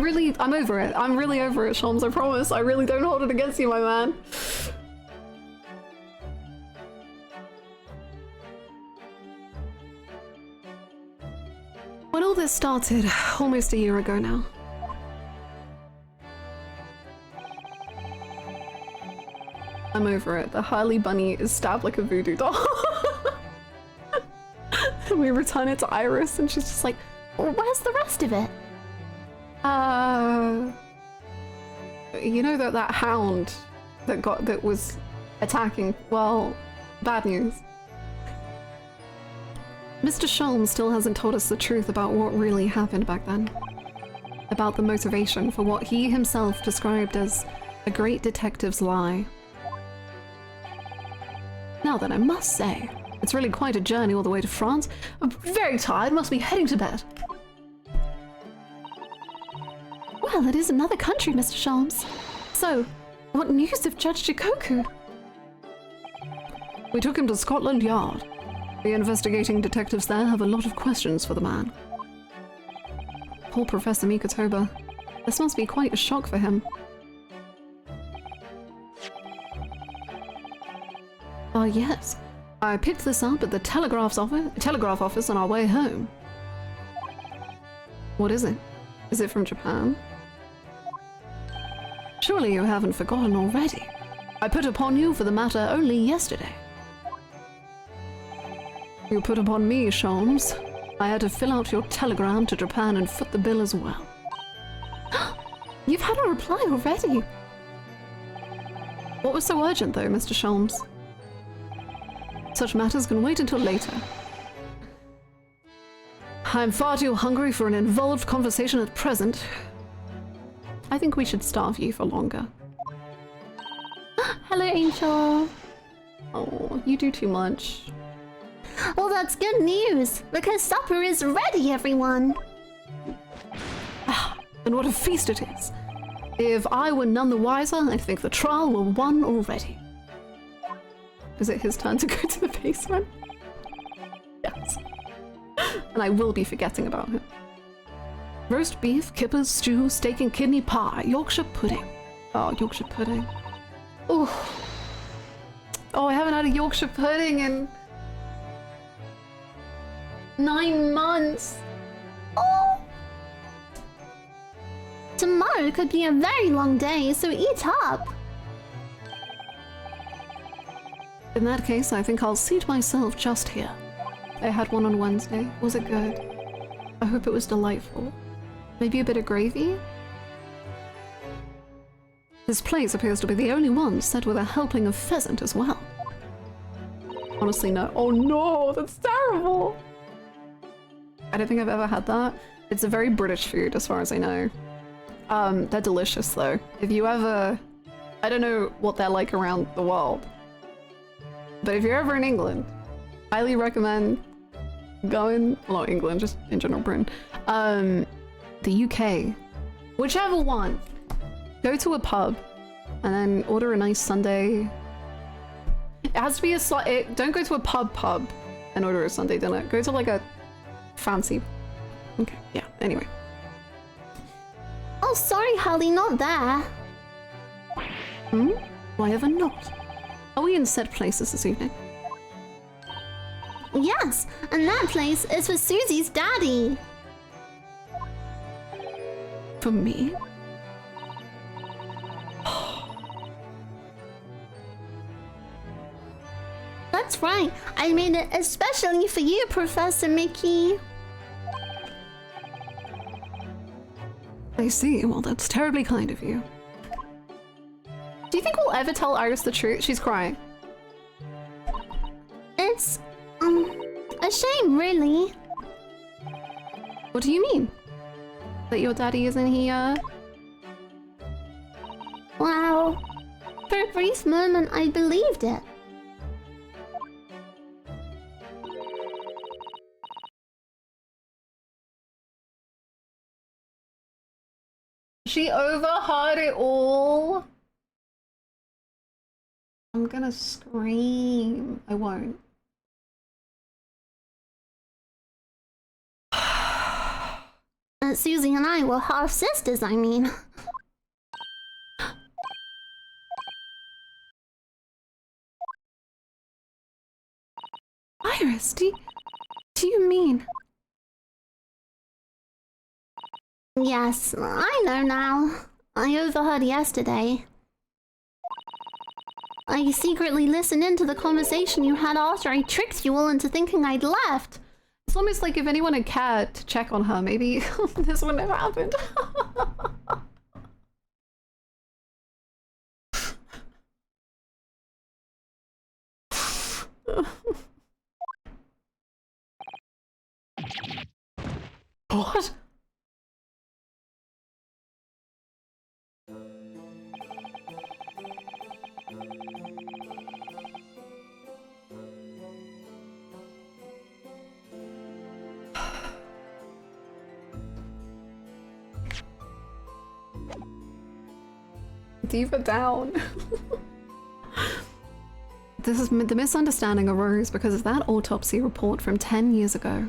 over it. I'm really over it, Sholmes, I promise. I really don't hold it against you, my man. When all this started, almost a year ago now, I'm over it. The Harley Bunny is stabbed like a voodoo doll. And we return it to Iris and she's just like, Well, where's the rest of it? you know that hound that was attacking, well, bad news. Mr. Sholmes still hasn't told us the truth about what really happened back then. About the motivation for what he himself described as a great detective's lie. Now then, I must say, it's really quite a journey all the way to France. I'm very tired, must be heading to bed. Well, it is another country, Mr. Sholmes. So, what news of Judge Jikoku? We took him to Scotland Yard. The investigating detectives there have a lot of questions for the man. Poor Professor Mikotoba. This must be quite a shock for him. Yes. I picked this up at the telegraph office on our way home. What is it? Is it from Japan? Surely you haven't forgotten already. I put upon you for the matter only yesterday. You put upon me, Sholmes. I had to fill out your telegram to Japan and foot the bill as well. You've had a reply already. What was so urgent, though, Mr. Sholmes? Such matters can wait until later. I'm far too hungry for an involved conversation at present. I think we should starve you for longer. Hello, Angel. Oh, you do too much. Well, that's good news, because supper is ready, everyone. And what a feast it is. If I were none the wiser, I think the trial were won already. Is it his turn to go to the basement? Yes. And I will be forgetting about him. Roast beef, kippers, stew, steak and kidney pie, Yorkshire pudding. Oh, Yorkshire pudding. Oh, I haven't had a Yorkshire pudding in 9 months. Tomorrow could be a very long day, so eat up. In that case, I think I'll seat myself just here. I had one on Wednesday. Was it good? I hope it was delightful. Maybe a bit of gravy? This place appears to be the only one set with a helping of pheasant as well. Honestly, no. Oh no, that's terrible! I don't think I've ever had that. It's a very British food as far as I know. They're delicious though. If you ever... I don't know what they're like around the world. But if you're ever in England, highly recommend going... Well, not England, just in general Britain. The UK. Whichever one. Go to a pub and then order a nice Sunday. It has to be a don't go to a pub and order a Sunday dinner. Go to like a fancy. Okay, yeah, anyway. Oh, sorry, Holly, not there. Hmm? Why ever not? Are we in set places this evening? Yes, and that place is for Susie's daddy. For me? That's right, I made it especially for you, Professor Mickey. I see. Well, that's terribly kind of you. Do you think we'll ever tell Iris the truth? She's crying. It's, a shame, really. What do you mean? That your daddy isn't here? Wow. For a brief moment, I believed it. She overheard it all. I'm gonna scream. I won't. Susie and I were half sisters, I mean. Iris, do you mean? Yes, I know now. I overheard yesterday. I secretly listened into the conversation you had after I tricked you all into thinking I'd left. It's almost like if anyone had cared to check on her, maybe this wouldn't have happened. What? Diva down. The misunderstanding arose because of that autopsy report from 10 years ago.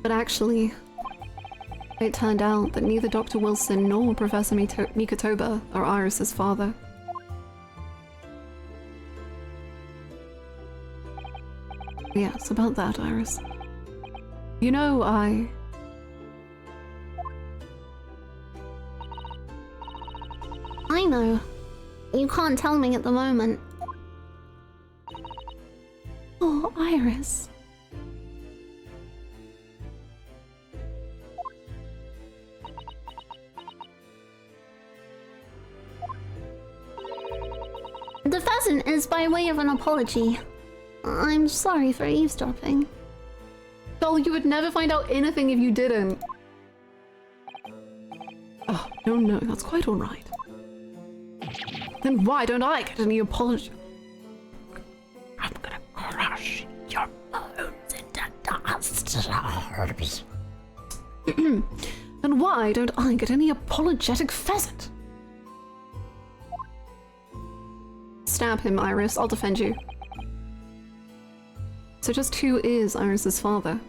But actually, it turned out that neither Dr. Wilson nor Professor Mikotoba are Iris's father. Yes, about that, Iris. You know, I know. You can't tell me at the moment. Oh, Iris. The pheasant is by way of an apology. I'm sorry for eavesdropping. Doll, you would never find out anything if you didn't. Oh, no, that's quite all right. Then why don't I get any apology? I'm gonna crush your bones into dust. And why don't I get any apologetic pheasant? Stab him, Iris. I'll defend you. So just who is Iris's father?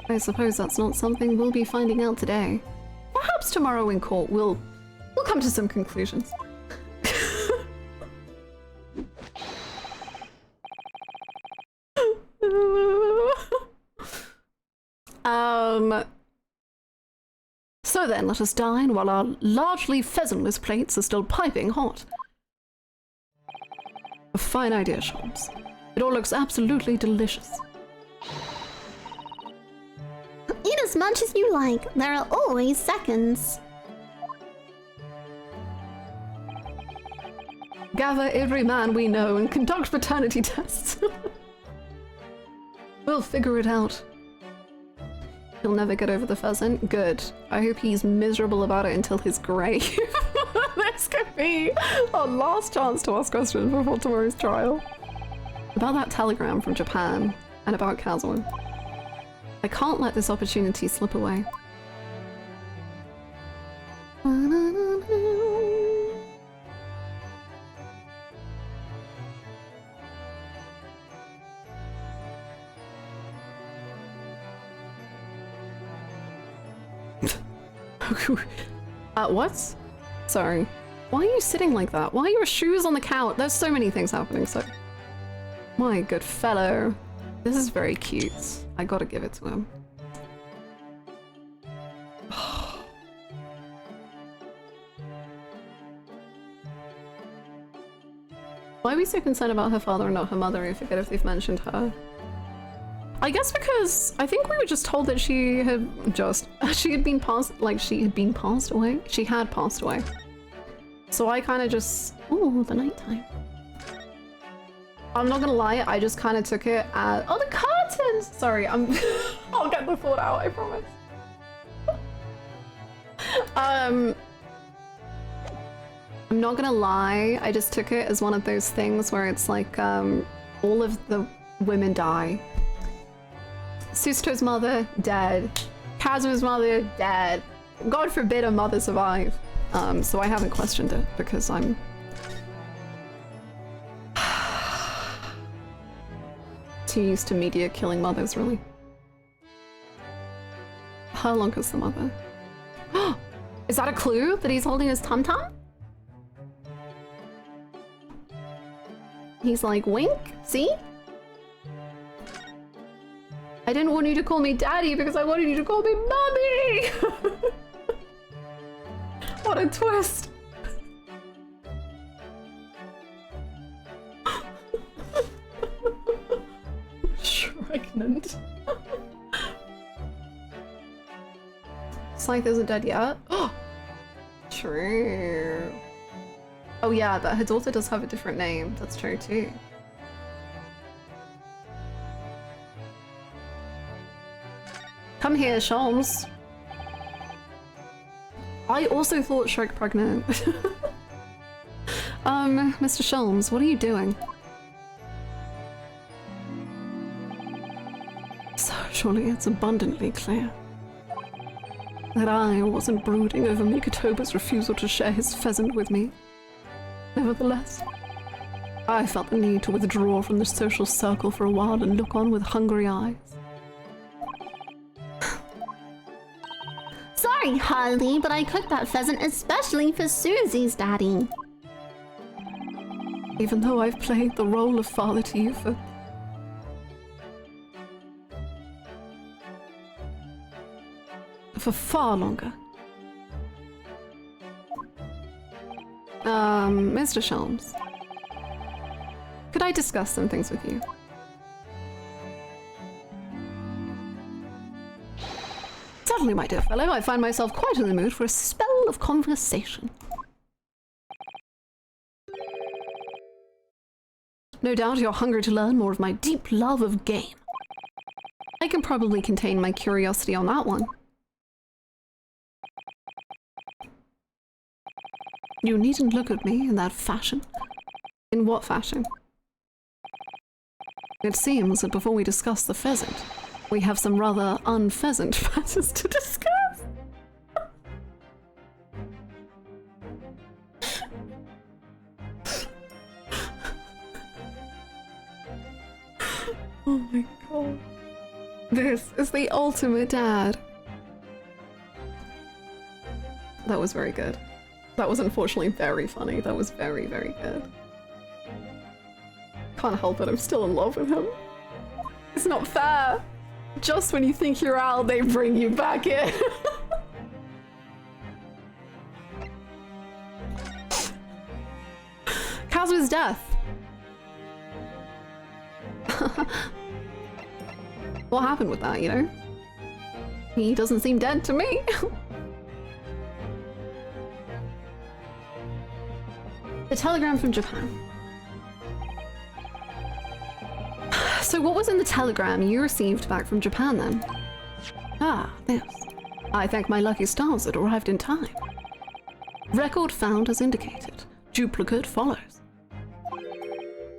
I suppose that's not something we'll be finding out today. Perhaps tomorrow in court we'll come to some conclusions. So So then, let us dine while our largely pheasantless plates are still piping hot. A fine idea, Sholmes. It all looks absolutely delicious. Eat as much as you like. There are always seconds. Gather every man we know and conduct paternity tests. We'll figure it out. He'll never get over the pheasant. Good. I hope he's miserable about it until his grave. This could be our last chance to ask questions before tomorrow's trial. About that telegram from Japan and about Kazuo. I can't let this opportunity slip away. What? Sorry. Why are you sitting like that? Why are your shoes on the couch? There's so many things happening, so... My good fellow. This is very cute. I gotta give it to him. Why are we so concerned about her father and not her mother? I forget if they've mentioned her. I guess because I think we were just told that she had been passed away. She had passed away. So I kind of just, ooh, the nighttime. I'm not gonna lie, I just kind of took it as, oh, the curtains! Sorry, I'll get the thought out, I promise. I'm not gonna lie, I just took it as one of those things where it's like, all of the women die. Susto's mother, dead. Kazuo's mother, dead. God forbid a mother survive. So I haven't questioned it because I'm... too used to media killing mothers, really. How long is the mother? Is that a clue that he's holding his tum-tum? He's like, wink, see? I didn't want you to call me daddy because I wanted you to call me mommy! What a twist! Pregnant. Scythe isn't dead yet. True. Oh yeah, but her daughter does have a different name. That's true too. Come here, Sholmes. I also thought Shrek pregnant. Mr. Sholmes, what are you doing? So surely it's abundantly clear that I wasn't brooding over Mikotoba's refusal to share his pheasant with me. Nevertheless, I felt the need to withdraw from the social circle for a while and look on with hungry eyes. Sorry, Harley, but I cooked that pheasant especially for Susie's daddy. Even though I've played the role of father to you for far longer. Mr. Sholmes, could I discuss some things with you? Certainly, my dear fellow, I find myself quite in the mood for a spell of conversation. No doubt you're hungry to learn more of my deep love of game. I can probably contain my curiosity on that one. You needn't look at me in that fashion. In what fashion? It seems that before we discuss the pheasant, we have some rather unpheasant matters to discuss. Oh my god. This is the ultimate dad. That was very good. That was unfortunately very funny. That was very, very good. Can't help it, I'm still in love with him. It's not fair. Just when you think you're out, they bring you back in. Kazuma's death. What happened with that, you know? He doesn't seem dead to me. The telegram from Japan. So what was in the telegram you received back from Japan then? Ah, this. I thank my lucky stars it arrived in time. Record found as indicated. Duplicate follows.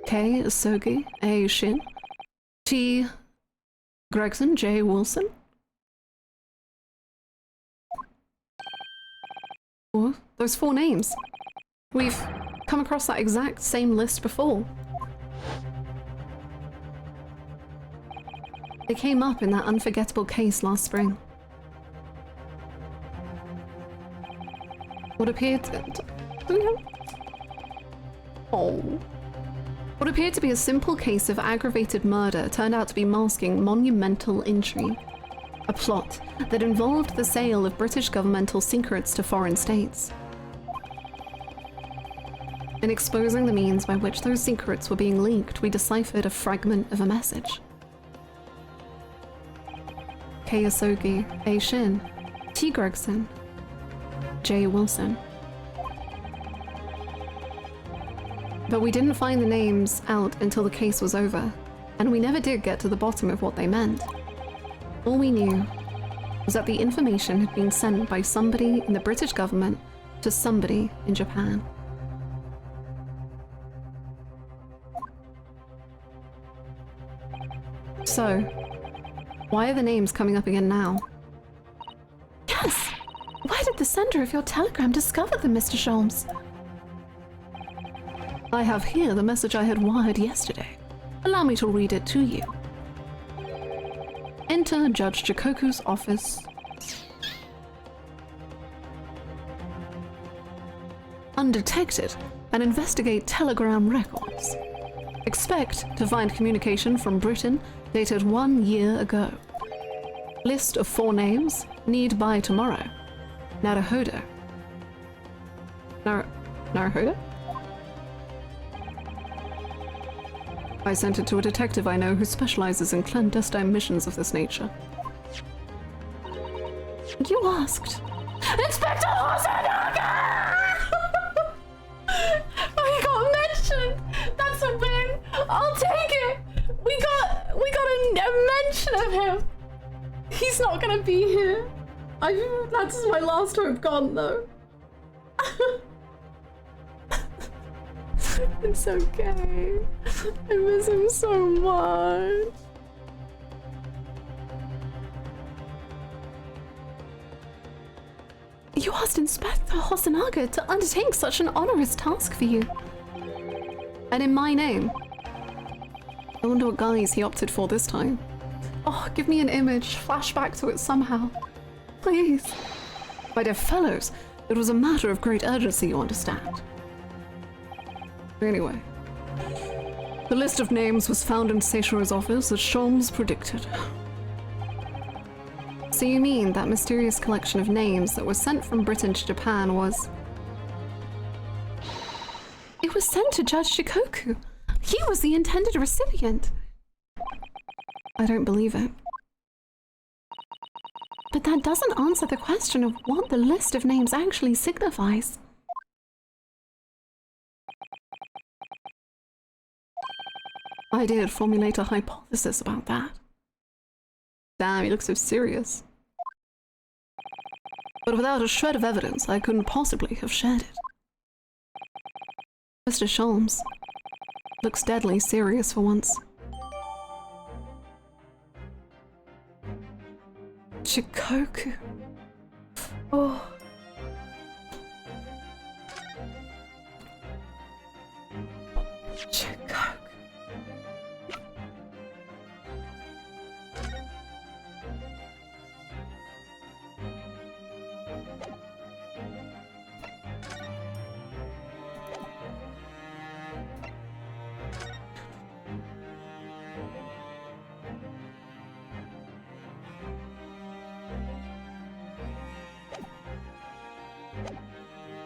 K. Sogi, A. Shin, T. Gregson, J. Wilson. Oh, those 4 names. We've come across that exact same list before. They came up in that unforgettable case last spring. What appeared to... Do we have... Oh. What appeared to be a simple case of aggravated murder turned out to be masking monumental intrigue. A plot that involved the sale of British governmental secrets to foreign states. In exposing the means by which those secrets were being leaked, we deciphered a fragment of a message. K. Asogi, A. Shin, T. Gregson, J. Wilson. But we didn't find the names out until the case was over, and we never did get to the bottom of what they meant. All we knew was that the information had been sent by somebody in the British government to somebody in Japan. So, why are the names coming up again now? Yes! Why did the sender of your telegram discover them, Mr. Sholmes? I have here the message I had wired yesterday. Allow me to read it to you. Enter Judge Chikoku's office. Undetected and investigate telegram records. Expect to find communication from Britain dated 1 year ago. List of 4 names. Need by tomorrow. Naruhodo. Naruhodo? I sent it to a detective I know who specializes in clandestine missions of this nature. You asked. Inspector Hosonaga! We got mentioned! That's a win! I'll take it! We got a mention of him! He's not gonna be here. That's my last hope gone though. It's okay. I miss him so much. You asked Inspector Hosonaga to undertake such an onerous task for you. And in my name. I wonder what guise he opted for this time. Oh, give me an image. Flashback to it somehow. Please. My dear fellows, it was a matter of great urgency, you understand. Anyway. The list of names was found in Seishiro's office as Sholmes predicted. So you mean that mysterious collection of names that was sent from Britain to Japan was... It was sent to Judge Chikoku. He was the intended recipient. I don't believe it. But that doesn't answer the question of what the list of names actually signifies. I did formulate a hypothesis about that. Damn, he looks so serious. But without a shred of evidence, I couldn't possibly have shared it. Mr. Sholmes looks deadly serious for once. Chikoku. Oh. Chikoku.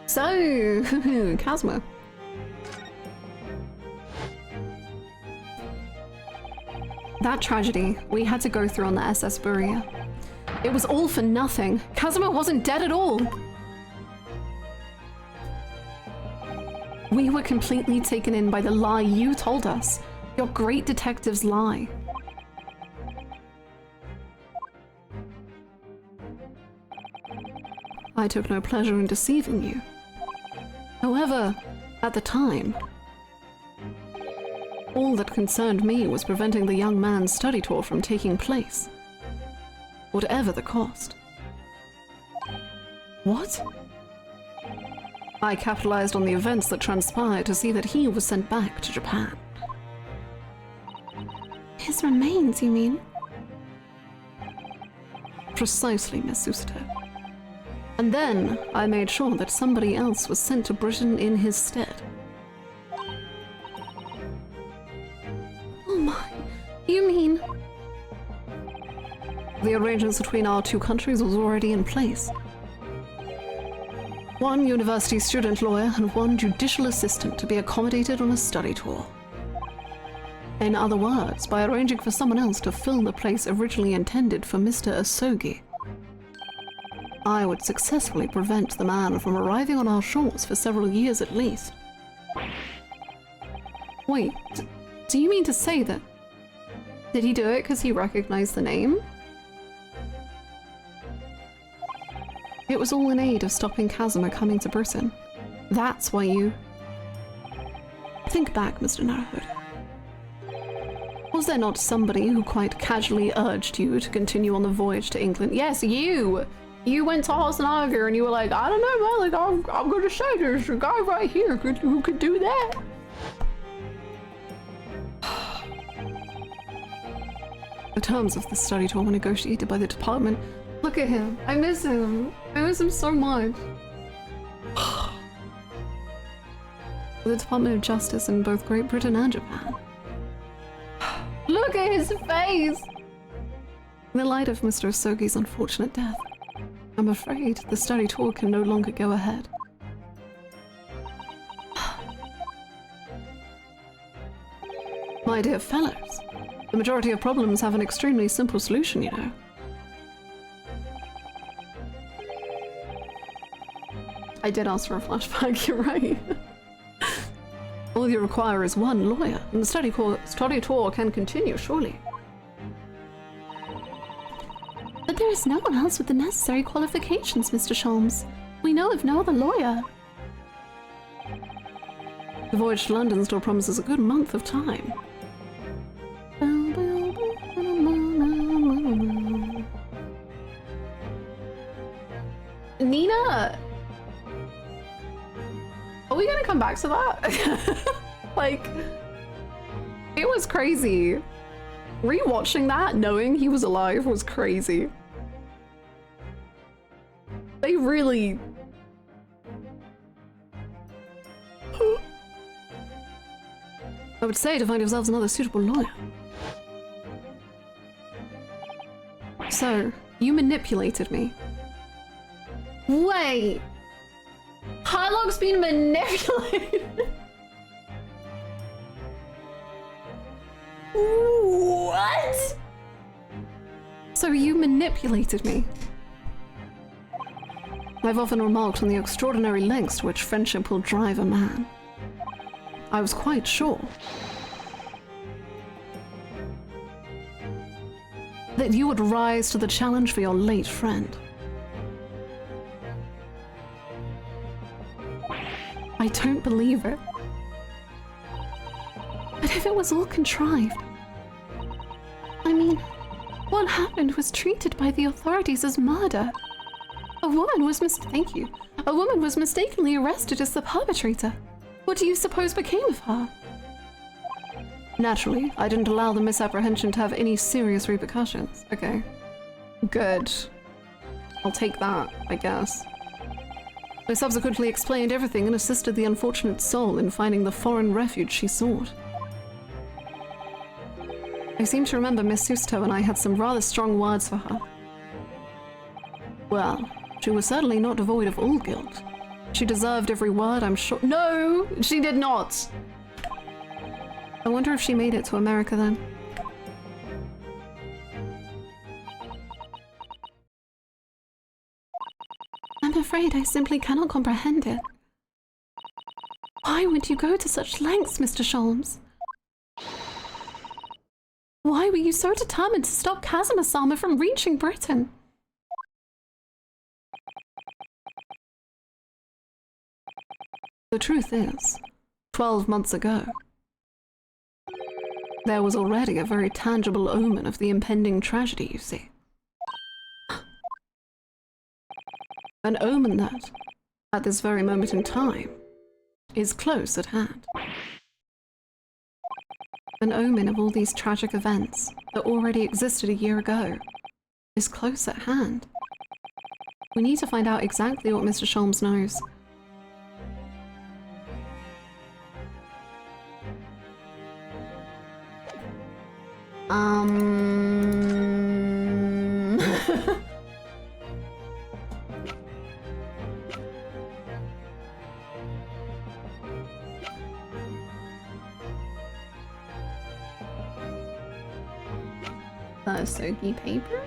So, Kazuma. That tragedy we had to go through on the SS Buria. It was all for nothing. Kazuma wasn't dead at all. We were completely taken in by the lie you told us. Your great detective's lie. I took no pleasure in deceiving you. However, at the time, all that concerned me was preventing the young man's study tour from taking place. Whatever the cost. What? I capitalized on the events that transpired to see that he was sent back to Japan. His remains, you mean? Precisely, Miss Susato. And then I made sure that somebody else was sent to Britain in his stead. Oh my, you mean? The arrangements between our two countries was already in place. One university student lawyer and one judicial assistant to be accommodated on a study tour. In other words, by arranging for someone else to fill the place originally intended for Mr. Asogi, I would successfully prevent the man from arriving on our shores for several years at least. Wait, do you mean to say that? Did he do it because he recognized the name? It was all in aid of stopping Kazuma coming to Britain. That's why you... Think back, Mr. Naruhodo. Was there not somebody who quite casually urged you to continue on the voyage to England? Yes, you! You went to Hasanagar and you were like, I don't know, man, like, I'm gonna say there's a guy right here who could do that. The terms of the study tour were negotiated by the department. Look at him. I miss him. I miss him so much. The Department of Justice in both Great Britain and Japan. Look at his face! In the light of Mr. Asogi's unfortunate death, I'm afraid the study tour can no longer go ahead. My dear fellows, the majority of problems have an extremely simple solution, you know. I did ask for a flashback, you're right. All you require is one lawyer, and the study tour can continue, surely. But there is no one else with the necessary qualifications, Mr. Sholmes. We know of no other lawyer. The voyage to London still promises a good month of time. Nina! Are we gonna come back to that? Like, it was crazy. Rewatching that, knowing he was alive, was crazy. They really... I would say to find yourselves another suitable lawyer. So, you manipulated me. Wait! Harlock's been manipulated? What? So you manipulated me. I've often remarked on the extraordinary lengths to which friendship will drive a man. I was quite sure that you would rise to the challenge for your late friend. I don't believe it. But if it was all contrived... I mean, what happened was treated by the authorities as murder. A woman was A woman was mistakenly arrested as the perpetrator. What do you suppose became of her? Naturally, I didn't allow the misapprehension to have any serious repercussions. Okay. Good. I'll take that, I guess. I subsequently explained everything and assisted the unfortunate soul in finding the foreign refuge she sought. I seem to remember Miss Susato and I had some rather strong words for her. Well, she was certainly not devoid of all guilt. She deserved every word, I'm sure— No! She did not! I wonder if she made it to America then. afraid I simply cannot comprehend it. Why would you go to such lengths, Mr. Sholmes? Why were you so determined to stop Kazuma-sama from reaching Britain? The truth is, 12 months ago, there was already a very tangible omen of the impending tragedy, you see. An omen that, at this very moment in time, is close at hand. An omen of all these tragic events that already existed a year ago is close at hand. We need to find out exactly what Mr. Sholmes knows. Soaky paper?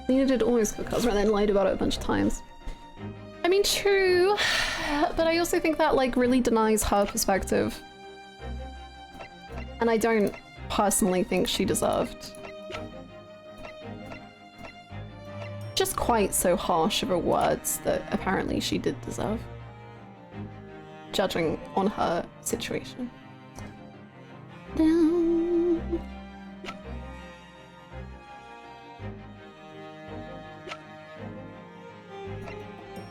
Lena did almost cook us and then lied about it a bunch of times. I mean, true, but I also think that, like, really denies her perspective. And I don't personally think she deserved just quite so harsh of a words that apparently she did deserve, judging on her situation.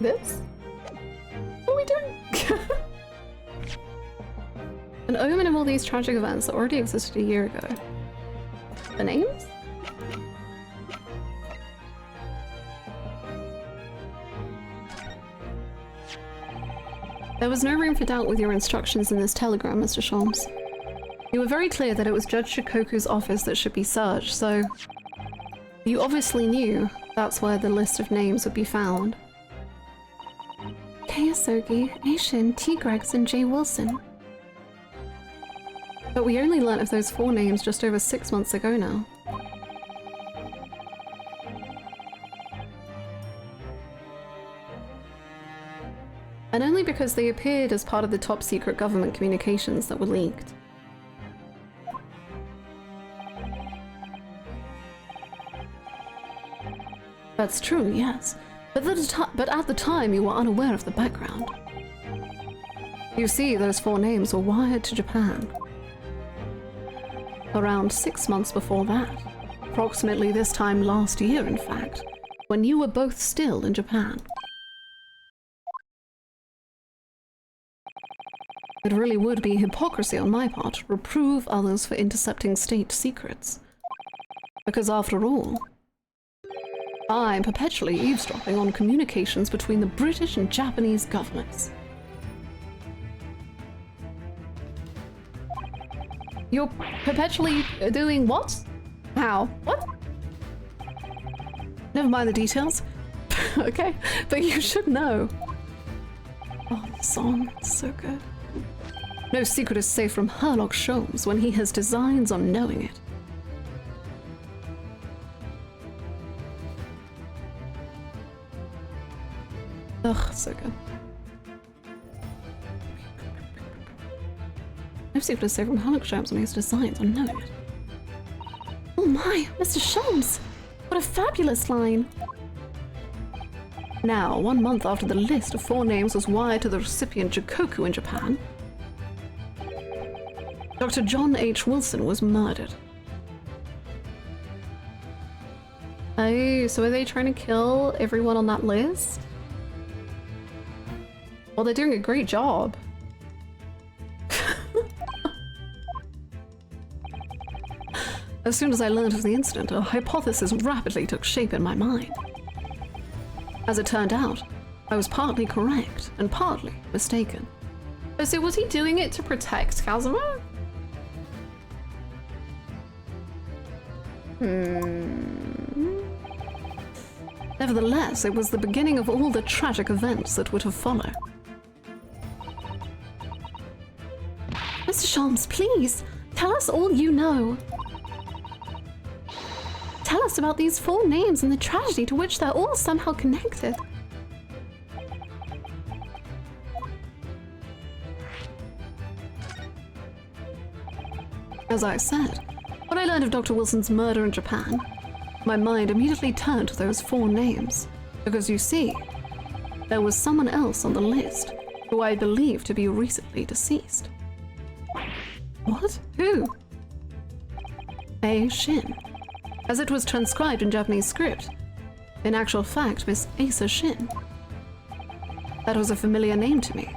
This? What are we doing? An omen of all these tragic events that already existed a year ago. The names? There was no room for doubt with your instructions in this telegram, Mr. Sholmes. You were very clear that it was Judge Shikoku's office that should be searched, so you obviously knew that's where the list of names would be found. K. Asogi, Aishin, T. Greggs, and J. Wilson. But we only learnt of those 4 names just over 6 months ago now. And only because they appeared as part of the top secret government communications that were leaked. That's true, yes. But at the time you were unaware of the background. You see, those 4 names were wired to Japan. Around 6 months before that. Approximately this time last year, in fact, when you were both still in Japan. It really would be hypocrisy on my part to reprove others for intercepting state secrets. Because after all, I'm perpetually eavesdropping on communications between the British and Japanese governments. You're perpetually doing what? How? What? Never mind the details. Okay, but you should know. Oh, the song, it's so good. No secret is safe from Herlock Sholmes when he has designs on knowing it. Ugh, so good. No secret is safe from Herlock Sholmes when he has designs on knowing it. Oh my, Mr. Sholmes! What a fabulous line! Now, 1 month after the list of 4 names was wired to the recipient Jikoku in Japan, Dr. John H. Wilson was murdered. Oh, so are they trying to kill everyone on that list? Well, they're doing a great job. As soon as I learned of the incident, a hypothesis rapidly took shape in my mind. As it turned out, I was partly correct and partly mistaken. Oh, so was he doing it to protect Kazuma? Nevertheless, it was the beginning of all the tragic events that would have followed. Sholmes, please, tell us all you know. Tell us about these 4 names and the tragedy to which they're all somehow connected. As I said, when I learned of Dr. Wilson's murder in Japan, my mind immediately turned to those 4 names. Because you see, there was someone else on the list who I believe to be recently deceased. What? Who? A. Shin. As it was transcribed in Japanese script. In actual fact, Miss Asa Shin. That was a familiar name to me.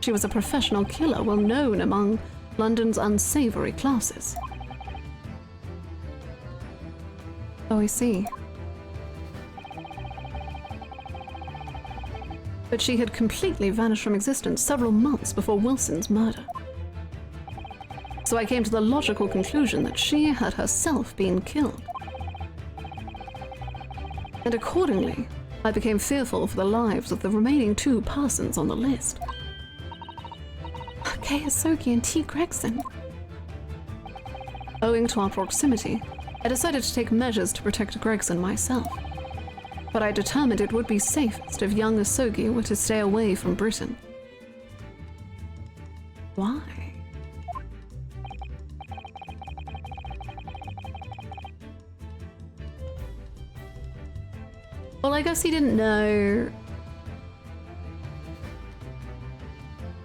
She was a professional killer well known among London's unsavory classes. Oh, I see. But she had completely vanished from existence several months before Wilson's murder. So I came to the logical conclusion that she had herself been killed. And accordingly, I became fearful for the lives of the remaining 2 persons on the list. Kei Hisogi and T. Gregson. Owing to our proximity, I decided to take measures to protect Gregson myself. But I determined it would be safest if young Hisogi were to stay away from Britain. Why? Well, I guess he didn't know.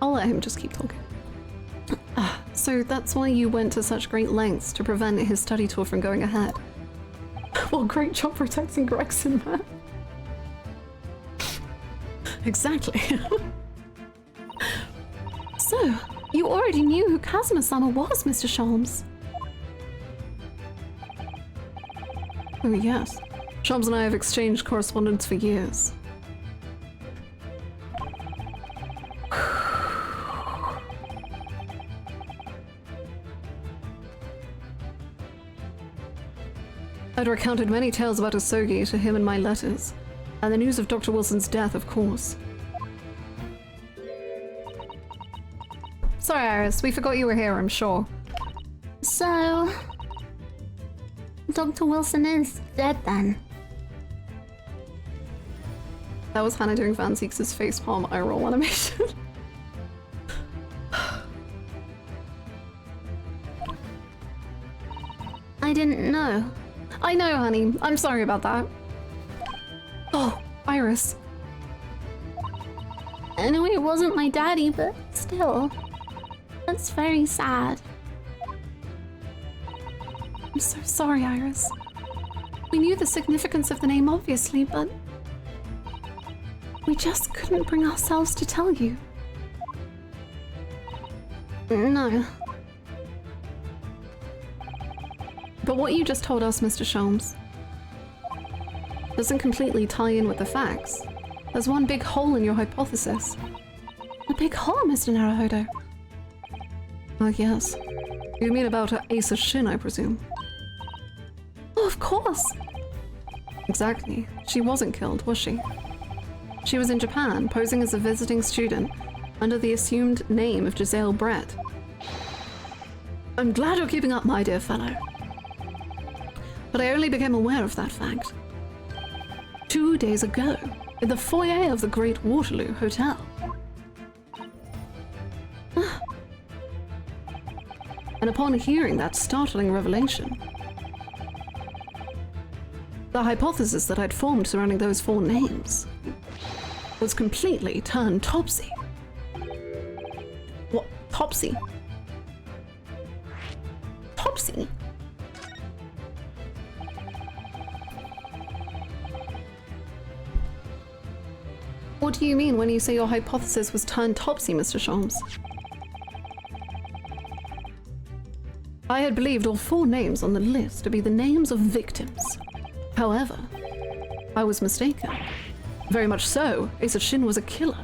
I'll let him just keep talking. So that's why you went to such great lengths to prevent his study tour from going ahead. Well, great job protecting Gregson, man. Exactly. So, you already knew who Kazuma-sama was, Mr. Sholmes. Oh yes. Sholmes and I have exchanged correspondence for years. I'd recounted many tales about Hisogi to him in my letters, and the news of Dr. Wilson's death, of course. Sorry, Iris, we forgot you were here, I'm sure. So, Dr. Wilson is dead then? That was Hannah doing Van Zieks' facepalm eye roll animation. I didn't know. I know, honey. I'm sorry about that. Oh, Iris. I know it wasn't my daddy, but still. That's very sad. I'm so sorry, Iris. We knew the significance of the name, obviously, but we just couldn't bring ourselves to tell you. No. But what you just told us, Mr. Sholmes, doesn't completely tie in with the facts. There's one big hole in your hypothesis. A big hole, Mr. Naruhodo. Oh, yes. You mean about Asa Shin, I presume? Oh, of course. Exactly. She wasn't killed, was she? She was in Japan, posing as a visiting student under the assumed name of Giselle Brett. I'm glad you're keeping up, my dear fellow. But I only became aware of that fact 2 days ago, in the foyer of the Great Waterloo Hotel. And upon hearing that startling revelation, the hypothesis that I'd formed surrounding those 4 names was completely turned topsy. What? Topsy? Topsy? What do you mean when you say your hypothesis was turned topsy, Mr. Sholmes? I had believed all 4 names on the list to be the names of victims. However, I was mistaken. Very much so. Asa Shin was a killer.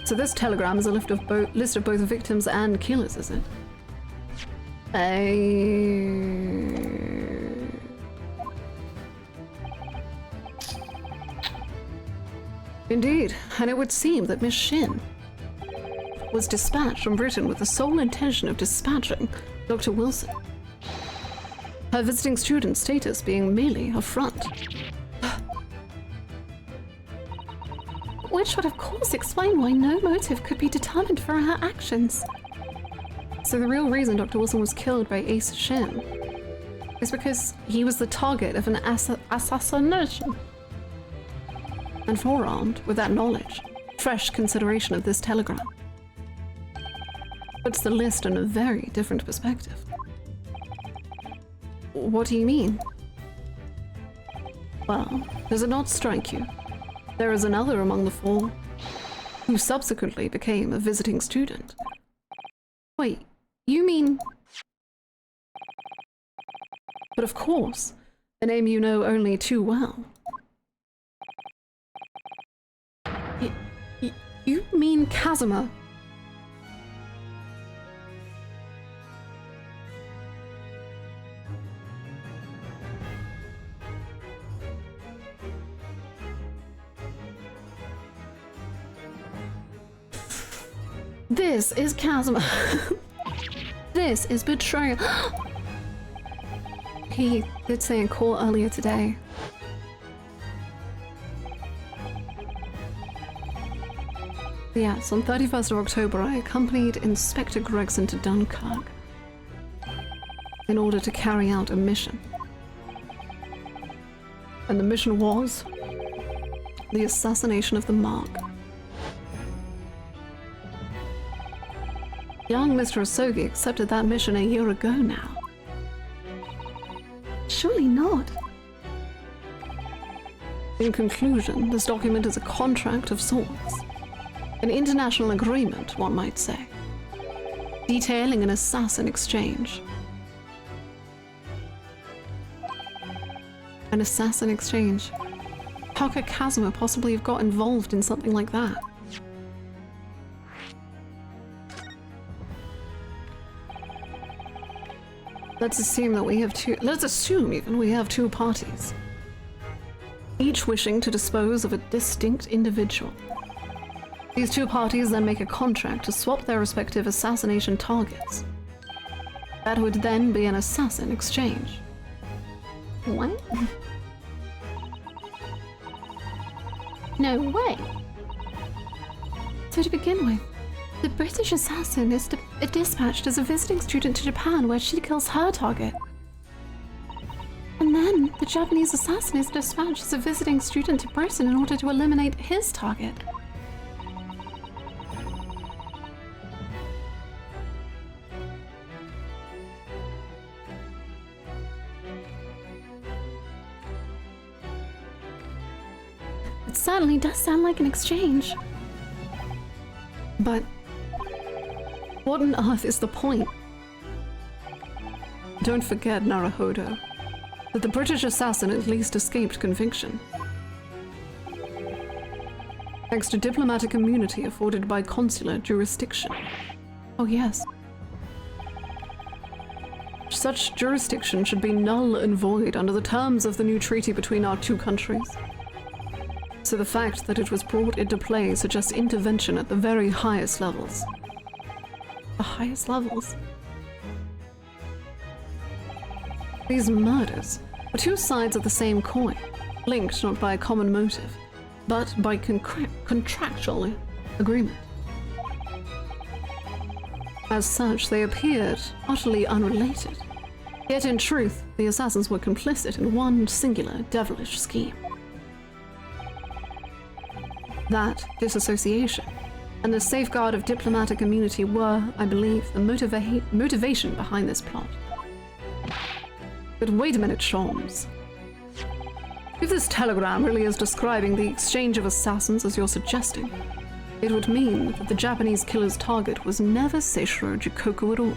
So this telegram is a list of both victims and killers, is it? Indeed, and it would seem that Miss Shin was dispatched from Britain with the sole intention of dispatching Dr. Wilson. Her visiting student status being merely a front. Which would of course explain why no motive could be determined for her actions. So the real reason Dr. Wilson was killed by Ace Shin is because he was the target of an assassination. And forearmed with that knowledge, fresh consideration of this telegram puts the list in a very different perspective. What do you mean? Well, does it not strike you? There is another among the four who subsequently became a visiting student. Wait, you mean... But of course, a name you know only too well. You mean Kazuma? This is Kazuma. This is betrayal. He did say in court earlier today. Yes, on 31st of October, I accompanied Inspector Gregson to Dunkirk in order to carry out a mission. And the mission was the assassination of the Mark. Young Mr. Asogi accepted that mission a year ago now. Surely not. In conclusion, this document is a contract of sorts. An international agreement, one might say, detailing an assassin exchange. An assassin exchange. How could Kazuma possibly have got involved in something like that? Let's assume we have two parties, each wishing to dispose of a distinct individual. These two parties then make a contract to swap their respective assassination targets. That would then be an assassin exchange. What? No way. So to begin with, The British assassin is dispatched as a visiting student to Japan where she kills her target. And then the Japanese assassin is dispatched as a visiting student to Britain in order to eliminate his target. It certainly does sound like an exchange. But what on earth is the point? Don't forget, Naruhodo, that the British assassin at least escaped conviction. Thanks to diplomatic immunity afforded by consular jurisdiction. Oh yes. Such jurisdiction should be null and void under the terms of the new treaty between our two countries. So the fact that it was brought into play suggests intervention at the very highest levels. The highest levels? These murders are two sides of the same coin, linked not by a common motive, but by contractual agreement. As such, they appeared utterly unrelated. Yet in truth, the assassins were complicit in one singular devilish scheme. That disassociation and the safeguard of diplomatic immunity were, I believe, the motivation behind this plot. But wait a minute, Sholmes. If this telegram really is describing the exchange of assassins as you're suggesting, it would mean that the Japanese killer's target was never Seishiro Jikoku at all.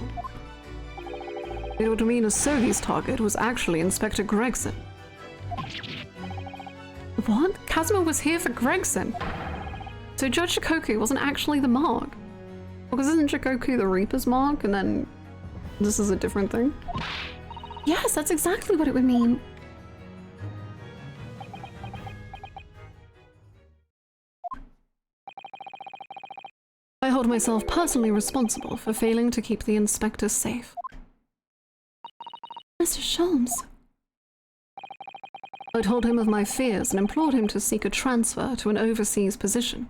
It would mean Asogi's target was actually Inspector Gregson. What? Kazuma was here for Gregson. So Judge Jikoku wasn't actually the Mark. Because isn't Jikoku the Reaper's Mark and then this is a different thing? Yes, that's exactly what it would mean. I hold myself personally responsible for failing to keep the inspector safe. Mr. Sholmes. I told him of my fears and implored him to seek a transfer to an overseas position.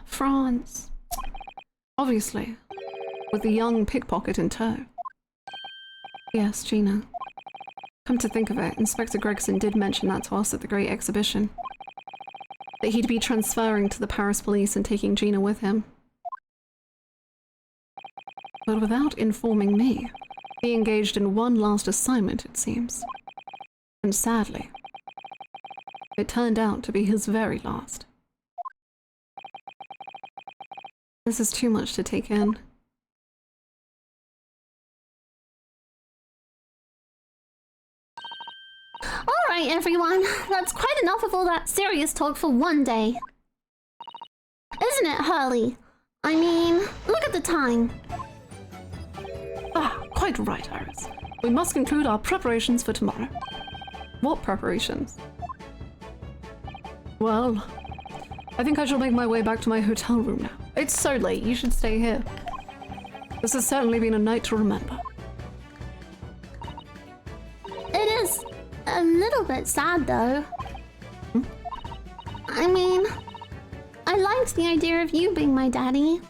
France. Obviously, with the young pickpocket in tow. Yes, Gina. Come to think of it, Inspector Gregson did mention that to us at the Great Exhibition. That he'd be transferring to the Paris police and taking Gina with him. But without informing me, he engaged in one last assignment, it seems. And sadly, it turned out to be his very last. This is too much to take in. Alright, everyone. That's quite enough of all that serious talk for one day. Isn't it, Hurley? I mean, look at the time. Ah, quite right, Iris. We must conclude our preparations for tomorrow. What preparations? Well, I think I shall make my way back to my hotel room now. It's so late, you should stay here. This has certainly been a night to remember. It is a little bit sad, though. I mean, I liked the idea of you being my daddy.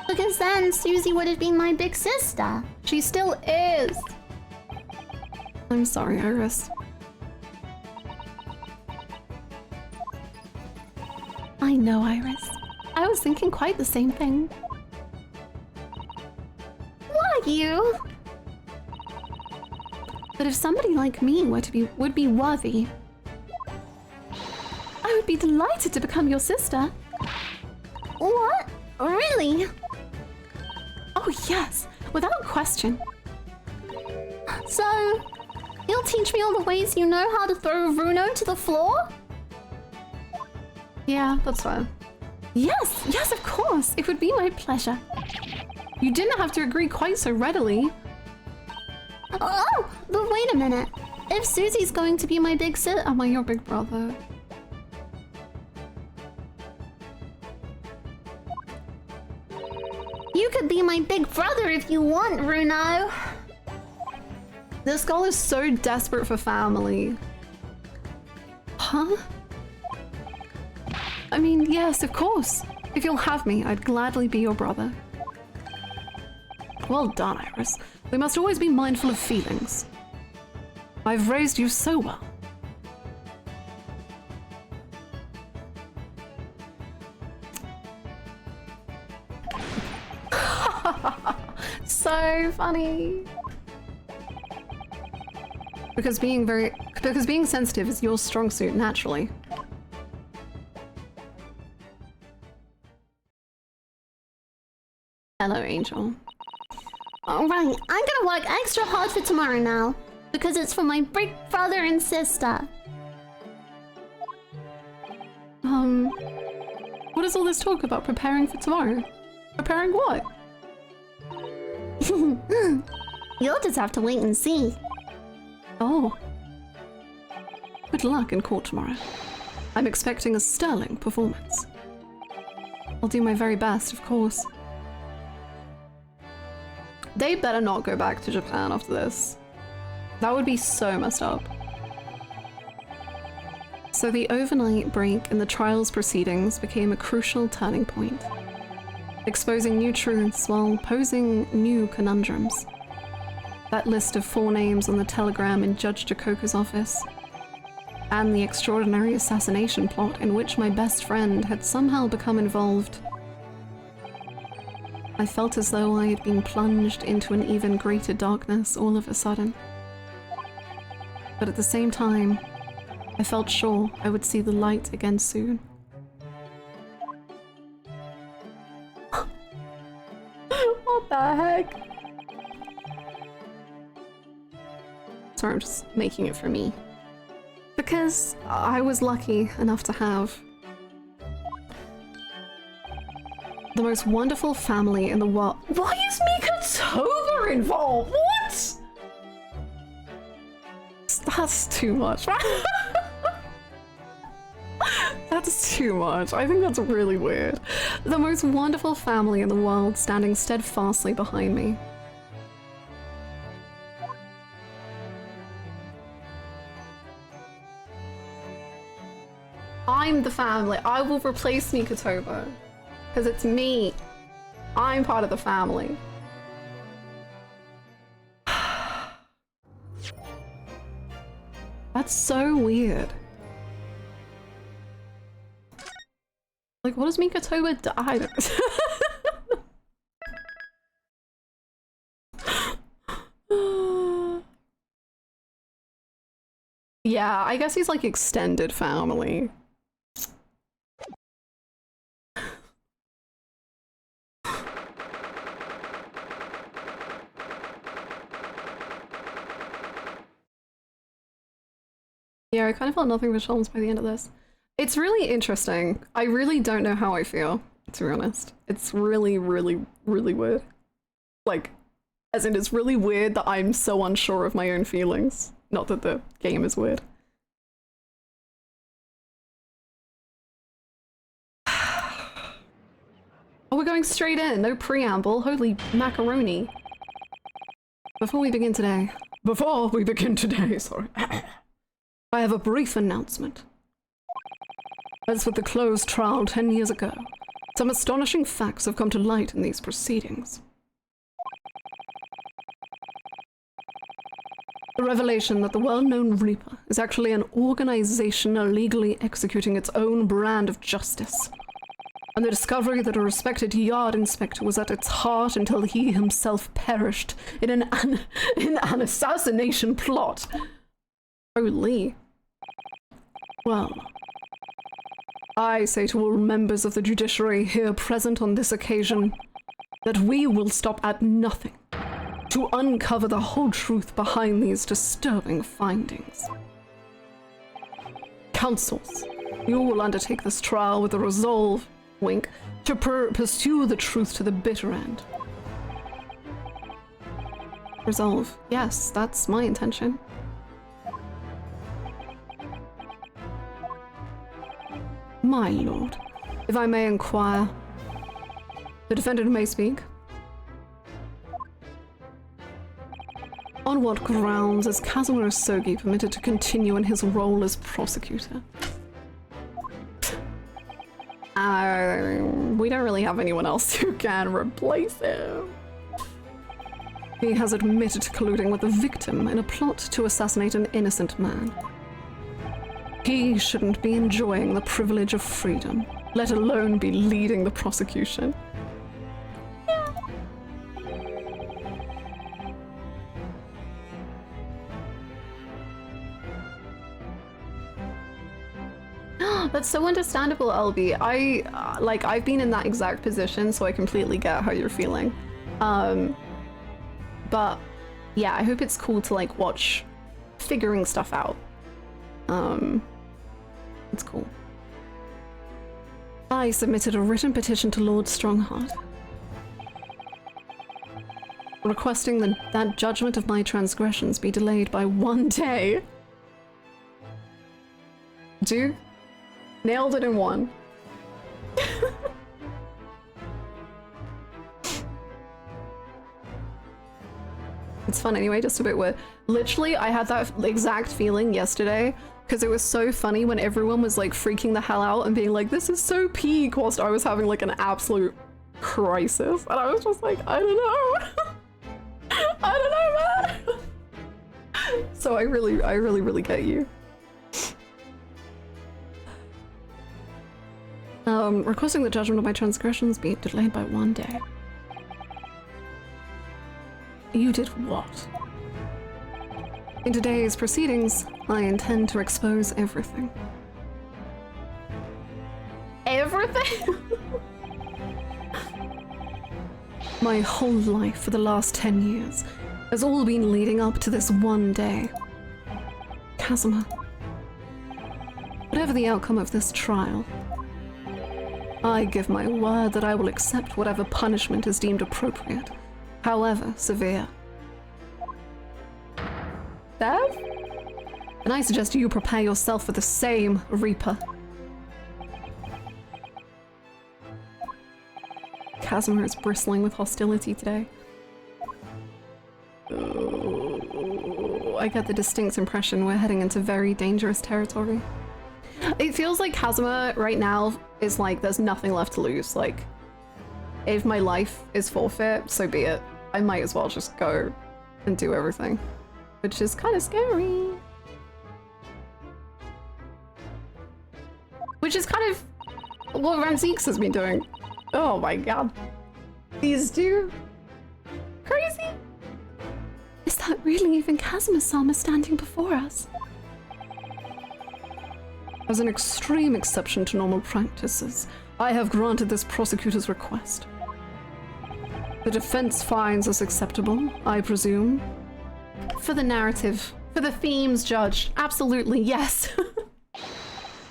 Because then Susie would have been my big sister. She still is! I'm sorry, Iris. I know, Iris. I was thinking quite the same thing. Were you? But if somebody like me would be worthy, I would be delighted to become your sister. What? Really? Oh yes, without question. So, you'll teach me all the ways you know how to throw Runo to the floor? Yeah, that's fine. Yes, yes, of course. It would be my pleasure. You didn't have to agree quite so readily. Oh, but wait a minute. If Susie's going to be my big sister... Am I your big brother? You could be my big brother if you want, Runo. This girl is so desperate for family. Huh? I mean, yes, of course. If you'll have me, I'd gladly be your brother. Well done, Iris. We must always be mindful of feelings. I've raised you so well. So funny. Because being sensitive is your strong suit naturally. Hello, Angel. Alright, I'm gonna work extra hard for tomorrow now. Because it's for my big brother and sister. What is all this talk about preparing for tomorrow? Preparing what? You'll just have to wait and see. Oh. Good luck in court tomorrow. I'm expecting a sterling performance. I'll do my very best, of course. They better not go back to Japan after this. That would be so messed up. So the overnight break in the trial's proceedings became a crucial turning point, exposing new truths while posing new conundrums. That list of 4 names on the telegram in Judge Jacoko's office, and the extraordinary assassination plot in which my best friend had somehow become involved. I felt as though I had been plunged into an even greater darkness all of a sudden. But at the same time, I felt sure I would see the light again soon. What the heck? Sorry, I'm just making it for me. Because I was lucky enough to have the most wonderful family in the world. Why is Mika Toba involved? What? That's too much. that's too much. I think that's really weird. The most wonderful family in the world standing steadfastly behind me. I'm the family. I will replace Mikotoba. Because it's me. I'm part of the family. That's so weird. Like, what does Mikotoba do? I don't... Yeah, I guess he's like extended family. Yeah, I kind of felt nothing but charms by the end of this. It's really interesting. I really don't know how I feel, to be honest. It's really, really, really weird. Like, as in, it's really weird that I'm so unsure of my own feelings. Not that the game is weird. Oh, we're going straight in. No preamble. Holy macaroni. Before we begin today, sorry. I have a brief announcement. As with the closed trial 10 years ago, some astonishing facts have come to light in these proceedings. The revelation that the well-known Reaper is actually an organization illegally executing its own brand of justice. And the discovery that a respected yard inspector was at its heart until he himself perished in an assassination plot. Holy. Well, I say to all members of the judiciary here present on this occasion that we will stop at nothing to uncover the whole truth behind these disturbing findings. Counsels, you will undertake this trial with a resolve, wink, to pursue the truth to the bitter end. Resolve, yes, that's my intention. My lord, if I may inquire, the defendant may speak. On what grounds is Kazuma Osogi permitted to continue in his role as prosecutor? We don't really have anyone else who can replace him. He has admitted to colluding with the victim in a plot to assassinate an innocent man. He shouldn't be enjoying the privilege of freedom, let alone be leading the prosecution. That's so understandable, LB. I've been in that exact position, so I completely get how you're feeling. But yeah, I hope it's cool to like watch figuring stuff out. It's cool. I submitted a written petition to Lord Strongheart, requesting that judgment of my transgressions be delayed by 1 day. Dude, nailed it in one. It's fun anyway, just a bit weird. Literally, I had that exact feeling yesterday because it was so funny when everyone was like freaking the hell out and being like, this is so peak, whilst I was having like an absolute crisis. And I was just like, I don't know. I don't know, man. So I really get you. Requesting the judgment of my transgressions be delayed by 1 day. You did what? In today's proceedings, I intend to expose everything. Everything? My whole life for the last 10 years has all been leading up to this one day. Kazuma, whatever the outcome of this trial, I give my word that I will accept whatever punishment is deemed appropriate, however severe. Dev? And I suggest you prepare yourself for the same, Reaper. Kazuma is bristling with hostility today. Oh, I get the distinct impression we're heading into very dangerous territory. It feels like Kazuma right now is like there's nothing left to lose. Like, if my life is forfeit, so be it. I might as well just go and do everything, which is kind of scary. Which is kind of what Ranzeeks has been doing. Oh my god. These two? Crazy? Is that really even Kazuma-sama standing before us? As an extreme exception to normal practices, I have granted this prosecutor's request. The defense finds us acceptable, I presume. For the narrative. For the themes, Judge. Absolutely, yes.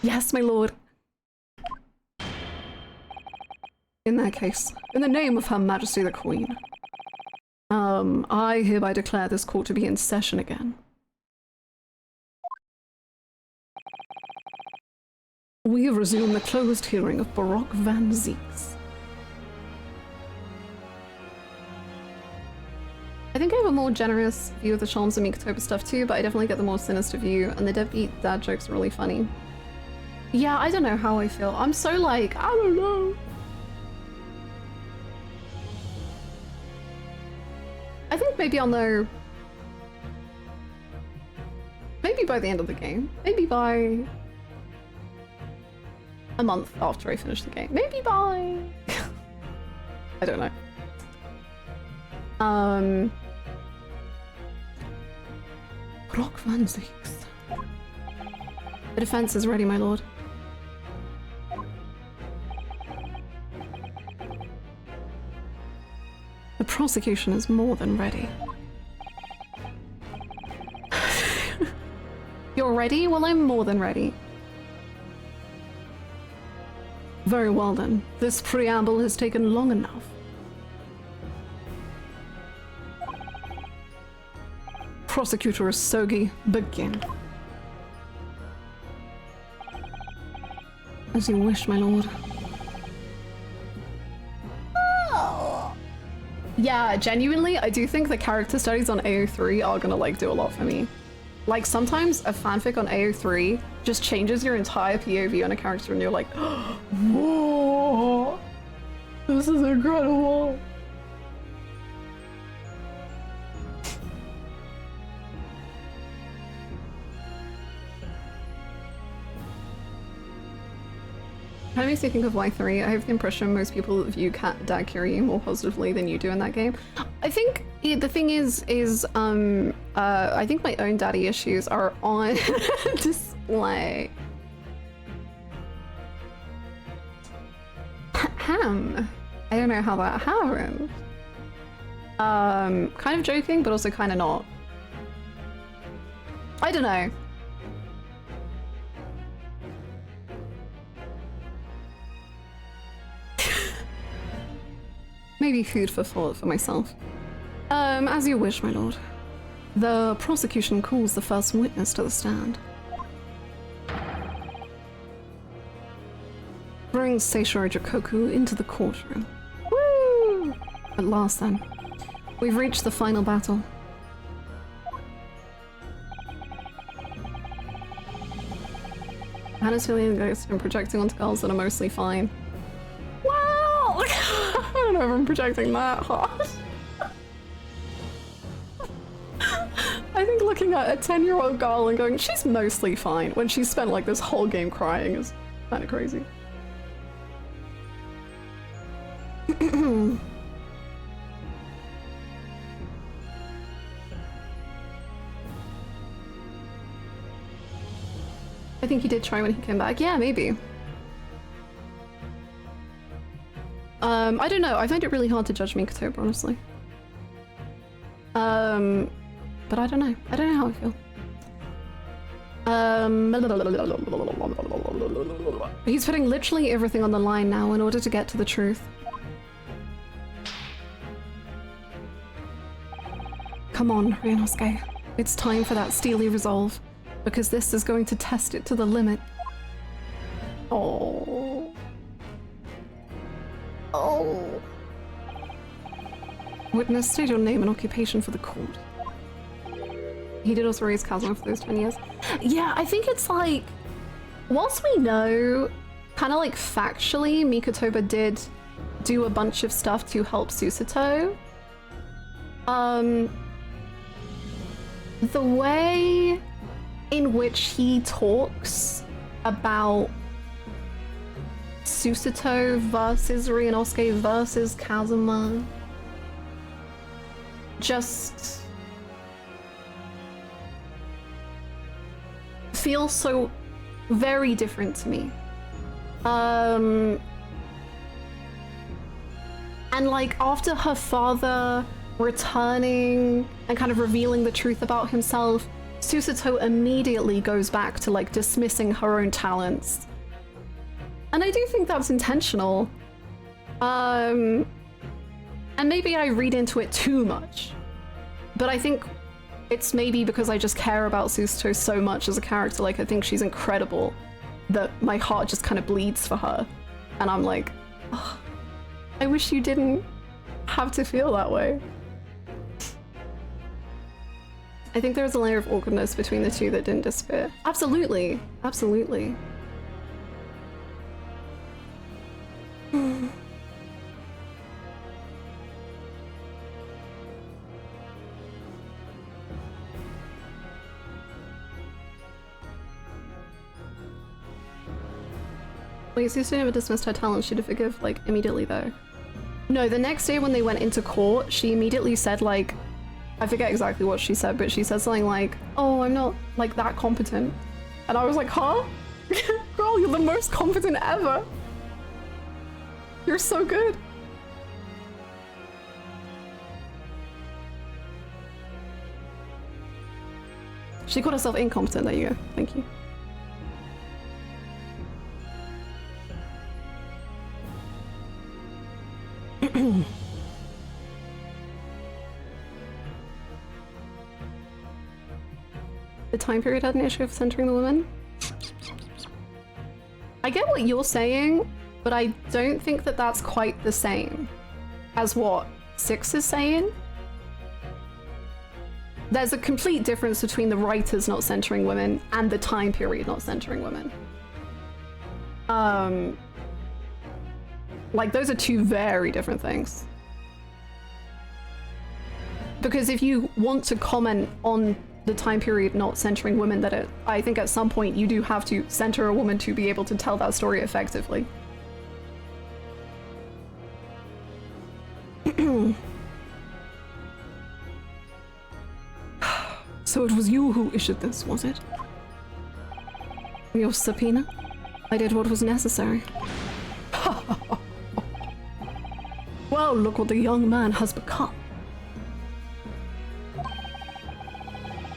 Yes, my lord. In that case, in the name of Her Majesty the Queen, I hereby declare this court to be in session again. We have resumed the closed hearing of Baroque Van Zeeks. I think I have a more generous view of the Charms and Mikotoba stuff too, but I definitely get the more sinister view, and the deadbeat dad joke's really funny. Yeah, I don't know how I feel. I'm so like, I don't know. I think maybe I'll know. Maybe by the end of the game. Maybe by a month after I finish the game. Maybe by... I don't know. Rock Van Zeeks. The defense is ready, my lord. The prosecution is more than ready. You're ready? Well, I'm more than ready. Very well then. This preamble has taken long enough. Prosecutor Asogi, begin. As you wish, my lord. Yeah, genuinely, I do think the character studies on AO3 are gonna like do a lot for me. Like sometimes a fanfic on AO3 just changes your entire POV on a character and you're like, whoa, this is incredible. Kind of makes me think of Y3. I have the impression most people view Dad Curie more positively than you do in that game. I think the thing is I think my own daddy issues are on display. Ham. I don't know how that happened. Kind of joking, but also kind of not. I don't know. Maybe food for thought for myself. As you wish, my lord. The prosecution calls the first witness to the stand. Bring Seishiro Jikoku into the courtroom. Woo! At last then, we've reached the final battle. Hannah's feeling ghosts and projecting onto girls that are mostly fine. Wow! I don't know if I'm projecting that hard. I think looking at a 10-year-old girl and going, she's mostly fine, when she's spent like this whole game crying is kind of crazy. I think he did try when he came back. Yeah, maybe. I don't know. I find it really hard to judge Mikotoba, honestly. But I don't know. I don't know how I feel. He's putting literally everything on the line now in order to get to the truth. Come on, Ryunosuke. It's time for that steely resolve, because this is going to test it to the limit. Oh. Oh. Witness, state your name and occupation for the court. He did also raise Kazuma for those 10 years. Yeah, I think it's like, whilst we know, kind of like factually, Mikotoba did do a bunch of stuff to help Susato. The way in which he talks about Susato versus Ryunosuke versus Kazuma just feels so very different to me. And like after her father returning and kind of revealing the truth about himself, Susato immediately goes back to like dismissing her own talents. And I do think that's intentional. And maybe I read into it too much. But I think it's maybe because I just care about Susato so much as a character. Like, I think she's incredible that my heart just kind of bleeds for her. And I'm like, oh, I wish you didn't have to feel that way. I think there was a layer of awkwardness between the two that didn't disappear. Absolutely, absolutely. Wait, Susato never dismissed her talent. She'd forgive, like, immediately, though. No, the next day when they went into court, she immediately said, like, I forget exactly what she said, but she said something like, oh, I'm not, like, that competent. And I was like, huh? Girl, you're the most competent ever. You're so good. She called herself incompetent. There you go. Thank you. The time period had an issue of centering the woman. I get what you're saying, but I don't think that that's quite the same as what 6 is saying. There's a complete difference between the writers not centering women and the time period not centering women. Like, those are two very different things. Because if you want to comment on the time period not centering women, I think at some point you do have to center a woman to be able to tell that story effectively. So it was you who issued this, was it? Your subpoena? I did what was necessary. Well, look what the young man has become.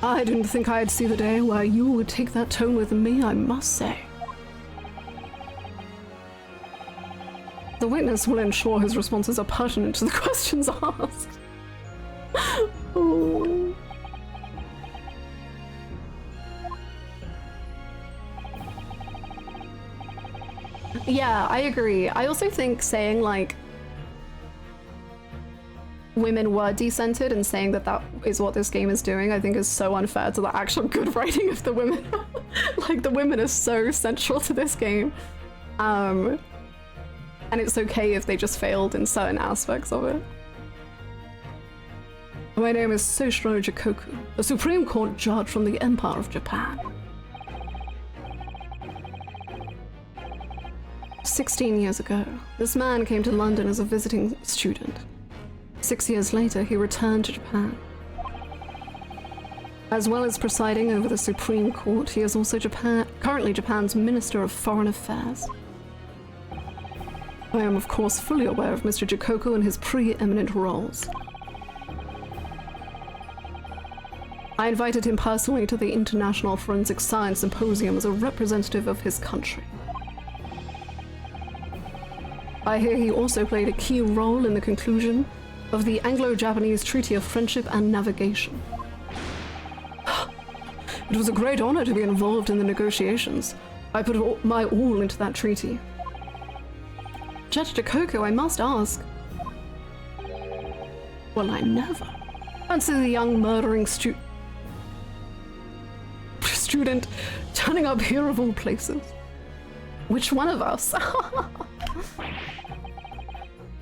I didn't think I'd see the day where you would take that tone with me, I must say. The witness will ensure his responses are pertinent to the questions asked. Oh. Yeah, I agree. I also think saying, like, women were decentered and saying that that is what this game is doing, I think is so unfair to the actual good writing of the women. Like, the women are so central to this game. And it's okay if they just failed in certain aspects of it. My name is Seishiro Jikoku, a Supreme Court judge from the Empire of Japan. 16 years ago, this man came to London as a visiting student. 6 years later, he returned to Japan. As well as presiding over the Supreme Court, he is also currently Japan's Minister of Foreign Affairs. I am, of course, fully aware of Mr. Jikoku and his pre-eminent roles. I invited him personally to the International Forensic Science Symposium as a representative of his country. I hear he also played a key role in the conclusion of the Anglo-Japanese Treaty of Friendship and Navigation. It was a great honor to be involved in the negotiations. I put my all into that treaty. Judge Jikoku, I must ask, Well, I never. Fancy the young murdering student turning up here of all places. Which one of us?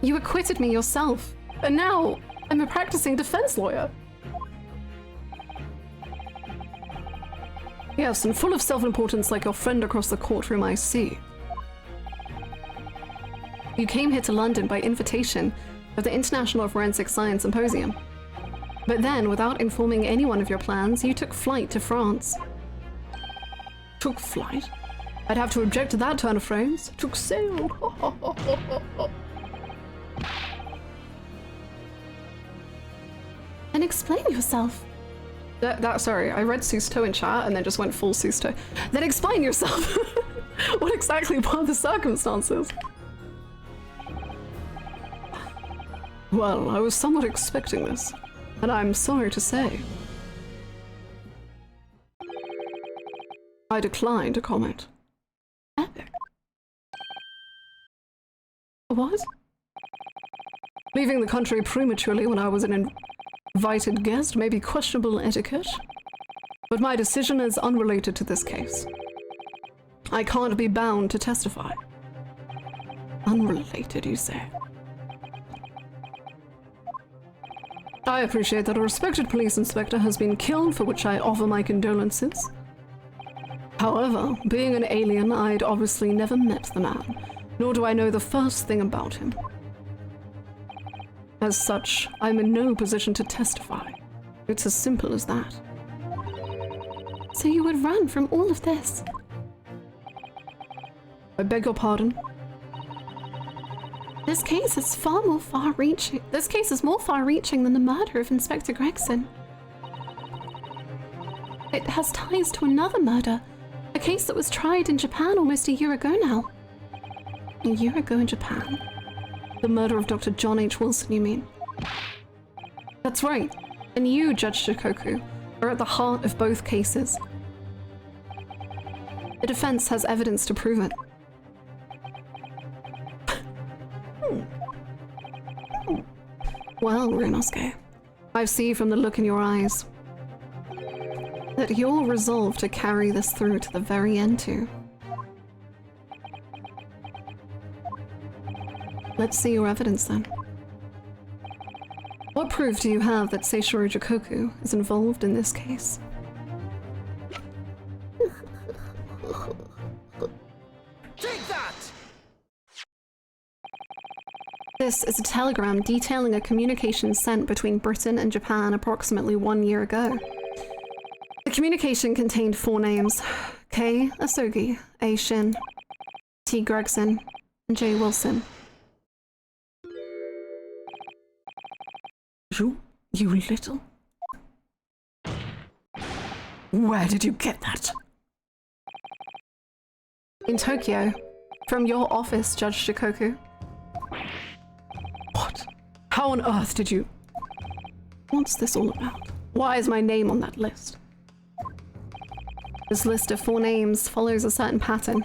You acquitted me yourself, and now I'm a practicing defense lawyer. Yes, and full of self-importance like your friend across the courtroom, I see. You came here to London by invitation of the International Forensic Science Symposium. But then, without informing anyone of your plans, you took flight to France. Took flight? I'd have to object to that turn of phrase. Took sail. And explain yourself. Sorry, I read Susto in chat and then just went full Susto. Then explain yourself. What exactly were the circumstances? Well, I was somewhat expecting this, and I'm sorry to say I decline to comment. Epic. What? Leaving the country prematurely when I was an invited guest may be questionable etiquette, but my decision is unrelated to this case. I can't be bound to testify. Unrelated, you say? I appreciate that a respected police inspector has been killed, for which I offer my condolences. However, being an alien, I'd obviously never met the man, nor do I know the first thing about him. As such, I'm in no position to testify. It's as simple as that. So you would run from all of this? I beg your pardon? This case is more far-reaching than the murder of Inspector Gregson. It has ties to another murder, a case that was tried in Japan almost a year ago now. A year ago in Japan? The murder of Dr. John H. Wilson, you mean? That's right. And you, Judge Shikoku, are at the heart of both cases. The defense has evidence to prove it. Well, Ryunosuke, I see from the look in your eyes that you're resolved to carry this through to the very end too. Let's see your evidence then. What proof do you have that Seishiro Jikoku is involved in this case? Take that! This is a telegram detailing a communication sent between Britain and Japan approximately 1 year ago. The communication contained 4 names: K. Asogi, A. Shin, T. Gregson, and J. Wilson. You little... Where did you get that? In Tokyo, from your office, Judge Shikoku. What? How on earth did you... What's this all about? Why is my name on that list? This list of 4 names follows a certain pattern.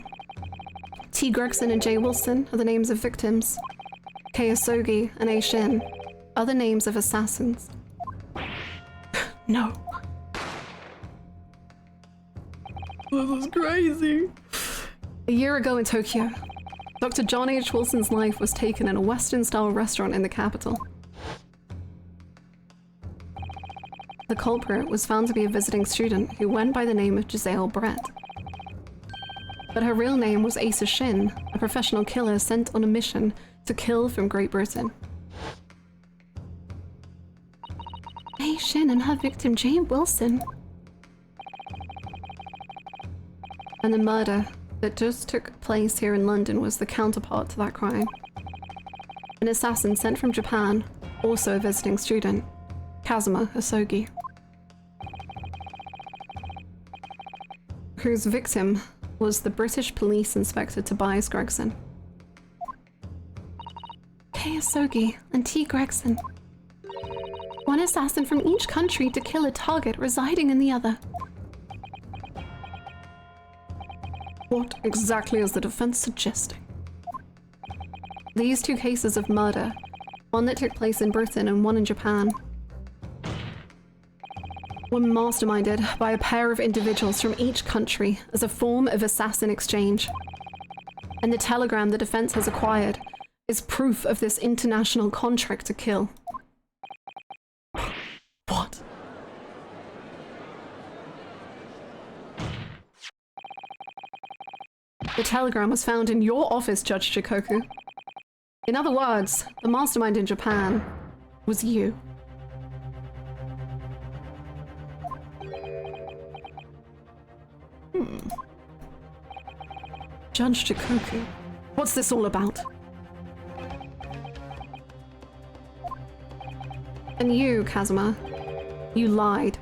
T. Gregson and J. Wilson are the names of victims. K. Asogi and A. Shin are the names of assassins. No. This is crazy. A year ago in Tokyo, Dr. John H. Wilson's life was taken in a Western-style restaurant in the capital. The culprit was found to be a visiting student who went by the name of Giselle Brett. But her real name was Asa Shin, a professional killer sent on a mission to kill from Great Britain. A. Shin and her victim J. Wilson. And the murder that just took place here in London was the counterpart to that crime. An assassin sent from Japan, also a visiting student, Kazuma Asogi, whose victim was the British police inspector Tobias Gregson. K. Asogi and T. Gregson. One assassin from each country to kill a target residing in the other. What exactly is the defense suggesting? These 2 cases of murder One that took place in Britain and one in Japan. Were masterminded by a pair of individuals from each country as a form of assassin exchange. And the telegram the defense has acquired is proof of this international contract to kill. What? The telegram was found in your office, Judge Chikoku. In other words, the mastermind in Japan was you. Judge Chikoku, what's this all about? And you, Kazuma, you lied.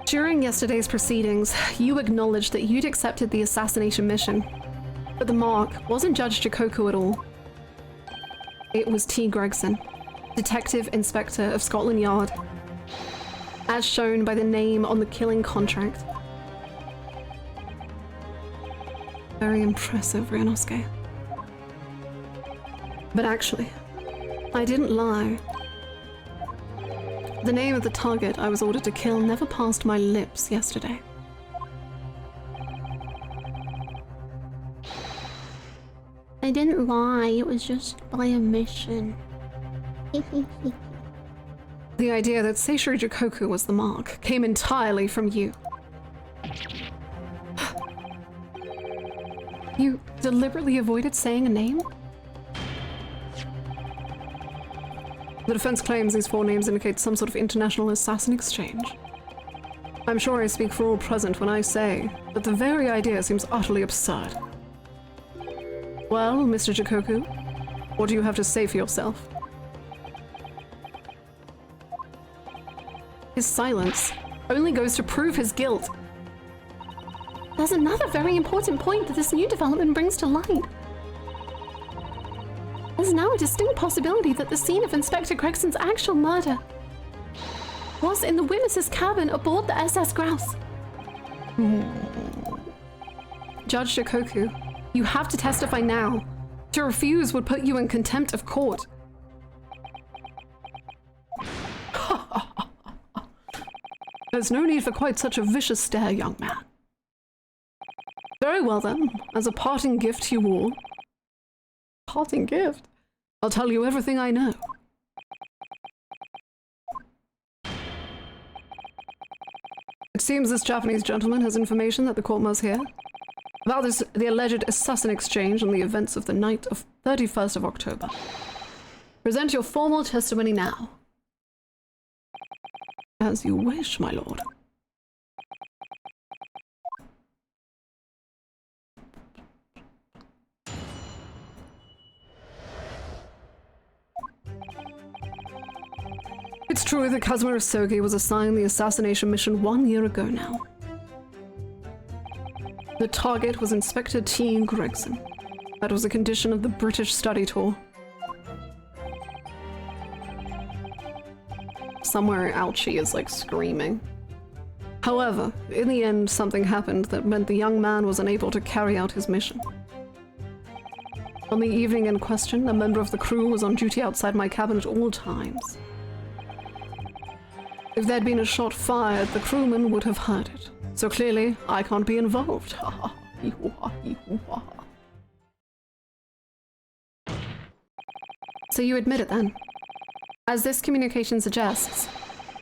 During yesterday's proceedings, you acknowledged that you'd accepted the assassination mission. But the mark wasn't Judge Chikoku at all. It was T. Gregson, Detective Inspector of Scotland Yard, as shown by the name on the killing contract. Very impressive, Ryunosuke. But actually, I didn't lie. The name of the target I was ordered to kill never passed my lips yesterday. I didn't lie, it was just by omission. The idea that Seishiro Jikoku was the mark came entirely from you. You deliberately avoided saying a name? The defense claims these four names indicate some sort of international assassin exchange. I'm sure I speak for all present when I say that the very idea seems utterly absurd. Well, Mr. Jikoku, what do you have to say for yourself? His silence only goes to prove his guilt. There's another very important point that this new development brings to light. There's now a distinct possibility that the scene of Inspector Gregson's actual murder was in the witness's cabin aboard the SS Grouse. Judge Jikoku, you have to testify now. To refuse would put you in contempt of court. There's no need for quite such a vicious stare, young man. Very well then, as a parting gift to you all. Parting gift? I'll tell you everything I know. It seems this Japanese gentleman has information that the court must hear. About the alleged assassin exchange and the events of the night of 31st of October. Present your formal testimony now. As you wish, my lord. It's true that Kazuma Sogi was assigned the assassination mission 1 year ago now. The target was Inspector T. Gregson. That was a condition of the British study tour. Somewhere Ouchie is like screaming. However, in the end something happened that meant the young man was unable to carry out his mission. On the evening in question, a member of the crew was on duty outside my cabin at all times. If there'd been a shot fired, the crewman would have heard it. So clearly, I can't be involved. So you admit it then? As this communication suggests,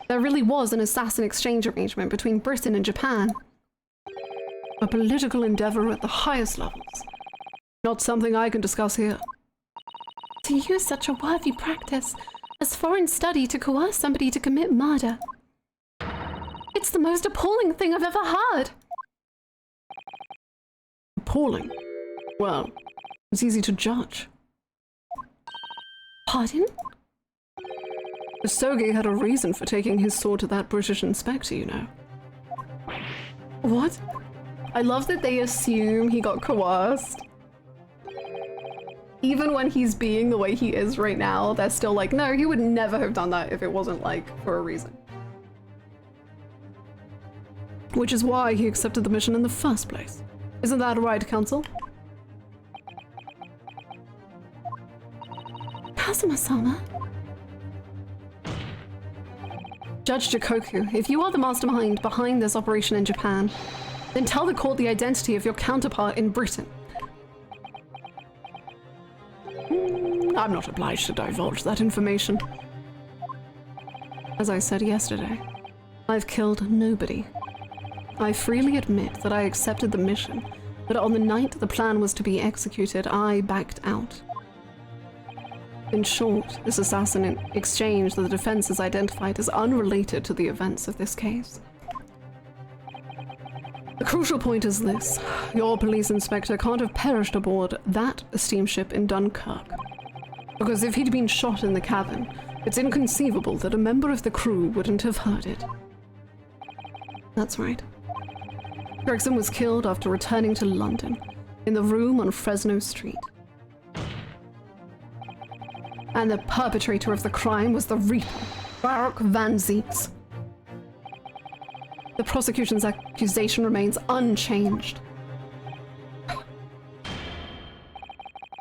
there really was an assassin exchange arrangement between Britain and Japan. A political endeavor at the highest levels. Not something I can discuss here. To use such a worthy practice as foreign study to coerce somebody to commit murder. It's the most appalling thing I've ever heard. Appalling? Well, it's easy to judge. Pardon? Sogi had a reason for taking his sword to that British inspector, you know. What? I love that they assume he got coerced. Even when he's being the way he is right now, they're still like, no, he would never have done that if it wasn't like for a reason. Which is why he accepted the mission in the first place. Isn't that right, Council? Kazuma-sama? Judge Jikoku, if you are the mastermind behind this operation in Japan, then tell the court the identity of your counterpart in Britain. I'm not obliged to divulge that information. As I said yesterday, I've killed nobody. I freely admit that I accepted the mission, but on the night the plan was to be executed, I backed out. In short, this assassin exchange that the defense has identified is unrelated to the events of this case. The crucial point is this. Your police inspector can't have perished aboard that steamship in Dunkirk. Because if he'd been shot in the cabin, it's inconceivable that a member of the crew wouldn't have heard it. That's right. Gregson was killed after returning to London, in the room on Fresno Street. And the perpetrator of the crime was the Reaper, Baruch Van Zieks. The prosecution's accusation remains unchanged.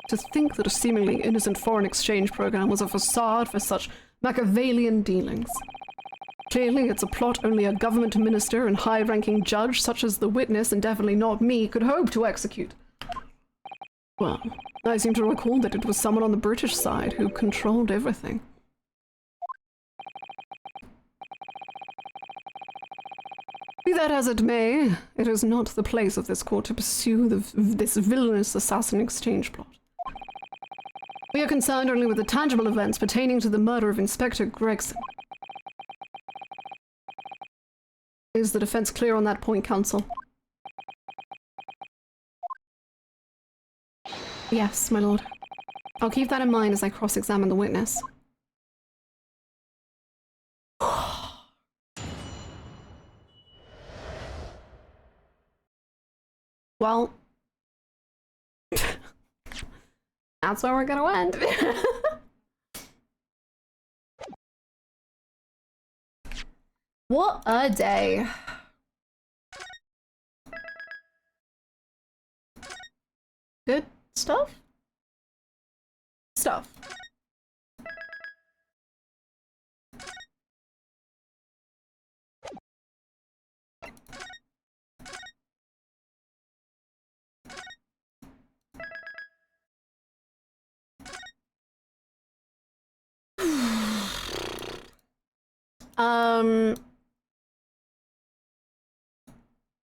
To think that a seemingly innocent foreign exchange program was a facade for such Machiavellian dealings. Clearly, it's a plot only a government minister and high-ranking judge such as the witness, and definitely not me, could hope to execute. Well, I seem to recall that it was someone on the British side who controlled everything. Be that as it may, it is not the place of this court to pursue this villainous assassin exchange plot. We are concerned only with the tangible events pertaining to the murder of Inspector Gregson. Is the defense clear on that point, Counsel? Yes, my lord. I'll keep that in mind as I cross-examine the witness. Well, that's where we're gonna end. What a day. Good stuff? Stuff.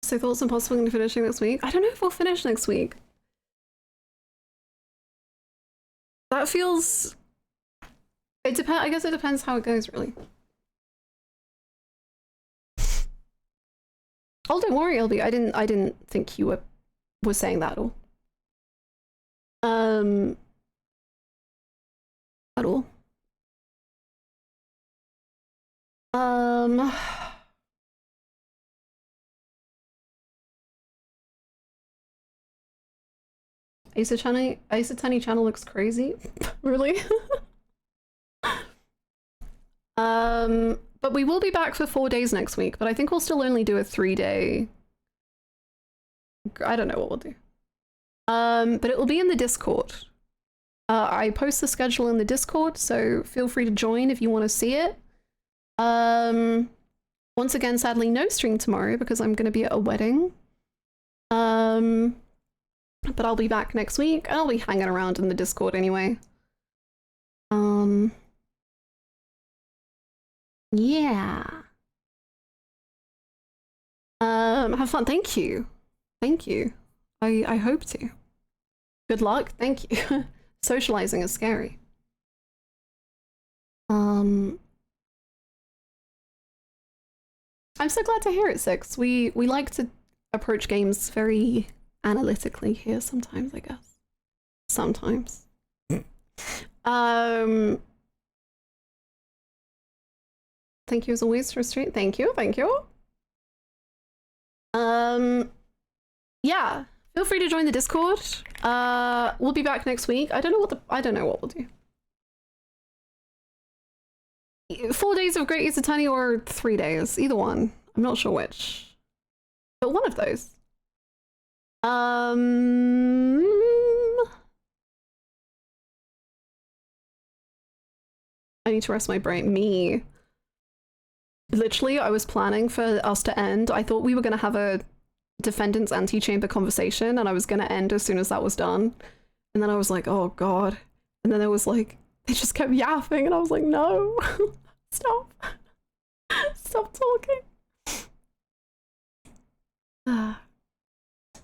So thoughts on possibly finishing next week? I don't know if we'll finish next week. That feels... It depends. I guess it depends how it goes, really. Oh, don't worry, LB. I didn't think you were saying that at all. At all. Ace Attorney channel looks crazy. Really? But we will be back for 4 days next week, but I think we'll still only do a 3-day. I don't know what we'll do. But it will be in the Discord. I post the schedule in the Discord, so feel free to join if you want to see it. Once again, sadly, no stream tomorrow because I'm going to be at a wedding. But I'll be back next week, and I'll be hanging around in the Discord anyway. Yeah. Have fun. Thank you. Thank you. I hope to. Good luck. Thank you. Socializing is scary. I'm so glad to hear it, Six. We like to approach games very analytically here sometimes, I guess. Sometimes. Thank you as always for stream. Thank you, thank you. Yeah, feel free to join the Discord. We'll be back next week. I don't know what we'll do. 4 days of Great Ace Attorney or 3 days, either one. I'm not sure which. But one of those. Um, I need to rest my brain. Me. Literally, I was planning for us to end. I thought we were going to have a defendant's antechamber conversation, and I was going to end as soon as that was done. And then I was like, oh god. And then it was like, they just kept yapping, and I was like, no. Stop. Stop talking.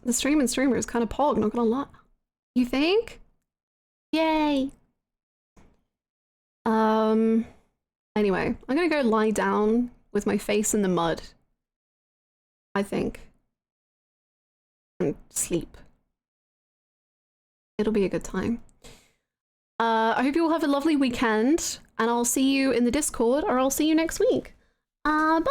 The stream and streamer is kind of pog, not gonna lie. You think? Yay. Anyway, I'm gonna go lie down with my face in the mud. I think. And sleep. It'll be a good time. I hope you all have a lovely weekend, and I'll see you in the Discord, or I'll see you next week. Bye!